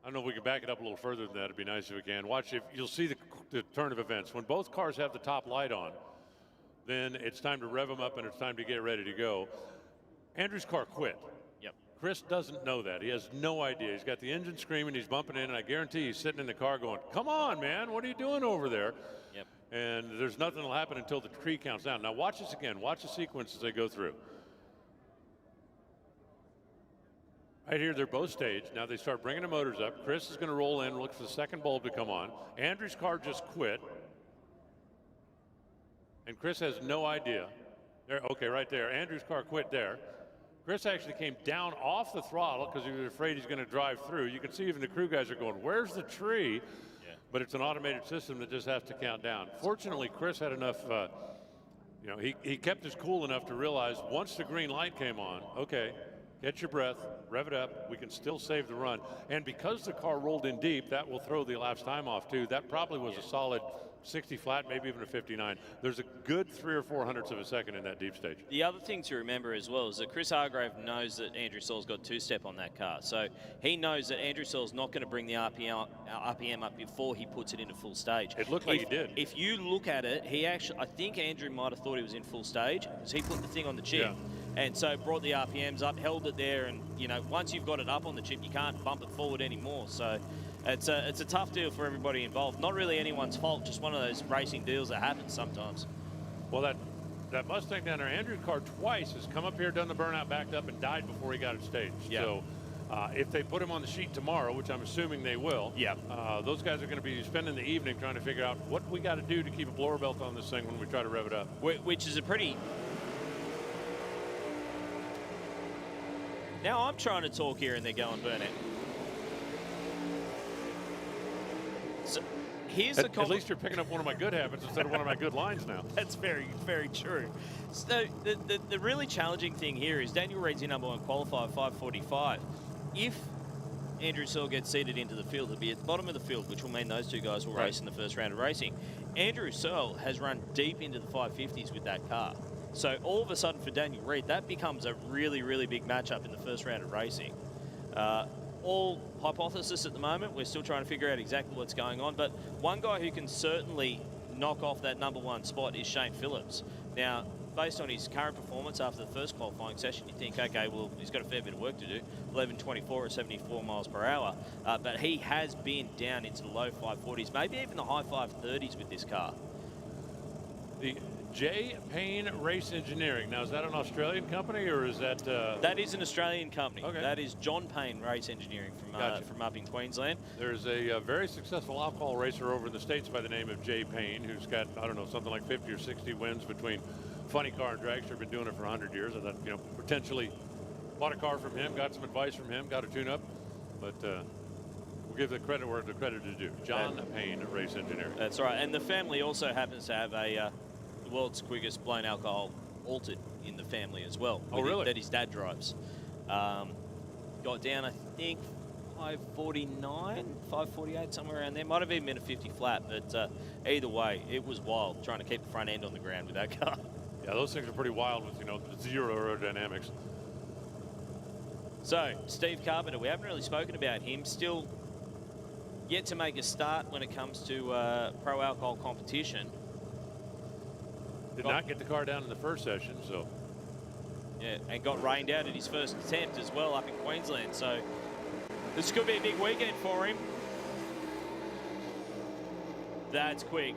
B: I don't know if we can back it up a little further than that. It'd be nice if we can. Watch if you'll see the turn of events. When both cars have the top light on, then it's time to rev them up and it's time to get ready to go. Andrew's car quit.
A: Yep.
B: Chris doesn't know that. He has no idea. He's got the engine screaming. He's bumping in, and I guarantee he's sitting in the car going, "Come on, man! What are you doing over there?"
A: Yep.
B: And there's nothing that'll happen until the tree counts down. Now watch this again. Watch the sequence as they go through. Right here, they're both staged. Now they start bringing the motors up. Chris is going to roll in, look for the second bulb to come on. Andrew's car just quit. And Chris has no idea. There, okay, right there. Andrew's car quit there. Chris actually came down off the throttle because he was afraid he's going to drive through. You can see even the crew guys are going, "Where's the tree?"
A: Yeah.
B: But it's an automated system that just has to count down. Fortunately, Chris had enough, he kept his cool enough to realize once the green light came on, okay, get your breath, rev it up, we can still save the run. And because the car rolled in deep, that will throw the elapsed time off too. That probably was a solid 60 flat, maybe even a 59. There's a good 3 or 4 hundredths of a second in that deep stage.
A: The other thing to remember as well is that Chris Hargrave knows that Andrew Searle's got two-step on that car. So he knows that Andrew Searle's not going to bring the RPM up before he puts it into full stage.
B: It looked like he did.
A: If you look at it, I think Andrew might have thought he was in full stage because he put the thing on the chip.
B: Yeah.
A: And so brought the RPMs up, held it there, and once you've got it up on the chip, you can't bump it forward anymore. So it's a tough deal for everybody involved. Not really anyone's fault, just one of those racing deals that happens sometimes.
B: Well, that Mustang down there, Andrew's car twice has come up here, done the burnout, backed up, and died before he got it staged.
A: Yeah.
B: So if they put him on the sheet tomorrow, which I'm assuming they will, those guys are going to be spending the evening trying to figure out what we got to do to keep a blower belt on this thing when we try to rev it up.
A: Which is a pretty... Now I'm trying to talk here and they're going burn it. So here's
B: at least you're picking up one of my good habits instead of one of my good lines now.
A: That's very, very true. So the really challenging thing here is Daniel Reid's your number one qualifier, 5:45. If Andrew Searle gets seated into the field, he'll be at the bottom of the field, which will mean those two guys will race in the first round of racing. Andrew Searle has run deep into the 550s with that car. So all of a sudden for Daniel Reid, that becomes a really, really big matchup in the first round of racing. All hypothesis at the moment. We're still trying to figure out exactly what's going on. But one guy who can certainly knock off that number one spot is Shane Phillips. Now, based on his current performance after the first qualifying session, you think, okay, well, he's got a fair bit of work to do. 11:24 at 74 miles per hour. But he has been down into the low 540s, maybe even the high 530s with this car.
B: The J. Payne Race Engineering. Now, is that an Australian company or is that...
A: That is an Australian company.
B: Okay.
A: That is John Payne Race Engineering from up in Queensland.
B: There's a very successful alcohol racer over in the States by the name of J. Payne, who's got, I don't know, something like 50 or 60 wins between funny car and dragster. Been doing it for 100 years. I thought, potentially bought a car from him, got some advice from him, got a tune-up. But we'll give the credit where the credit is due. John Payne Race Engineering.
A: That's right. And the family also happens to have the world's quickest blown alcohol altered in the family as well.
B: Oh, really?
A: That his dad drives. Got down, I think, 549, 548, somewhere around there. Might have even been a 50 flat, but either way, it was wild trying to keep the front end on the ground with that car.
B: Yeah, those things are pretty wild with, zero aerodynamics.
A: So, Steve Carpenter, we haven't really spoken about him. Still yet to make a start when it comes to pro alcohol competition.
B: Did not get the car down in the first session, so.
A: Yeah, and got rained out at his first attempt as well up in Queensland. So this could be a big weekend for him. That's quick.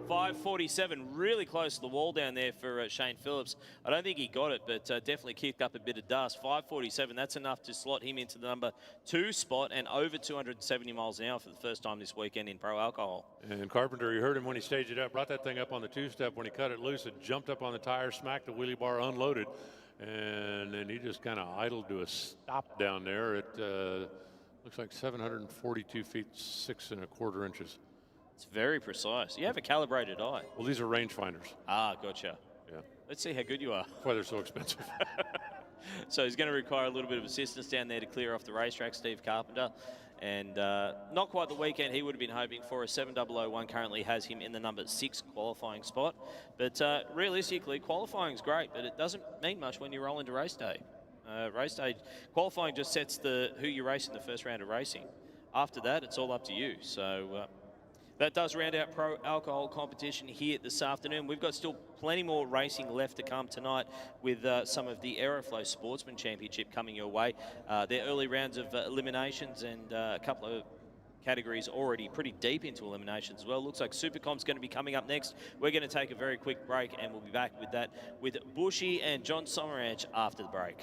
A: 5:47, really close to the wall down there for Shane Phillips. I don't think he got it, but definitely kicked up a bit of dust. 5:47, that's enough to slot him into the number 2 spot and over 270 miles an hour for the first time this weekend in pro alcohol.
B: And Carpenter, you heard him when he staged it up, brought that thing up on the 2-step. When he cut it loose, it jumped up on the tire, smacked the wheelie bar, unloaded, and then he just kind of idled to a stop down there at looks like 742 feet 6 1/4 inches.
A: It's very precise. You have a calibrated eye.
B: Well, these are rangefinders.
A: Ah, gotcha.
B: Yeah.
A: Let's see how good you are.
B: That's why they're so expensive.
A: So he's going to require a little bit of assistance down there to clear off the racetrack, Steve Carpenter. And not quite the weekend he would have been hoping for. A 7001 currently has him in the number 6 qualifying spot. But realistically, qualifying's great, but it doesn't mean much when you roll into race day. Race day, qualifying just sets who you race in the first round of racing. After that, it's all up to you. So that does round out pro alcohol competition here this afternoon. We've got still plenty more racing left to come tonight with some of the Aeroflow Sportsman Championship coming your way. Their early rounds of eliminations and a couple of categories already pretty deep into eliminations as well. Looks like Supercomp's going to be coming up next. We're going to take a very quick break and we'll be back with that with Bushy and John Someranch after the break.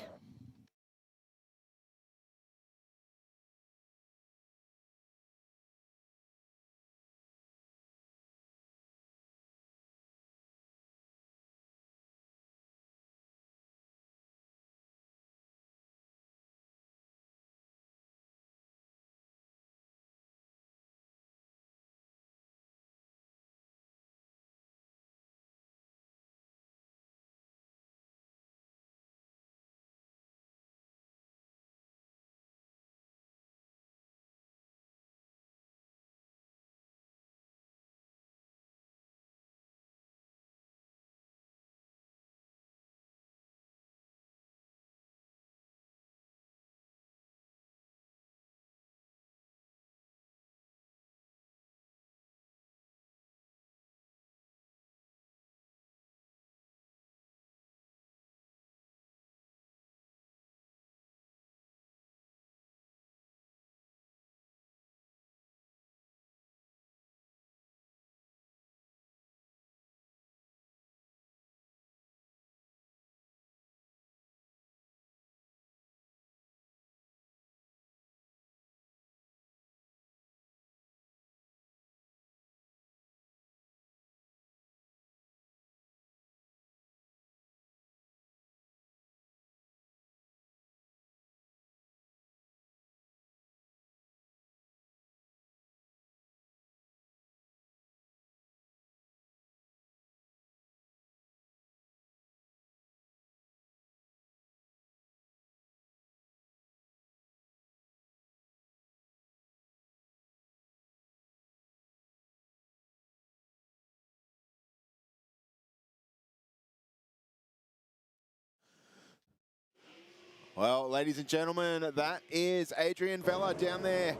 H: Well, ladies and gentlemen, that is Adrian Vella down there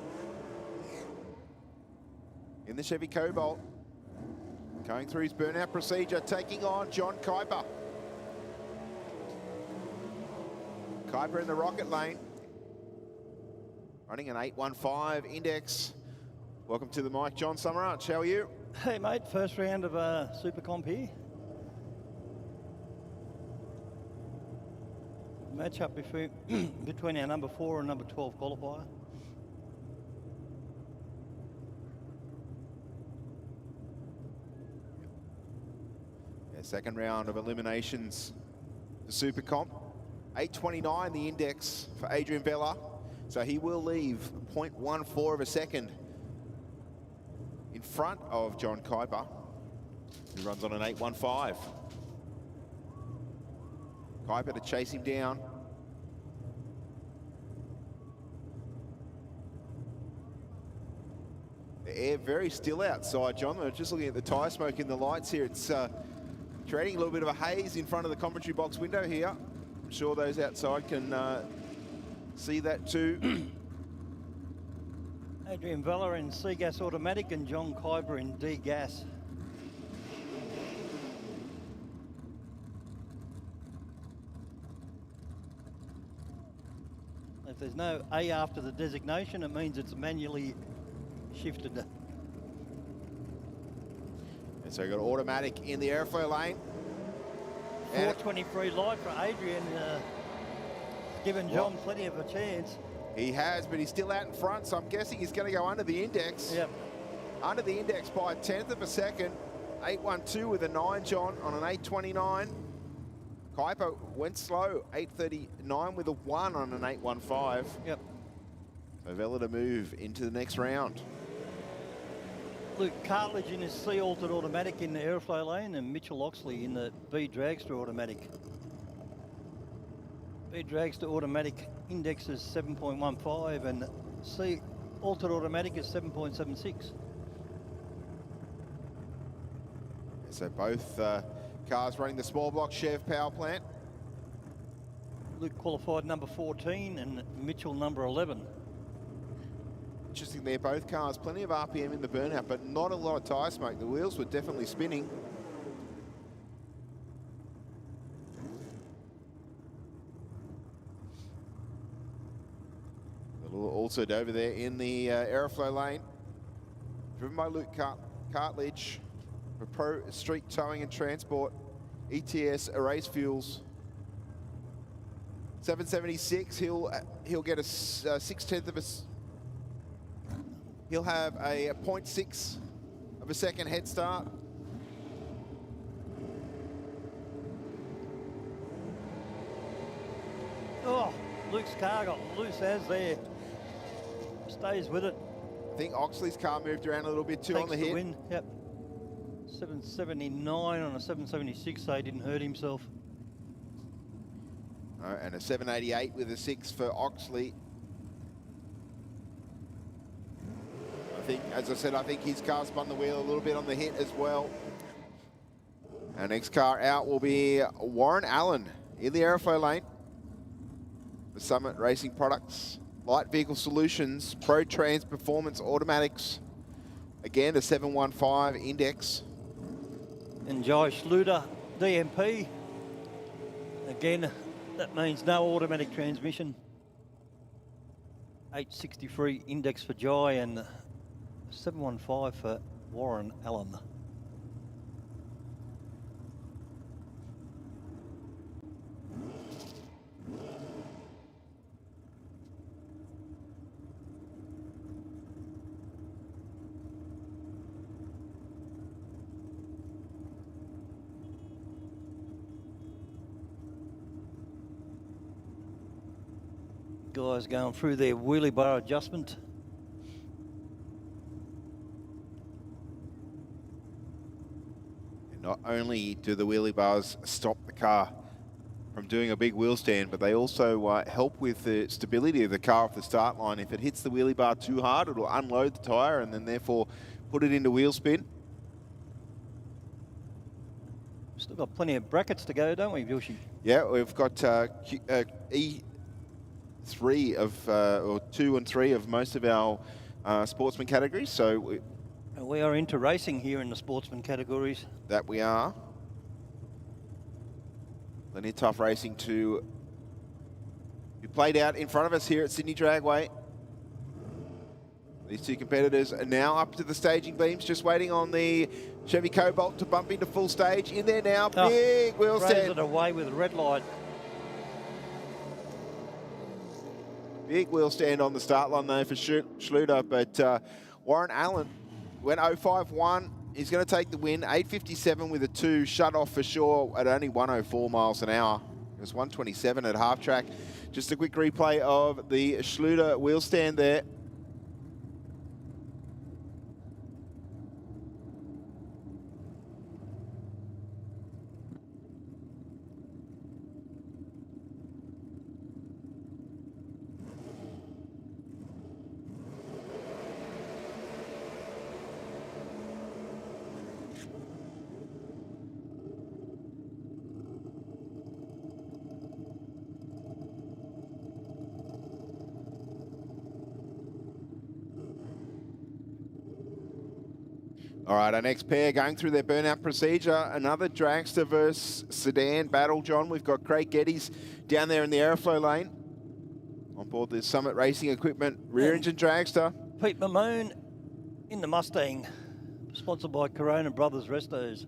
H: in the Chevy Cobalt, going through his burnout procedure, taking on John Kuiper. Kuiper in the rocket lane, running an 8:15 index. Welcome to the mic, John Someranch. How are you?
Q: Hey, mate. First round of Super Comp here. Match up between our number 4 and number 12 qualifier.
H: Yeah, second round of eliminations for Super Comp. 8:29 the index for Adrian Vella. So he will leave 0.14 of a second in front of John Kuiper, who runs on an 8:15. Kuiper to chase him down. The air very still outside, John. We're just looking at the tyre smoke in the lights here. It's creating a little bit of a haze in front of the commentary box window here. I'm sure those outside can see that too.
Q: Adrian Vella in C-Gas Automatic and John Kuiper in D-Gas. If there's no A after the designation, it means it's manually shifted.
H: And so we've got automatic in the airflow lane.
Q: 4:23 light for Adrian, given John plenty of a chance.
H: He has, but he's still out in front, so I'm guessing he's going to go under the index.
Q: Yep.
H: Under the index by 1/10 of a second. 8:12 with a 9, John, on an 8:29. Kuiper went slow, 8:39 with a 1 on an 8:15.
Q: Yep.
H: So Vella to move into the next round.
Q: Luke Cartledge in his C-altered automatic in the airflow lane and Mitchell Oxley in the B dragster automatic. B dragster automatic index is 7.15 and altered automatic is 7.76.
H: So both cars running the small block Chev power plant.
Q: Luke qualified number 14 and Mitchell number 11.
H: Interesting there, both cars, plenty of RPM in the burnout, but not a lot of tyre smoke. The wheels were definitely spinning. A little altered over there in the aeroflow lane. Driven by Luke Cartledge for Pro Street Towing and Transport, ETS Erase Fuels. 776, he'll get a 6/10 of a... He'll have a 0.6 of a second head start.
Q: Oh, Luke's car got loose as there. Stays with it.
H: I think Oxley's car moved around a little bit too
Q: Takes
H: on the hit.
Q: win. Yep. 779 on a 776, so he didn't hurt himself.
H: And a 788 with a 6 for Oxley. I think, as I said, I think his car spun the wheel a little bit on the hit as well. Our next car out will be Warren Allen in the aeroflow lane. The Summit Racing Products, Light Vehicle Solutions, Pro Trans Performance Automatics. Again, a 715 index.
Q: And Jai Schluter, DMP. Again, that means no automatic transmission. 863 index for Jai and 715 for Warren Allen. Guys going through their wheelie bar adjustment.
H: And not only do the wheelie bars stop the car from doing a big wheel stand, but they also help with the stability of the car off the start line. If it hits the wheelie bar too hard, it'll unload the tyre and then therefore put it into wheel spin.
Q: Still got plenty of brackets to go, don't we, Vilshi?
H: Yeah, we've got E3 of, or 2 and 3 of most of our sportsman categories. So
Q: we are into racing here in the sportsman categories.
H: That we are. Plenty of tough racing to be played out in front of us here at Sydney Dragway. These two competitors are now up to the staging beams, just waiting on the Chevy Cobalt to bump into full stage. In there now, big wheel stand.
Q: Throws it away with a red light.
H: Big wheel stand on the start line though for Schluter, but Warren Allen went 051. He's going to take the win. 857 with a 2, shut off for sure at only 104 miles an hour. It was 127 at half track. Just a quick replay of the Schluter wheel stand there. All right, our next pair going through their burnout procedure. Another dragster versus sedan battle, John. We've got Craig Geddes down there in the aeroflow lane. On board the Summit Racing Equipment rear engine dragster.
Q: Pete Mamone in the Mustang, sponsored by Corona Brothers Restos.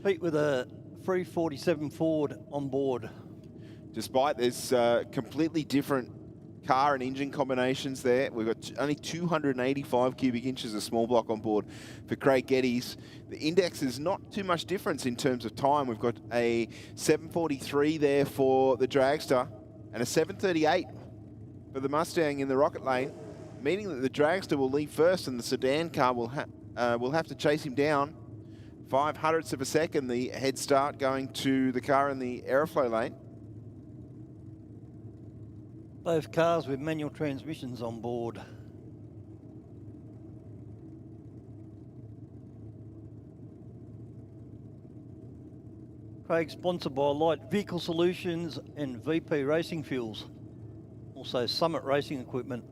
Q: Pete with a 347 Ford on board.
H: Despite there's completely different car and engine combinations there. We've got only 285 cubic inches of small block on board for Craig Geddes. The index is not too much difference in terms of time. We've got a 743 there for the dragster and a 738 for the Mustang in the rocket lane, meaning that the dragster will leave first and the sedan car will have to chase him down. 0.05 of a second, the head start going to the car in the aeroflow lane.
Q: Both cars with manual transmissions on board. Craig, sponsored by Light Vehicle Solutions and VP Racing Fuels. Also Summit Racing Equipment.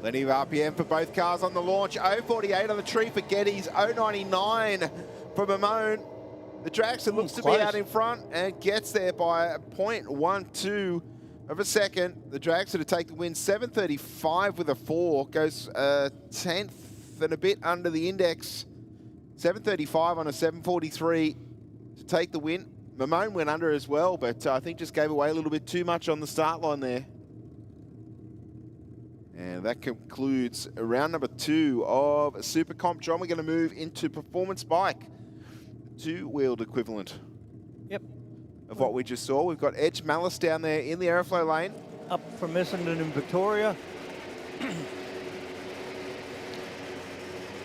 H: Plenty of RPM for both cars on the launch. 0.48 on the tree for Geddes. 0.99 for Mamone. The Dragster looks to be out in front and gets there by 0.12 of a second. The Dragster to take the win. 7.35 with a 4. Goes a tenth and a bit under the index. 7.35 on a 7.43 to take the win. Mamone went under as well, but I think just gave away a little bit too much on the start line there. And that concludes round number 2 of Super Comp. John, we're going to move into performance bike, two-wheeled equivalent.
Q: Yep.
H: Of what we just saw. We've got Edge Malice down there in the aeroflow lane.
Q: Up from Essendon in Victoria.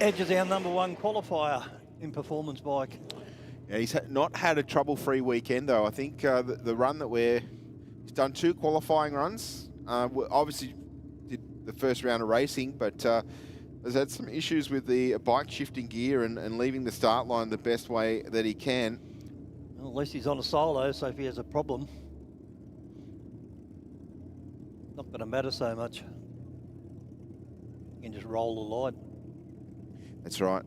Q: Edge is our #1 qualifier in performance bike.
H: Yeah, he's not had a trouble-free weekend, though. I think the run that he's done 2 qualifying runs. Obviously did the first round of racing, but has had some issues with the bike shifting gear and leaving the start line the best way that he can.
Q: Well, at least he's on a solo, so if he has a problem, not going to matter so much. You can just roll the line.
H: That's right.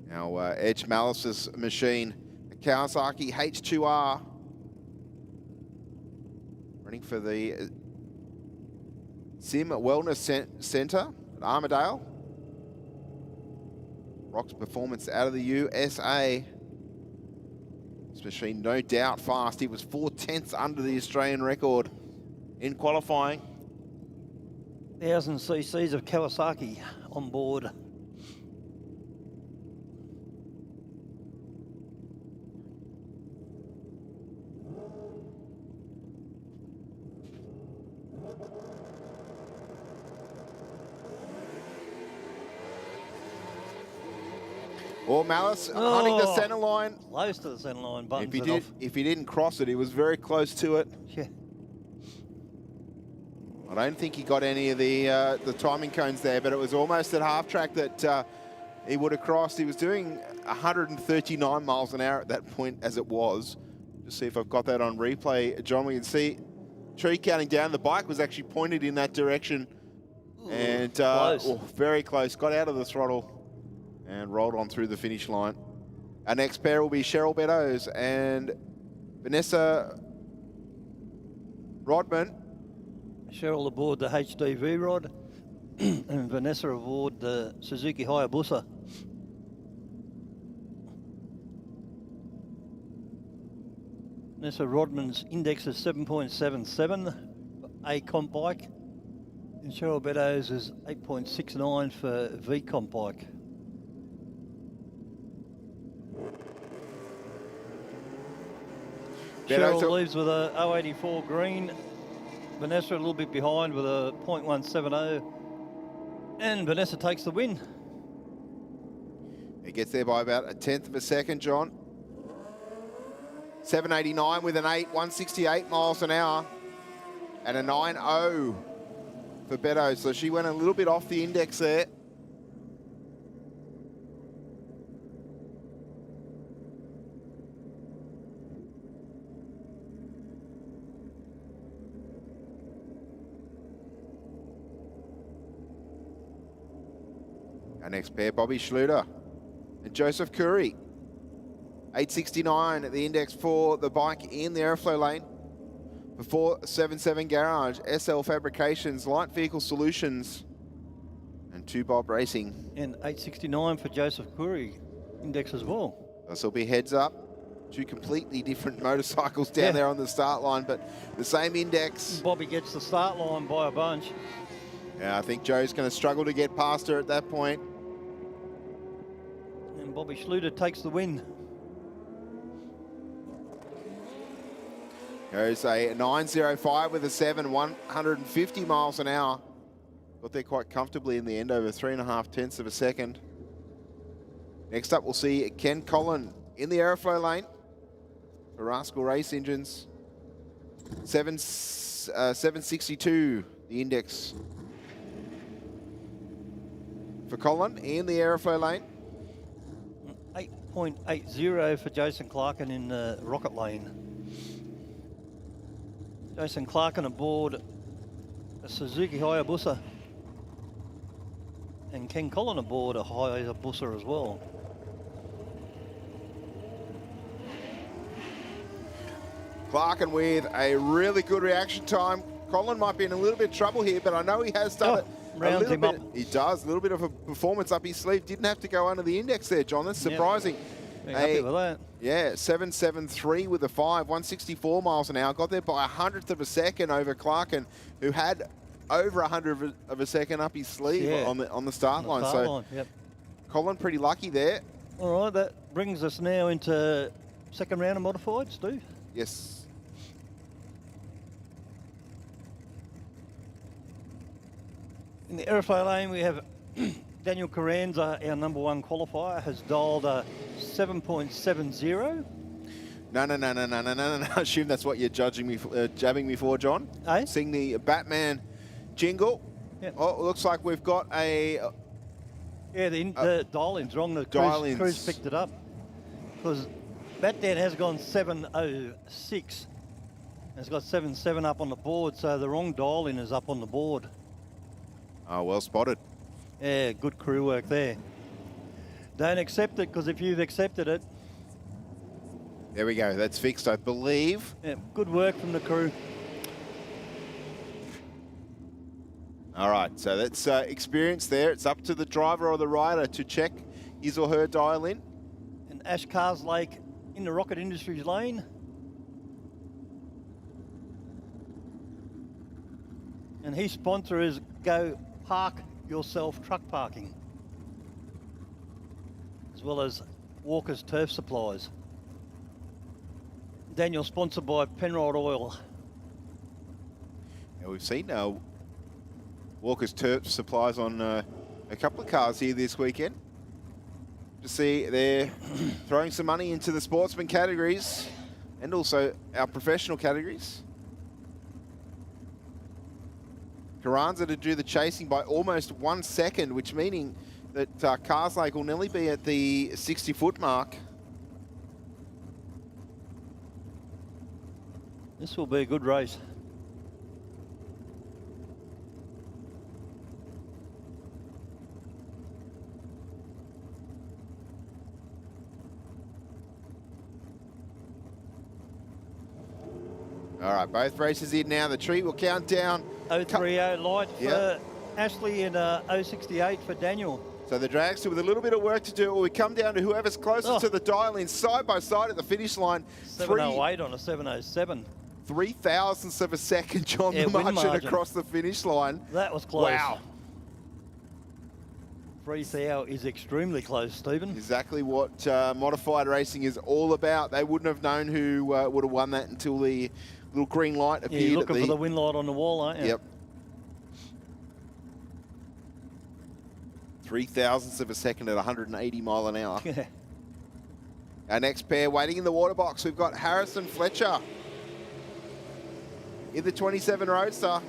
H: Now, Edge Malice's machine, the Kawasaki H2R, running for the Sim Wellness Centre at Armidale. Rock's performance out of the USA. This machine, no doubt, fast. He was 4/10 under the Australian record in qualifying.
Q: 1,000 cc's of Kawasaki on board.
H: Or Malice hunting the centre line.
Q: Close to the centre line, buttons
H: If he didn't cross it, he was very close to it.
Q: Yeah.
H: I don't think he got any of the timing cones there, but it was almost at half track that he would have crossed. He was doing 139 miles an hour at that point as it was. Just see if I've got that on replay. John, we can see tree counting down. The bike was actually pointed in that direction.
Q: Ooh,
H: and
Q: close.
H: very close. Got out of the throttle and rolled on through the finish line. Our next pair will be Cheryl Beddoes and Vanessa Rodman.
Q: Cheryl aboard the HDV rod and Vanessa aboard the Suzuki Hayabusa. Vanessa Rodman's index is 7.77 for A comp bike, and Cheryl Beddoes is 8.69 for V comp bike. Cheryl leaves with a 084 green. Vanessa a little bit behind with a 0.170. And Vanessa takes the win.
H: He gets there by about 1/10 of a second, John. 789 with an 8, 168 miles an hour. And a 9.0 for Beddoes. So she went a little bit off the index there. Our next pair, Bobby Schluter and Joseph Curry. 869 at the index for the bike in the airflow lane. Before 77 Garage, SL Fabrications, Light Vehicle Solutions, and 2 Bob Racing.
Q: And 869 for Joseph Curry, index as well.
H: This will be heads up. 2 completely different motorcycles down there on the start line, but the same index.
Q: Bobby gets the start line by a bunch.
H: Yeah, I think Joe's going to struggle to get past her at that point.
Q: And Bobby Schluter takes the win.
H: Goes a 905 with a 7, 150 miles an hour. Got there quite comfortably in the end, over 3.5 tenths of a second. Next up, we'll see Ken Collin in the aeroflow lane for Rascal Race Engines. 762, the index for Collin in the aeroflow lane.
Q: 8.80 for Jason Clarkin in the rocket lane. Jason Clarkin aboard a Suzuki Hayabusa. And Ken Collin aboard a Hayabusa as well.
H: Clarkin with a really good reaction time. Collin might be in a little bit of trouble here, but I know he has done it.
Q: Rounds him up.
H: He does, a little bit of a performance up his sleeve. Didn't have to go under the index there, John. That's surprising.
Q: Yep. Happy with that.
H: Yeah, 773 with the 5, 164 miles an hour. Got there by 100th of a second over Clarkin, who had over 100th of a second up his sleeve on the start line.
Q: Yep.
H: Collin pretty lucky there.
Q: All right, that brings us now into second round of modified, Steve.
H: Yes.
Q: In the aeroflow lane, we have Daniel Carranza, our number 1 qualifier, has dialed a 7.70.
H: No. I assume that's what you're judging me, jabbing me for, John. Sing the Batman jingle.
Q: Yep.
H: Oh, it looks like we've got a...
Q: Yeah, the dial-in's wrong. The cruise picked it up. Because Batman has gone 706. It's got 77 up on the board, so the wrong dial-in is up on the board.
H: Oh, well spotted.
Q: Yeah, good crew work there. Don't accept it, because if you've accepted it...
H: There we go. That's fixed, I believe.
Q: Yeah, good work from the crew.
H: All right, so that's experience there. It's up to the driver or the rider to check his or her dial-in.
Q: And Ash Carslake in the Rocket Industries lane. And his sponsor is Go Park Yourself Truck Parking, as well as Walker's Turf Supplies. Daniel, sponsored by Penrod Oil.
H: Now we've seen Walker's Turf Supplies on a couple of cars here this weekend. To see they're throwing some money into the sportsman categories and also our professional categories. Carranza to do the chasing by almost 1 second, which meaning that Carslake will nearly be at the 60-foot mark.
Q: This will be a good race.
H: All right, both races in now. The tree will count down.
Q: 030 light for Ashley and 068 for Daniel.
H: So the dragster with a little bit of work to do. We come down to whoever's closest to the dial-in, side by side at the finish line.
Q: 708 on a 707.
H: 0.03 of a second, John, the margin across the finish line.
Q: That was close.
H: Wow.
Q: 3,000 is extremely close, Stephen.
H: Exactly what modified racing is all about. They wouldn't have known who would have won that until the little green light appeared.
Q: Yeah, you're looking for the win light on the wall, aren't you?
H: Yep. 0.03 of a second at 180 mile an hour.
Q: Yeah.
H: Our next pair waiting in the water box. We've got Harrison Fletcher in the 27 Roadster,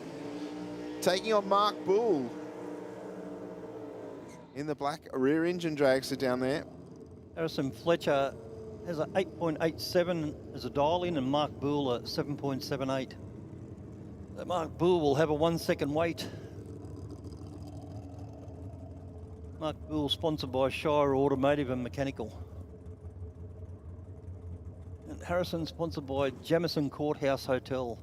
H: taking on Mark Bull in the black rear engine dragster down there.
Q: Harrison Fletcher has a 8.87 as a dial-in and Mark Bull at 7.78. So Mark Bull will have a 1 second wait. Mark Bull sponsored by Shire Automotive and Mechanical. And Harrison sponsored by Jamison Courthouse Hotel.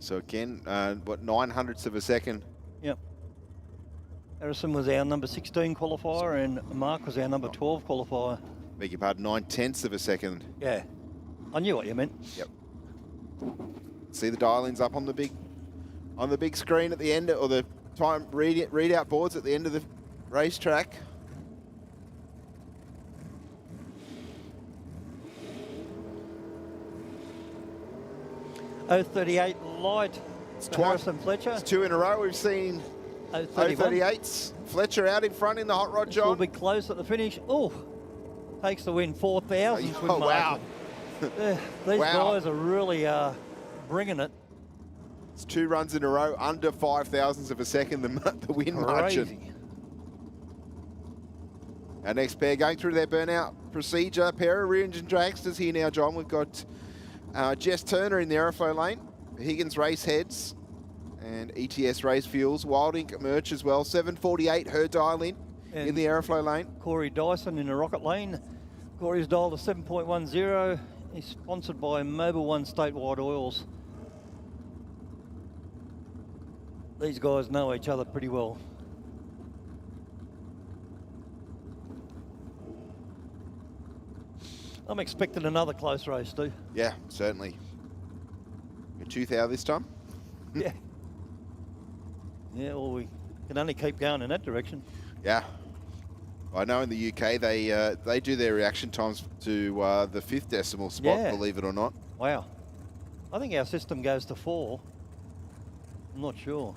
H: So again, what, 900ths of a second?
Q: Yep. Harrison was our number 16 qualifier and Mark was our number 12 qualifier.
H: Beg your pardon, 9/10 of a second.
Q: Yeah, I knew what you meant.
H: Yep. See the dial-ins up on the big screen at the end, or the time readout boards at the end of the racetrack.
Q: .038 light Harrison Fletcher.
H: It's 2 in a row. We've seen 038s. Fletcher out in front in the hot rod, John.
Q: Will be close at the finish. Oh, takes the win, 4,000.
H: Oh, wow.
Q: These guys are really bringing it.
H: It's 2 runs in a row, under 5,000ths of a second, the win margin. Our next pair going through their burnout procedure. Pair of rear engine dragsters here now, John. We've got Jess Turner in the aeroflow lane, Higgins Race Heads, and ETS Race Fuels. Wild Ink Merch as well. 748 her dial in the aeroflow lane.
Q: Corey Dyson in the rocket lane. Corey's dial to 7.10. He's sponsored by Mobil One Statewide Oils. These guys know each other pretty well. I'm expecting another close race, Stu.
H: Yeah, certainly. A 2,000 this time?
Q: Yeah. Yeah, well, we can only keep going in that direction.
H: Yeah. I know in the UK they do their reaction times to the 5th decimal spot, believe it or not.
Q: Wow. I think our system goes to 4. I'm not sure.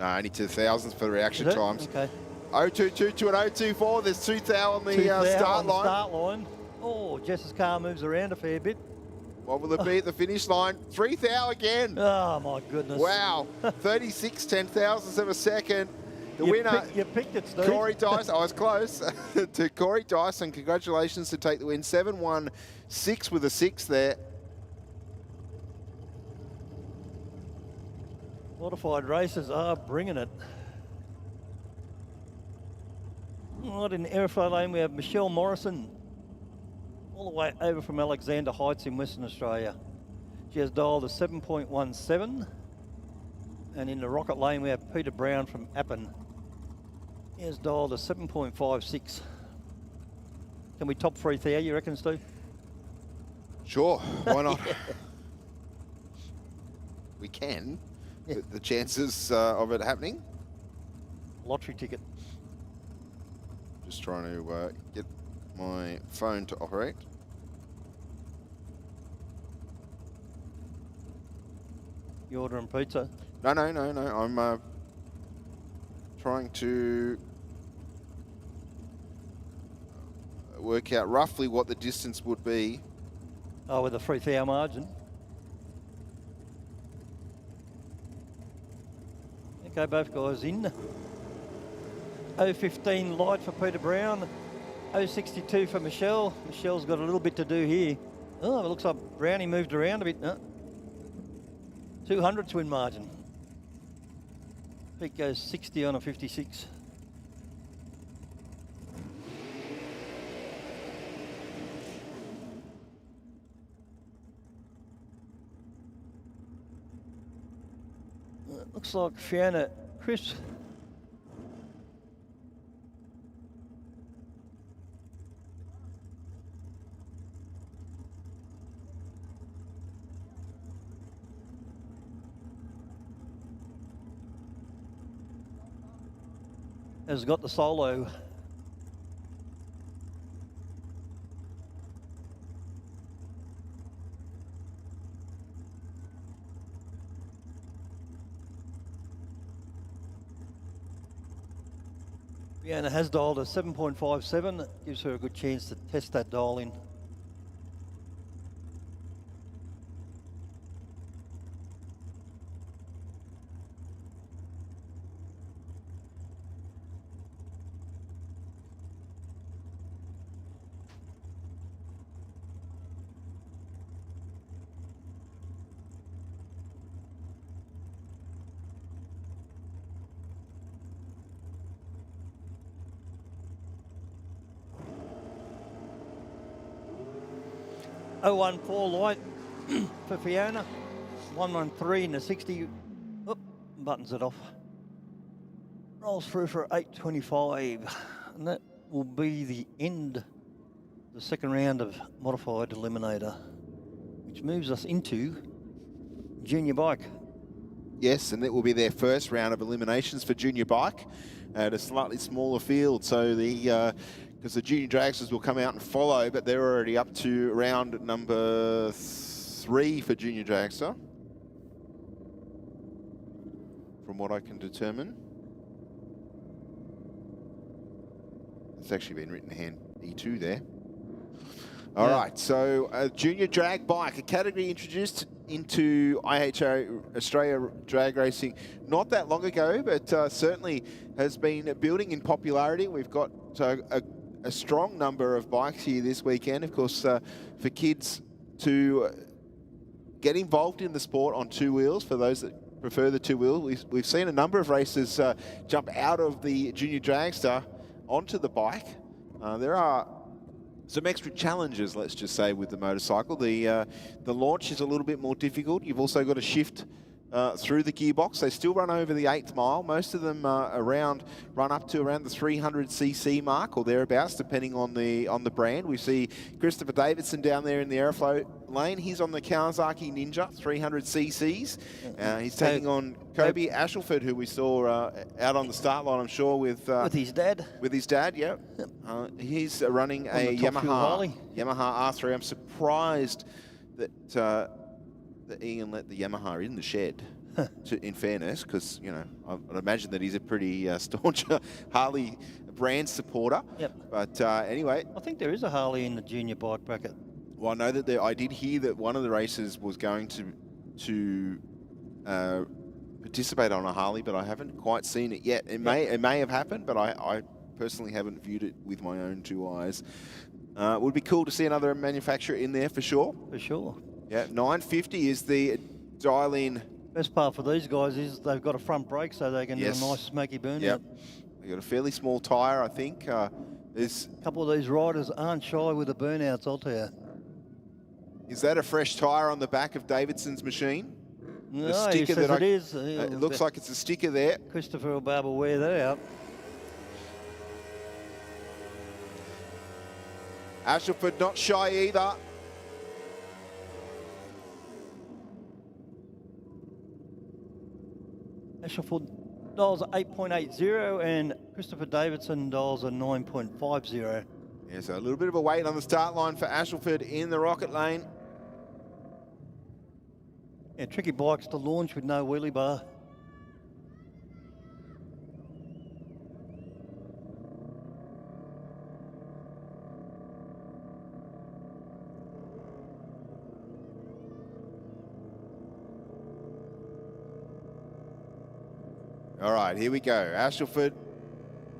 H: No, only to thousands for the reaction
Q: Is it?
H: times.
Q: Okay.
H: 022 and 024. There's 2,000 on the
Q: 2,000
H: start line.
Q: Start line. Oh, Jess's car moves around a fair bit.
H: What will it be at the finish line? 3,000 again.
Q: Oh, my goodness.
H: Wow. 36 10,000ths of a second. The
Q: You
H: winner,
Q: you picked it, Steve.
H: Corey Dyson. I was close. To Corey Dyson, congratulations to take the win. 7-1-6 with a 6 there.
Q: Modified races are bringing it. Right in the airflow lane, we have Michelle Morrison, all the way over from Alexander Heights in Western Australia. She has dialed a 7.17. And in the rocket lane, we have Peter Brown from Appin. He has dialed a 7.56. Can we top 3,000, you reckon, Stu?
H: Sure, why not? We can. Yeah. The chances of it happening?
Q: Lottery ticket.
H: Just trying to get my phone to operate.
Q: You ordering pizza?
H: No. I'm trying to work out roughly what the distance would be.
Q: Oh, with a 3,000 margin. Okay, both guys in. 015 light for Peter Brown. 062 for Michelle. Michelle's got a little bit to do here. Oh, it looks like Brownie moved around a bit. No. 200 to win margin. Peak goes 60 on a 56. Looks like Fiona Chris has got the solo. Fiona has dialed a 7.57. Gives her a good chance to test that dial in. .014 light for Fiona. 113 in the 60. Oop, buttons it off. Rolls through for 825. And that will be the end of the second round of Modified Eliminator, which moves us into Junior Bike.
H: Yes, and that will be their first round of eliminations for Junior Bike at a slightly smaller field. So because the Junior Dragsters will come out and follow, but they're already up to round number 3 for Junior Dragster. from what I can determine. It's actually been written hand E2 there. All right, so a junior drag bike, a category introduced into IHR Australia drag racing not that long ago, but certainly has been building in popularity. We've got a strong number of bikes here this weekend, of course, for kids to get involved in the sport on two wheels. For those that prefer the two wheels, we've seen a number of racers jump out of the junior dragster onto the bike. There are some extra challenges, let's just say, with the motorcycle. The launch is a little bit more difficult. You've also got to shift through the gearbox. They still run over the 8th mile. Most of them run up to around the 300cc mark or thereabouts, depending on the brand. We see Christopher Davidson down there in the Aeroflow lane. He's on the Kawasaki Ninja 300cc's. He's taking on Kobe Ashelford, who we saw out on the start line, I'm sure, with
Q: his dad.
H: With his dad, yeah. He's running a Yamaha R3. I'm surprised that Ian let the Yamaha in the shed, in fairness, because, you know, I'd imagine that he's a pretty staunch Harley brand supporter.
Q: Yep.
H: But anyway.
Q: I think there is a Harley in the junior bike bracket.
H: Well, I know that I did hear that one of the racers was going to participate on a Harley, but I haven't quite seen it yet. It may have happened, but I personally haven't viewed it with my own two eyes. It would be cool to see another manufacturer in there for sure.
Q: For sure.
H: Yeah, 950 is the dial-in.
Q: Best part for these guys is they've got a front brake, so they can do a nice smoky burnout.
H: Yep. They've got a fairly small tyre, I think. There's
Q: a couple of these riders aren't shy with the burnouts, I'll tell you.
H: Is that a fresh tyre on the back of Davidson's machine?
Q: No,
H: the sticker
Q: he says
H: that
Q: it is.
H: It looks like it's a sticker there.
Q: Christopher will be able to wear that out.
H: Ashelford not shy either.
Q: Ashelford dials are 8.80 and Christopher Davidson dials are 9.50.
H: Yeah, so a little bit of a wait on the start line for Ashelford in the rocket lane.
Q: Yeah, tricky bikes to launch with no wheelie bar.
H: All right, here we go. Ashelford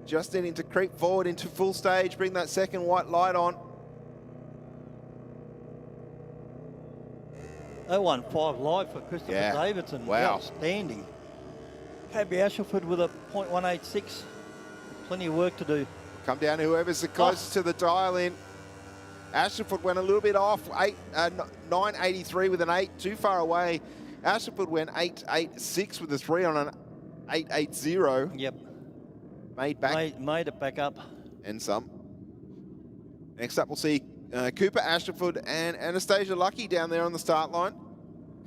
H: just needing to creep forward into full stage, bring that second white light on.
Q: 0.15 light for Christopher Davidson.
H: Wow.
Q: Outstanding. Kobe Ashelford with a 0.186. Plenty of work to do.
H: Come down to whoever's the closest to the dial in. Ashelford went a little bit off, 983 with an 8, too far away. Ashelford went 886 with a 3 on an 880.
Q: Yep.
H: Made
Q: it back up.
H: And some. Next up, we'll see Cooper Ashelford and Anastasia Lucky down there on the start line.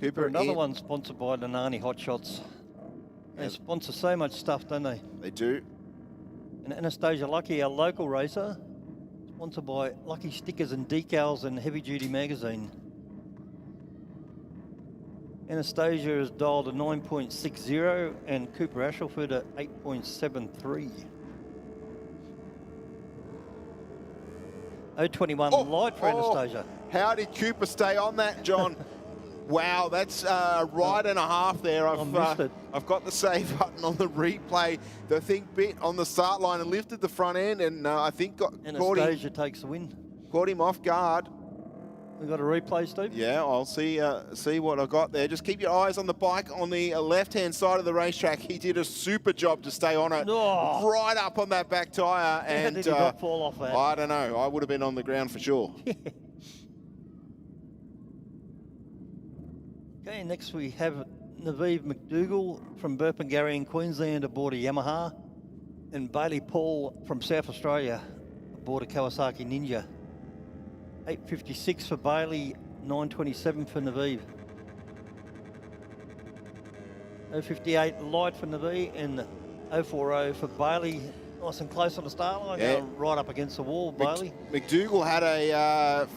H: Cooper,
Q: another one sponsored by Nanani Hot Shots. They sponsor so much stuff, don't they?
H: They do.
Q: And Anastasia Lucky, our local racer, sponsored by Lucky Stickers and Decals and Heavy Duty Magazine. Anastasia is dialed at 9.60 and Cooper Ashelford at 8.73. 0.21 light for Anastasia.
H: How did Cooper stay on that, John? Wow, that's right and a half there. I've got the save button on the replay. The thing bit on the start line and lifted the front end, and I think
Q: Anastasia takes the win.
H: Caught him off guard.
Q: We got a replay, Steve?
H: Yeah, I'll see what I got there. Just keep your eyes on the bike on the left-hand side of the racetrack. He did a super job to stay on it, right up on that back tyre. And
Q: did he not fall off that?
H: I don't know. I would have been on the ground for sure.
Q: Okay, next we have Naveed McDougall from Burpengary in Queensland aboard a Yamaha, and Bailey Paul from South Australia aboard a Kawasaki Ninja. 8.56 for Bailey, 9.27 for Naveed. 0.58 light for Naveed and 0.40 for Bailey. Nice and close on the start line, going right up against the wall, Bailey.
H: McDougall had a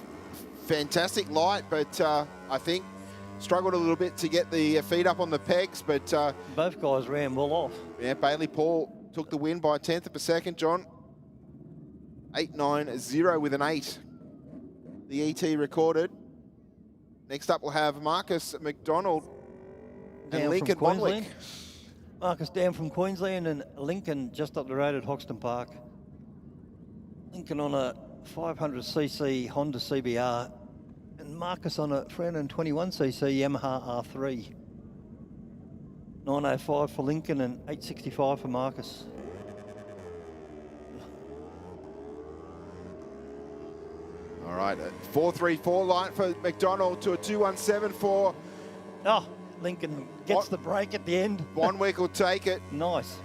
H: fantastic light, but I think struggled a little bit to get the feet up on the pegs, but...
Q: both guys ran well off.
H: Yeah, Bailey Paul took the win by 1/10 of a second, John. 8.90 with an 8. The ET recorded. Next up, we'll have Marcus McDonald and Lincoln Bonwick.
Q: Marcus down from Queensland and Lincoln just up the road at Hoxton Park. Lincoln on a 500cc Honda CBR and Marcus on a 321cc Yamaha R3. 905 for Lincoln and 865 for Marcus.
H: All right, 4.34 line for McDonald to a 2.174.
Q: Oh, Lincoln gets the break at the end.
H: Bonwick will take it.
Q: Nice.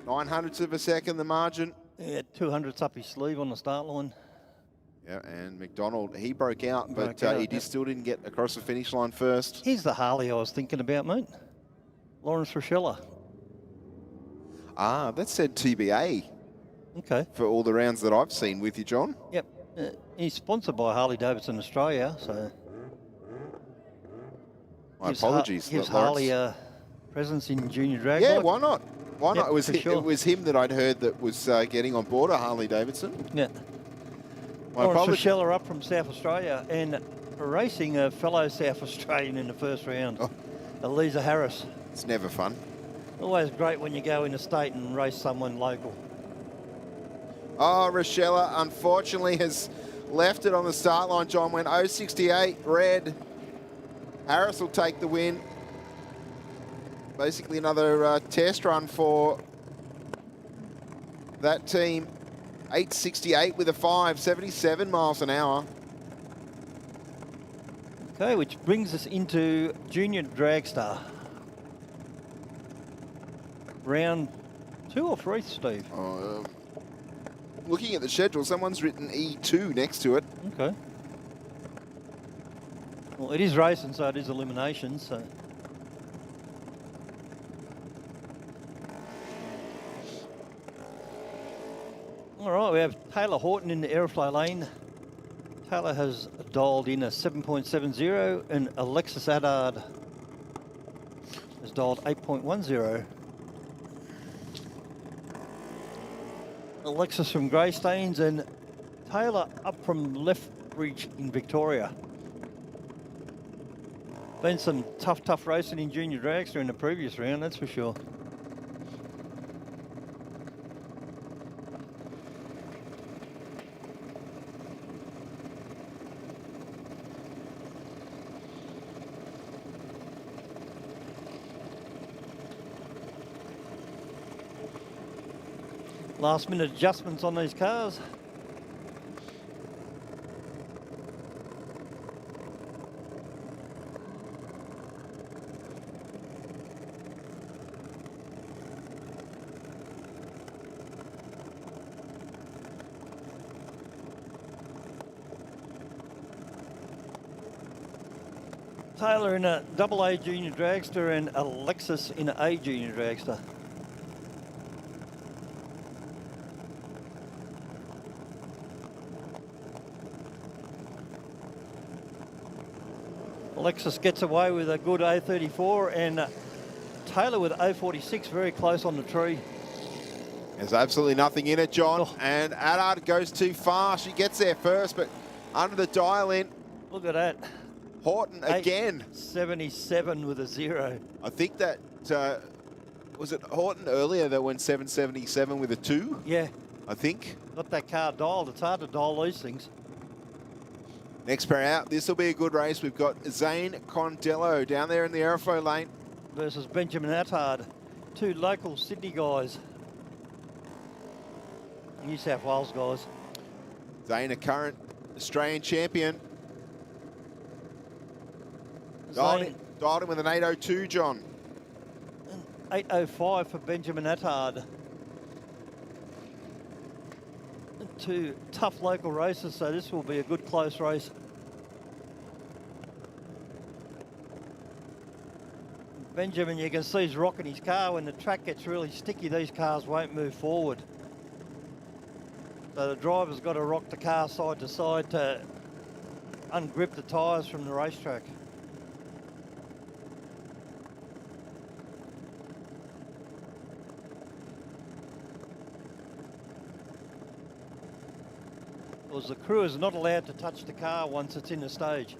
H: 900ths of a second, the margin.
Q: Yeah, 200ths up his sleeve on the start line.
H: Yeah, and McDonald, he broke out, but he still didn't get across the finish line first.
Q: Here's the Harley I was thinking about, mate. Lawrence Rochella.
H: Ah, that said TBA.
Q: Okay.
H: For all the rounds that I've seen with you, John.
Q: Yep. He's sponsored by Harley Davidson Australia, so...
H: My apologies,
Q: gives
H: Lawrence.
Q: Harley a presence in junior drag.
H: Yeah, why not? Why not?
Q: Yep,
H: It was him that I'd heard that was getting on board a Harley Davidson.
Q: Yeah. Lawrence Rochella up from South Australia and racing a fellow South Australian in the first round, Eliza Harris.
H: It's never fun.
Q: Always great when you go in the state and race someone local.
H: Oh, Rochella unfortunately has left it on the start line, John. Went 0.68 red. Harris will take the win. Basically another test run for that team. 8.68 with a 5, 77 miles an hour.
Q: Okay, which brings us into Junior Dragster. Round 2 or 3, Steve?
H: Looking at the schedule, someone's written E2 next to it.
Q: Okay. Well, it is racing, so it is elimination, so... All right, we have Taylor Horton in the aeroflow lane. Taylor has dialed in a 7.70 and Alexis Addard has dialed 8.10. Alexis from Greystanes and Taylor up from Lethbridge in Victoria. Been some tough racing in junior dragster in the previous round, that's for sure. Last minute adjustments on these cars. Taylor in a AA junior dragster and Alexis in an A junior dragster. Alexis gets away with a good A34 and Taylor with A46 very close on the tree.
H: There's absolutely nothing in it, John. And Addard goes too far. She gets there first, but under the dial in.
Q: Look at that.
H: Horton again.
Q: 77 with a 0.
H: I think that, was it Horton earlier that went 777 with a 2?
Q: Yeah.
H: I think.
Q: Got that car dialed. It's hard to dial these things.
H: Next pair out. This will be a good race. We've got Zane Condello down there in the aeroflow lane.
Q: Versus Benjamin Attard. 2 local Sydney guys. New South Wales guys.
H: Zane, a current Australian champion. Dialed in with an 8.02, John.
Q: 8.05 for Benjamin Attard. 2 tough local races, so this will be a good close race. Benjamin, you can see he's rocking his car. When the track gets really sticky, these cars won't move forward. So the driver's got to rock the car side to side to ungrip the tyres from the racetrack. Because the crew is not allowed to touch the car once it's in the stage.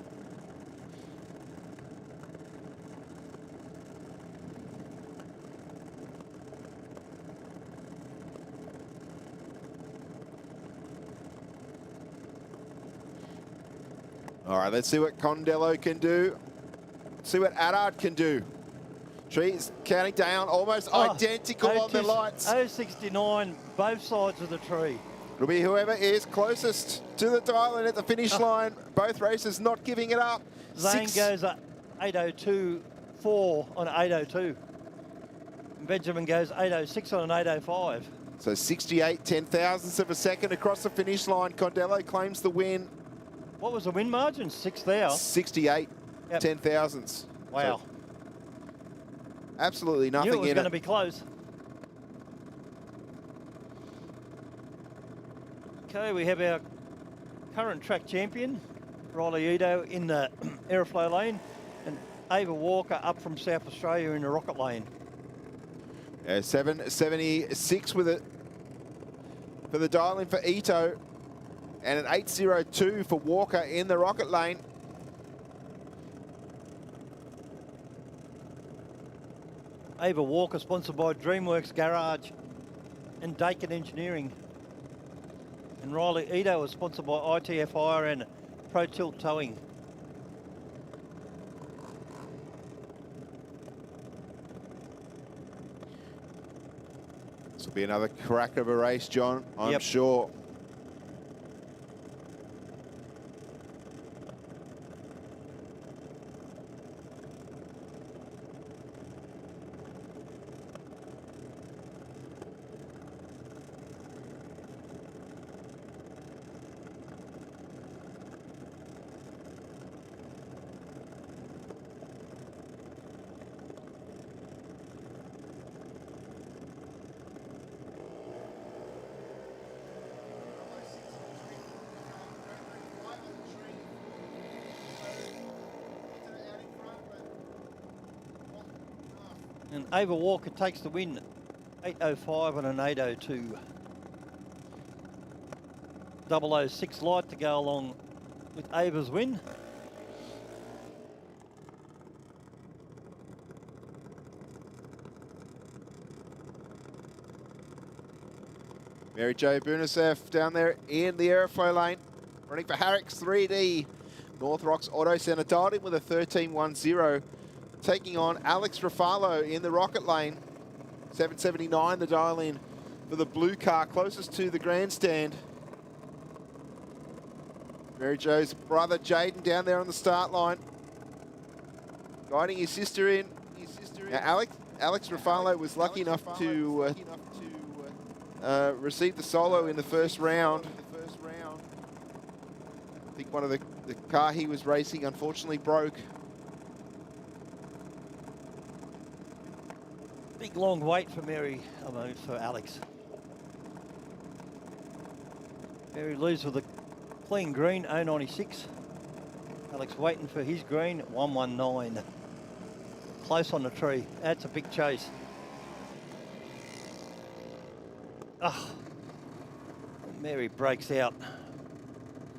H: All right, let's see what Condello can do. See what Adard can do. Trees counting down, almost identical on the lights.
Q: 069, both sides of the tree.
H: It'll be whoever is closest to the dial and at the finish line. Both races not giving it up.
Q: Zane goes at 802.4 on 802. And Benjamin goes 806 on an 805.
H: So 68 10,000ths of a second across the finish line. Condello claims the win.
Q: What was the win margin? 6 thou?
H: 68 10,000ths.
Q: Wow.
H: So absolutely nothing
Q: Knew it was
H: in
Q: going
H: it.
Q: to be close. Okay, we have our current track champion, Riley Ito, in the airflow lane, and Ava Walker up from South Australia in the rocket lane.
H: 776 with it for the dial-in for Ito, and an 802 for Walker in the rocket lane.
Q: Ava Walker, sponsored by DreamWorks Garage and Dakin Engineering. And Riley Ito is sponsored by ITF Hire and Pro Tilt Towing.
H: This will be another crack of a race, John, I'm sure.
Q: And Ava Walker takes the win, 805 on an 802. 006 light to go along with Ava's win.
H: Mary Jo Bunisef down there in the airflow lane, running for Harrick's 3D. North Rocks Auto Centre dialed in with a 13.10, taking on Alex Rafalo in the rocket lane. 779 the dial in for the blue car closest to the grandstand. Mary Jo's brother Jaden down there on the start line, guiding his sister in. Now, Alex Rafalo was lucky enough to receive the solo in the first round. I think one of the car he was racing unfortunately broke.
Q: Big long wait for for Alex. Mary leads with a clean green, 096. Alex waiting for his green, 119. Close on the tree. That's a big chase. Oh, Mary breaks out.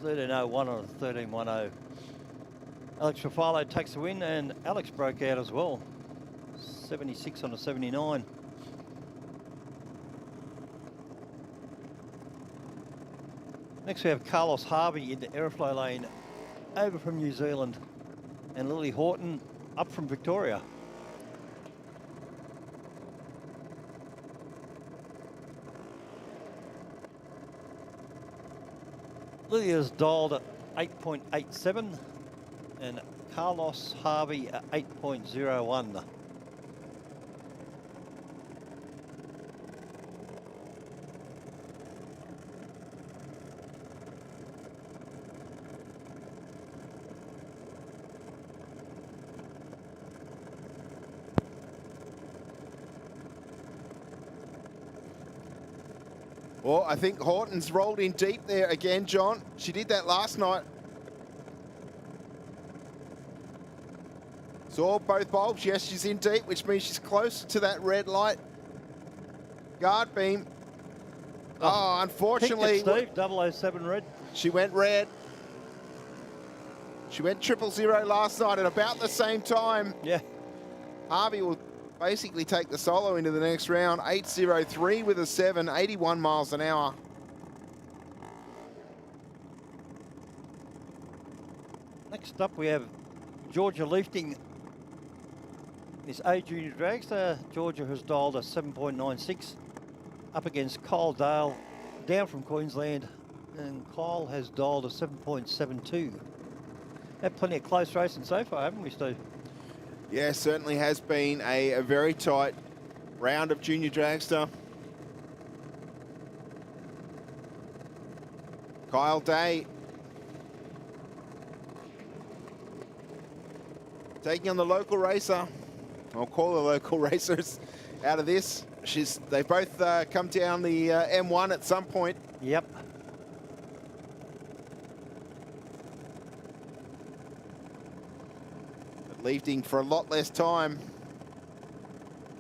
Q: 13.01 on a 13.10. Alex Rafalo takes the win, and Alex broke out as well. 76 on a 79. Next we have Carlos Harvey in the airflow lane, over from New Zealand, and Lily Horton up from Victoria. Lily is dialed at 8.87 and Carlos Harvey at 8.01.
H: Well, I think Horton's rolled in deep there again, John. She did that last night Saw both bulbs. Yes, she's in deep, which means she's close to that red light guard beam. Oh, unfortunately.
Q: Steve, 007 red.
H: She went red. She went 000 last night at about the same time.
Q: Yeah.
H: Harvey will basically take the solo into the next round. 803 with a 7, 81 miles an hour.
Q: Next up, we have Georgia lifting this A Junior Dragster. Georgia has dialed a 7.96 up against Kyle Dale, down from Queensland, and Kyle has dialed a 7.72. Had plenty of close racing so far, haven't we, Steve?
H: Yeah, certainly has been a very tight round of Junior Dragster. Kyle Day taking on the local racer. I'll call the local racers out of this. They both come down the M1 at some point.
Q: Yep.
H: But leading for a lot less time.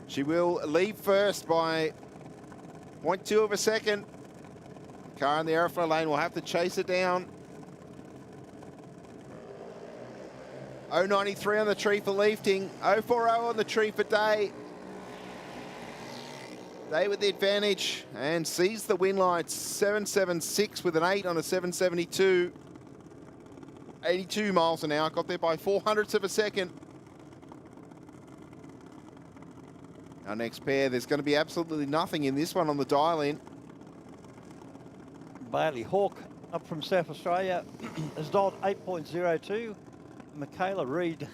H: She will lead first by 0.2 of a second. Car in the airflow lane will have to chase her down. 093 on the tree for Leafting. 040 on the tree for Day. Day with the advantage and sees the win lights. 776 with an 8 on a 772. 82 miles an hour. Got there by 0.04 of a second. Our next pair, there's going to be absolutely nothing in this one on the dial-in.
Q: Bailey Hawke up from South Australia has dialed 8.02. Michaela Reid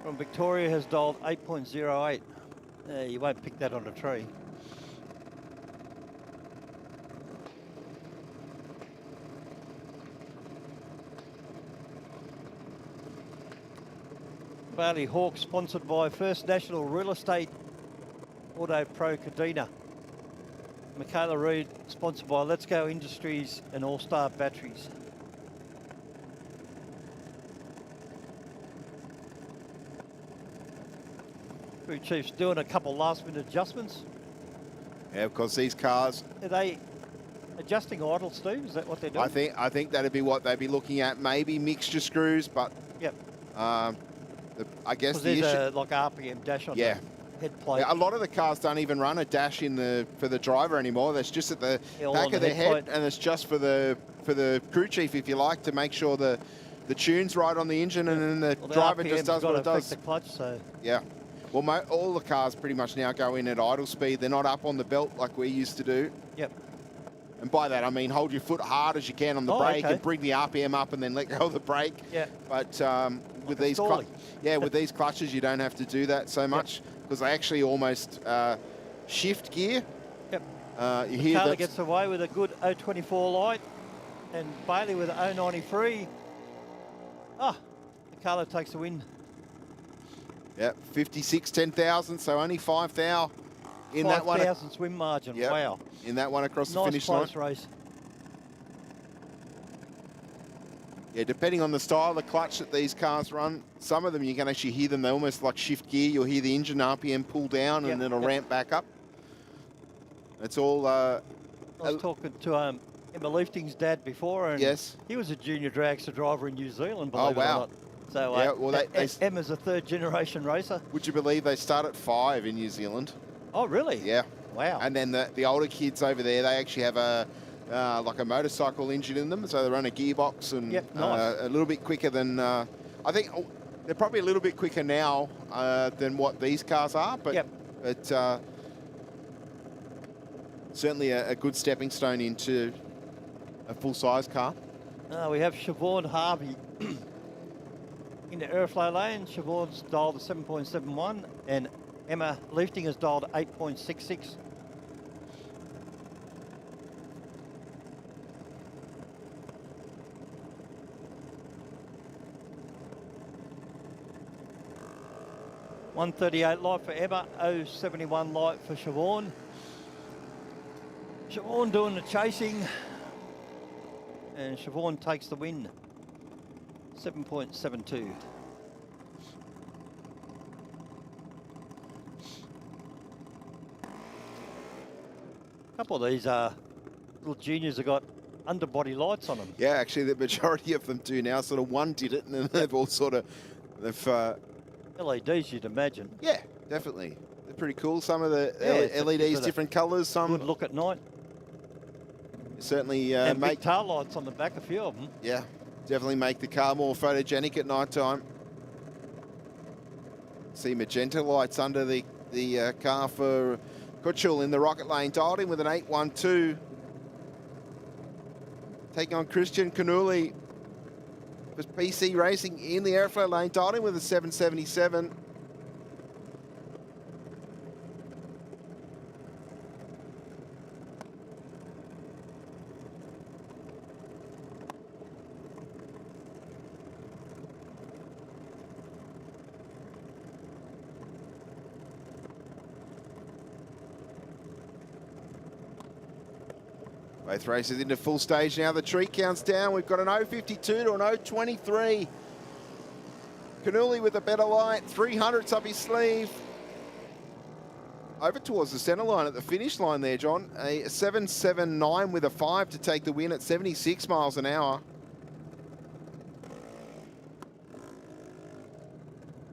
Q: from Victoria has dialed 8.08. You won't pick that on a tree. Bailey Hawke sponsored by First National Real Estate Auto Pro Cadena. Michaela Reid sponsored by Let's Go Industries and All Star Batteries. Crew Chief's doing a couple last minute adjustments.
H: Yeah, because these cars...
Q: Are they adjusting idle, Steve? Is that what they're doing?
H: I think that'd be what they'd be looking at. Maybe mixture screws, but...
Q: Yep.
H: I guess the
Q: there's
H: issue...
Q: a, like RPM dash on the head plate.
H: Yeah, a lot of the cars don't even run a dash for the driver anymore. That's just at the back of the head, and it's just for the crew chief, if you like, to make sure the tune's right on the engine, and then the driver just does what it does.
Q: The clutch, so.
H: Yeah. Well, all the cars pretty much now go in at idle speed. They're not up on the belt like we used to do.
Q: Yep.
H: And by that, I mean hold your foot hard as you can on the brake and bring the RPM up and then let go of the brake.
Q: Yeah.
H: But with these with these clutches, you don't have to do that so much because they actually almost shift gear.
Q: Yep.
H: You hear
Q: Carla
H: that
Q: gets away with a good 024 light, and Bailey with 093. Carla takes the win.
H: Yep, 56, 10,000, so only 5,000 in that one.
Q: 5,000 swim margin,
H: yep,
Q: wow.
H: In that one across the
Q: Nice
H: finish line.
Q: close race.
H: Yeah, depending on the style of the clutch that these cars run, some of them you can actually hear them. They're almost like shift gear. You'll hear the engine RPM pull down and it'll ramp back up. It's all... I
Q: was talking to Emma Leafting's dad before, and he was a junior dragster driver in New Zealand, believe it or not. So
H: yeah, well,
Q: Emma's a third-generation racer.
H: Would you believe they start at 5 in New Zealand?
Q: Oh, really?
H: Yeah.
Q: Wow.
H: And then the older kids over there, they actually have like a motorcycle engine in them, so they run a gearbox and
Q: nice.
H: a little bit quicker than... I think they're probably a little bit quicker now than what these cars are, but certainly a good stepping stone into a full-size car.
Q: We have Siobhan Harvey in the airflow lane. Siobhan's dialed a 7.71 and Emma Leafting has dialed 8.66. .138 light for Emma, 071 light for Siobhan. Siobhan doing the chasing, and Siobhan takes the win, 7.72. A couple of these little juniors have got underbody lights on them.
H: Yeah, actually, the majority of them do now. Sort of one did it, and then they've all sort of,
Q: LEDs, you'd imagine.
H: Yeah, definitely. They're pretty cool. Some of the
Q: Yeah,
H: LEDs, different colours. Some
Q: good look at night.
H: Certainly
Q: and
H: make
Q: big tail lights on the back, a few of them.
H: Yeah, definitely make the car more photogenic at night time. See magenta lights under the car for Kutschul in the rocket lane. Dialed in with an 812. Taking on Christian Canuli for PC Racing in the airflow lane. Dialed in with a 777. Both races into full stage now. The tree counts down. We've got an 0.52 to an 0.23. Canuli with a better light. 300s up his sleeve. Over towards the centre line at the finish line there, John. A 7.79 with a 5 to take the win at 76 miles an hour.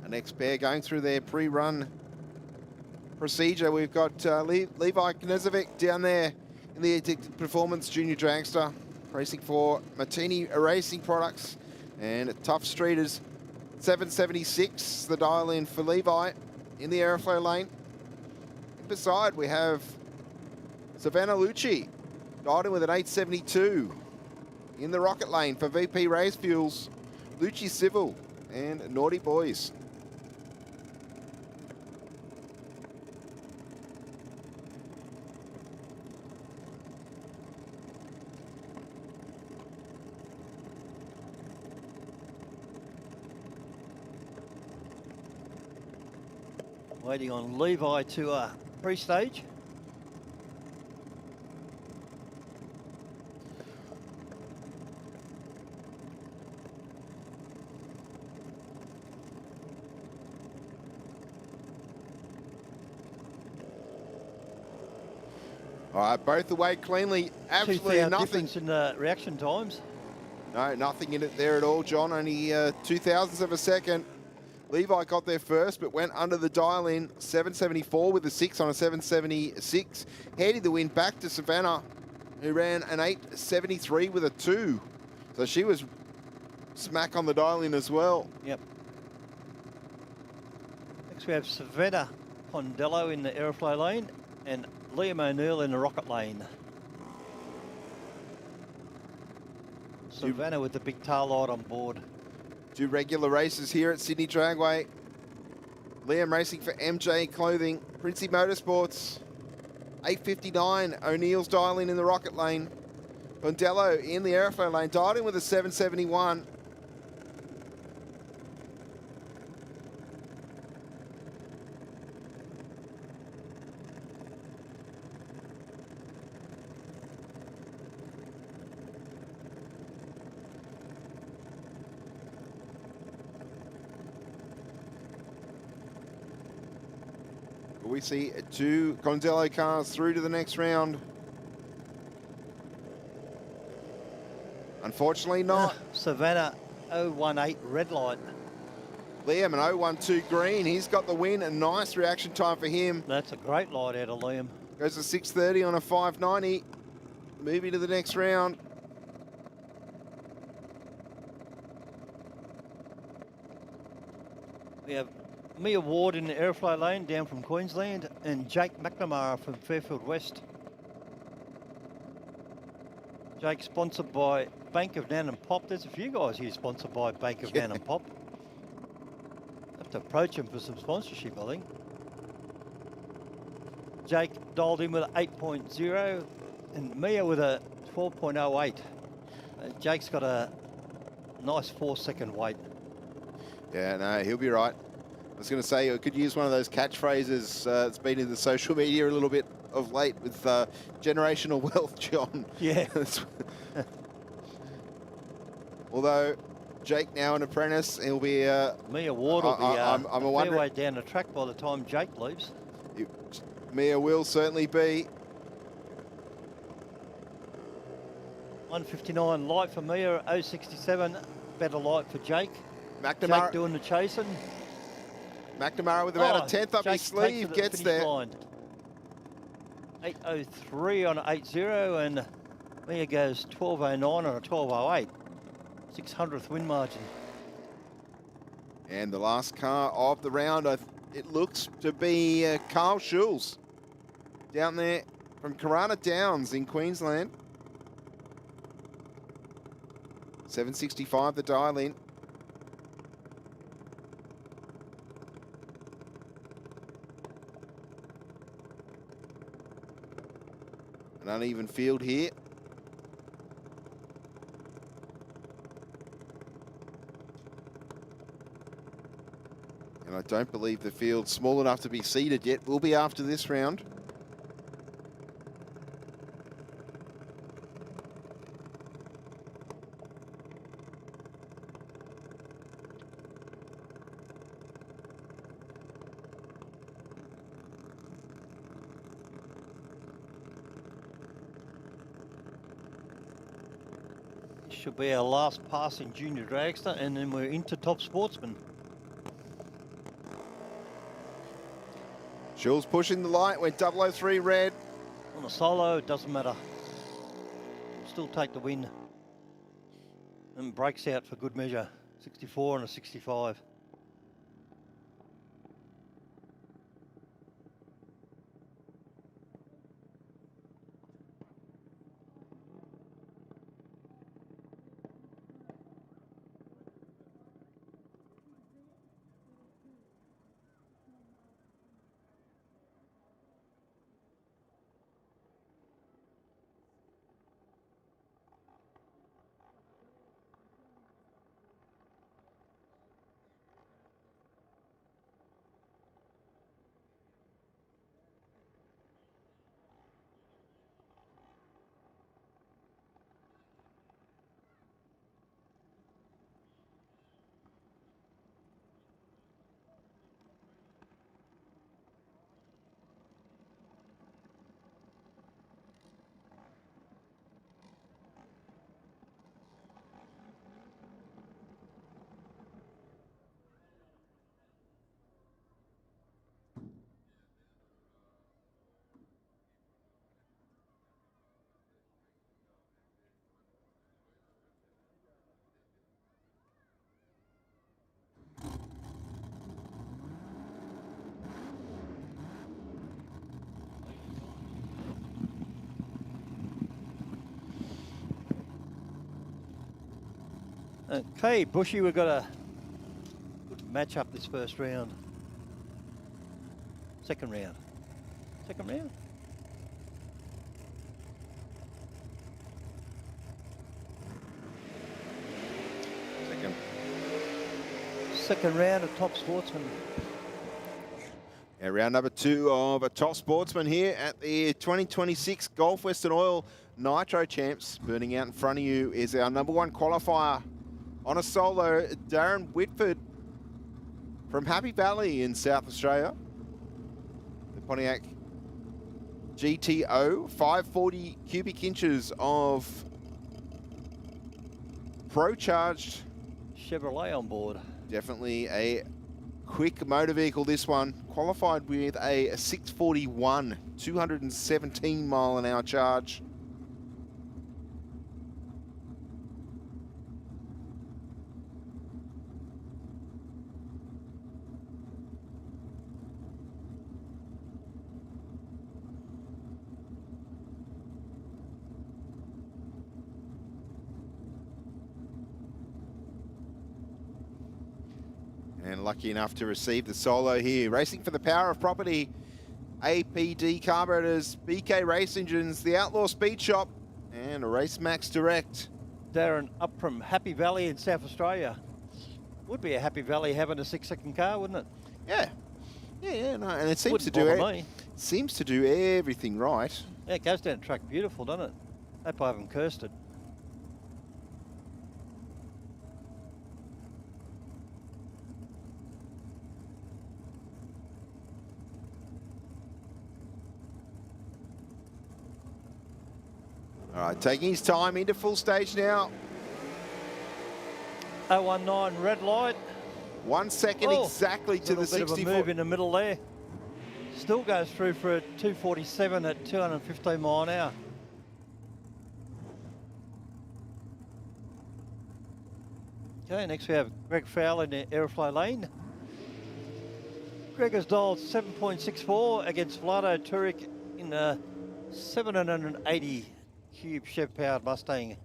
H: The next pair going through their pre-run procedure. We've got Levi Knezovic down there in the Addicted Performance Junior Dragster, racing for Martini Racing Products, and Tough Streeters. 776, the dial in for Levi in the airflow lane. And beside we have Savannah Lucci, dialed in with an 872 in the rocket lane for VP Race Fuels, Lucci Civil and Naughty Boys.
Q: Waiting on Levi to pre-stage.
H: All right, both away cleanly. Absolutely nothing.
Q: Difference in the reaction times.
H: No, nothing in it there at all, John. Only 0.02 of a second. Levi got there first, but went under the dial-in. 774 with a 6 on a 776. Handing the win back to Savannah, who ran an 873 with a 2. So she was smack on the dial-in as well.
Q: Yep. Next we have Savannah Pondello in the airflow lane and Liam O'Neill in the rocket lane. Savannah with the big tail light on board.
H: 2 regular races here at Sydney Dragway. Liam racing for MJ Clothing. Princey Motorsports. 8.59. O'Neill's dial-in the rocket lane. Pondello in the airflow lane. Dialed in with a 771. We see 2 Gonzalo cars through to the next round. Unfortunately not.
Q: Savannah 018 red light.
H: Liam an 012 green. He's got the win. A nice reaction time for him.
Q: That's a great light out of Liam.
H: Goes to 6.30 on a 5.90. Moving to the next round.
Q: We have Mia Ward in the airflow lane down from Queensland and Jake McNamara from Fairfield West. Jake sponsored by Bank of Nan and Pop. There's a few guys here sponsored by Bank of Nan and Pop. Have to approach him for some sponsorship, I think. Jake dialed in with an 8.0 and Mia with a 12.08. Jake's got a nice 4-second wait.
H: Yeah, no, he'll be right. I was going to say, I could use one of those catchphrases that's been in the social media a little bit of late with generational wealth, John.
Q: Yeah.
H: Although Jake now an apprentice, he'll be...
Q: Mia Ward will be
H: I'm
Q: a fair way down the track by the time Jake leaves.
H: Mia will certainly be.
Q: 159 light for Mia, 067 better light for Jake.
H: McNamara
Q: Jake doing the chasing.
H: McNamara with about a tenth up
Q: Jake
H: his sleeve,
Q: takes it at the
H: gets
Q: finish
H: there.
Q: line. 803 on a 80, and Mia goes 1209 on a 1208. 600th win margin.
H: And the last car of the round, it looks to be Carl Schulz down there from Karana Downs in Queensland. 765 the dial in. An uneven field here. And I don't believe the field's small enough to be seeded yet. Will be after this round.
Q: Should be our last pass in junior dragster, and then we're into top sportsman.
H: Schulz pushing the light, went 003 red.
Q: On a solo, it doesn't matter. We'll still take the win. And breaks out for good measure. 64 and a 65. Okay, Bushy, we've got a good match up this first round. Second round. Second round? Second round of top sportsman.
H: Yeah, round number 2 of a top sportsman here at the 2026 Gulf Western Oil Nitro Champs. Burning out in front of you is our number 1 qualifier on a solo, Darren Whitford from Happy Valley in South Australia. The Pontiac GTO, 540 cubic inches of pro-charged
Q: Chevrolet on board.
H: Definitely a quick motor vehicle, this one. Qualified with a 641, 217 mile an hour charge. And lucky enough to receive the solo here. Racing for the power of property, APD carburetors, BK Race Engines, the Outlaw Speed Shop, and a Race Max Direct.
Q: Darren up from Happy Valley in South Australia. Would be a Happy Valley having a 6-second car, wouldn't it?
H: Yeah. Yeah, no, and it seems
Q: Wouldn't
H: to do
Q: bother me.
H: seems to do everything right.
Q: Yeah, it goes down the track beautiful, doesn't it? Hope I haven't cursed it.
H: All right, taking his time into full stage now.
Q: 019 red light.
H: 1 second exactly to the
Q: 64. Bit of a move in the middle there. Still goes through for a 247 at 215 mile an hour. Okay, next we have Greg Fowler in the aeroflow lane. Greg has dialed 7.64 against Vlado Turek in the 780 cube Chev-powered Mustang.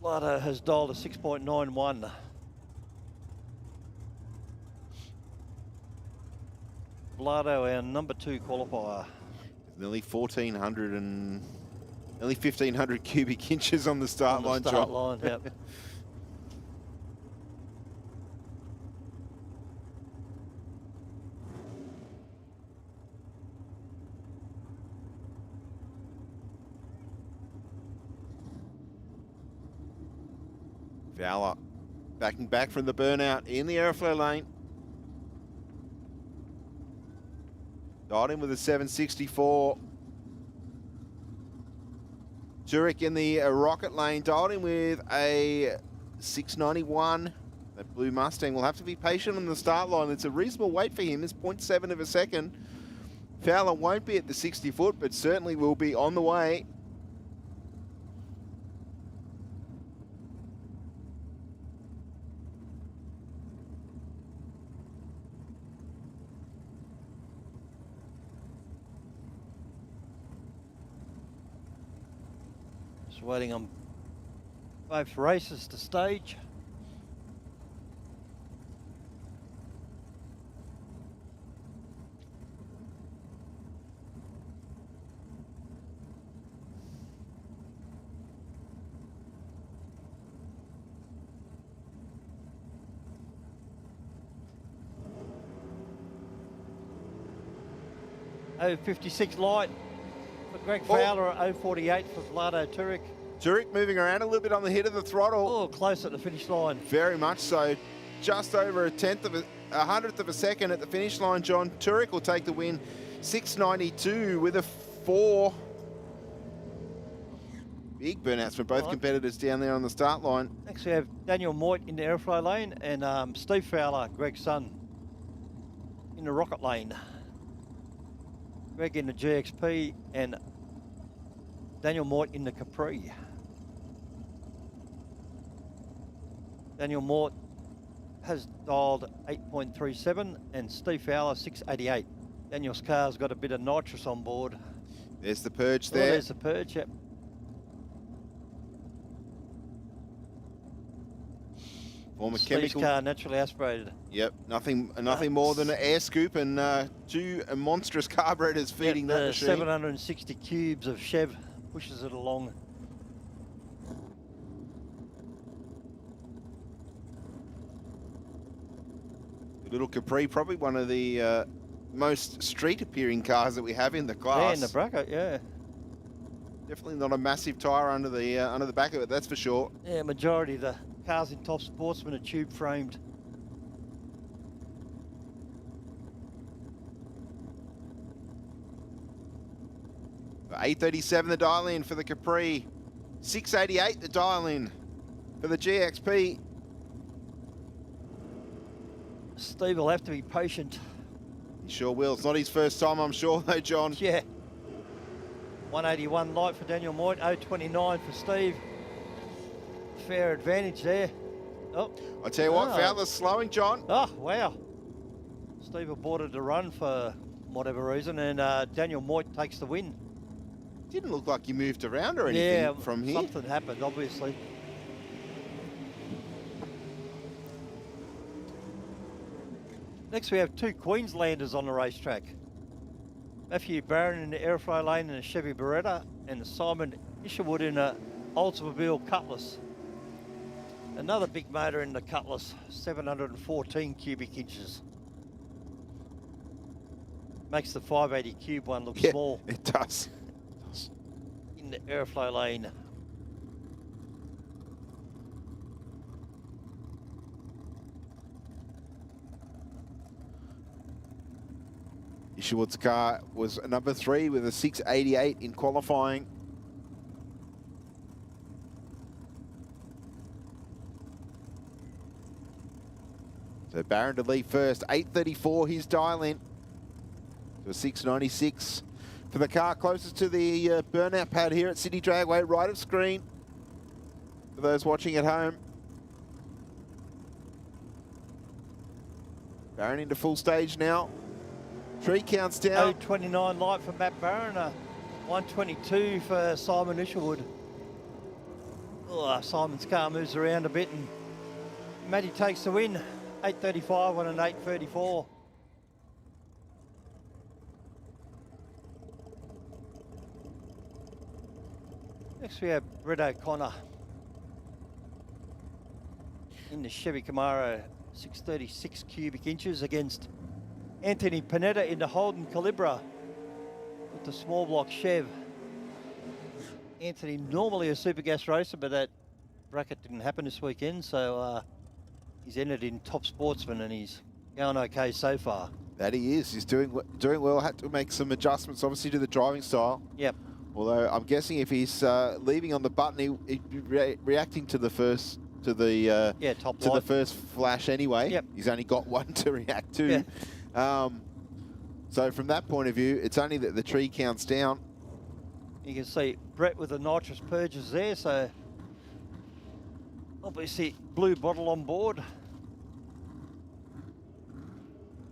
Q: Vlado has dialed a 6.91. Vlado, our number 2 qualifier.
H: Nearly 1,400 and nearly 1,500 cubic inches on the start line.
Q: Start line, yep.
H: Fowler backing back from the burnout in the airflow lane. Dialed in with a 764. Turek in the rocket lane, dialed in with a 691. That blue Mustang will have to be patient on the start line. It's a reasonable weight for him. It's 0.7 of a second. Fowler won't be at the 60 foot, but certainly will be on the way.
Q: Just waiting on both races to stage. .056 light for Greg Fowler, at 048 for Vlado Turek.
H: Turek moving around a little bit on the hit of the throttle.
Q: Oh, close at the finish line.
H: Very much so. Just over a hundredth of a second at the finish line, John. Turek will take the win. 692 with a 4. Big burnouts from both competitors down there on the start line.
Q: Next we have Daniel Moit in the airflow lane and Steve Fowler, Greg's son, in the rocket lane. Greg in the GXP and Daniel Mort in the Capri. Daniel Mort has dialed 8.37 and Steve Fowler 688. Daniel's car's got a bit of nitrous on board.
H: There's the purge there.
Q: There's the purge, yep.
H: Former
Q: Steve's
H: chemical
Q: car naturally aspirated.
H: Yep, nothing more than an air scoop and 2 monstrous carburetors feeding that machine.
Q: 760 cubes of Chev pushes it along.
H: The little Capri, probably one of the most street-appearing cars that we have in the class.
Q: Yeah, in the bracket, yeah.
H: Definitely not a massive tyre under the back of it, that's for sure.
Q: Yeah, majority of the cars in Top Sportsman are tube framed.
H: For 837 the dial in for the Capri. 688 the dial in for the GXP.
Q: Steve will have to be patient.
H: He sure will. It's not his first time, I'm sure, though, John.
Q: Yeah. 181 light for Daniel Moit, 029 for Steve. Fair advantage there. Oh.
H: I tell you what, Fowler's slowing, John.
Q: Oh, wow. Steve aborted the run for whatever reason, and Daniel Moit takes the win.
H: Didn't look like you moved around or anything from here.
Q: Something happened, obviously. Next, we have 2 Queenslanders on the racetrack. Matthew Barron in the airflow lane in a Chevy Beretta, and Simon Isherwood in a Oldsmobile Cutlass. Another big motor in the Cutlass, 714 cubic inches. Makes the 580 cube one look small.
H: It does.
Q: In the airflow lane.
H: Isherwood's car was number 3 with a 688 in qualifying. So Barron to lead first. 8:34 his dial in. To a 6:96 for the car closest to the burnout pad here at Sydney Dragway, right of screen. For those watching at home. Barron into full stage now. Tree counts down.
Q: 0.29 light for Matt Barron. 1:22 for Simon Isherwood. Oh, Simon's car moves around a bit and Matty takes the win. 8:35 on an 8:34. Next we have Brett O'Connor in the Chevy Camaro 636 cubic inches against Anthony Panetta in the Holden Calibra with the small block Chev. Anthony normally a super gas racer, but that bracket didn't happen this weekend, so he's entered in Top Sportsman and he's going okay so far.
H: That he is. He's doing well. Had to make some adjustments, obviously, to the driving style.
Q: Yep.
H: Although I'm guessing if he's leaving on the button, he'd be reacting to the first the first flash anyway.
Q: Yep.
H: He's only got one to react to.
Q: Yeah.
H: So from that point of view, it's only that the tree counts down.
Q: You can see Brett with the nitrous purges there, so obviously blue bottle on board.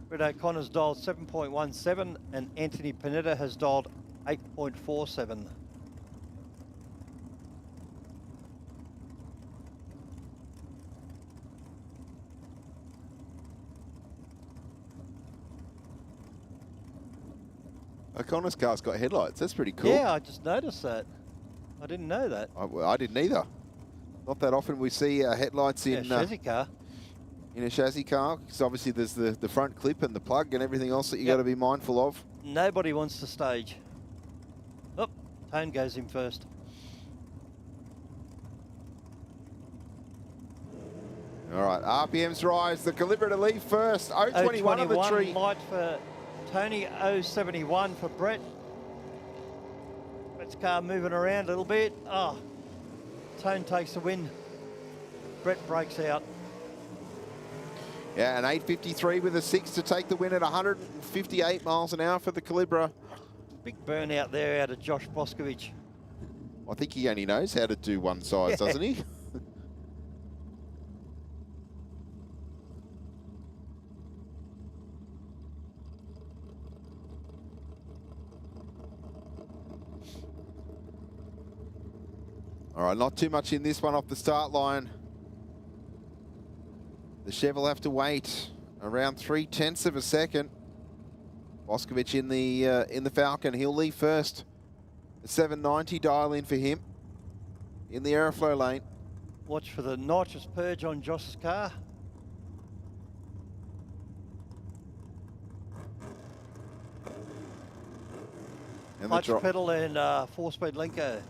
Q: Brett O'Connor's dialed 7.17 and Anthony Panetta has dialed 8.47.
H: O'Connor's car's got headlights. That's pretty cool.
Q: Yeah, I just noticed that. I didn't know that.
H: I didn't either. Not that often we see headlights in
Q: a chassis car.
H: In a chassis car, because obviously there's the front clip and the plug and everything else that you got to be mindful of.
Q: Nobody wants to stage. Oh, Tone goes in first.
H: All right, RPMs rise. The Calibra to leave first. 0.21 on the tree.
Q: Light for Tony, 0.71 for Brett. Brett's car moving around a little bit. Oh, Tone takes the win. Brett breaks out.
H: Yeah, an 8.53 with a 6 to take the win at 158 miles an hour for the Calibra.
Q: Big burnout there out of Josh Boscovich.
H: I think he only knows how to do one size, doesn't he? All right, not too much in this one off the start line. The Chev will have to wait around 0.3 of a second. Boscovich in the Falcon, he'll leave first. A 790 dial in for him in the aeroflow lane.
Q: Watch for the nitrous purge on Josh's car.
H: And
Q: clutch pedal and 4-speed linker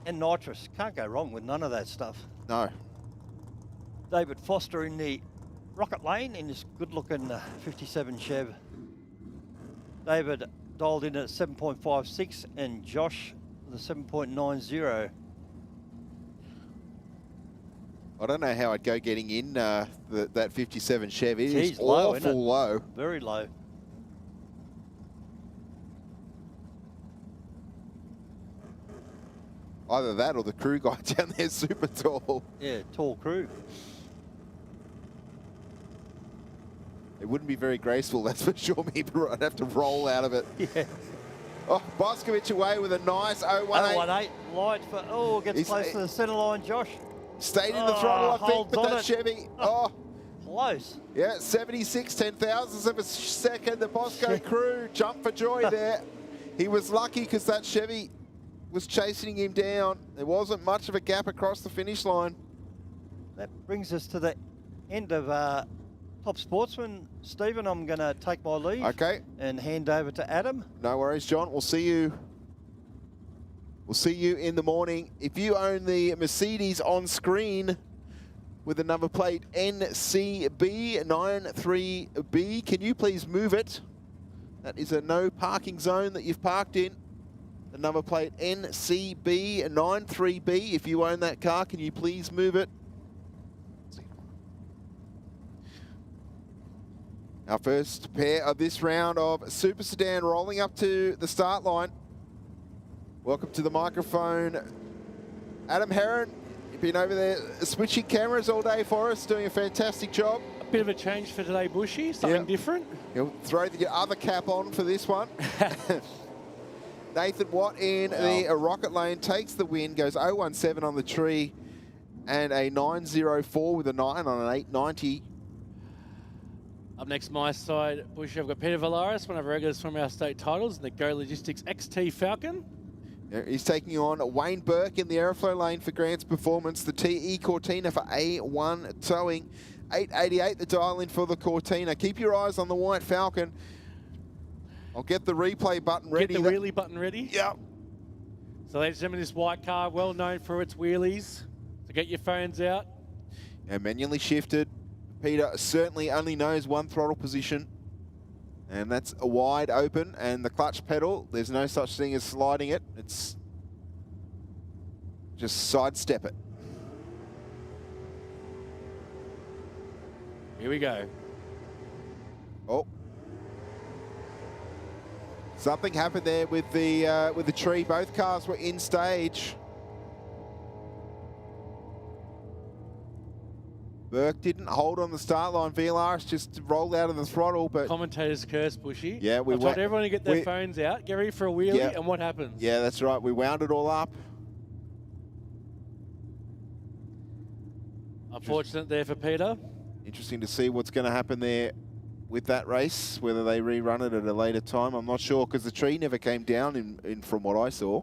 Q: and nitrous. Can't go wrong with none of that stuff.
H: No.
Q: David Foster in the rocket lane in this good-looking 57 Chev. David dialed in at 7.56 and Josh with a 7.90.
H: I don't know how I'd go getting in that 57 Chev. It is
Q: low,
H: awful low.
Q: Very low.
H: Either that or the crew guy down there is super tall.
Q: Yeah, tall crew.
H: It wouldn't be very graceful, that's for sure. I'd have to roll out of it.
Q: Yeah.
H: Oh, Boscovich away with a nice 0.18.
Q: 0.18 light for, gets close to the centre line, Josh.
H: Stayed in the throttle, I think, but that Chevy,
Q: close.
H: Yeah, 76 10,000ths of a second. The Bosco crew jumped for joy there. He was lucky because that Chevy was chasing him down. There wasn't much of a gap across the finish line.
Q: That brings us to the end of Top Sportsman. Stephen, I'm going to take my leave.
H: Okay.
Q: And hand over to Adam.
H: No worries, John. We'll see you. We'll see you in the morning. If you own the Mercedes on screen with the number plate NCB93B, can you please move it? That is a no parking zone that you've parked in. The number plate NCB93B. If you own that car, can you please move it? Our first pair of this round of Super Sedan rolling up to the start line. Welcome to the microphone, Adam Heron. You've been over there switching cameras all day for us, doing a fantastic job.
R: A bit of a change for today, Bushy, something different.
H: You'll throw the other cap on for this one. Nathan Watt in the rocket lane takes the win, goes 017 on the tree, and a 904 with a 9 on an 890.
R: Up next, my side, Bushy, I've got Peter Valaris, one of our regulars from our state titles, in the Go Logistics XT Falcon.
H: He's taking on Wayne Burke in the Aeroflow lane for Grant's Performance. The TE Cortina for A1 Towing. 888 the dial in for the Cortina. Keep your eyes on the White Falcon. I'll get the replay button ready.
R: Get the wheelie button ready?
H: Yep.
R: So ladies and gentlemen, this white car, well known for its wheelies. So get your phones out.
H: And manually shifted. Peter certainly only knows one throttle position. And that's a wide open. And the clutch pedal, there's no such thing as sliding it. It's just sidestep it.
R: Here we go.
H: Oh. Something happened there with the tree. Both cars were in stage. Burke didn't hold on the start line. Valaris just rolled out of the throttle, but
R: commentator's curse, Bushy.
H: Yeah, we
R: I told everyone to get their phones out, get ready for a wheelie, and what happens?
H: Yeah, that's right. We wound it all up.
R: Unfortunate there for Peter.
H: Interesting to see what's going to happen there with that race, whether they rerun it at a later time. I'm not sure because the tree never came down in from what I saw.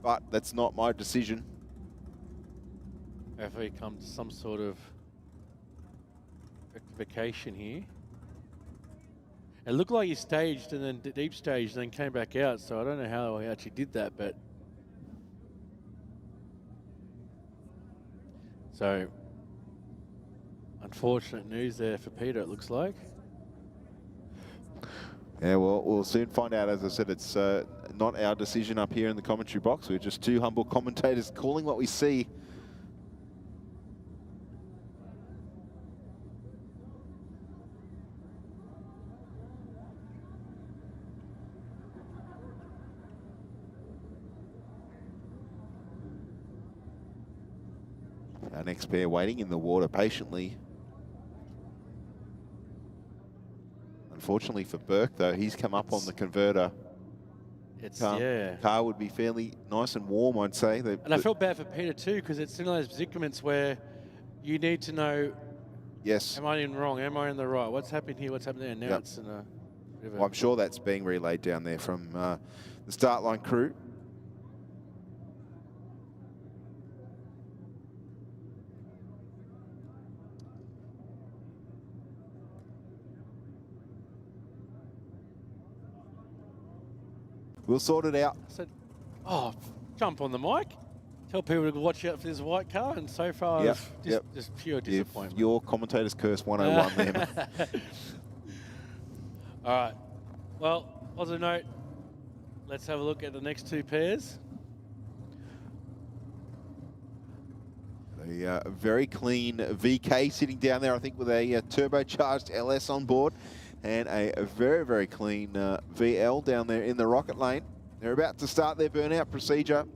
H: But that's not my decision.
R: Hopefully it comes to some sort of rectification here. It looked like he staged and then deep staged and then came back out, so I don't know how he actually did that, but so unfortunate news there for Peter, it looks like.
H: Yeah, well, we'll soon find out. As I said, it's not our decision up here in the commentary box. We're just two humble commentators calling what we see. Our next pair waiting in the water patiently. Unfortunately for Burke, though, he's come up on the converter. Car would be fairly nice and warm, I'd say.
R: And I felt bad for Peter too, because it's in those predicaments where you need to know,
H: yes,
R: am I in wrong? Am I in the right? What's happening here? What's happening there? Now it's in a bit of a...
H: Well, I'm sure that's being relayed down there from the start line crew. We'll sort it out.
R: I said, oh, jump on the mic. Tell people to watch out for this white car, and so far, just pure disappointment.
H: Your commentator's curse 101 them.
R: All right. Well, positive note, let's have a look at the next two pairs.
H: A very clean VK sitting down there, I think, with a turbocharged LS on board. And a very, very clean VL down there in the rocket lane. They're about to start their burnout procedure.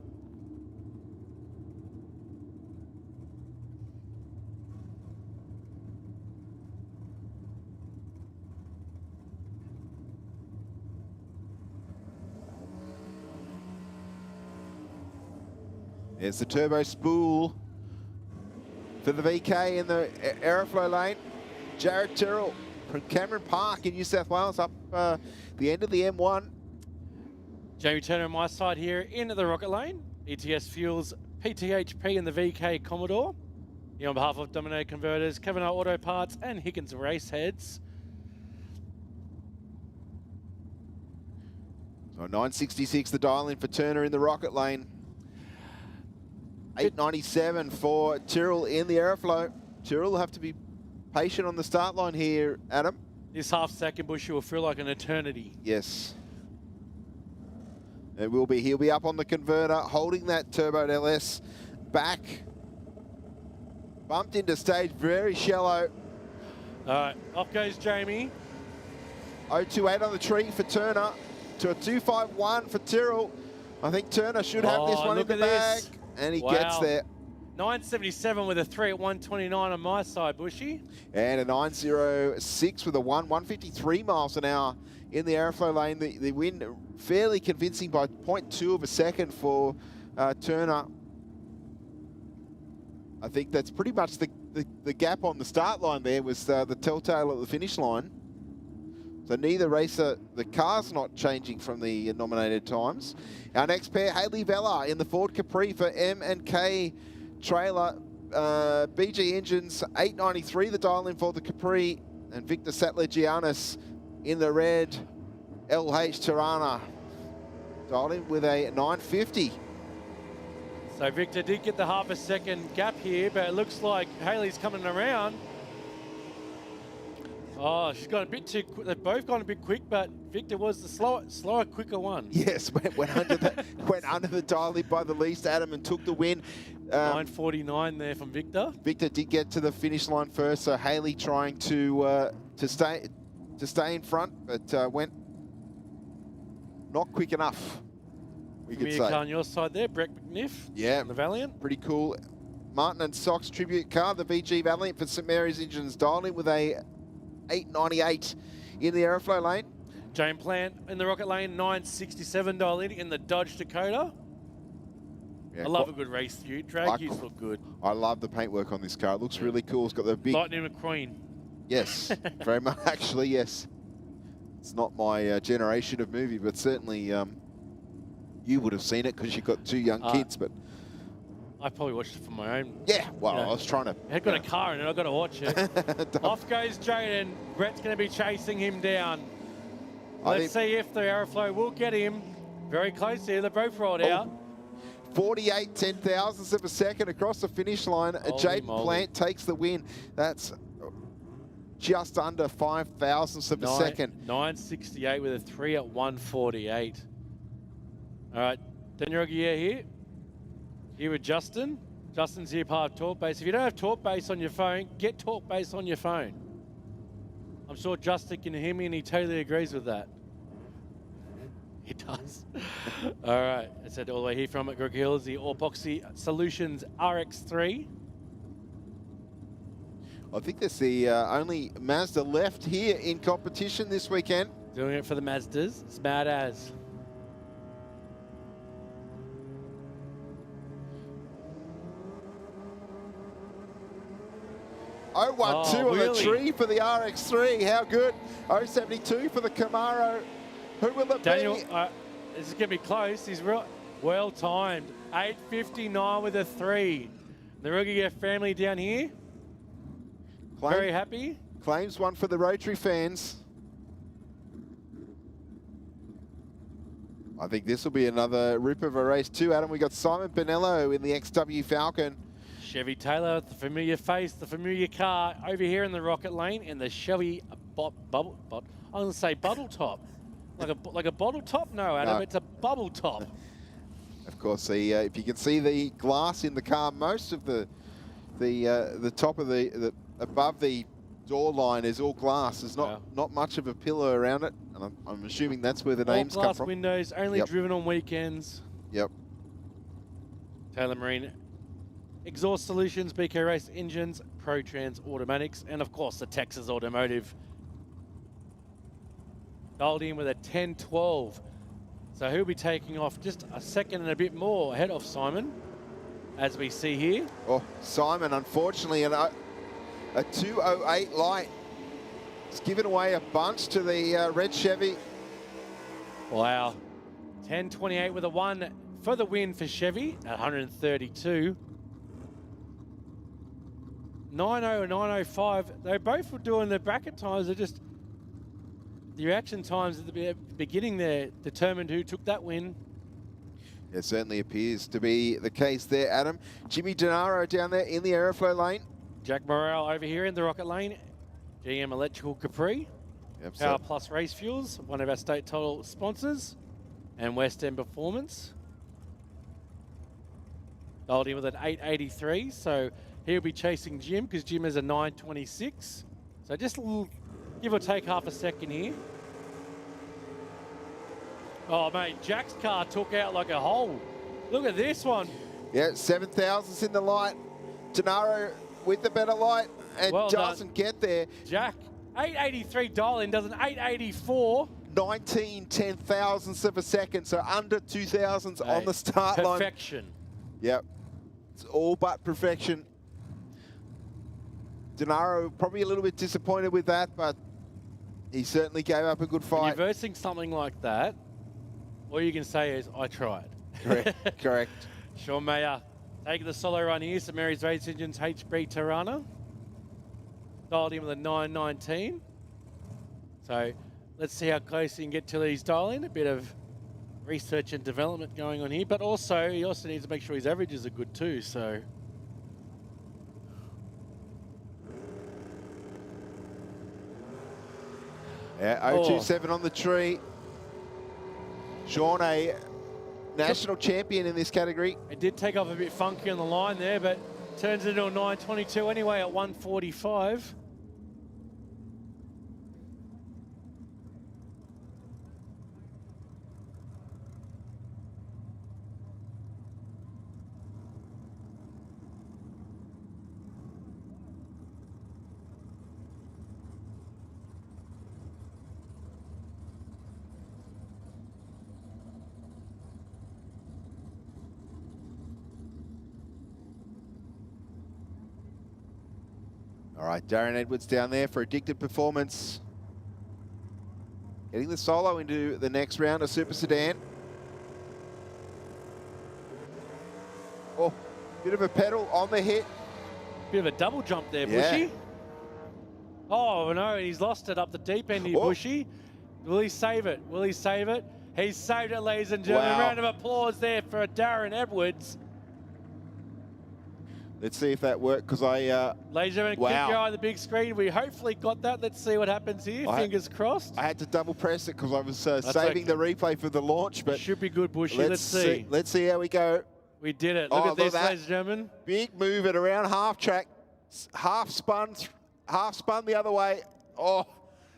H: There's the turbo spool for the VK in the Aeroflow lane. Jared Tyrrell from Cameron Park in New South Wales up the end of the M1.
R: Jamie Turner on my side here into the rocket lane. ETS Fuels, PTHP and the VK Commodore. Here on behalf of Domino Converters, Kevin Auto Parts and Higgins Raceheads.
H: So 966 the dial in for Turner in the rocket lane. 897 for Tyrrell in the Aeroflow. Tyrrell will have to be patient on the start line here, Adam.
R: This half second, Bushy, will feel like an eternity.
H: Yes. It will be. He'll be up on the converter, holding that turbo LS back. Bumped into stage, very shallow.
R: All right, off goes Jamie.
H: 028 on the tree for Turner to a 251 for Tyrrell. I think Turner should have this one in the bag. And he gets there.
R: 977 with a 3 at 129 on my side, Bushy.
H: And a 906 with a 153 miles an hour in the airflow lane. The win fairly convincing by 0.2 of a second for Turner. I think that's pretty much the gap on the start line there was the telltale at the finish line. So neither racer, the car's not changing from the nominated times. Our next pair, Haley Vella in the Ford Capri for M&K trailer. BG Engines, 893 the dial in for the Capri. And Victor Sattler-Giannis in the red LH Tirana. Dialed in with a 950.
R: So Victor did get the half a second gap here, but it looks like Haley's coming around. Oh, she's gone a bit too quick. They've both gone a bit quick, but Victor was the slower, quicker one.
H: Yes, went under the dial in by the least, Adam, and took the win.
R: 9:49 there from Victor.
H: Victor did get to the finish line first, so Haley trying to stay in front, but went not quick enough. We could say.
R: Car on your side there, Brett McNiff.
H: Yeah,
R: the Valiant.
H: Pretty cool. Martin and Sox tribute car, the VG Valiant for St Mary's Engines, dialed in with a 898 in the airflow lane.
R: Jane Plant in the Rocket Lane, 967 dial in the Dodge Dakota.
H: Yeah,
R: I love a good race view. Drag views look good.
H: I love the paintwork on this car. It looks really cool. It's got the big...
R: Lightning McQueen.
H: Yes, very much. Actually, yes. It's not my generation of movie, but certainly you would have seen it because you've got two young kids, but...
R: I probably watched it for my own.
H: Yeah, well, I was trying to...
R: I've got a car in it, I've got to watch it. Off goes Jaden. Brett's going to be chasing him down. Let's see if the aeroflow will get him. Very close here, they both rolled out.
H: 48 10,000ths of a second across the finish line. Jaden Plant takes the win. That's just under 5,000ths of a second.
R: 968 with a 3 at 148. All right, Daniel Aguirre here. Here with Justin. Justin's here part of Talk Base. If you don't have Talk Base on your phone, get Talk Base on your phone. I'm sure Justin can hear me and he totally agrees with that. He does. All right, it's all the way here from Greg Hills, the Orboxy Solutions RX3.
H: I think that's the only Mazda left here in competition this weekend.
R: Doing it for the Mazdas. It's bad as.
H: 012 on the tree for the RX3. How good? 072 for the Camaro. Who will it
R: Daniel,
H: be?
R: this is going to be close. He's well timed. 859 with a 3. The Rugier family down here. Very happy.
H: Claims one for the Rotary fans. I think this will be another rip of a race too, Adam. We got Simon Bonello in the XW Falcon.
R: Chevy Taylor, the familiar face, the familiar car, over here in the Rocket Lane in the Chevy bubble. I'm going to say bottle top, like a bottle top. No, Adam,
H: No.
R: it's a bubble top.
H: Of course, if you can see the glass in the car, most of the top of the above the door line is all glass. There's not much of a pillar around it, and I'm assuming that's where the names come
R: glass
H: from.
R: windows, only driven on weekends.
H: Yep.
R: Taylor Marine. Exhaust Solutions, BK Race Engines, ProTrans Automatics, and of course the Texas Automotive. Dialed in with a 10-12. So he'll be taking off just a second and a bit more ahead of Simon, as we see here.
H: Oh, Simon, unfortunately, a 208 light. It's given away a bunch to the red Chevy.
R: Wow. 10-28 with a 1 for the win for Chevy at 132. 9.0 and 9.05. They both were doing the bracket times. They're just the reaction times at the beginning there determined who took that win.
H: It certainly appears to be the case there, Adam. Jimmy Gennaro down there in the aeroflow lane.
R: Jack Morrell over here in the Rocket Lane. GM Electrical Capri.
H: Yep,
R: Power Plus Race Fuels, one of our state title sponsors. And West End Performance. Dialed in with an 883, so he'll be chasing Jim because Jim is a 926. So just give or take half a second here. Oh, mate, Jack's car took out like a hole. Look at this one.
H: Yeah, 7,000's in the light. Gennaro with the better light and
R: Well
H: doesn't get there.
R: Jack, 883 dial-in does an 884.
H: 19 10,000ths of a second, so under 2,000s on the start line.
R: Perfection.
H: Yep, it's all but perfection. Gennaro probably a little bit disappointed with that, but he certainly gave up a good
R: When
H: fight.
R: you're versing something like that, all you can say is, I tried.
H: Correct. Correct.
R: Sean Mayer taking the solo run here. St Mary's Race Engines HB Tirana. Dialed in with a 919. So let's see how close he can get to these dial-in. A bit of research and development going on here, but also he also needs to make sure his averages are good too. So
H: yeah, 027 on the tree. Sean, a national champion in this category.
R: it did take off a bit funky on the line there, but turns into a 922 anyway at 145.
H: All right, Darren Edwards down there for Addicted Performance. Getting the solo into the next round of Super Sedan. Oh, bit of a pedal on the hit.
R: Bit of a double jump there,
H: Yeah.
R: Bushy. Oh, no, he's lost it up the deep end here, Bushy. Will he save it? Will he save it? He's saved it, ladies and gentlemen.
H: Wow.
R: Round of applause there for Darren Edwards.
H: Let's see if that worked, because I...
R: Ladies and gentlemen, keep your eye on the big screen. We hopefully got that. Let's see what happens here. Fingers crossed.
H: I had to double press it because I was saving
R: okay.
H: the replay for the launch, but...
R: Should be good, Bushy. Let's see.
H: Let's see how we go.
R: We did it. Look at this, ladies and gentlemen.
H: Big move at around half track. Half spun the other way. Oh,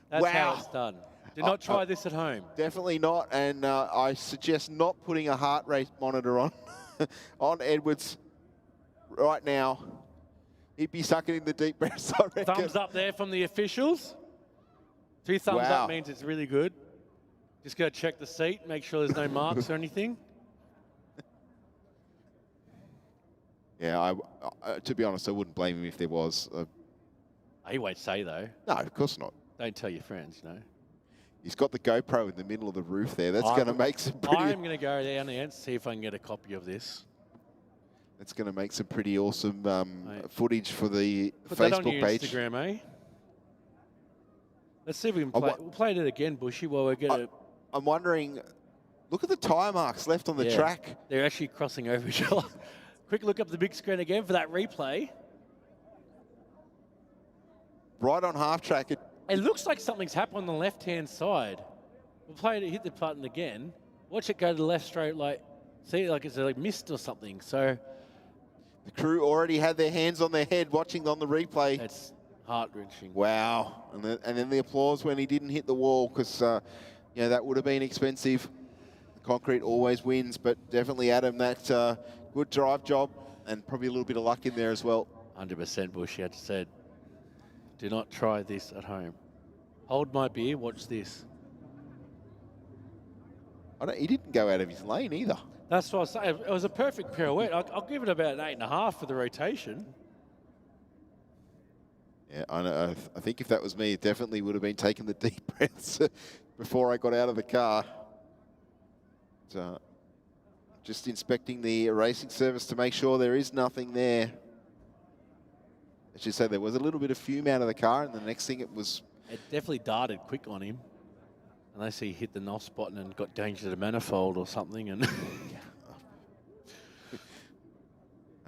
R: That's
H: wow.
R: how it's done. Do not try this at home.
H: Definitely not, and I suggest not putting a heart rate monitor on on Edwards right now. He'd be sucking in the deep breaths, I reckon.
R: Thumbs up there from the officials. 2 thumbs
H: Wow.
R: up means it's really good. Just go check the seat, make sure there's no marks or anything.
H: Yeah, to be honest, I wouldn't blame him if there was.
R: He won't say, though.
H: No, of course not.
R: Don't tell your friends, you know.
H: He's got the GoPro in the middle of the roof there. That's going to make some pretty...
R: I'm going to go down there and see if I can get a copy of this.
H: That's going to make some pretty awesome footage for the
R: Put that on
H: Facebook
R: your
H: page.
R: Instagram, eh? Let's see if we can play. We'll play it again, Bushy, while we get it.
H: I'm wondering, look at the tyre marks left on the track.
R: They're actually crossing over each other. Quick look up the big screen again for that replay.
H: Right on half track.
R: It looks like something's happened on the left-hand side. We'll play it, hit the button again. Watch it go to the left straight, like, see, like it's like mist or something. So
H: the crew already had their hands on their head watching on the replay.
R: It's heart-wrenching.
H: Wow. And then the applause when he didn't hit the wall, because that would have been expensive. Concrete always wins, but definitely Adam, that good drive job and probably a little bit of luck in there as well.
R: 100% Bushy, I just said, do not try this at home. Hold my beer, watch this.
H: He didn't go out of his lane either.
R: That's what I was saying. It was a perfect pirouette. I'll give it about an 8.5 for the rotation.
H: Yeah, I think if that was me, it definitely would have been taking the deep breaths before I got out of the car. Just inspecting the racing service to make sure there is nothing there. As you say, there was a little bit of fume out of the car, and the next thing it was...
R: It definitely darted quick on him. Unless he hit the NOS button and got danger to the manifold or something. And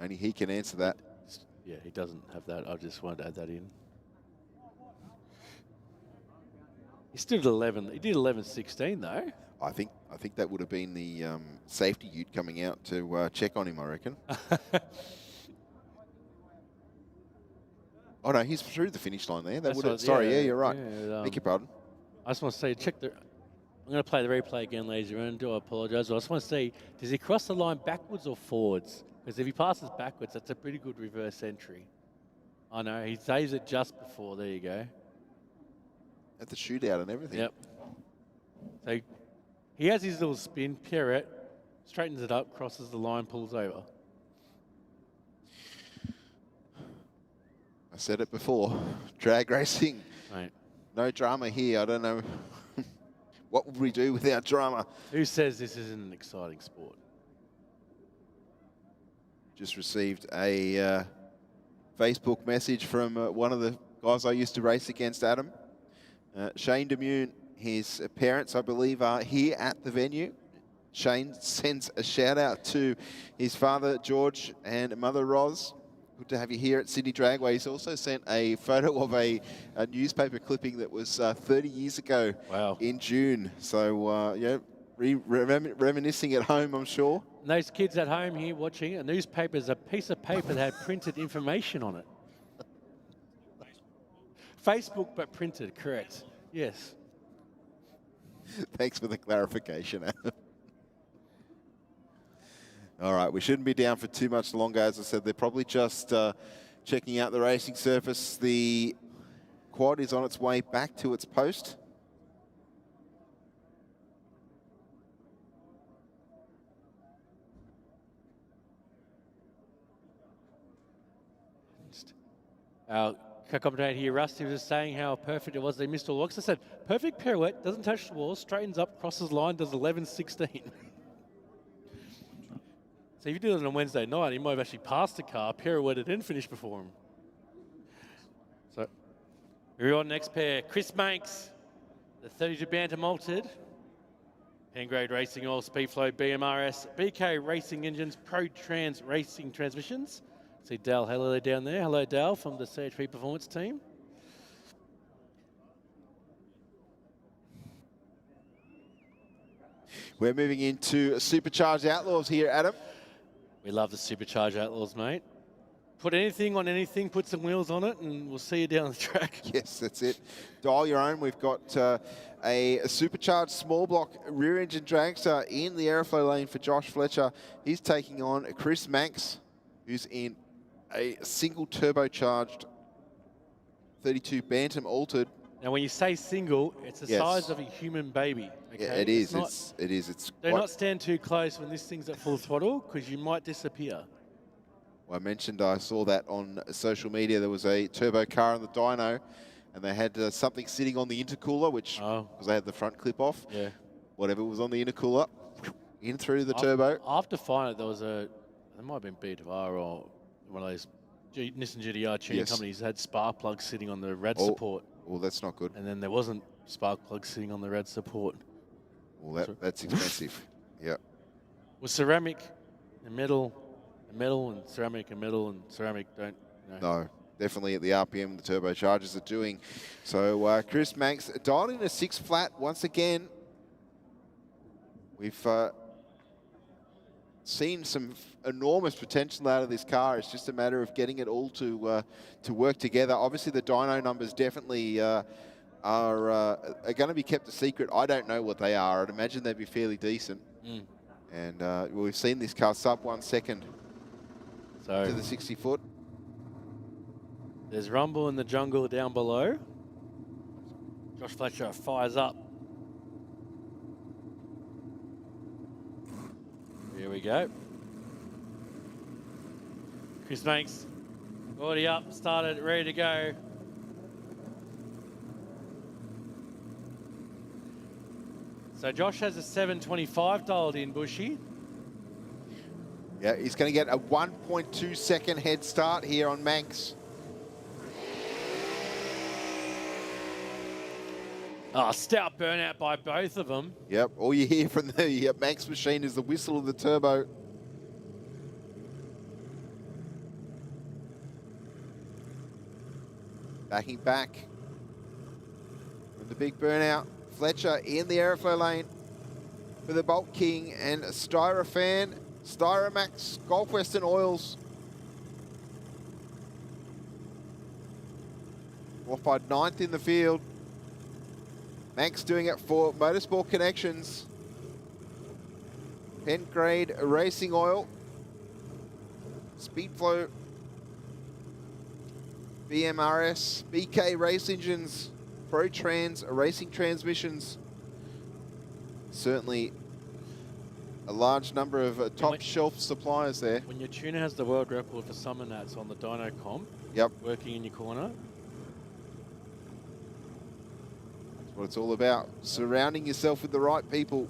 H: only he can answer that.
R: Yeah, he doesn't have that. I just wanted to add that in. He stood at 11. He did 11.16 though.
H: I think that would have been the safety ute coming out to check on him, I reckon. Oh, no, he's through the finish line there. That
R: That's
H: would
R: what-
H: sorry,
R: yeah,
H: yeah, you're right.
R: yeah,
H: Beg your pardon.
R: I just want to say, check the. I'm going to play the replay again, ladies and gentlemen. Do I apologise? I just want to see, does he cross the line backwards or forwards? Because if he passes backwards, that's a pretty good reverse entry. I know, he saves it just before. There you go.
H: At the shootout and everything.
R: Yep. So he has his little spin, pirouette, straightens it up, crosses the line, pulls over.
H: I said it before. Drag racing.
R: Right.
H: No drama here. I don't know. What would we do without drama?
R: Who says this isn't an exciting sport?
H: Just received a Facebook message from one of the guys I used to race against, Adam. Shane Demune, his parents, I believe, are here at the venue. Shane sends a shout out to his father, George, and mother, Roz. Good to have you here at Sydney Dragway. He's also sent a photo of a newspaper clipping that was 30 years ago in June. So, yeah, reminiscing at home, I'm sure.
R: And those kids at home here watching, a newspaper is a piece of paper that had printed information on it. Facebook, but printed, correct. Yes.
H: Thanks for the clarification, Adam. All right, we shouldn't be down for too much longer. As I said, they're probably just checking out the racing surface. The quad is on its way back to its post.
R: Our co-commentator here, Rusty, was just saying how perfect it was. They missed all locks. I said, perfect pirouette, doesn't touch the wall, straightens up, crosses line, does 11.16. So if you did it on a Wednesday night, he might have actually passed the car, pirouetted, and finished before him. So we're on next pair. Chris Manx, the 32 Bantam Altered. Pengrade Racing Oil, Speedflow, BMRS, BK Racing Engines, Pro Trans Racing Transmissions. See Dal Hello down there. Hello, Dal, from the CHP Performance team.
H: We're moving into Supercharged Outlaws here, Adam.
R: We love the Supercharged Outlaws, mate. Put anything on anything, put some wheels on it, and we'll see you down the track.
H: Yes, that's it. Dial your own. We've got a supercharged small block rear engine dragster in the aeroflow lane for Josh Fletcher. He's taking on Chris Manx, who's in a single turbocharged 32 Bantam Altered.
R: Now, when you say single, it's the size of a human baby. Okay?
H: Yeah, it is. It's
R: do not stand too close when this thing's at full throttle, because you might disappear.
H: Well, I mentioned I saw that on social media. There was a turbo car in the dyno, and they had something sitting on the intercooler, which, because they had the front clip off, whatever was on the intercooler, in through the turbo.
R: After finding there was there might have been B2R or one of those Nissan GTR tuning companies had spark plugs sitting on the rad support.
H: Well, that's not good.
R: And then there wasn't spark plugs sitting on the rad support.
H: Well, that's expensive. Yeah.
R: With ceramic and metal and ceramic and metal and ceramic don't.
H: No, definitely at the RPM the turbochargers are doing. So Chris Manx dialed in a 6 flat once again. We've seen some enormous potential out of this car. It's just a matter of getting it all to work together. Obviously, the dyno numbers definitely are going to be kept a secret. I don't know what they are. I'd imagine they'd be fairly decent. And we've seen this car sub 1 second to the 60 foot.
R: There's rumble in the jungle down below. Josh Fletcher fires up. Here we go. Chris Manx already up, started, ready to go. So Josh has a 7:25 dialed in, Bushy.
H: Yeah, he's going to get a 1.2 second head start here on Manx.
R: Oh, stout burnout by both of them.
H: Yep, all you hear from the Manx machine is the whistle of the turbo. Backing back. And the big burnout. Fletcher in the aeroflow lane for the Bolt King and Styrofan, Styromax, Gulf Western Oils. Qualified 9th in the field. Manx doing it for Motorsport Connections. Grade Racing Oil. Speedflow. BMRS. BK Race Engines. ProTrans Racing Transmissions. Certainly a large number of top shelf suppliers there.
R: When your tuner has the world record for summer nats on the dyno comp, working in your corner.
H: That's what it's all about. Surrounding yourself with the right people.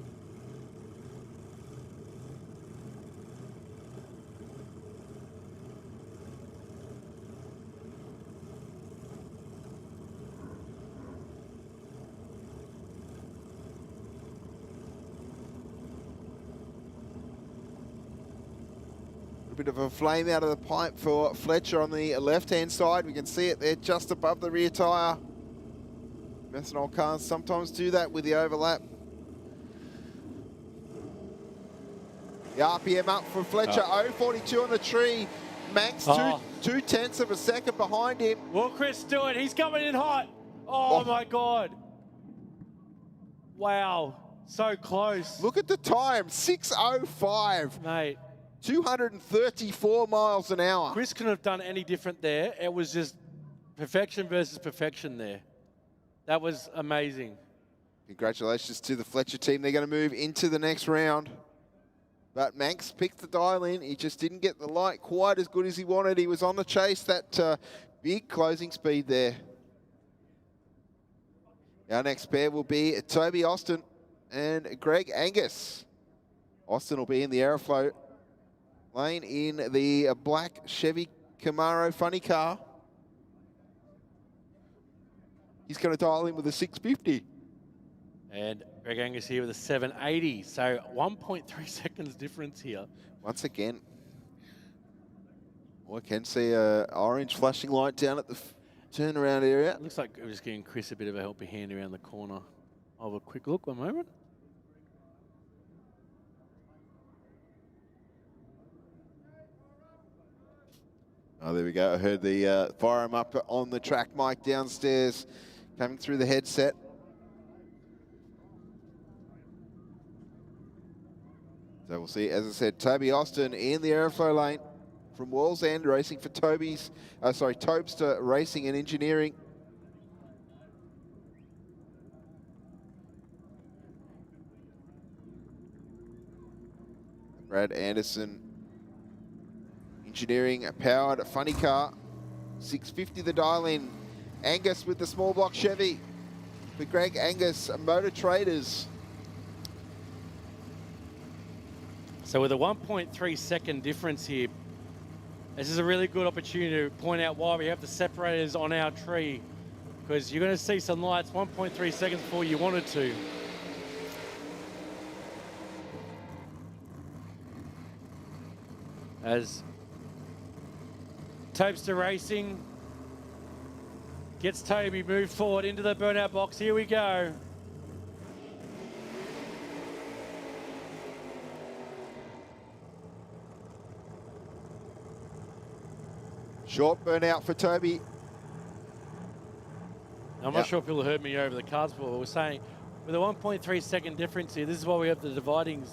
H: Bit of a flame out of the pipe for Fletcher on the left-hand side. We can see it there just above the rear tyre. Methanol cars sometimes do that with the overlap. The RPM up for Fletcher, 0.42 on the tree. Manx, 2/10 of a second behind him.
R: Will Chris do it? He's coming in hot. Oh my God. Wow, so close.
H: Look at the time, 6:05.
R: Mate.
H: 234 miles an hour.
R: Chris couldn't have done any different there. It was just perfection versus perfection there. That was amazing.
H: Congratulations to the Fletcher team. They're going to move into the next round. But Manx picked the dial in. He just didn't get the light quite as good as he wanted. He was on the chase, that big closing speed there. Our next pair will be Toby Austin and Greg Angus. Austin will be in the Aeroflow lane in the black Chevy Camaro funny car. He's going to dial in with a 650.
R: And Greg Angus here with a 780. So 1.3 seconds difference here.
H: Once again, I can see a orange flashing light down at the turnaround area.
R: Looks like we're just giving Chris a bit of a helping hand around the corner. I'll have a quick look, one moment.
H: Oh, there we go. I heard the firearm up on the track mic downstairs coming through the headset. So we'll see, as I said, Toby Austin in the Aeroflow lane from Walls End, racing for Tobster Racing and Engineering. Brad Anderson Engineering, a powered funny car. 650 the dial in. Angus with the small block Chevy. For Greg Angus, Motor Traders.
R: So with a 1.3 second difference here, this is a really good opportunity to point out why we have the separators on our tree, because you're going to see some lights 1.3 seconds before you wanted to. As Tobster Racing gets Toby moved forward into the burnout box. Here we go.
H: Short burnout for Toby.
R: I'm not sure if people heard me over the cards before, but we're saying with a 1.3 second difference here, this is why we have the dividings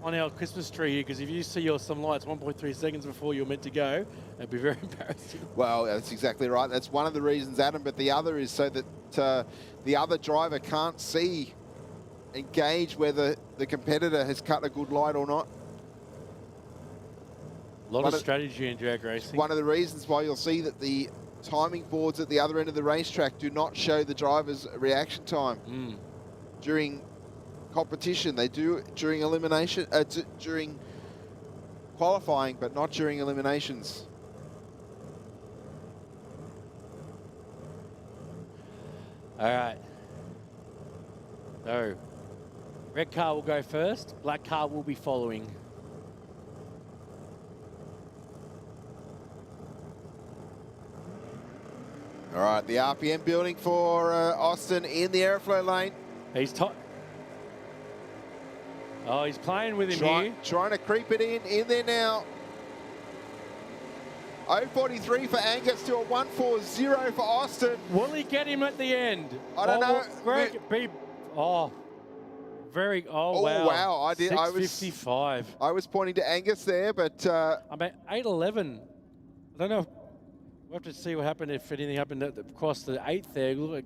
R: on our Christmas tree here, because if you see some lights 1.3 seconds before you're meant to go, it'd be very embarrassing.
H: Well, that's exactly right. That's one of the reasons, Adam, but the other is so that the other driver can't see and gauge whether the competitor has cut a good light or not.
R: A lot of strategy in drag racing.
H: One of the reasons why you'll see that the timing boards at the other end of the racetrack do not show the driver's reaction time during competition. They do during elimination, during qualifying, but not during eliminations.
R: All right. So, red car will go first. Black car will be following.
H: All right, the RPM building for Austin in the Aeroflow lane.
R: He's Oh, he's playing with him here.
H: Trying to creep it in there now. 0.43 for Angus to a 1.40 for Austin.
R: Will he get him at the end?
H: I don't know.
R: Greg, wow.
H: I did.
R: 6:55.
H: I was pointing to Angus there, but
R: I mean 8:11. I don't know. We'll have to see what happened if anything happened across the 8th there. Look like,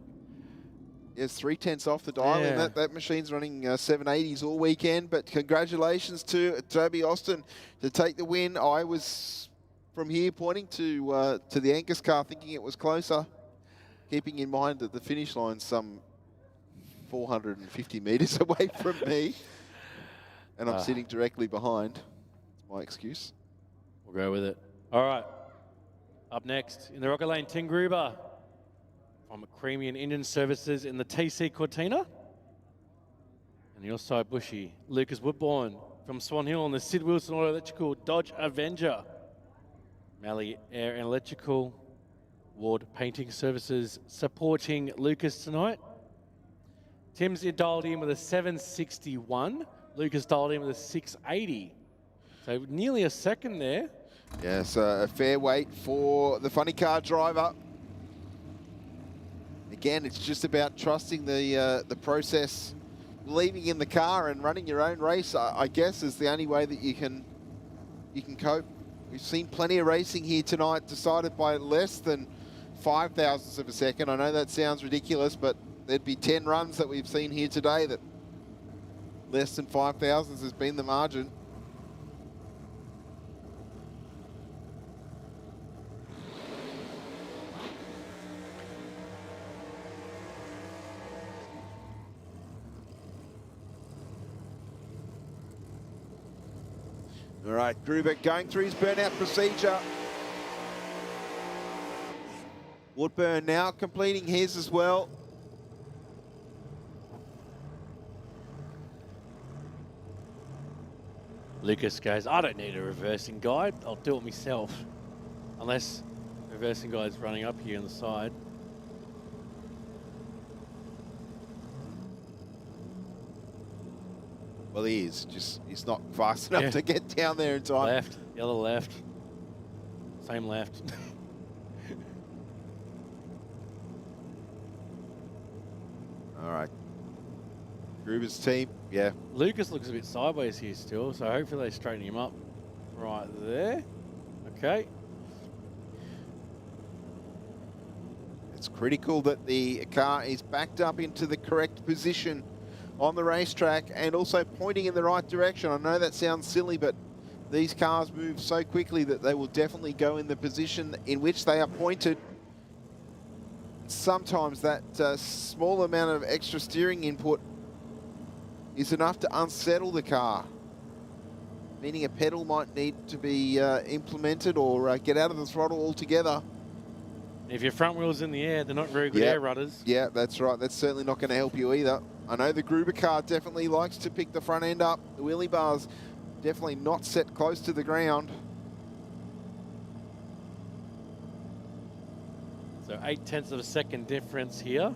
H: yes, 0.3 off the dial, and that machine's running 780s all weekend. But congratulations to Toby Austin to take the win. I was from here pointing to the Angus car, thinking it was closer, keeping in mind that the finish line's some 450 metres away from me, and I'm sitting directly behind. That's my excuse.
R: We'll go with it. All right. Up next in the Rocket Lane, Tim Gruber from Creamy and Indian Services in the TC Cortina. And your side, Bushy, Lucas Woodbourne from Swan Hill on the Sid Wilson Auto Electrical Dodge Avenger. Malley Air and Electrical, Ward Painting Services supporting Lucas tonight. Tim's dialed in with a 761. Lucas dialed in with a 680. So nearly a second there.
H: Yes, a fair wait for the funny car driver. Again, it's just about trusting the process, believing in the car and running your own race. I guess is the only way that you can cope. We've seen plenty of racing here tonight decided by less than 5 thousandths of a second. I know that sounds ridiculous, but there'd be 10 runs that we've seen here today that less than 5 thousandths has been the margin. All right, Gruber going through his burnout procedure. Woodburn now completing his as well.
R: Lucas goes, I don't need a reversing guide. I'll do it myself. Unless the reversing guide's running up here on the side.
H: Well, he is. Just he's not fast enough to get down there in time.
R: Left, the other left. Same left.
H: All right. Gruber's team, yeah.
R: Lucas looks a bit sideways here still, so hopefully they straighten him up right there. Okay.
H: It's critical that the car is backed up into the correct position on the racetrack and also pointing in the right direction. I know that sounds silly, but these cars move so quickly that they will definitely go in the position in which they are pointed. Sometimes that small amount of extra steering input is enough to unsettle the car, meaning a pedal might need to be implemented or get out of the throttle altogether.
R: If your front wheel's in the air, they're not very good air rudders.
H: Yeah, that's right. That's certainly not going to help you either. I know the Gruber car definitely likes to pick the front end up. The wheelie bar's definitely not set close to the ground.
R: So 0.8 of a second difference here.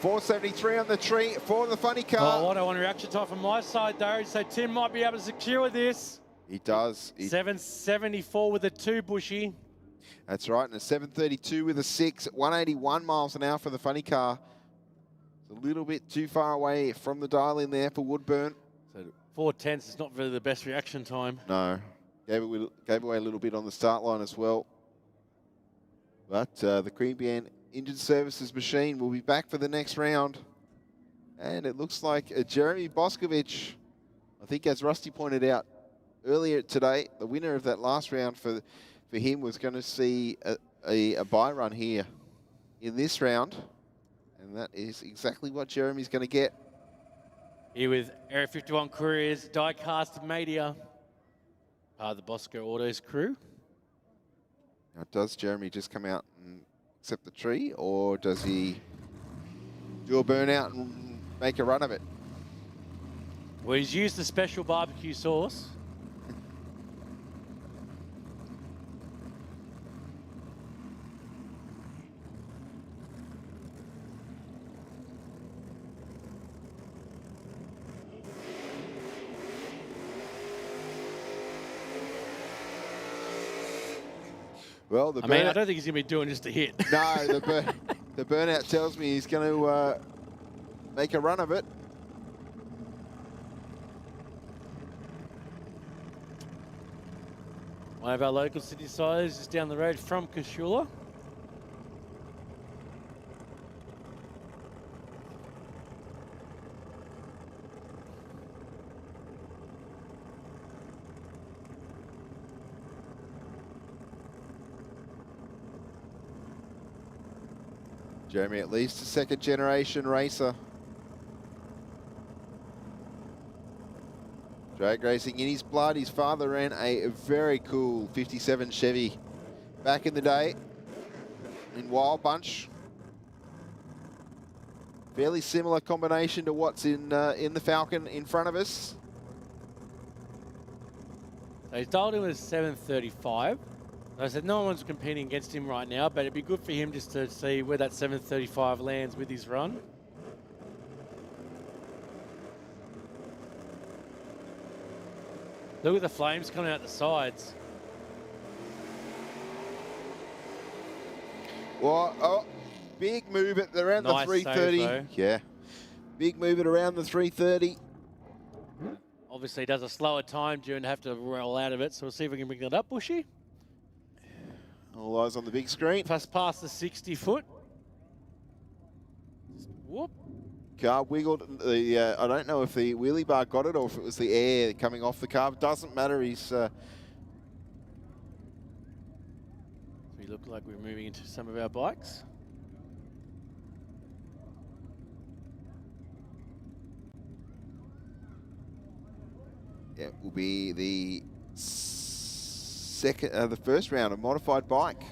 H: .473 on the tree for the funny car.
R: Oh, what a one reaction time from my side though. So Tim might be able to secure this.
H: He does.
R: 774 with a 2, Bushy.
H: That's right, and a 732 with a 6 at 181 miles an hour for the funny car. It's a little bit too far away from the dial in there for Woodburn.
R: So 4/10 is not really the best reaction time.
H: No, gave away a little bit on the start line as well. But the Queanbeyan Engine Services machine will be back for the next round. And it looks like Jeremy Boscovich, I think as Rusty pointed out earlier today, the winner of that last round for him was going to see a buy run here in this round. And that is exactly what Jeremy's going to get.
R: Here with Area 51 Couriers, Diecast Media, part of the Bosco Autos crew.
H: Now, does Jeremy just come out and accept the tree, or does he do a burnout and make a run of it?
R: Well, he's used the special barbecue sauce.
H: Well, the
R: I mean, I don't think he's going to be doing just a hit.
H: No, the burnout tells me he's going to make a run of it.
R: One of our local city siders is down the road from Kashula.
H: Jeremy, at least a second-generation racer. Drag racing in his blood. His father ran a very cool 57 Chevy back in the day in Wild Bunch. Fairly similar combination to what's in the Falcon in front of us.
R: So he's dialed in with 735. I said no one's competing against him right now, but it'd be good for him just to see where that 735 lands with his run. Look at the flames coming out the sides.
H: Well, oh, big move at around
R: Nice
H: the 330.
R: save, though.
H: Yeah, big move at around the 330.
R: Obviously does a slower time due and have to roll out of it, so we'll see if we can bring that up, Bushy.
H: All eyes on the big screen.
R: Plus past the 60 foot. Whoop.
H: Car wiggled. I don't know if the wheelie bar got it or if it was the air coming off the car. Doesn't matter. He's.
R: We look like we're moving into some of our bikes.
H: Yeah, will be the the first round of modified bike.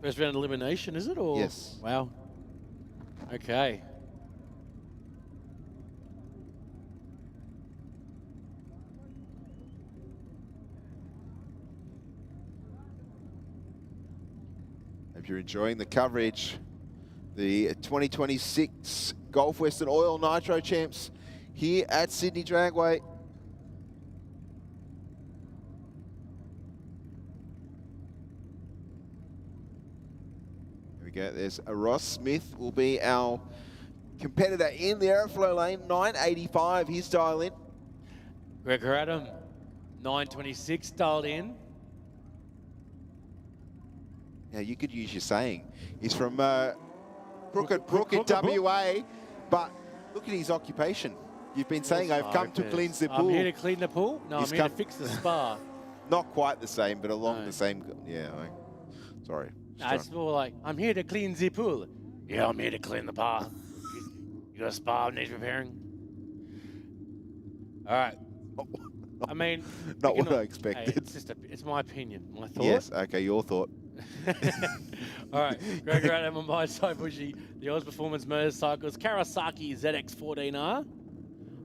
R: First round elimination, is it? Or
H: yes.
R: Wow. Okay.
H: Hope you're enjoying the coverage. The 2026 Gulf Western Oil Nitro Champs here at Sydney Dragway. Here we go. There's a Ross Smith will be our competitor in the aeroflow lane. 985, his dial in.
R: Gregor Adam, 926 dialed in.
H: Now, you could use your saying. He's from Brook in WA, but look at his occupation. You've been saying, I've come to clean the pool.
R: I'm here to clean the pool? No, I'm here to fix the spa.
H: Not quite the same, but along the same, yeah. Sorry.
R: No, it's more like, I'm here to clean the pool. Yeah, I'm here to clean the bar. You got a spa needs repairing? All right. I mean,
H: not what I expected.
R: Hey, it's just it's my opinion, my thought.
H: Yes, okay, your thought.
R: All right, Gregor Adam on my side, Bushy. The Oz Performance Motorcycles Kawasaki ZX14R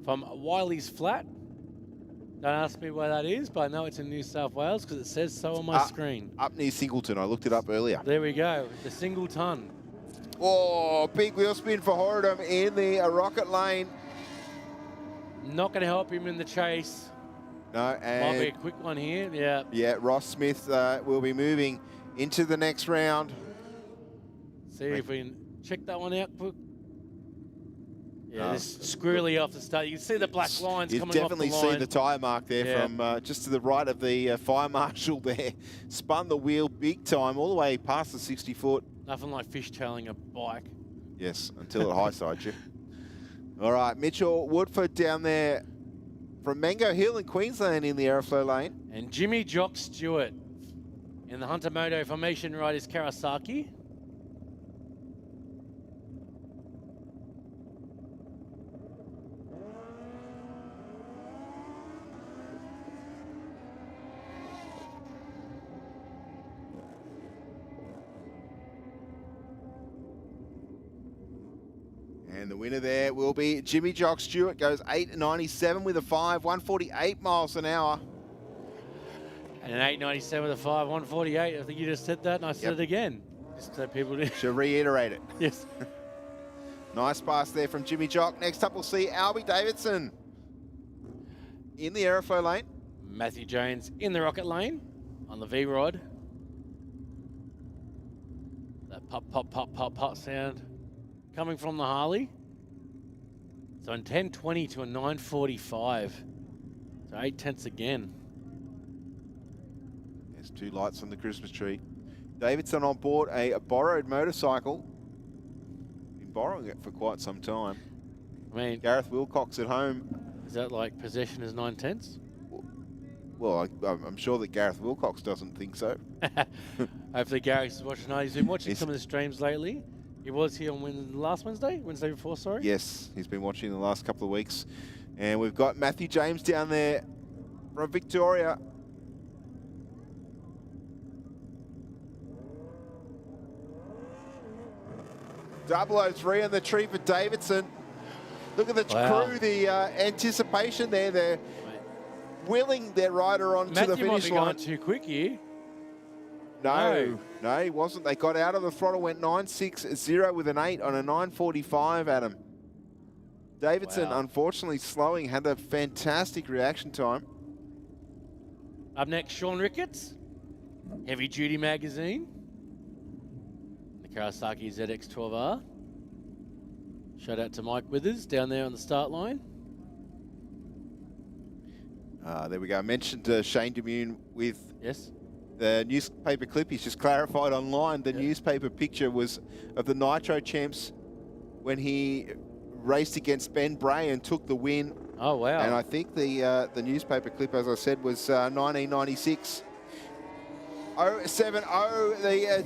R: from Wiley's Flat. Don't ask me where that is, but I know it's in New South Wales because it says so on my screen.
H: Up near Singleton, I looked it up earlier.
R: There we go, the single ton.
H: Oh, big wheel spin for Horadum in the rocket lane.
R: Not going to help him in the chase.
H: No, and
R: might be a quick one here, yeah.
H: Yeah, Ross Smith will be moving into the next round.
R: See if we can check that one out quick. Yeah, this squirrely off the start. You can see the black lines coming off the line.
H: You've definitely seen the tyre mark there from just to the right of the fire marshal there. Spun the wheel big time all the way past the 60 foot.
R: Nothing like fishtailing a bike.
H: Yes, until it high sides you. All right, Mitchell Woodford down there from Mango Hill in Queensland in the aeroflow lane.
R: And Jimmy Jock Stewart in the Hunter Moto Formation Riders Kawasaki.
H: And the winner there will be Jimmy Jock Stewart. Goes 8.97 with a 5, 148 miles an hour.
R: And an 8.97 with a 5, 148. I think you just said that, and I said it again. Just so people did.
H: Should reiterate it.
R: Yes.
H: Nice pass there from Jimmy Jock. Next up, we'll see Albie Davidson in the aeroflow lane.
R: Matthew Jones in the rocket lane. on the V-Rod. That pop, pop, pop, pop, pop sound coming from the Harley. So in 10.20 to a 9.45. So 8/10 again.
H: There's 2 lights on the Christmas tree. Davidson on board a borrowed motorcycle. Been borrowing it for quite some time.
R: I mean,
H: Gareth Wilcox at home.
R: Is that like possession is 9/10?
H: Well, I'm sure that Gareth Wilcox doesn't think so.
R: Hopefully Gareth's watching. No, he's been watching some of the streams lately. He was here on last Wednesday before, sorry.
H: Yes, he's been watching the last couple of weeks. And we've got Matthew James down there from Victoria. .003 on the tree for Davidson. Look at the crew, the anticipation there. They're willing their rider on to the finish line.
R: Matthew might be going too quick here.
H: No, he wasn't. They got out of the throttle, went 9.60 with an 8 on a 9.45, Adam. Davidson, unfortunately, slowing, had a fantastic reaction time.
R: Up next, Sean Ricketts, Heavy Duty Magazine. The Kawasaki ZX-12R. Shout out to Mike Withers down there on the start line.
H: There we go. I mentioned Shane Demune with
R: yes
H: the newspaper clip. He's just clarified online. The newspaper picture was of the Nitro Champs when he raced against Ben Bray and took the win.
R: Oh, wow.
H: And I think the newspaper clip, as I said, was 1996. 070, the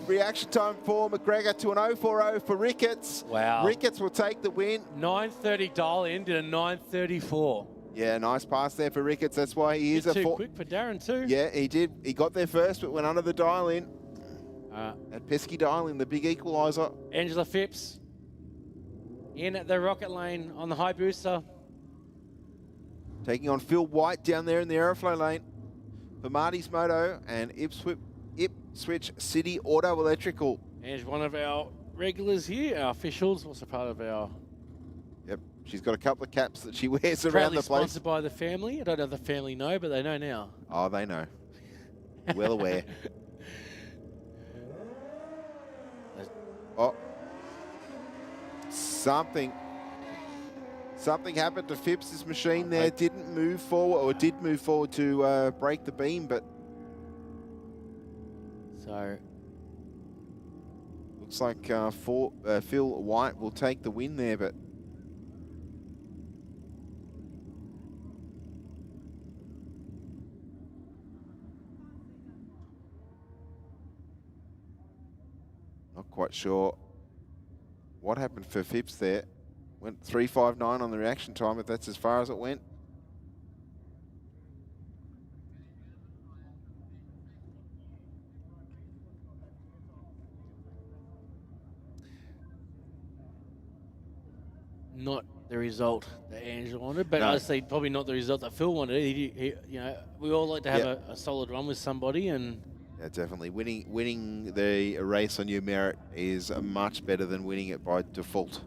H: reaction time for McGregor to an 040 for Ricketts.
R: Wow.
H: Ricketts will take the win.
R: 9.30 dial in, did a 9.34.
H: Yeah, nice pass there for Ricketts. That's why he is a
R: too quick for Darren too.
H: Yeah, he did. He got there first, but went under the dial-in. That pesky dial-in, the big equaliser.
R: Angela Phipps in at the rocket lane on the high booster.
H: Taking on Phil White down there in the aeroflow lane for Marty's Moto and Ipswich City Auto Electrical.
R: And one of our regulars here, our officials, also part of our...
H: Yep, she's got a couple of caps that she wears
R: proudly
H: around the place.
R: Sponsored by the family. I don't know if the family know, but they know now.
H: Oh, they know. Well aware. Oh. Something happened to Phipps' machine there. Didn't move forward, or did move forward to break the beam, but...
R: So...
H: Looks like Phil White will take the win there, but... Not quite sure what happened for Phipps there. Went 3.59 on the reaction time, but that's as far as it went.
R: Not the result that Angela wanted, but
H: No.
R: honestly, probably not the result that Phil wanted. He, you know, we all like to have a solid run with somebody, and
H: yeah, definitely winning the race on your merit is much better than winning it by default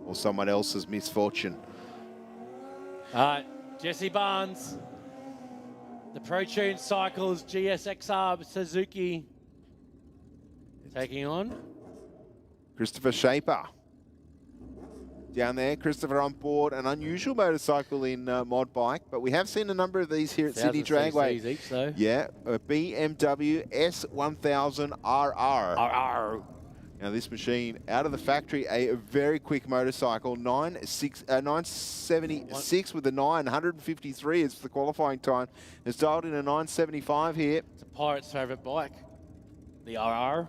H: or someone else's misfortune.
R: Jesse Barnes, the ProTune Cycles GSXR Suzuki, taking on
H: Christopher Shaper. Down there, Christopher on board an unusual motorcycle in mod bike, but we have seen a number of these here at Sydney Dragway.
R: Each, though.
H: Yeah, a BMW S1000RR. Now this machine, out of the factory, a very quick motorcycle, 976 with a 953 is the qualifying time. It's dialed in a 975 here.
R: It's a Pirate's favourite bike, the RR.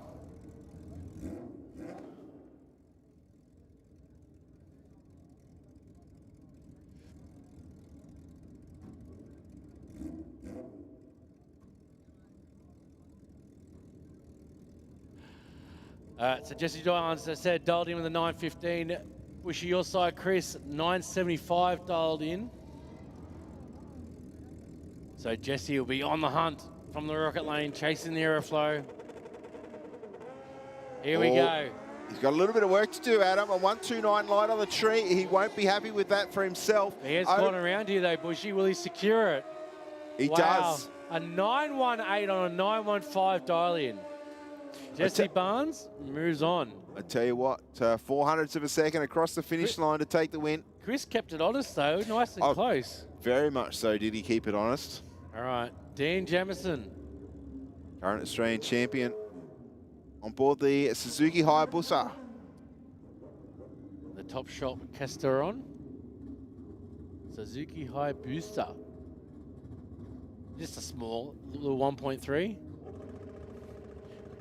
R: So Jesse Giles, as I said, dialed in with a 915. Bushy, your side, Chris, 975 dialed in. So Jesse will be on the hunt from the rocket lane, chasing the aeroflow. Here we go.
H: He's got a little bit of work to do, Adam. A 129 light on the tree. He won't be happy with that for himself.
R: He has gone around here, though, Bushy. Will he secure it?
H: He does.
R: A 918 on a 915 dial-in. Jesse Barnes moves on.
H: I tell you what, 400ths of a second across the finish line to take the win.
R: Chris kept it honest, though. Nice and close.
H: Very much so did he keep it honest.
R: All right. Dan Jamieson.
H: Current Australian champion. On board the Suzuki Hayabusa.
R: The Top Shop Casteron. Suzuki Hayabusa. Just a small little 1.3.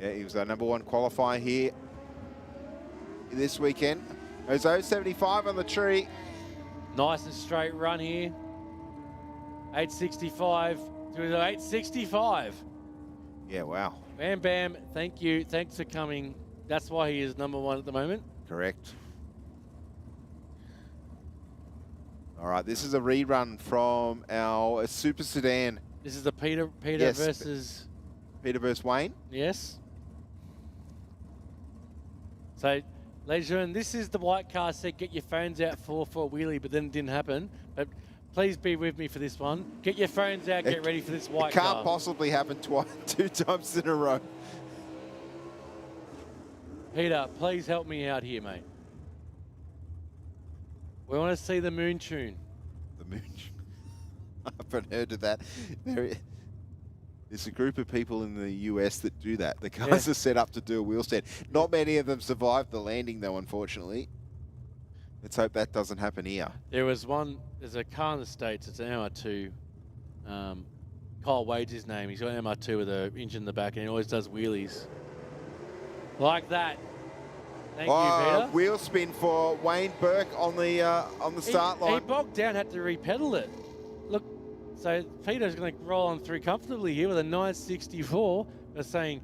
H: Yeah, he was our #1 qualifier here this weekend. There's 0.75 on the tree.
R: Nice and straight run here. 865 to 865.
H: Yeah, wow.
R: Bam Bam, thank you. Thanks for coming. That's why he is #1 at the moment.
H: Correct. All right, this is a rerun from our Super Sedan.
R: This is the Peter
H: Yes,
R: versus...
H: Peter versus Wayne.
R: Yes. So, ladies and gentlemen, this is the white car set. Get your phones out for a wheelie, but then it didn't happen. But please be with me for this one. Get your phones out. Get ready for this white car.
H: It can't possibly happen 2 times in a row.
R: Peter, please help me out here, mate. We want to see the moon tune.
H: The moon tune. I haven't heard of that. There's a group of people in the US that do that. The cars are set up to do a wheel stand. Not many of them survived the landing, though, unfortunately. Let's hope that doesn't happen here.
R: There's a car in the States, it's an MR2. Kyle Wade's his name. He's got an MR2 with an engine in the back, and he always does wheelies. Like that. Thank you, Peter.
H: Wheel spin for Wayne Burke on the start line.
R: He bogged down, had to repedal it. Look, so Peter's going to roll on through comfortably here with a 964. They're saying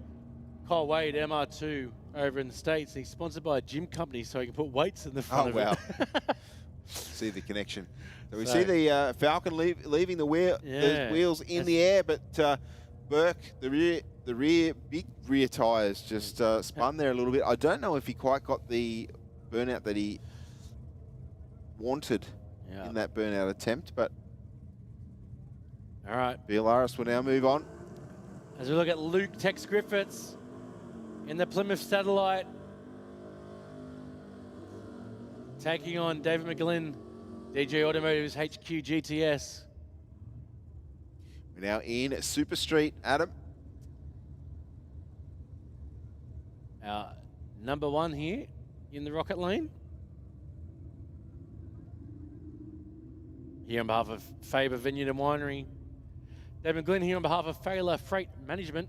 R: Kyle Wade, MR2 over in the States. He's sponsored by a gym company so he can put weights in the front of it.
H: See the connection. So we see the Falcon leaving the wheels in the air, but Burke, the big rear tyres just spun there a little bit. I don't know if he quite got the burnout that he wanted in that burnout attempt, but
R: all right.
H: Violaris will now move on.
R: As we look at Luke Tex Griffiths in the Plymouth Satellite, taking on David McGlynn, DJ Automotive's HQ GTS.
H: We're now in Super Street, Adam.
R: Our #1 here in the Rocket Lane. Here on behalf of Faber Vineyard and Winery. David McGlynn here on behalf of Failer Freight Management.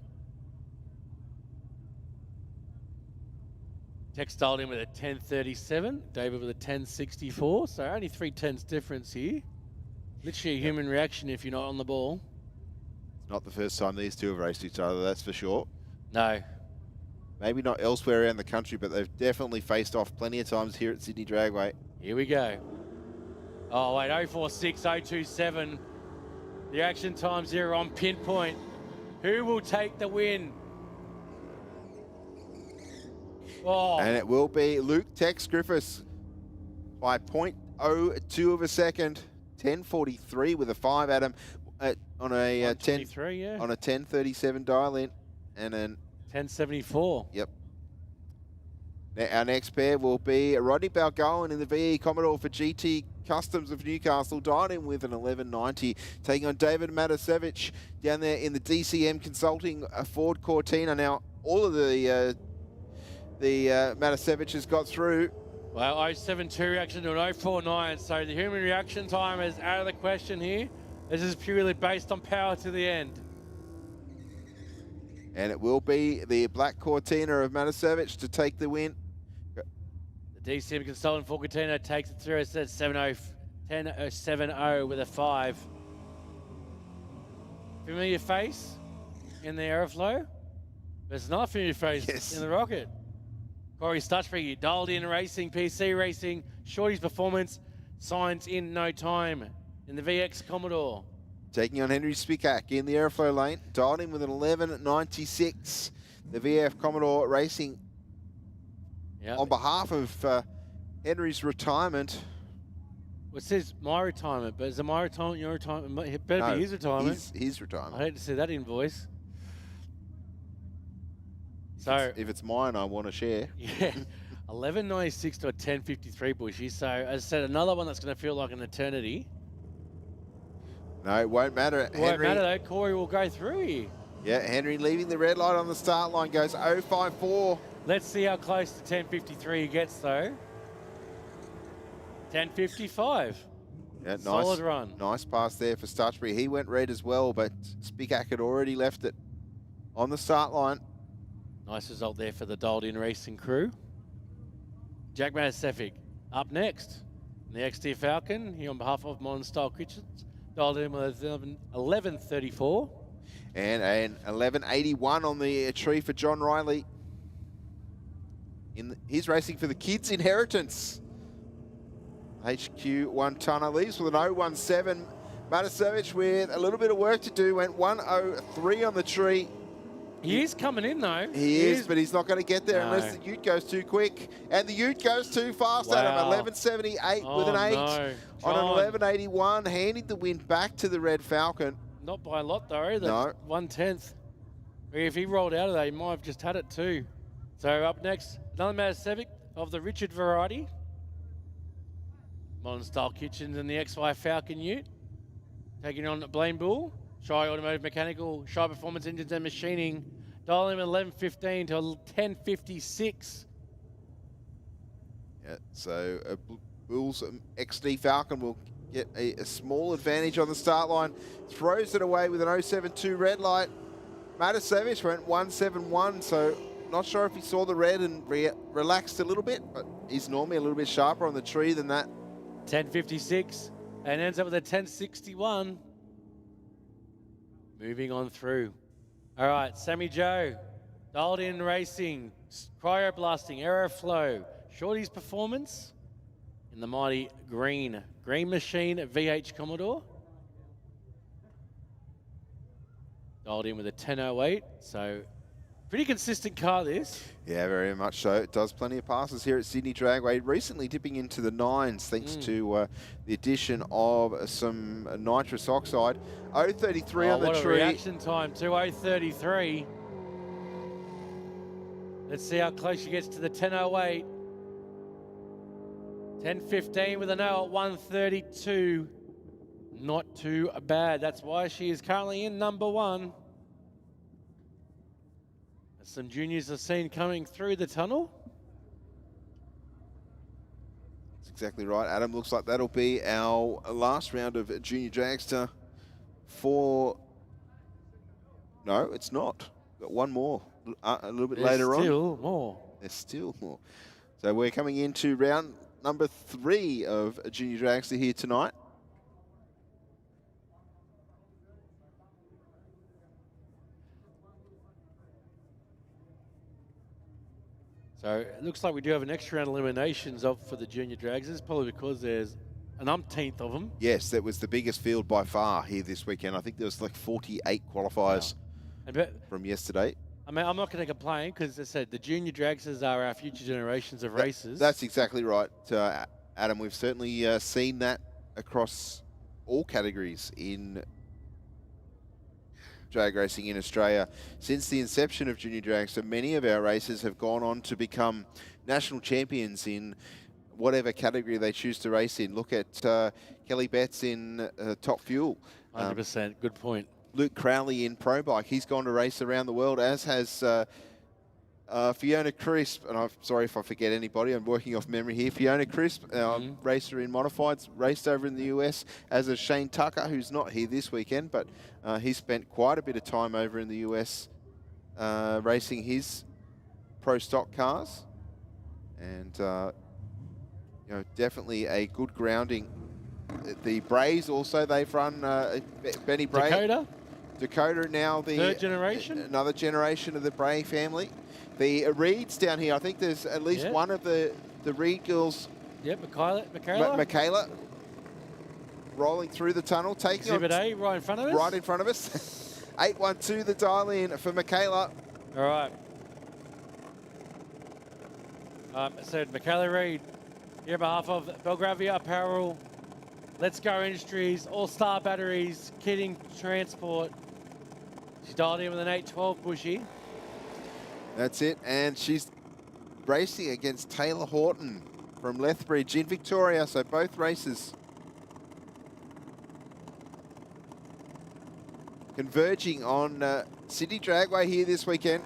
R: Tex dialed in with a 1037, David with a 1064, so only 3 tenths difference here. Literally a human reaction if you're not on the ball.
H: It's not the first time these two have raced each other, that's for sure.
R: No.
H: Maybe not elsewhere around the country, but they've definitely faced off plenty of times here at Sydney Dragway.
R: Here we go. Oh, wait, 046, 027. The action times here on pinpoint. Who will take the win? Oh.
H: And it will be Luke Tex Griffiths by 0.02 of a second. 10:43 with a 5, Adam, on a 10:37 dial in, and then
R: 10:74.
H: Yep. Now, our next pair will be Rodney Balgowan in the VE Commodore for GT Customs of Newcastle, dialed in with an 1190, taking on David Matasevich down there in the DCM Consulting Ford Cortina. Now, all of the Matasevich has got through.
R: Well, 072 reaction to an 049, so the human reaction time is out of the question here. This is purely based on power to the end.
H: And it will be the black Cortina of Matasevich to take the win.
R: The DCM Consultant for Cortina takes it through. It says 10.70 with a 5. Familiar face in the Aeroflow? But it's not familiar face in the Rocket. Corey Stutchbury, dialed in racing, PC racing, Shorty's performance, signs in no time in the VX Commodore.
H: Taking on Henry Spikak in the Aeroflow lane, dialed in with an 1196. The VF Commodore racing on behalf of Henry's retirement.
R: Well, it says my retirement, but is it my retirement, your retirement? It better be his retirement.
H: His retirement.
R: I hate to see that invoice. So
H: if it's mine, I want to share.
R: Yeah, 11.96 to a 10.53, Bushy. So as I said, another one that's going to feel like an eternity.
H: No, it won't matter.
R: It won't matter though. Corey will go through here.
H: Yeah, Henry leaving the red light on the start line, goes 0.54.
R: Let's see how close to 10.53 he gets though. 10.55.
H: Yeah,
R: Solid run.
H: Nice pass there for Stutchbury. He went red as well, but Spikak had already left it on the start line.
R: Nice result there for the dialed-in racing crew. Jack Matasefik up next. The XT Falcon, here on behalf of Modern Style Kitchens, dialed in with 11.34.
H: And an 11.81 on the tree for John Riley. He's racing for the kids' inheritance. HQ 1 tonner leaves with an 0.17. Matasevich with a little bit of work to do, went 1.03 on the tree.
R: He is coming in though.
H: He is, but he's not going to get there unless the ute goes too quick. And the ute goes too fast at him. 11.78 with an 8 on an 11.81. Handing the win back to the Red Falcon.
R: Not by a lot though. That's
H: No.
R: 1/10. If he rolled out of that, he might have just had it too. So up next, another Matasevic of the Richard variety. Modern Style Kitchens and the XY Falcon ute. Taking on Blaine Bull. Shy Automotive Mechanical, Shy Performance Engines and Machining. Dial him 11.15 to 10.56.
H: Yeah, so Bull's XD Falcon will get a small advantage on the start line. Throws it away with an 0.72 red light. Matasevich went 1.71, so not sure if he saw the red and relaxed a little bit, but he's normally a little bit sharper on the tree than that.
R: 10.56 and ends up with a 10.61. Moving on through. All right, Sammy Joe, dialed in racing, cryoblasting, aeroflow, Shorty's performance in the mighty green machine VH Commodore. Dialed in with a 10.08, so pretty consistent car this.
H: Yeah, very much so. It does plenty of passes here at Sydney Dragway, recently dipping into the 9s thanks to the addition of some nitrous oxide. 0.33 on the
R: what
H: tree.
R: A reaction time, 2.033. Let's see how close she gets to the 10.08. 10.15 with a no at 1.32. Not too bad. That's why she is currently in number 1. Some juniors are seen coming through the tunnel.
H: That's exactly right, Adam. Looks like that'll be our last round of Junior Dragster for... No, it's not. Got one more a little bit later on.
R: There's still more.
H: There's still more. So we're coming into round number 3 of Junior Dragster here tonight.
R: So it looks like we do have an extra round of eliminations for the junior drags. It's probably because there's an umpteenth of them.
H: Yes, that was the biggest field by far here this weekend. I think there was like 48 qualifiers from yesterday.
R: I mean, I'm not going to complain because, as I said, the junior dragsters are our future generations of racers.
H: That's exactly right, Adam. We've certainly seen that across all categories in drag racing in Australia. Since the inception of Junior Dragster, many of our racers have gone on to become national champions in whatever category they choose to race in. Look at Kelly Betts in Top Fuel.
R: 100%, good point.
H: Luke Crowley in Pro Bike. He's gone to race around the world, as has Fiona Crisp, and I'm sorry if I forget anybody, I'm working off memory here. Fiona Crisp, racer in Modifieds, raced over in the US, as is Shane Tucker, who's not here this weekend, but he spent quite a bit of time over in the US racing his pro stock cars. And, you know, definitely a good grounding. The Brays also, they've run Benny Bray. Dakota now the
R: third generation,
H: another generation of the Bray family. The Reeds down here, I think there's at least one of the Reed girls.
R: Yep, Michaela.
H: Michaela rolling through the tunnel, taking
R: Exhibit A right in front of us.
H: Right in front of us. 812 the dial in for Michaela.
R: All right. So Michaela Reed, here on behalf of Belgravia Apparel, Let's Go Industries, All-Star Batteries, Kitting Transport. She dialed in with an 812 bushy.
H: That's it, and she's racing against Taylor Horton from Lethbridge in Victoria, so both races converging on Sydney Dragway here this weekend.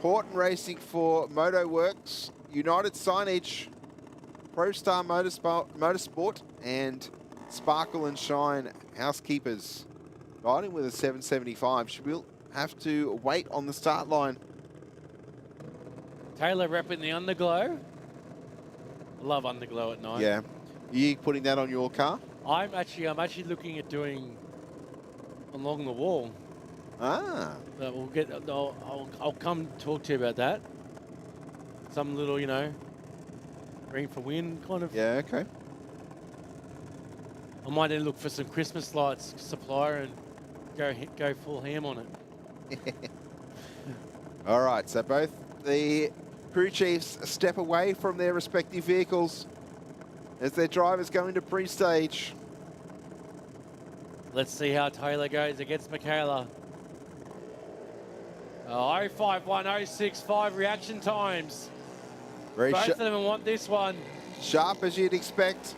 H: Horton racing for Moto Works, United Signage, ProStar Motorsport, and Sparkle and Shine Housekeepers. Riding with a 775. She will have to wait on the start line.
R: Taylor repping the Underglow. I love Underglow at night.
H: Yeah. Are you putting that on your car?
R: I'm actually looking at doing along the wall.
H: Ah.
R: But we'll get. I'll come talk to you about that. Some little, you know, green for win kind of.
H: Yeah. Okay.
R: I might then look for some Christmas lights supplier and go full ham on it.
H: All right. So both the crew chiefs step away from their respective vehicles as their drivers go into pre-stage.
R: Let's see how Taylor goes against Michaela. 051.065 reaction times.
H: Very
R: Both of them want this one.
H: Sharp as you'd expect.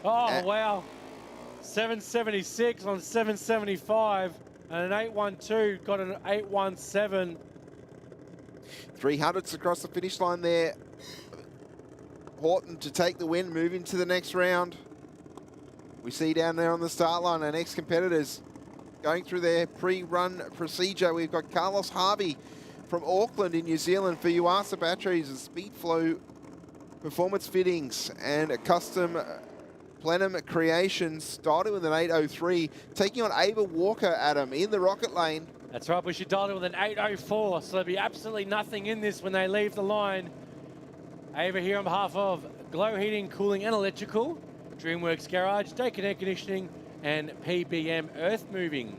R: Oh, wow. 776 on 775 and an 812 got an 817.
H: 300s across the finish line there. Horton to take the win, move into the next round. We see down there on the start line our next competitors going through their pre-run procedure. We've got Carlos Harvey from Auckland in New Zealand for Yuasa Batteries and Speedflow Performance Fittings and Custom Plenum Creations, starting with an 803, taking on Ava Walker, Adam, in the Rocket Lane.
R: That's right, but she dialed it with an 804, so there'll be absolutely nothing in this when they leave the line. Ava here on behalf of Glow Heating, Cooling and Electrical, DreamWorks Garage, Dakin Air Conditioning, and PBM Earth Moving.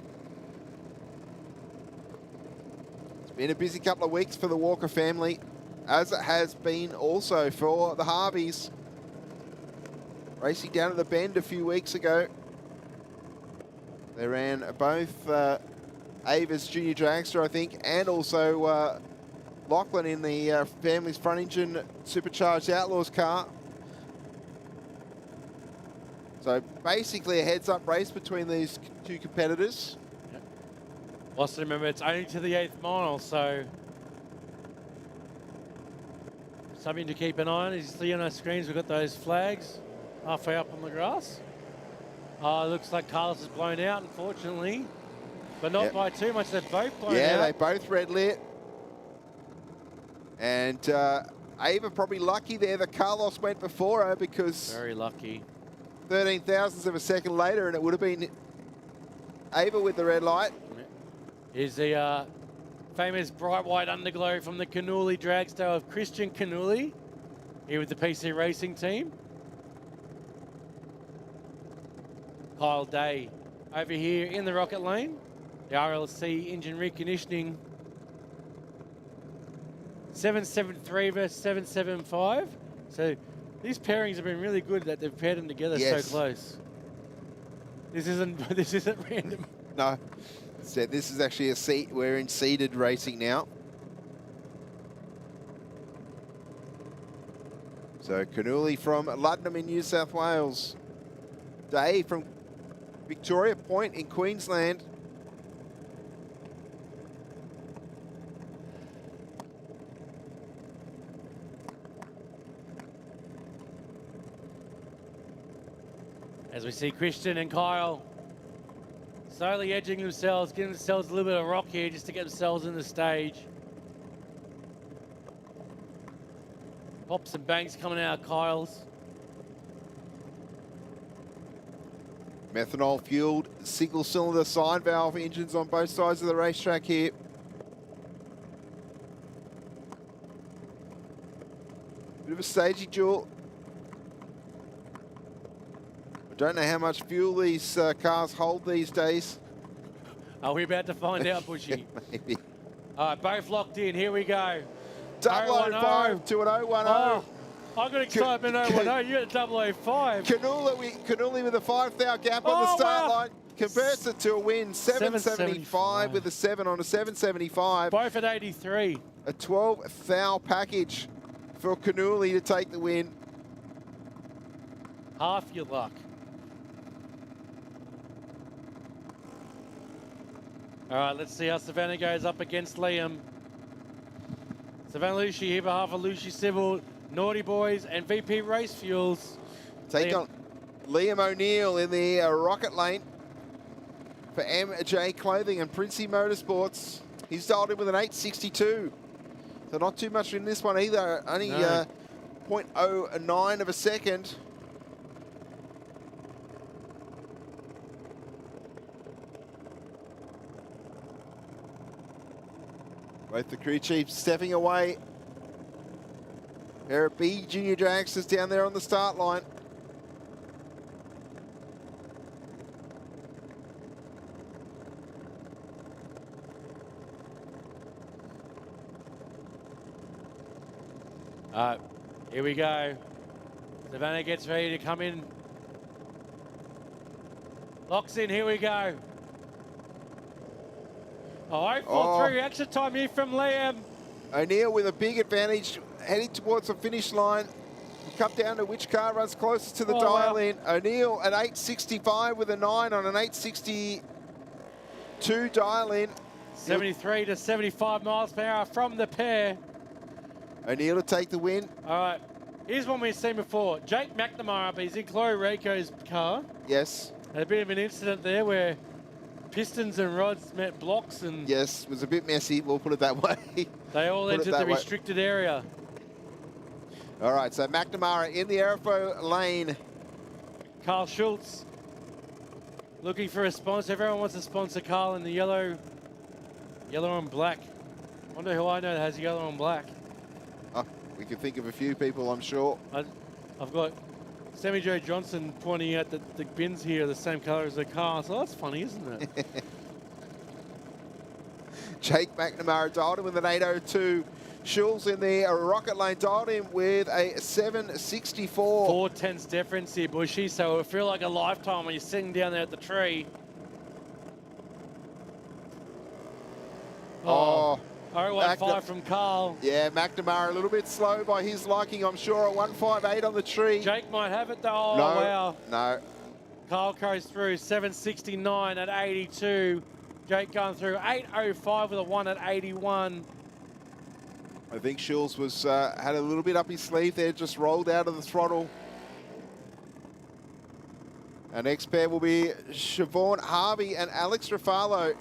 H: It's been a busy couple of weeks for the Walker family, as it has been also for the Harveys. Racing down at the Bend a few weeks ago. They ran both Ava's Junior Dragster, I think, and also Lachlan in the family's front engine supercharged Outlaws car. So basically a heads-up race between these two competitors.
R: Yep. Also remember, it's only to the 8th mile, so something to keep an eye on. As you see on our screens, we've got those flags halfway up on the grass. It looks like Carlos is blown out, unfortunately, but not by too much. They're both blown out.
H: Yeah, they both red lit. And Ava probably lucky there that Carlos went before her, because
R: very lucky.
H: 13 thousandths of a second later, and it would have been Ava with the red light.
R: Is the famous bright white underglow from the Cannuli dragster of Christian Cannuli, here with the PC Racing team. Kyle Day over here in the Rocket Lane. The RLC engine reconditioning. 773 versus 775. So these pairings have been really good that they've paired them together so close. This isn't random.
H: No, so this is actually a seat. We're in seeded racing now. So Cannuli from Luddenham in New South Wales. Day from Victoria Point in Queensland.
R: As we see Christian and Kyle slowly edging themselves, giving themselves a little bit of rock here just to get themselves in the stage. Pops and bangs coming out of Kyle's.
H: Methanol fueled single cylinder side valve engines on both sides of the racetrack here. Bit of a staging duel. I don't know how much fuel these cars hold these days.
R: Are we about to find out, Bushy?
H: Maybe.
R: All right, both locked in. Here we go.
H: 005 to an 010.
R: I got excitement over no, you got a 005.
H: Canuli with a 5 thou gap on the start line. Converts it to a win. 775 with a 7 on a 775.
R: Both at 83.
H: A 12 thou package for Canuli to take the win.
R: Half your luck. All right, let's see how Savannah goes up against Liam. Savannah Lucy here, behalf of Lucy Civil, Naughty Boys, and VP Race Fuels.
H: Take on Liam O'Neill in the rocket lane for MJ Clothing and Princey Motorsports. He's dialed in with an 862. So not too much in this one either. Only 0.09 of a second. Both the crew chiefs stepping away. There are B Junior Dragsters down there on the start line.
R: Here we go. Savannah gets ready to come in. Locks in, here we go. Oh, 0.43 extra time here from Liam.
H: O'Neill with a big advantage, heading towards the finish line. We'll come down to which car runs closest to the dial in. O'Neill at 865 with a 9 on an 862 dial in.
R: 73 to 75 miles per hour from the pair.
H: O'Neill to take the win.
R: All right, here's one we've seen before. Jake McNamara, but he's in Chloe Rico's car.
H: Yes.
R: Had a bit of an incident there where pistons and rods met blocks and...
H: Yes, it was a bit messy, we'll put it that way.
R: They all entered the restricted area.
H: All right, so McNamara in the aerofo lane.
R: Carl Schultz looking for a sponsor. Everyone wants to sponsor Carl in the yellow and black. Wonder who I know that has yellow and black.
H: Oh, we can think of a few people, I'm sure.
R: I've got Sammy Joe Johnson pointing out that the bins here are the same colour as the car, so that's funny, isn't it?
H: Jake McNamara dialed in with an 802. Schulz in the rocket lane dialed in with a 764.
R: 4/10 difference here, Bushy, so it'll feel like a lifetime when you're sitting down there at the tree. Oh, 015 from Carl.
H: Yeah, McNamara a little bit slow by his liking, I'm sure, at 158 on the tree.
R: Jake might have it though. Oh,
H: no,
R: wow.
H: No.
R: Carl goes through 769 at 82. Jake going through 805 with a 1 at 81.
H: I think Schulz was had a little bit up his sleeve there, just rolled out of the throttle. Our next pair will be Siobhan Harvey and Alex Rafalo.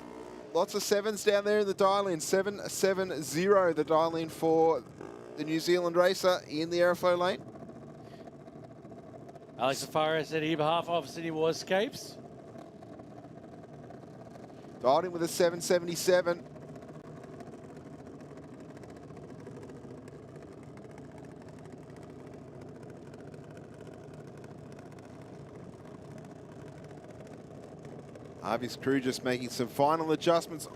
H: Lots of 7s down there in the dial-in. 770 the dial-in for the New Zealand racer in the aeroflow lane.
R: Alex Rafalo said here behalf of Sydney Warscapes.
H: Dialed in with a 777. Harvey's crew just making some final adjustments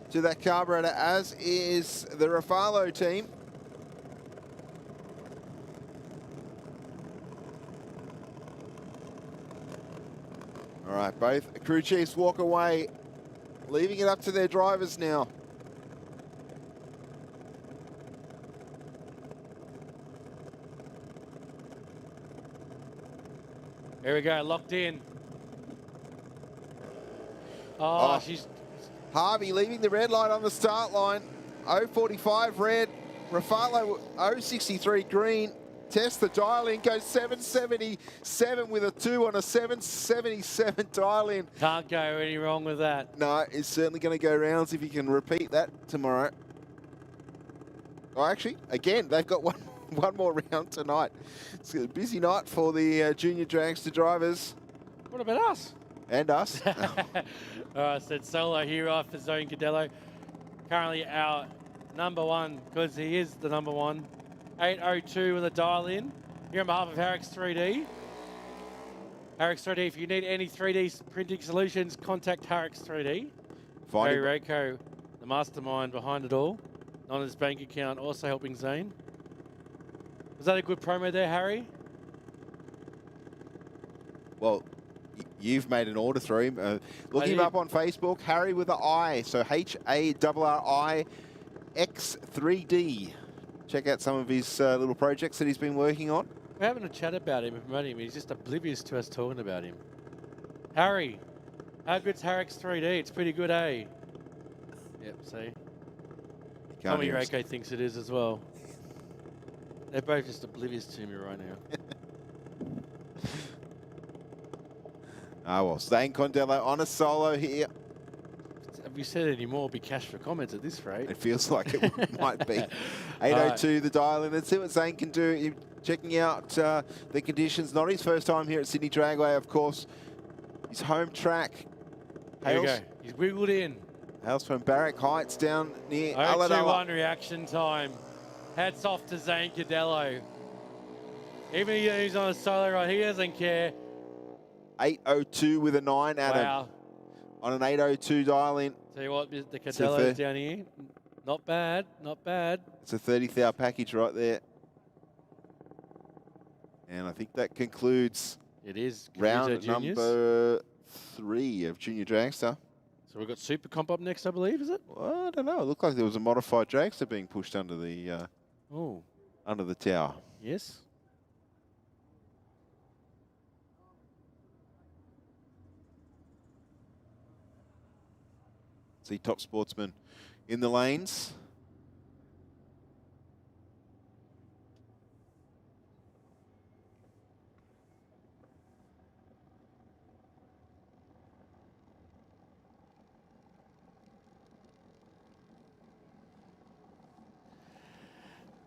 H: to that carburetor, as is the Rafalo team. All right, both crew chiefs walk away, leaving it up to their drivers now.
R: Here we go, locked in. Oh, she's...
H: Harvey leaving the red light on the start line. 045 red. Rafalo 063 green. Test the dial in. Goes 777 with a 2 on a 777 dial in.
R: Can't go any wrong with that.
H: No, it's certainly going to go rounds if you can repeat that tomorrow. Oh, actually, again, they've got one more round tonight. It's a busy night for the junior dragster drivers.
R: What about us?
H: And us.
R: All right, said solo here off for Zone Cadello. Currently our number one, because he is the number one. 802 with a dial in. Here on behalf of Harrix 3D. Harrix 3D, if you need any 3D printing solutions, contact Harrix 3D. Gary Rako, the mastermind behind it all. On his bank account, also helping Zane. Was that a good promo there, Harry?
H: Well, you've made an order through him. Look him up on Facebook, Harry with an I. So HARRI X3D. Check out some of his little projects that he's been working on.
R: We're having a chat about him and promoting him. He's just oblivious to us talking about him. Harry, how good's Harry's 3D? It's pretty good, eh? Yep, see? Tommy Rako thinks it is as well. They're both just oblivious to me right now.
H: Well, Zane Condello on a solo here.
R: Have we said any more? It'll be cash for comments at this rate.
H: It feels like it might be. 8:02 the dial in. Let's see what Zane can do. He's checking out the conditions. Not his first time here at Sydney Dragway, of course. His home track.
R: There you go. He's wiggled in.
H: Hails from Barrack Heights down near
R: 0-2-1 reaction time. Hats off to Zane Condello. Even though he's on a solo ride, he doesn't care.
H: 8:02 with a 9, Adam.
R: Wow.
H: On an 8:02 dial in.
R: Tell you what, the Condello's down here. Not bad, not bad.
H: It's a 30,000 package right there. And I think that concludes round number 3 of Junior Dragster.
R: So we've got Super Comp up next, I believe, is it?
H: Well, I don't know. It looked like there was a modified dragster being pushed under the under the tower.
R: Yes.
H: See Top Sportsman in the lanes.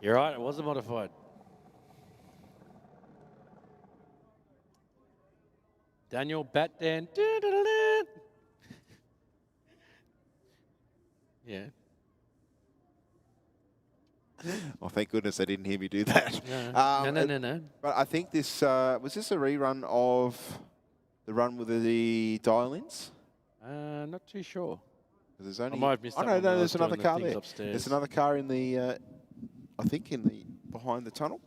R: You're right, it was a modified. Daniel Batdan. Yeah.
H: Oh, thank goodness they didn't hear me do that.
R: No.
H: But I think this, was this a rerun of the run with the dial-ins?
R: Not too sure.
H: There's only,
R: I might have missed that
H: no,
R: one when I
H: there's
R: was
H: another
R: doing the
H: car
R: things
H: there.
R: upstairs.
H: There's another car in the, I think in the, behind the tunnel.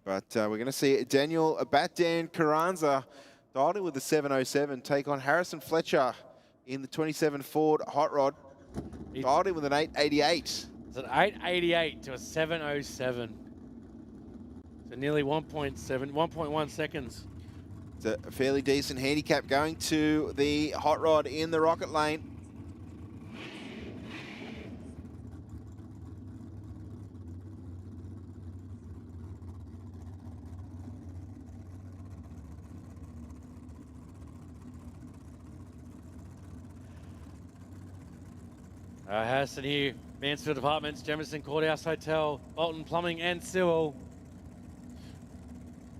H: But we're going to see Daniel Batdan Carranza dialed in with the 707, take on Harrison Fletcher in the 27 Ford Hot Rod. Dialed in with an 888.
R: It's an 888 to a 707. So nearly 1.1 seconds.
H: It's a fairly decent handicap going to the Hot Rod in the rocket lane.
R: Harrison here, Mansfield Apartments, Jefferson Courthouse Hotel, Bolton Plumbing and Civil.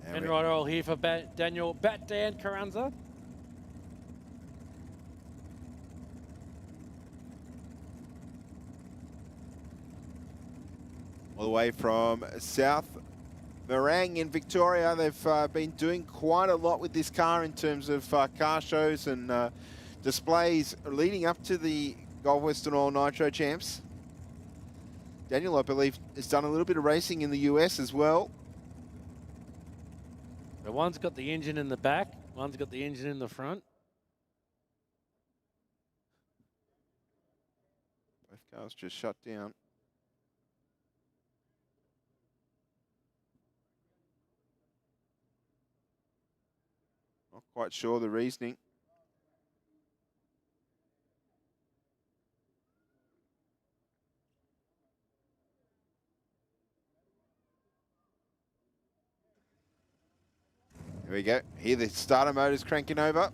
R: And right oil here for Daniel Batdan Carranza.
H: All the way from South Morang in Victoria. They've been doing quite a lot with this car in terms of car shows and displays leading up to the Gulf Western Oil Nitro Champs. Daniel, I believe, has done a little bit of racing in the US as well.
R: So one's got the engine in the back, one's got the engine in the front.
H: Both cars just shut down. Not quite sure the reasoning. Here we go. Here the starter motor's cranking over.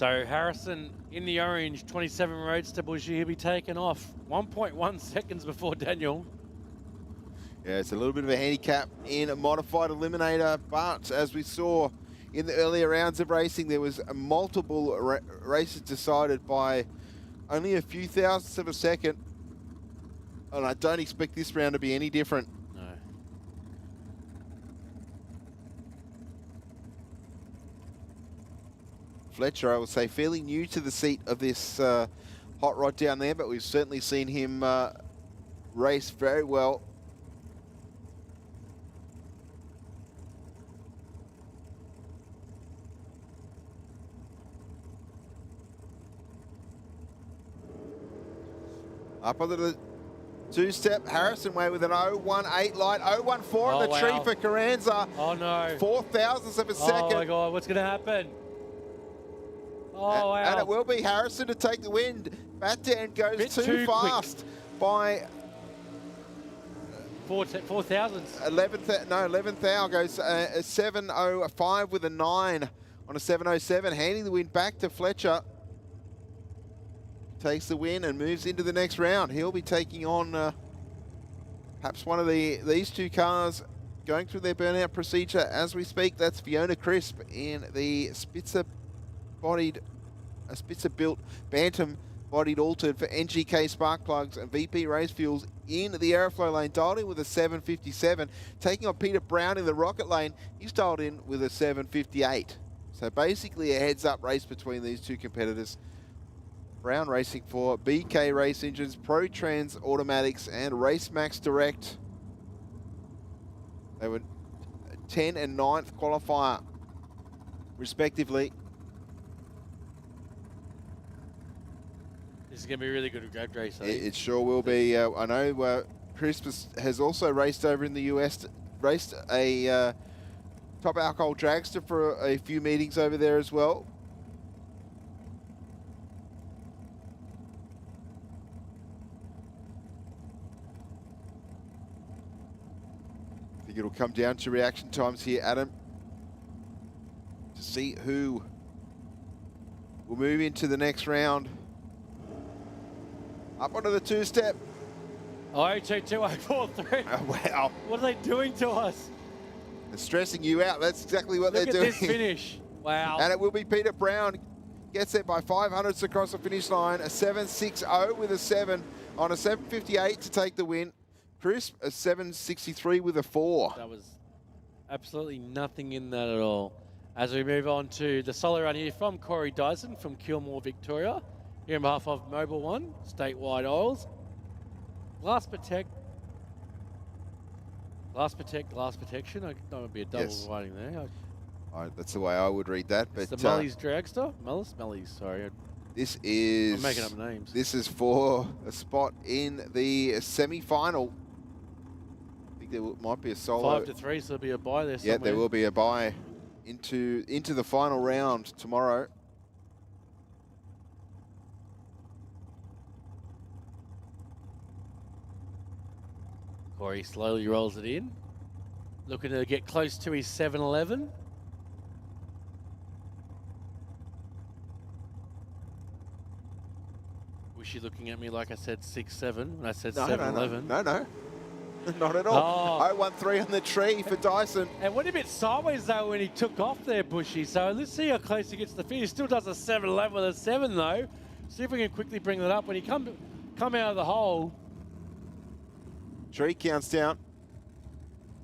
R: So Harrison in the orange, 27 Roadster Bushy, he'll be taken off 1.1 seconds before Daniel.
H: Yeah, it's a little bit of a handicap in a modified eliminator, but as we saw in the earlier rounds of racing, there was multiple races decided by only a few thousandths of a second, and I don't expect this round to be any different.
R: No.
H: Fletcher, I would say, fairly new to the seat of this hot rod down there, but we've certainly seen him race very well. Up onto the two-step, Harrison Way with an 018 light, 014 on the tree for Carranza.
R: Oh no.
H: 4 thousandths of a second.
R: Oh my God, what's going to happen? Oh wow.
H: And it will be Harrison to take the win. Batdan goes too fast by
R: 4 thousandths.
H: 11th hour goes 7:05 with a 9 on a 7:07, handing the win back to Fletcher. Takes the win and moves into the next round. He'll be taking on perhaps one of these two cars going through their burnout procedure as we speak. That's Fiona Crisp in the Spitzer-built Bantam-bodied altered for NGK spark plugs and VP race fuels in the aeroflow lane, dialed in with a 757. Taking on Peter Brown in the rocket lane, he's dialed in with a 758. So basically a heads-up race between these two competitors. Brown racing for BK Race Engines, Pro Trans Automatics, and Race Max Direct. They were 10th and 9th qualifier, respectively.
R: This is going to be a really good drag race.
H: It sure will be. I know Chris has also raced over in the US, raced a top alcohol dragster for a few meetings over there as well. I think it'll come down to reaction times here, Adam, to see who will move into the next round. Up onto the two-step.
R: 022-043.
H: Oh, wow.
R: What are they doing to us?
H: They're stressing you out. That's exactly what they're doing.
R: Look at this finish. Wow.
H: And it will be Peter Brown. Gets there by 500ths across the finish line. A 7.60 with a 7 on a 7.58 to take the win. Crisp, a 7.63 with a 4.
R: That was absolutely nothing in that at all. As we move on to the solo run here from Corey Dyson from Kilmore, Victoria. Here on behalf of Mobile One, Statewide Oils. Glass protection. I think that would be a double writing there.
H: That's the way I would read that. But
R: the Mully's Dragster? Mully's, sorry.
H: This is...
R: I'm making up names.
H: This is for a spot in the semi-final. I think there might be a solo.
R: 5-3, so there'll be a bye there somewhere.
H: Yeah, there will be a bye into the final round tomorrow.
R: Corey slowly rolls it in. Looking to get close to his 7-11. Was she looking at me like I said 6-7 when I said 7-11?
H: No. Not at all. 013 on the tree for Dyson.
R: And went a bit sideways though when he took off there, Bushy. So let's see how close he gets to the finish. Still does a 7-11 with a 7 though. See if we can quickly bring that up when he come out of the hole.
H: Tree counts down.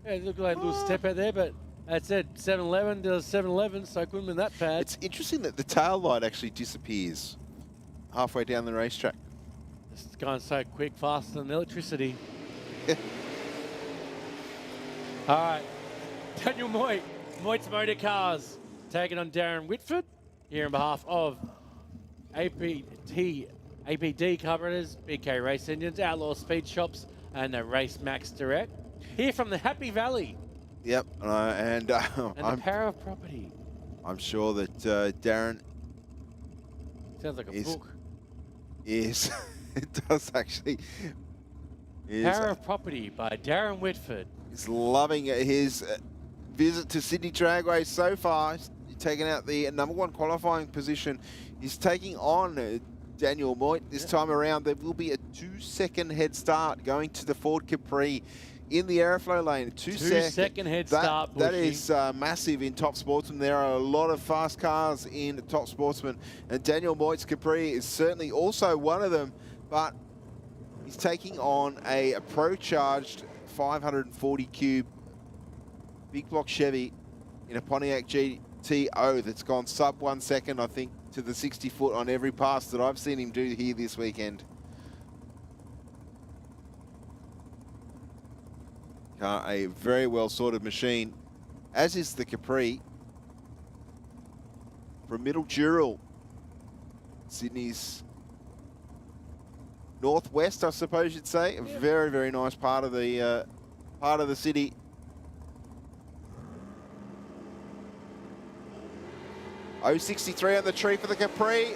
R: Yeah, it looked like a little step out there, but that's it. 7-11 does 7-11, so it couldn't have been that bad.
H: It's interesting that the tail light actually disappears halfway down the racetrack.
R: It's going so quick, faster than electricity. All right, Daniel Moit's Motor Cars, taking on Darren Whitford here on behalf of APD Carburetors, BK Race Engines, Outlaw Speed Shops, and the Race Max Direct. Here from the Happy Valley.
H: Yep, and
R: the Power of Property.
H: I'm sure that Darren...
R: Sounds like a book.
H: Yes, it does actually.
R: Power of Property by Darren Whitford.
H: He's loving his visit to Sydney Dragway so far. He taking out the #1 qualifying position, is taking on Daniel Moit this time around. There will be a 2-second head start going to the Ford Capri in the airflow lane.
R: 2-second head start,
H: That
R: Bushy.
H: is massive in Top Sportsman. There are a lot of fast cars in Top Sportsman, and Daniel Moit's Capri is certainly also one of them, but he's taking on a Pro-charged 540 cube big block Chevy in a Pontiac GTO that's gone sub 1 second, I think, to the 60 foot on every pass that I've seen him do here this weekend. A very well sorted machine, as is the Capri from Middle Dural, Sydney's northwest, I suppose you'd say. A very, very nice part of the city. .063 on the tree for the Capri.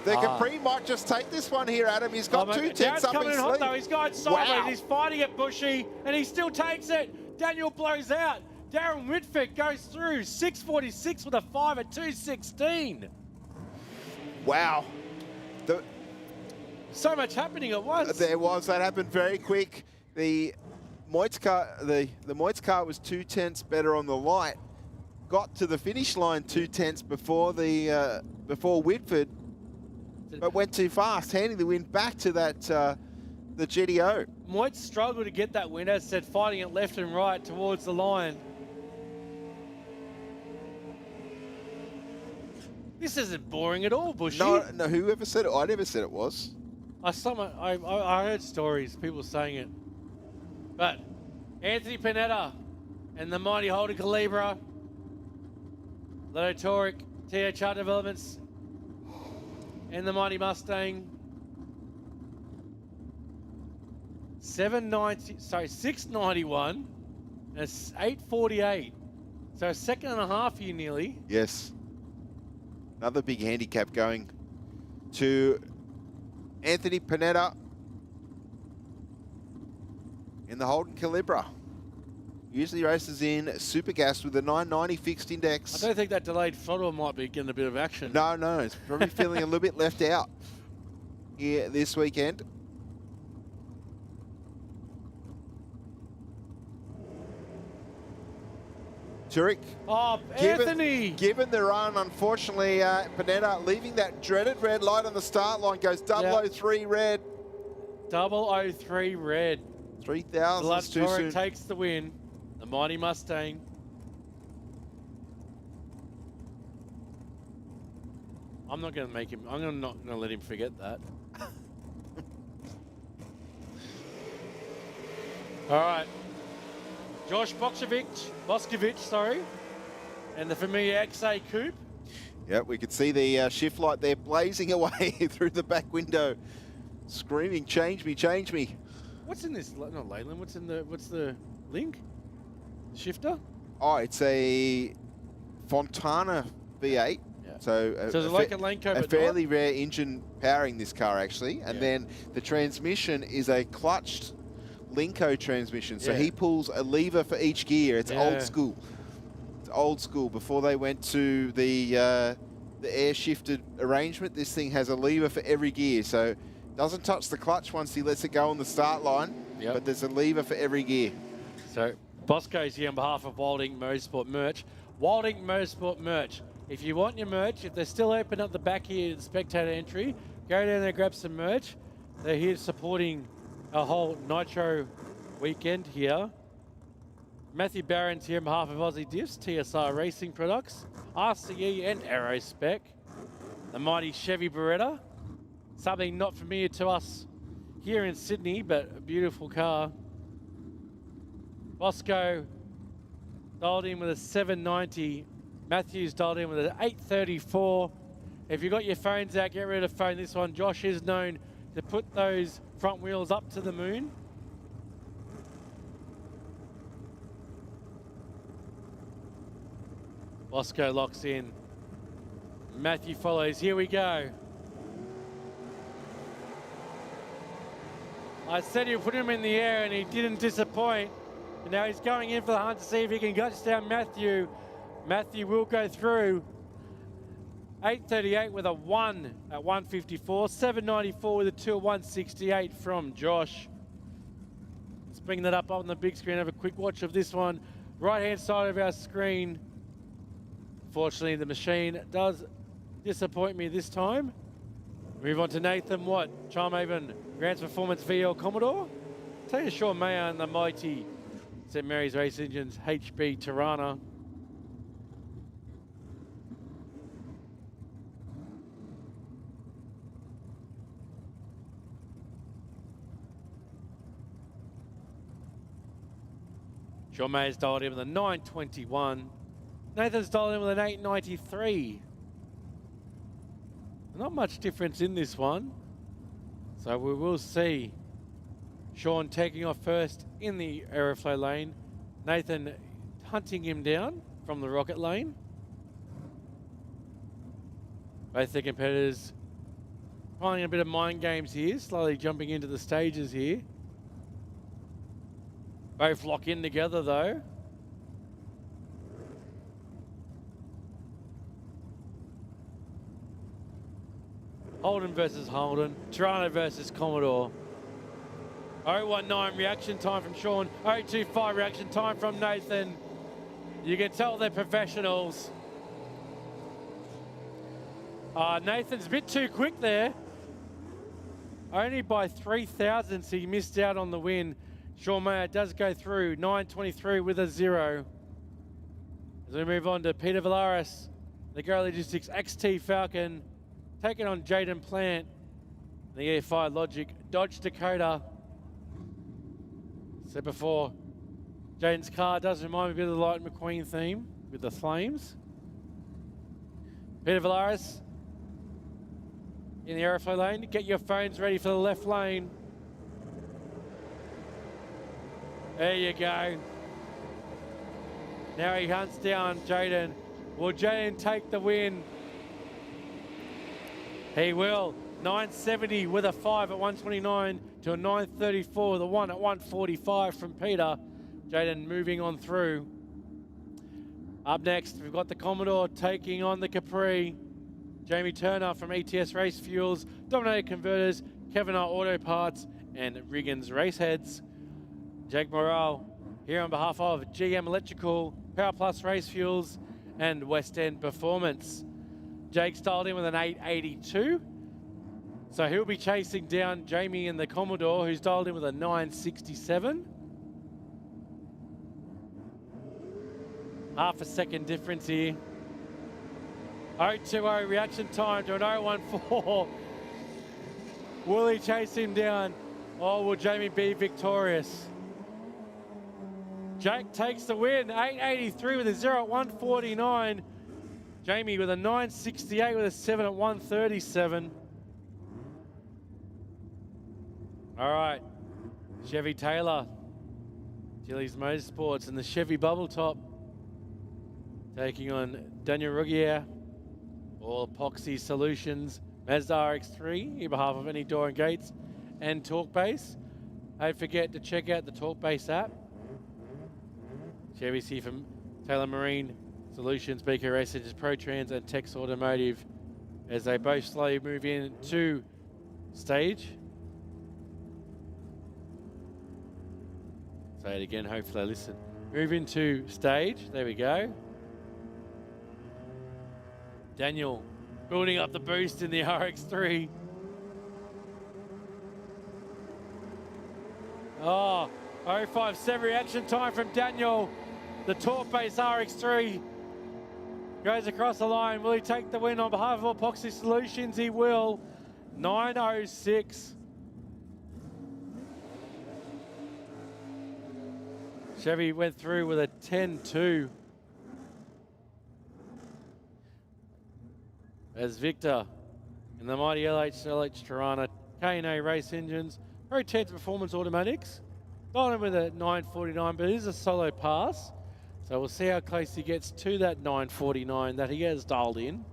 H: The Capri might just take this one here, Adam. He's got 2 tenths up
R: coming
H: his
R: in hot
H: sleeve.
R: though. He's going sideways.
H: Wow.
R: He's fighting it, Bushy, and he still takes it. Daniel blows out. Darren Whitford goes through 6:46 with a 5 at 2:16.
H: Wow.
R: So much happening at once.
H: There was. That happened very quick. The Moit's car, the Moit's car was 2 tenths better on the light. Got to the finish line 2 tenths before Whitford, but went too fast, handing the win back to that the GTO.
R: Moit struggled to get that win, as said, fighting it left and right towards the line. This isn't boring at all, Bushy.
H: No, whoever said it? I never said it was.
R: I heard stories, people saying it. But Anthony Panetta and the mighty Holden Calibra, Lotto Toric, THR Developments, and the mighty Mustang. 691 and it's 848. So a second and a half here nearly.
H: Yes. Another big handicap going to Anthony Panetta in the Holden Calibra. Usually races in super gas with a 990 fixed index.
R: I don't think that delayed throttle might be getting a bit of action.
H: No, it's probably feeling a little bit left out here this weekend. Turek.
R: Oh, Anthony!
H: Given the run, unfortunately, Panetta leaving that dreaded red light on the start line, goes 003 red.
R: 003 red.
H: 3,000 is too soon.
R: Takes the win. The mighty Mustang. I'm not going to make him. I'm not going to let him forget that. All right. Josh Boscovich, sorry, and the familiar XA Coupe.
H: Yep, we could see the shift light there blazing away through the back window, screaming, "Change me, change me!"
R: What's in this? Not Leyland. What's the link? Shifter?
H: Oh, it's a Fontana V8. Yeah. So
R: it's like a Lane Coupe,
H: a fairly rare engine powering this car actually, and then the transmission is a clutched Linko transmission, so he pulls a lever for each gear. It's old school. It's old school. Before they went to the air shifted arrangement, this thing has a lever for every gear, so doesn't touch the clutch once he lets it go on the start line, but there's a lever for every gear.
R: So Bosco's here on behalf of Wilding Motorsport Merch. Wilding Motorsport Merch. If you want your merch, if they're still open at the back here at the spectator entry, go down there and grab some merch. They're here supporting a whole Nitro weekend here. Matthew Barron's here on behalf of Aussie Diffs, TSR Racing Products, RCE and Aerospec. The mighty Chevy Beretta, something not familiar to us here in Sydney, but a beautiful car. Bosco dialed in with a 790. Matthews dialed in with an 834. If you've got your phones out, get rid of the phone. This one, Josh is known to put those front wheels up to the moon. Bosco locks in. Matthew follows. Here we go. I said he'll put him in the air and he didn't disappoint. And now he's going in for the hunt to see if he can touch down Matthew. Matthew will go through. 838 with a 1 at 154. 794 with a 2 at 168 from Josh. Let's bring that up on the big screen. Have a quick watch of this one. Right-hand side of our screen. Fortunately, the machine does disappoint me this time. Move on to Nathan Watt, Charmhaven, Grant's Performance VL Commodore. Take a Sean Mayer and the mighty St Mary's Race Engines HB Tirana. Sean Mayer's dialed in with a 921. Nathan's dialed in with an 893. Not much difference in this one. So we will see Sean taking off first in the Aeroflow lane. Nathan hunting him down from the rocket lane. Both the competitors playing a bit of mind games here, slowly jumping into the stages here. Both lock in together though. Holden versus Holden. Tirana versus Commodore. 019 reaction time from Sean. 025 reaction time from Nathan. You can tell they're professionals. Nathan's a bit too quick there. Only by 3 thousandths he missed out on the win. Sean Mayer does go through. 923 with a 0. As we move on to Peter Villaris, the Go Logistics XT Falcon, taking on Jaden Plant, the EFI Logic Dodge Dakota. Said before, Jaden's car does remind me a bit of the Light McQueen theme with the flames. Peter Villaris in the Aeroflow lane. Get your phones ready for the left lane. There you go. Now he hunts down Jaden. Will Jaden take the win? He will. 970 with a 5 at 129 to a 934 with a 1 at 145 from Peter. Jaden moving on through. Up next, we've got the Commodore taking on the Capri. Jamie Turner from ETS Race Fuels, Dominator Converters, Kevin R Auto Parts, and Riggins Raceheads. Jake Morrell here on behalf of GM Electrical, Power Plus Race Fuels, and West End Performance. Jake's dialed in with an 882. So he'll be chasing down Jamie in the Commodore, who's dialed in with a 967. Half a second difference here. 020 reaction time to an 014. Will he chase him down, or will Jamie be victorious? Jake takes the win, 883 with a 0 at 149. Jamie with a 968 with a 7 at 137. All right, Chevy Taylor, Gillies Motorsports and the Chevy Bubble Top taking on Daniel Ruggier, All Epoxy Solutions, Mazda RX-3 on behalf of any Door and Gates and Talkbase. Don't forget to check out the Talkbase app. Chevy's here from Taylor Marine Solutions, BK Race Engines, ProTrans and Tex Automotive as they both slowly move into stage. Say it again, hopefully they listen. Move into stage, there we go. Daniel building up the boost in the RX-3. Oh, 057 reaction time from Daniel. The Talkbase RX-3 goes across the line. Will he take the win on behalf of Epoxy Solutions? He will. 906. Chevy went through with a 10-2. As Victor in the mighty LH Tirana K&A Race Engines, ProTrans Performance Automatics, dialed in with a 949, but it is a solo pass. So we'll see how close he gets to that 949 that he has dialed in.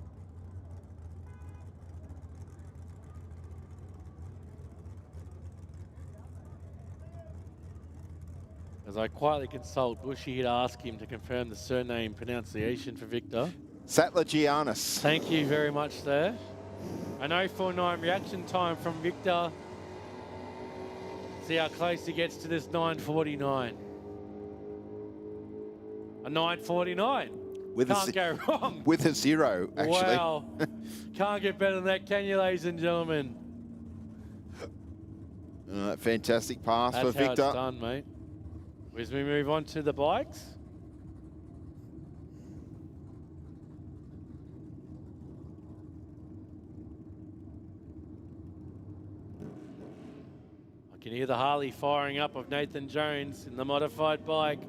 R: As I quietly consult Bushy to ask him to confirm the surname pronunciation for Victor.
H: Sattler Giannis.
R: Thank you very much there. An 049 reaction time from Victor. See how close he gets to this 949. A 949. Can't go wrong.
H: With a 0, actually.
R: Wow. Can't get better than that, can you, ladies and gentlemen?
H: Fantastic pass
R: That's
H: for Victor.
R: That's how it's done, mate. As we move on to the bikes. I can hear the Harley firing up of Nathan Jones in the modified bike,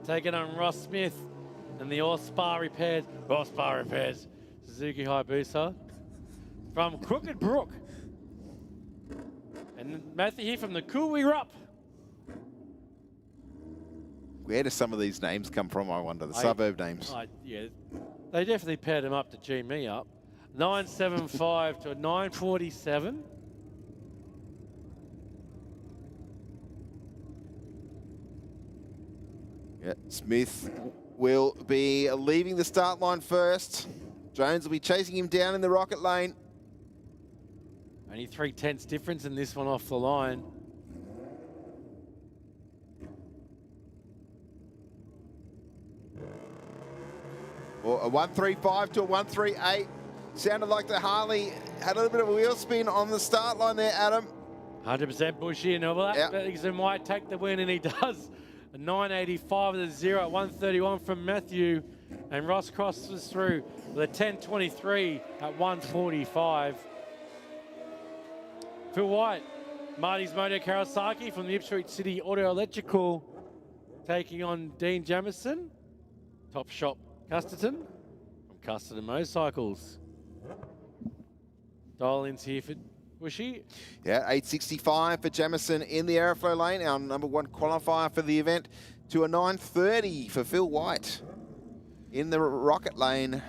R: taking on Ross Smith and the All-Spa Repairs, Suzuki Hayabusa from Crooked Brook. And Matthew here from the Cooley Rup.
H: Where do some of these names come from, I wonder? The suburb names.
R: Yeah, they definitely paired him up to G me up. 975 to a 947.
H: Yeah, Smith will be leaving the start line first. Jones will be chasing him down in the rocket lane.
R: Only 3/10 difference in this one off the line.
H: Or a 135 to a 138. Sounded like the Harley had a little bit of a wheel spin on the start line there, Adam.
R: 100% Bushy and all that. Yep. Might take the win, and he does. A 985 with a 0 at 131 from Matthew. And Ross crosses through with a 1023 at 145. Phil White, Marty's Moto Kawasaki from the Ipswich City Auto Electrical, taking on Dean Jamison. Top Shop Custerton from Custerton Motorcycles. Dial-ins here for Bushy.
H: Yeah, 865 for Jamison in the airflow lane, our #1 qualifier for the event, to a 930 for Phil White in the rocket lane.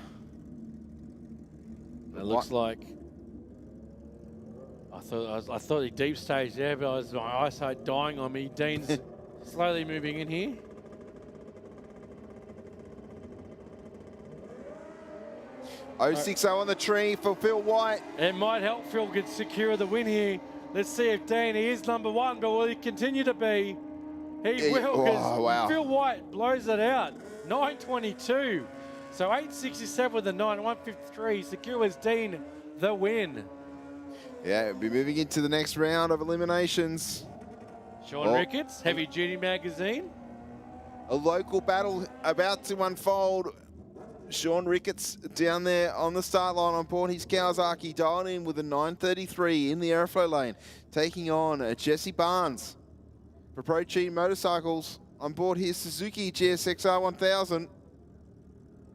R: It looks like I thought he deep stage there, but my eyesight dying on me. Dean's slowly moving in here.
H: Oh, 6-0 on the tree for Phil White.
R: It might help Phil get secure the win here. Let's see if Dean, he is #1, but will he continue to be? He will, because
H: wow.
R: Phil White blows it out. 922. So 867 with a 9, 153 secures Dean the win.
H: Yeah, we'll be moving into the next round of eliminations.
R: Sean Ricketts, Heavy Duty Magazine.
H: A local battle about to unfold. Sean Ricketts down there on the start line on board his Kawasaki, dialed in with a 933 in the airflow lane, taking on Jesse Barnes for Pro Cheat Motorcycles on board his Suzuki GSXR 1000.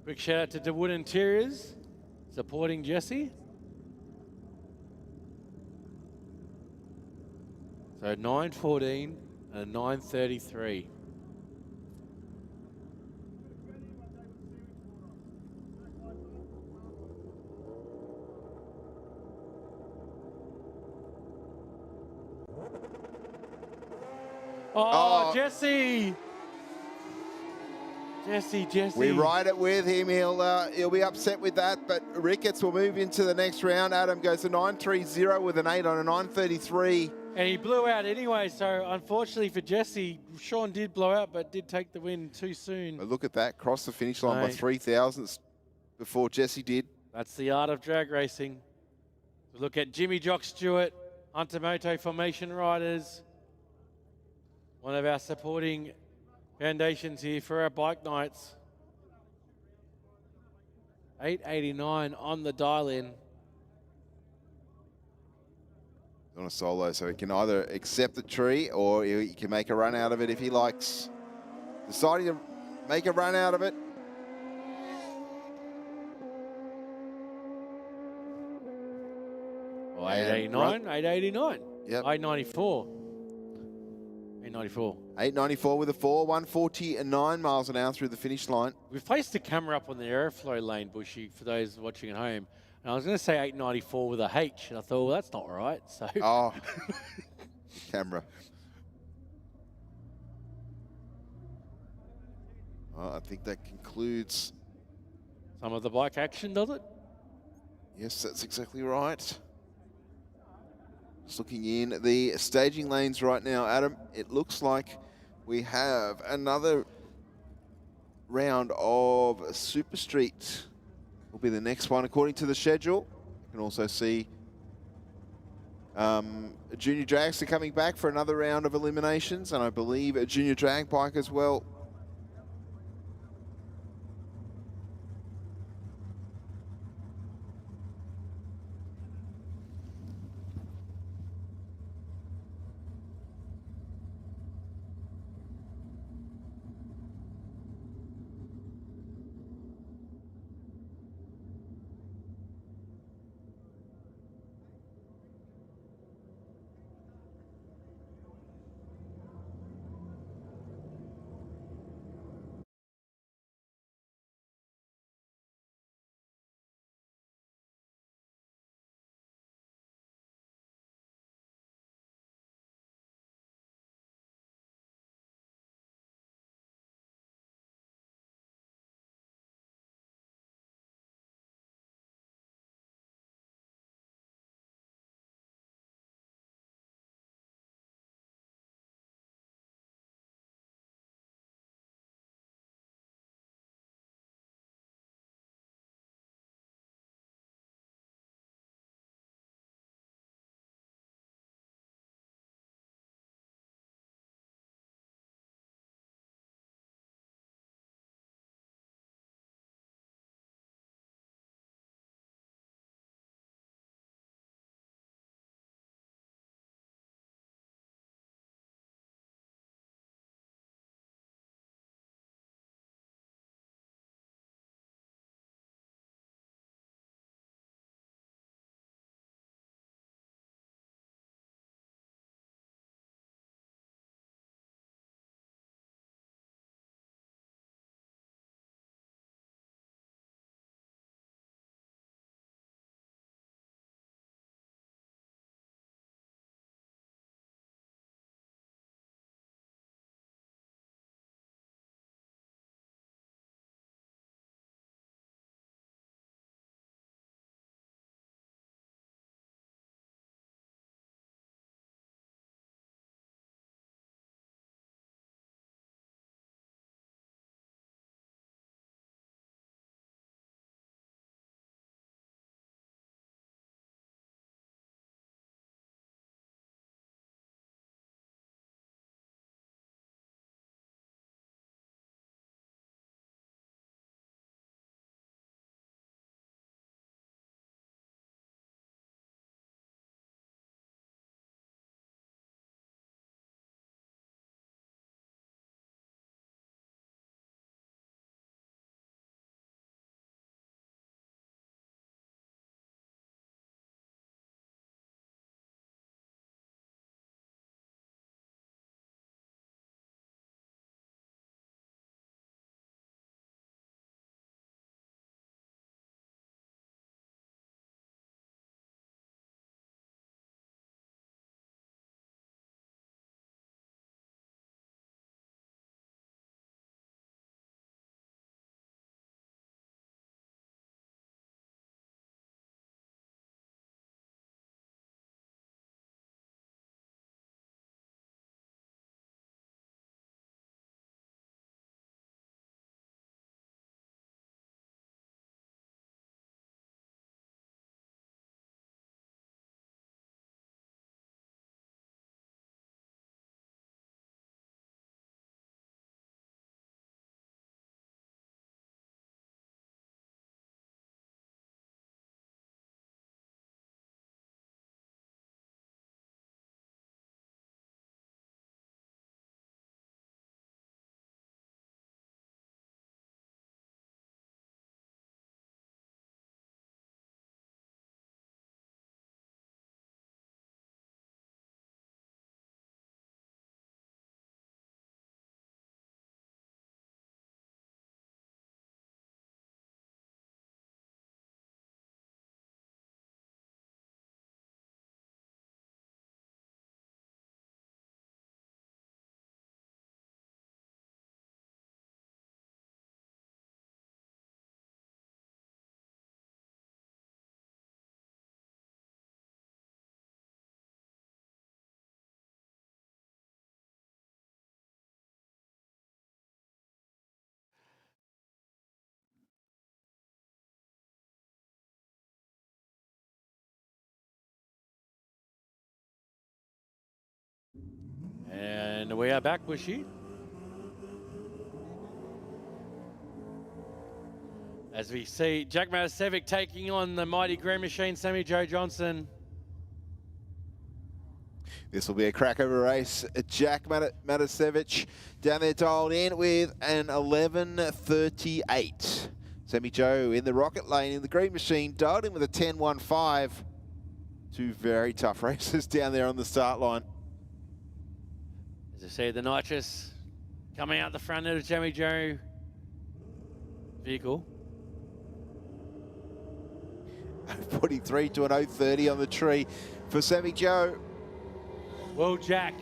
R: Quick shout out to DeWood Interiors supporting Jesse. So 914 and a 933. Oh, Jesse! Jesse.
H: We ride it with him. He'll be upset with that, but Ricketts will move into the next round. Adam goes to 930 with an 8 on a 933.
R: And he blew out anyway, so unfortunately for Jesse, Sean did blow out, but did take the win too soon.
H: But look at that, crossed the finish line by 3 thousandths before Jesse did.
R: That's the art of drag racing. We look at Jimmy Jock Stewart, Hunter Moto Formation Riders. One of our supporting foundations here for our bike nights. 889 on the dial-in.
H: On a solo, so he can either accept the tree or he can make a run out of it if he likes. Deciding to make a run out of it.
R: Oh, 889, 889.
H: Yep.
R: 894. 894.
H: 894 with a 4, 149 miles an hour through the finish line.
R: We've placed the camera up on the airflow lane, Bushy, for those watching at home. And I was going to say 894 with a H, and I thought, well, that's not right. So.
H: Oh, camera. I think that concludes.
R: Some of the bike action, does it?
H: Yes, that's exactly right. Just looking in the staging lanes right now, Adam, it looks like we have another round of Super Street. Will be the next one according to the schedule. You can also see Junior Drags are coming back for another round of eliminations, and I believe a Junior Drag Bike as well.
R: And we are back, Bushy. As we see Jack Matasevic taking on the mighty Green Machine, Sammy Joe Johnson.
H: This will be a crack of a race. Jack Matasevic down there dialed in with an 11:38. Sammy Joe in the rocket lane in the Green Machine dialed in with a 10:15. Two very tough races down there on the start line.
R: As I say, the nitrous coming out the front of the Sammy Joe vehicle.
H: 43 to an 0:30 on the tree for Sammy Joe.
R: Will Jack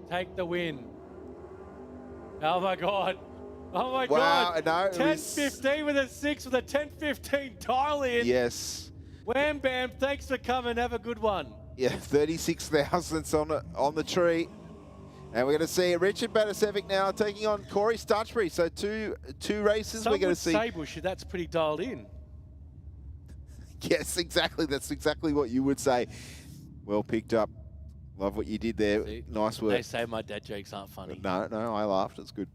R: take the win? Oh my God. Oh my God.
H: No,
R: 10:15 with a 6 with a 10:15 dial in.
H: Yes.
R: Wham bam, thanks for coming. Have a good one.
H: Yeah, 36 thousandths on the tree. And we're going to see Richard Matasevic now taking on Corey Stutchbury. So two races we're going to see.
R: Some would say, Bushy, that's pretty dialed in.
H: Yes, exactly. That's exactly what you would say. Well picked up. Love what you did there.
R: See,
H: nice work.
R: They say my dad jokes aren't funny.
H: No, I laughed. It's good.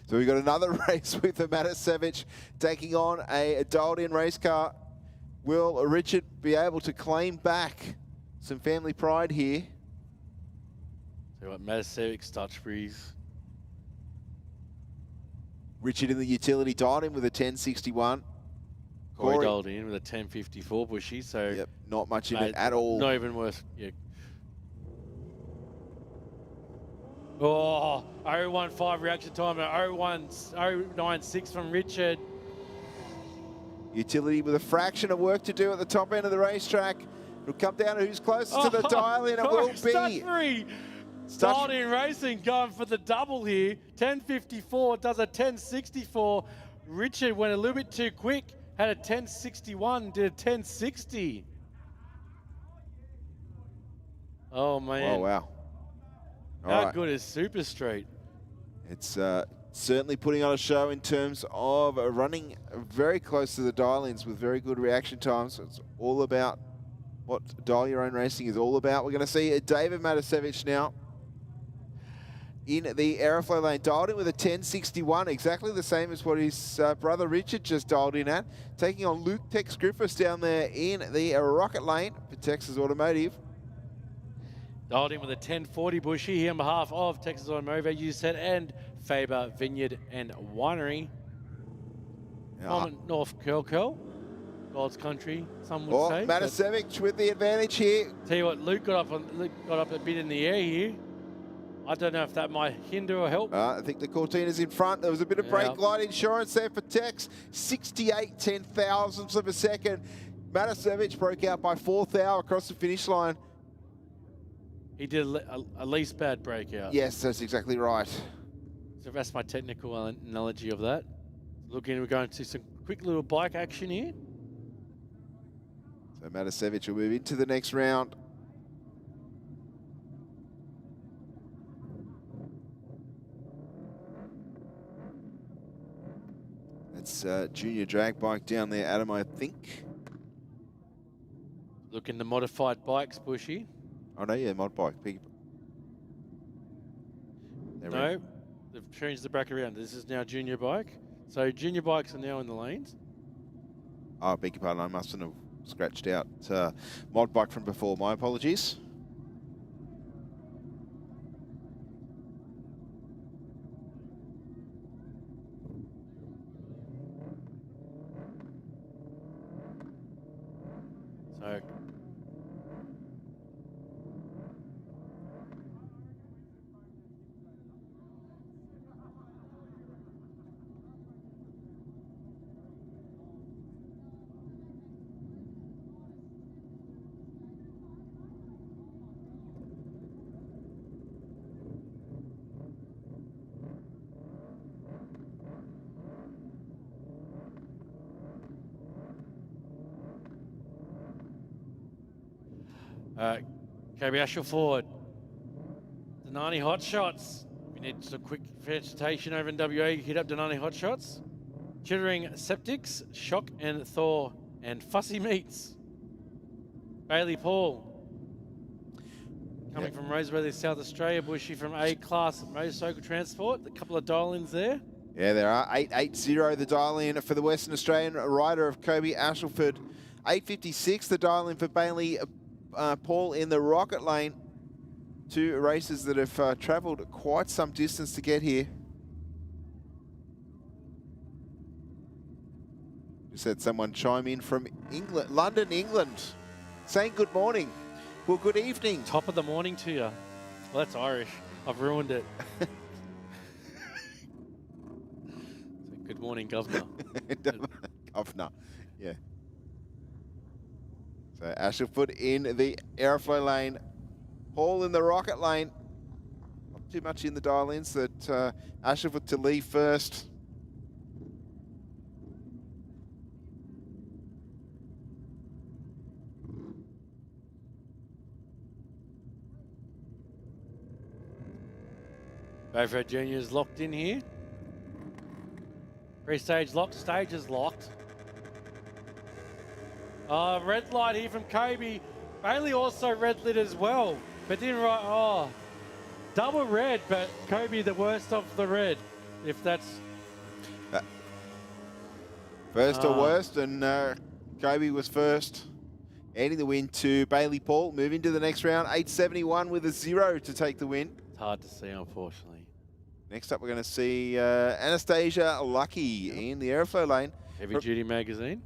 H: So we've got another race with the Matasevic taking on a dialed-in race car. Will Richard be able to claim back some family pride here?
R: So what, Matasevic, Stutchbury's.
H: Richard in the utility dialed in with a 1061.
R: Corey dialed in with a 1054 Bushy. So
H: yep, not much in it at all.
R: Not even worth. Yeah. Oh, 015 reaction time and 096 from Richard.
H: Utility with a fraction of work to do at the top end of the racetrack. It'll come down to who's closest to the dial in. It will be
R: Stutchbury. Dialed in racing going for the double here. 1054 does a 1064. Richard went a little bit too quick. Had a 1061, did a 1060. Oh man.
H: Oh wow.
R: How good is Super Street?
H: It's certainly putting on a show in terms of running very close to the dial-ins with very good reaction times. It's all about what Dial Your Own Racing is all about. We're going to see David Matasevic now in the Aeroflow lane, dialed in with a 1061, exactly the same as what his brother Richard just dialed in at. Taking on Luke Tex Griffiths down there in the rocket lane for Texas Automotive.
R: Dialed in with a 1040 Bushy here on behalf of Texas Automotive, as you said, and Faber Vineyard and Winery. North Curl, God's country, some would say.
H: Matasevic with the advantage here.
R: Tell you what, Luke got up a bit in the air here. I don't know if that might hinder or help.
H: I think the Cortina's in front. There was a bit of brake light insurance there for Tex. 68 10,000ths of a second. Matasevic broke out by 4th hour across the finish line.
R: He did a least bad breakout.
H: Yes, that's exactly right.
R: So that's my technical analogy of that. Looking, we're going to some quick little bike action here.
H: So Matasevic will move into the next round. That's junior drag bike down there, Adam, I think.
R: Looking the modified bikes, Bushy.
H: Oh, no, yeah, mod bike.
R: No, they've changed the bracket around. This is now junior bike. So junior bikes are now in the lanes.
H: Oh, beg your pardon, I mustn't have scratched out mod bike from before. My apologies.
R: So KB Ashel forward. Denani Hot Shots. We need some quick vegetation over in WA. Hit up Denani Hot Shots. Chittering Septics, Shock and Thor, and Fussy Meats. Bailey Paul. Coming from Roseworthy, South Australia, Bushy from A-Class Motorcycle Transport. A couple of dial-ins there.
H: Yeah, there are. 880 the dial-in for the Western Australian rider of Kobe Ashelford. 856 the dial-in for Bailey Paul in the Rocket Lane. Two races that have travelled quite some distance to get here. Just had someone chime in from England, London, England, saying good morning. Well, good evening.
R: Top of the morning to you. Well, that's Irish. I've ruined it. So good morning, Governor.
H: Governor, yeah. So Ashelford in the airflow lane. Paul in the rocket lane. Not too much in the dial-ins that Ashelford to leave first.
R: Both our juniors locked in here. Pre-stage locked, stage is locked. Red light here from Kobe. Bailey also red lit as well, but didn't write, double red, but Kobe the worst of the red, if that's...
H: First or worst, and Kobe was first. Adding the win to Bailey Paul. Moving to the next round, 871 with a 0 to take the win.
R: It's hard to see, unfortunately.
H: Next up, we're going to see Anastasia Lucky in the airflow lane.
R: Heavy Duty Magazine.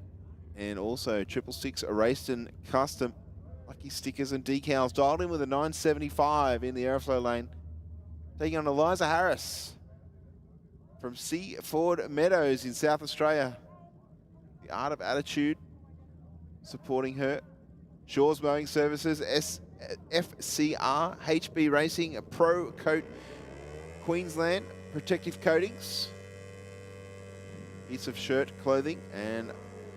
H: And also 666 Racing Custom. Lucky stickers and decals dialed in with a 975 in the airflow lane. Taking on Eliza Harris from Seaford Meadows in South Australia. The Art of Attitude supporting her. Shaw's Mowing Services, FCR, HB Racing, Pro Coat Queensland, Protective Coatings, piece of shirt, clothing, and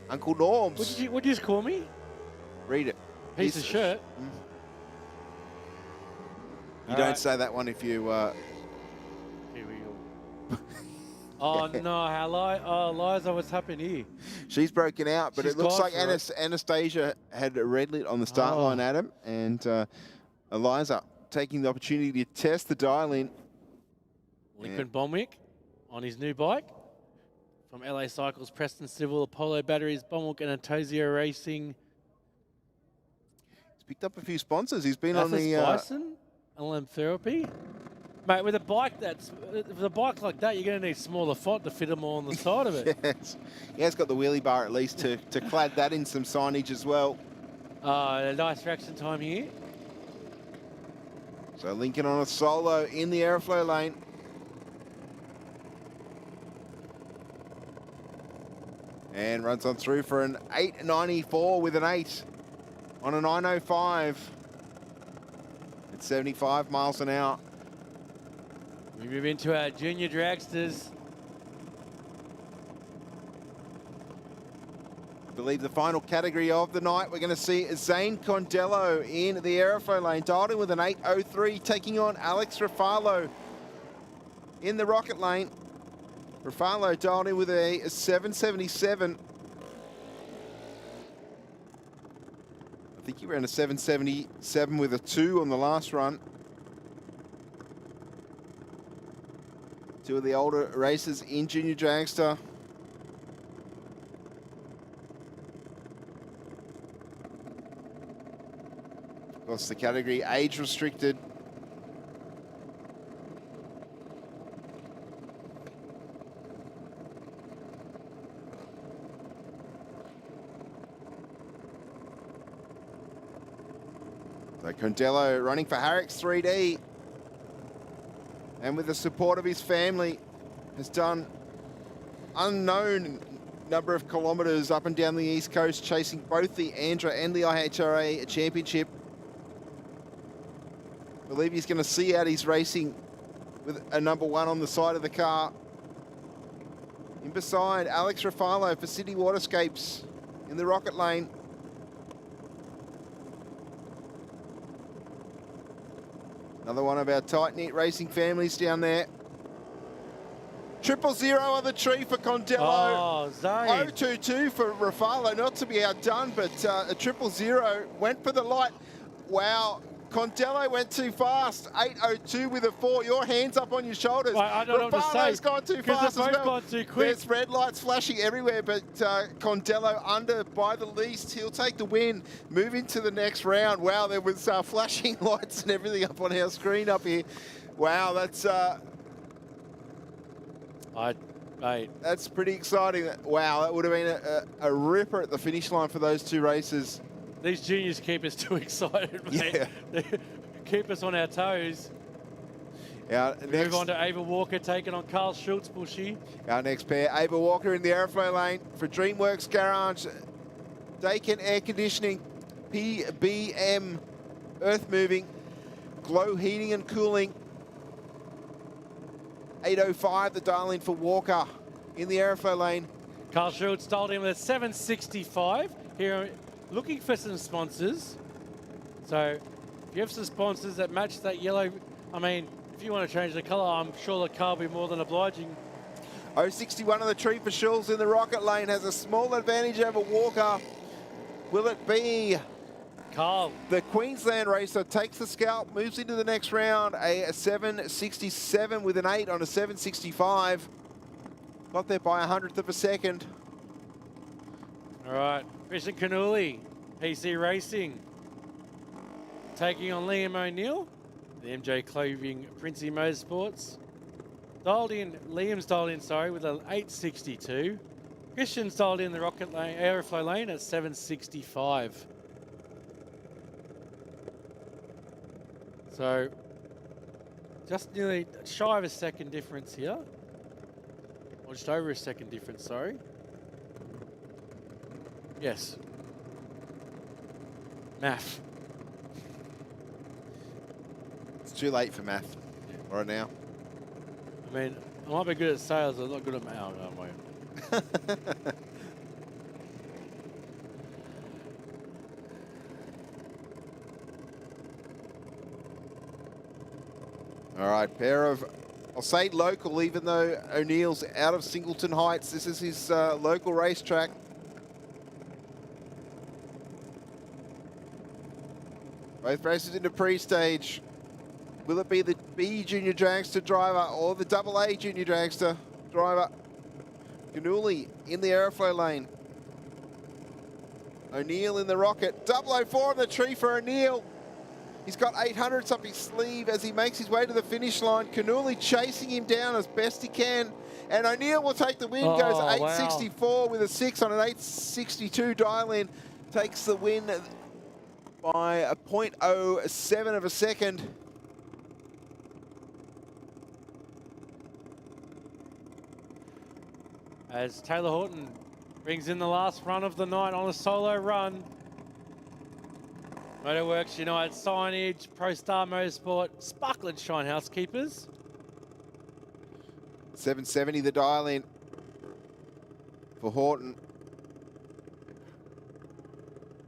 H: Uncle Norm's.
R: What'd you just call me?
H: Read it.
R: Piece of shirt.
H: You don't say that one if you...
R: Here we go. Oh no, Liza, what's happened here?
H: She's broken out, but
R: She's
H: it looks
R: gone
H: like
R: for it.
H: Anastasia had a red lit on the start line, Adam, and Eliza taking the opportunity to test the dial in.
R: Lincoln Bomwick on his new bike. From LA Cycles, Preston Civil, Apollo Batteries, Bomwick and Atosio Racing.
H: He's picked up a few sponsors. He's been on the...
R: Bison, LM Therapy. Mate, with a bike like that, you're going to need smaller font to fit them all on the side of it.
H: Yes. He has got the wheelie bar at least to clad that in some signage as well.
R: A nice reaction time here.
H: So Lincoln on a solo in the airflow lane. And runs on through for an 894 with an 8 on a 905 at 75 miles an hour.
R: We move into our junior dragsters.
H: I believe the final category of the night, we're going to see Zane Condello in the airflow lane, dialed in with an 803, taking on Alex Rafalo in the rocket lane. Rafalo dialed in with a 777. I think he ran a 777 with a 2 on the last run. Two of the older racers in Junior Dragster. Of course, the category age restricted. So Condello running for Harrix 3D. And with the support of his family, has done unknown number of kilometres up and down the East Coast, chasing both the Andra and the IHRA championship. I believe he's going to see out his racing with a number 1 on the side of the car. In beside, Alex Rafalo for City Waterscapes in the rocket lane. Another one of our tight-knit racing families down there. 000 on the tree for Condello.
R: Oh, Zane.
H: 022 for Rafalo, not to be outdone, but a 000 went for the light. Wow, Condello went too fast. 8:02 with a 4. Your hands up on your shoulders.
R: Well, I don't know what to
H: Rafano's
R: say,
H: gone too
R: 'cause
H: fast
R: they've
H: as
R: both
H: well.
R: gone too quick.
H: There's red lights flashing everywhere, but Condello under by the least. He'll take the win. Move into the next round. Wow, there was flashing lights and everything up on our screen up here. Wow, that's...
R: Mate.
H: That's pretty exciting. Wow, that would have been a ripper at the finish line for those two races.
R: These juniors keep us too excited, mate.
H: Yeah.
R: They keep us on our toes. Move on to Ava Walker taking on Carl Schultz, Bushy.
H: Our next pair, Ava Walker in the airflow lane for DreamWorks Garage. Dakin Air Conditioning, PBM, Earth Moving, Glow Heating and Cooling. 8:05, the dial in for Walker in the airflow lane.
R: Carl Schultz told him at 765. Here, looking for some sponsors. So, if you have some sponsors that match that yellow, I mean, if you want to change the colour, I'm sure the car will be more than obliging.
H: 061 on the tree for Schultz in the rocket lane, has a small advantage over Walker. Will it be
R: Carl?
H: The Queensland racer takes the scalp, moves into the next round, a 767 with an 8 on a 765. Got there by 100th of a second.
R: All right, Christian Canuli, PC Racing, taking on Liam O'Neill, the MJ Clothing Princey Motorsports. Liam's dialed in, with an 862. Christian's dialed in the rocket lane, airflow lane at 765. So, just nearly shy of a second difference here. Or just over a second difference, sorry. Yes. Math.
H: It's too late for math right now.
R: I mean, I might be good at sales, I'm not good at math. Oh, no, I'm waiting.
H: All right, pair of, I'll say local, even though O'Neill's out of Singleton Heights. This is his local racetrack. Both races into pre-stage. Will it be the B Junior Dragster driver or the AA Junior Dragster driver? Canuli in the airflow lane. O'Neill in the rocket. 004 on the tree for O'Neill. He's got 800s up his sleeve as he makes his way to the finish line. Canuli chasing him down as best he can. And O'Neill will take the win, goes 864 with a 6 on an 862 dial-in. Takes the win by a 0.07 of a second.
R: As Taylor Horton brings in the last run of the night on a solo run. Motorworks United signage, Pro Star Motorsport, Sparkling Shine Housekeepers.
H: 770 the dial in for Horton.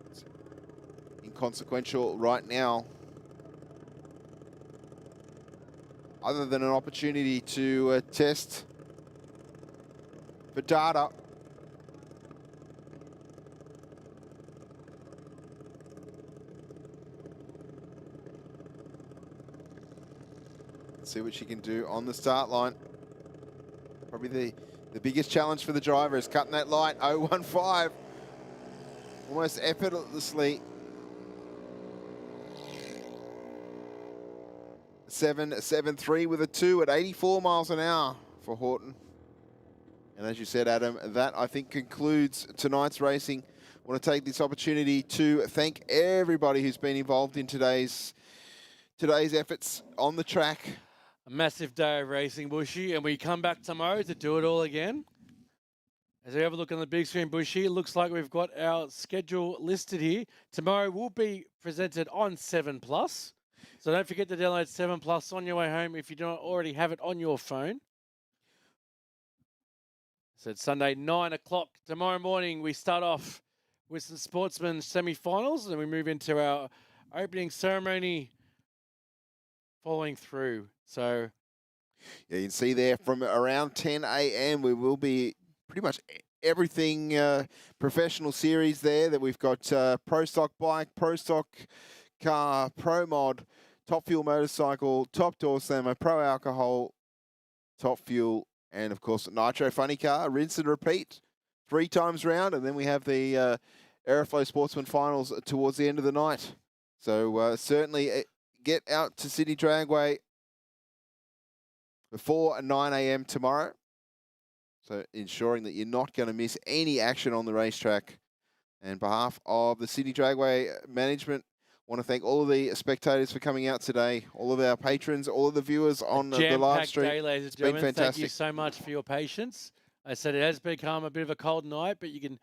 H: It's inconsequential right now. Other than an opportunity to test for data. See what she can do on the start line. Probably the biggest challenge for the driver is cutting that light. 015. Almost effortlessly. 773 with a 2 at 84 miles an hour for Horton. And as you said, Adam, that I think concludes tonight's racing. I want to take this opportunity to thank everybody who's been involved in today's efforts on the track.
R: A massive day of racing, Bushy, and we come back tomorrow to do it all again. As we have a look on the big screen, Bushy, it looks like we've got our schedule listed here. Tomorrow will be presented on 7+. So don't forget to download 7+ on your way home if you don't already have it on your phone. So it's Sunday, 9 o'clock. Tomorrow morning, we start off with some sportsmen semi-finals, and we move into our opening ceremony following through. So,
H: yeah, you can see there from around 10 a.m. we will be pretty much everything professional series there that we've got Pro Stock Bike, Pro Stock car, Pro Mod, Top Fuel motorcycle, Top Door Slammer, Pro Alcohol, Top Fuel, and of course Nitro Funny Car. Rinse and repeat 3 times round, and then we have the Aeroflow Sportsman Finals towards the end of the night. So certainly get out to Sydney Dragway before 9 a.m. tomorrow. So ensuring that you're not going to miss any action on the racetrack. And on behalf of the Sydney Dragway management, I want to thank all of the spectators for coming out today, all of our patrons, all of the viewers on the live stream.
R: Day, ladies and
H: it's been
R: gentlemen.
H: fantastic.
R: Thank you so much for your patience. I said it has become a bit of a cold night, but you can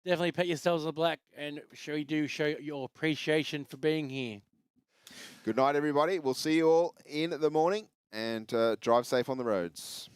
R: definitely pat yourselves on the back and show your appreciation for being here.
H: Good night, everybody. We'll see you all in the morning, and drive safe on the roads.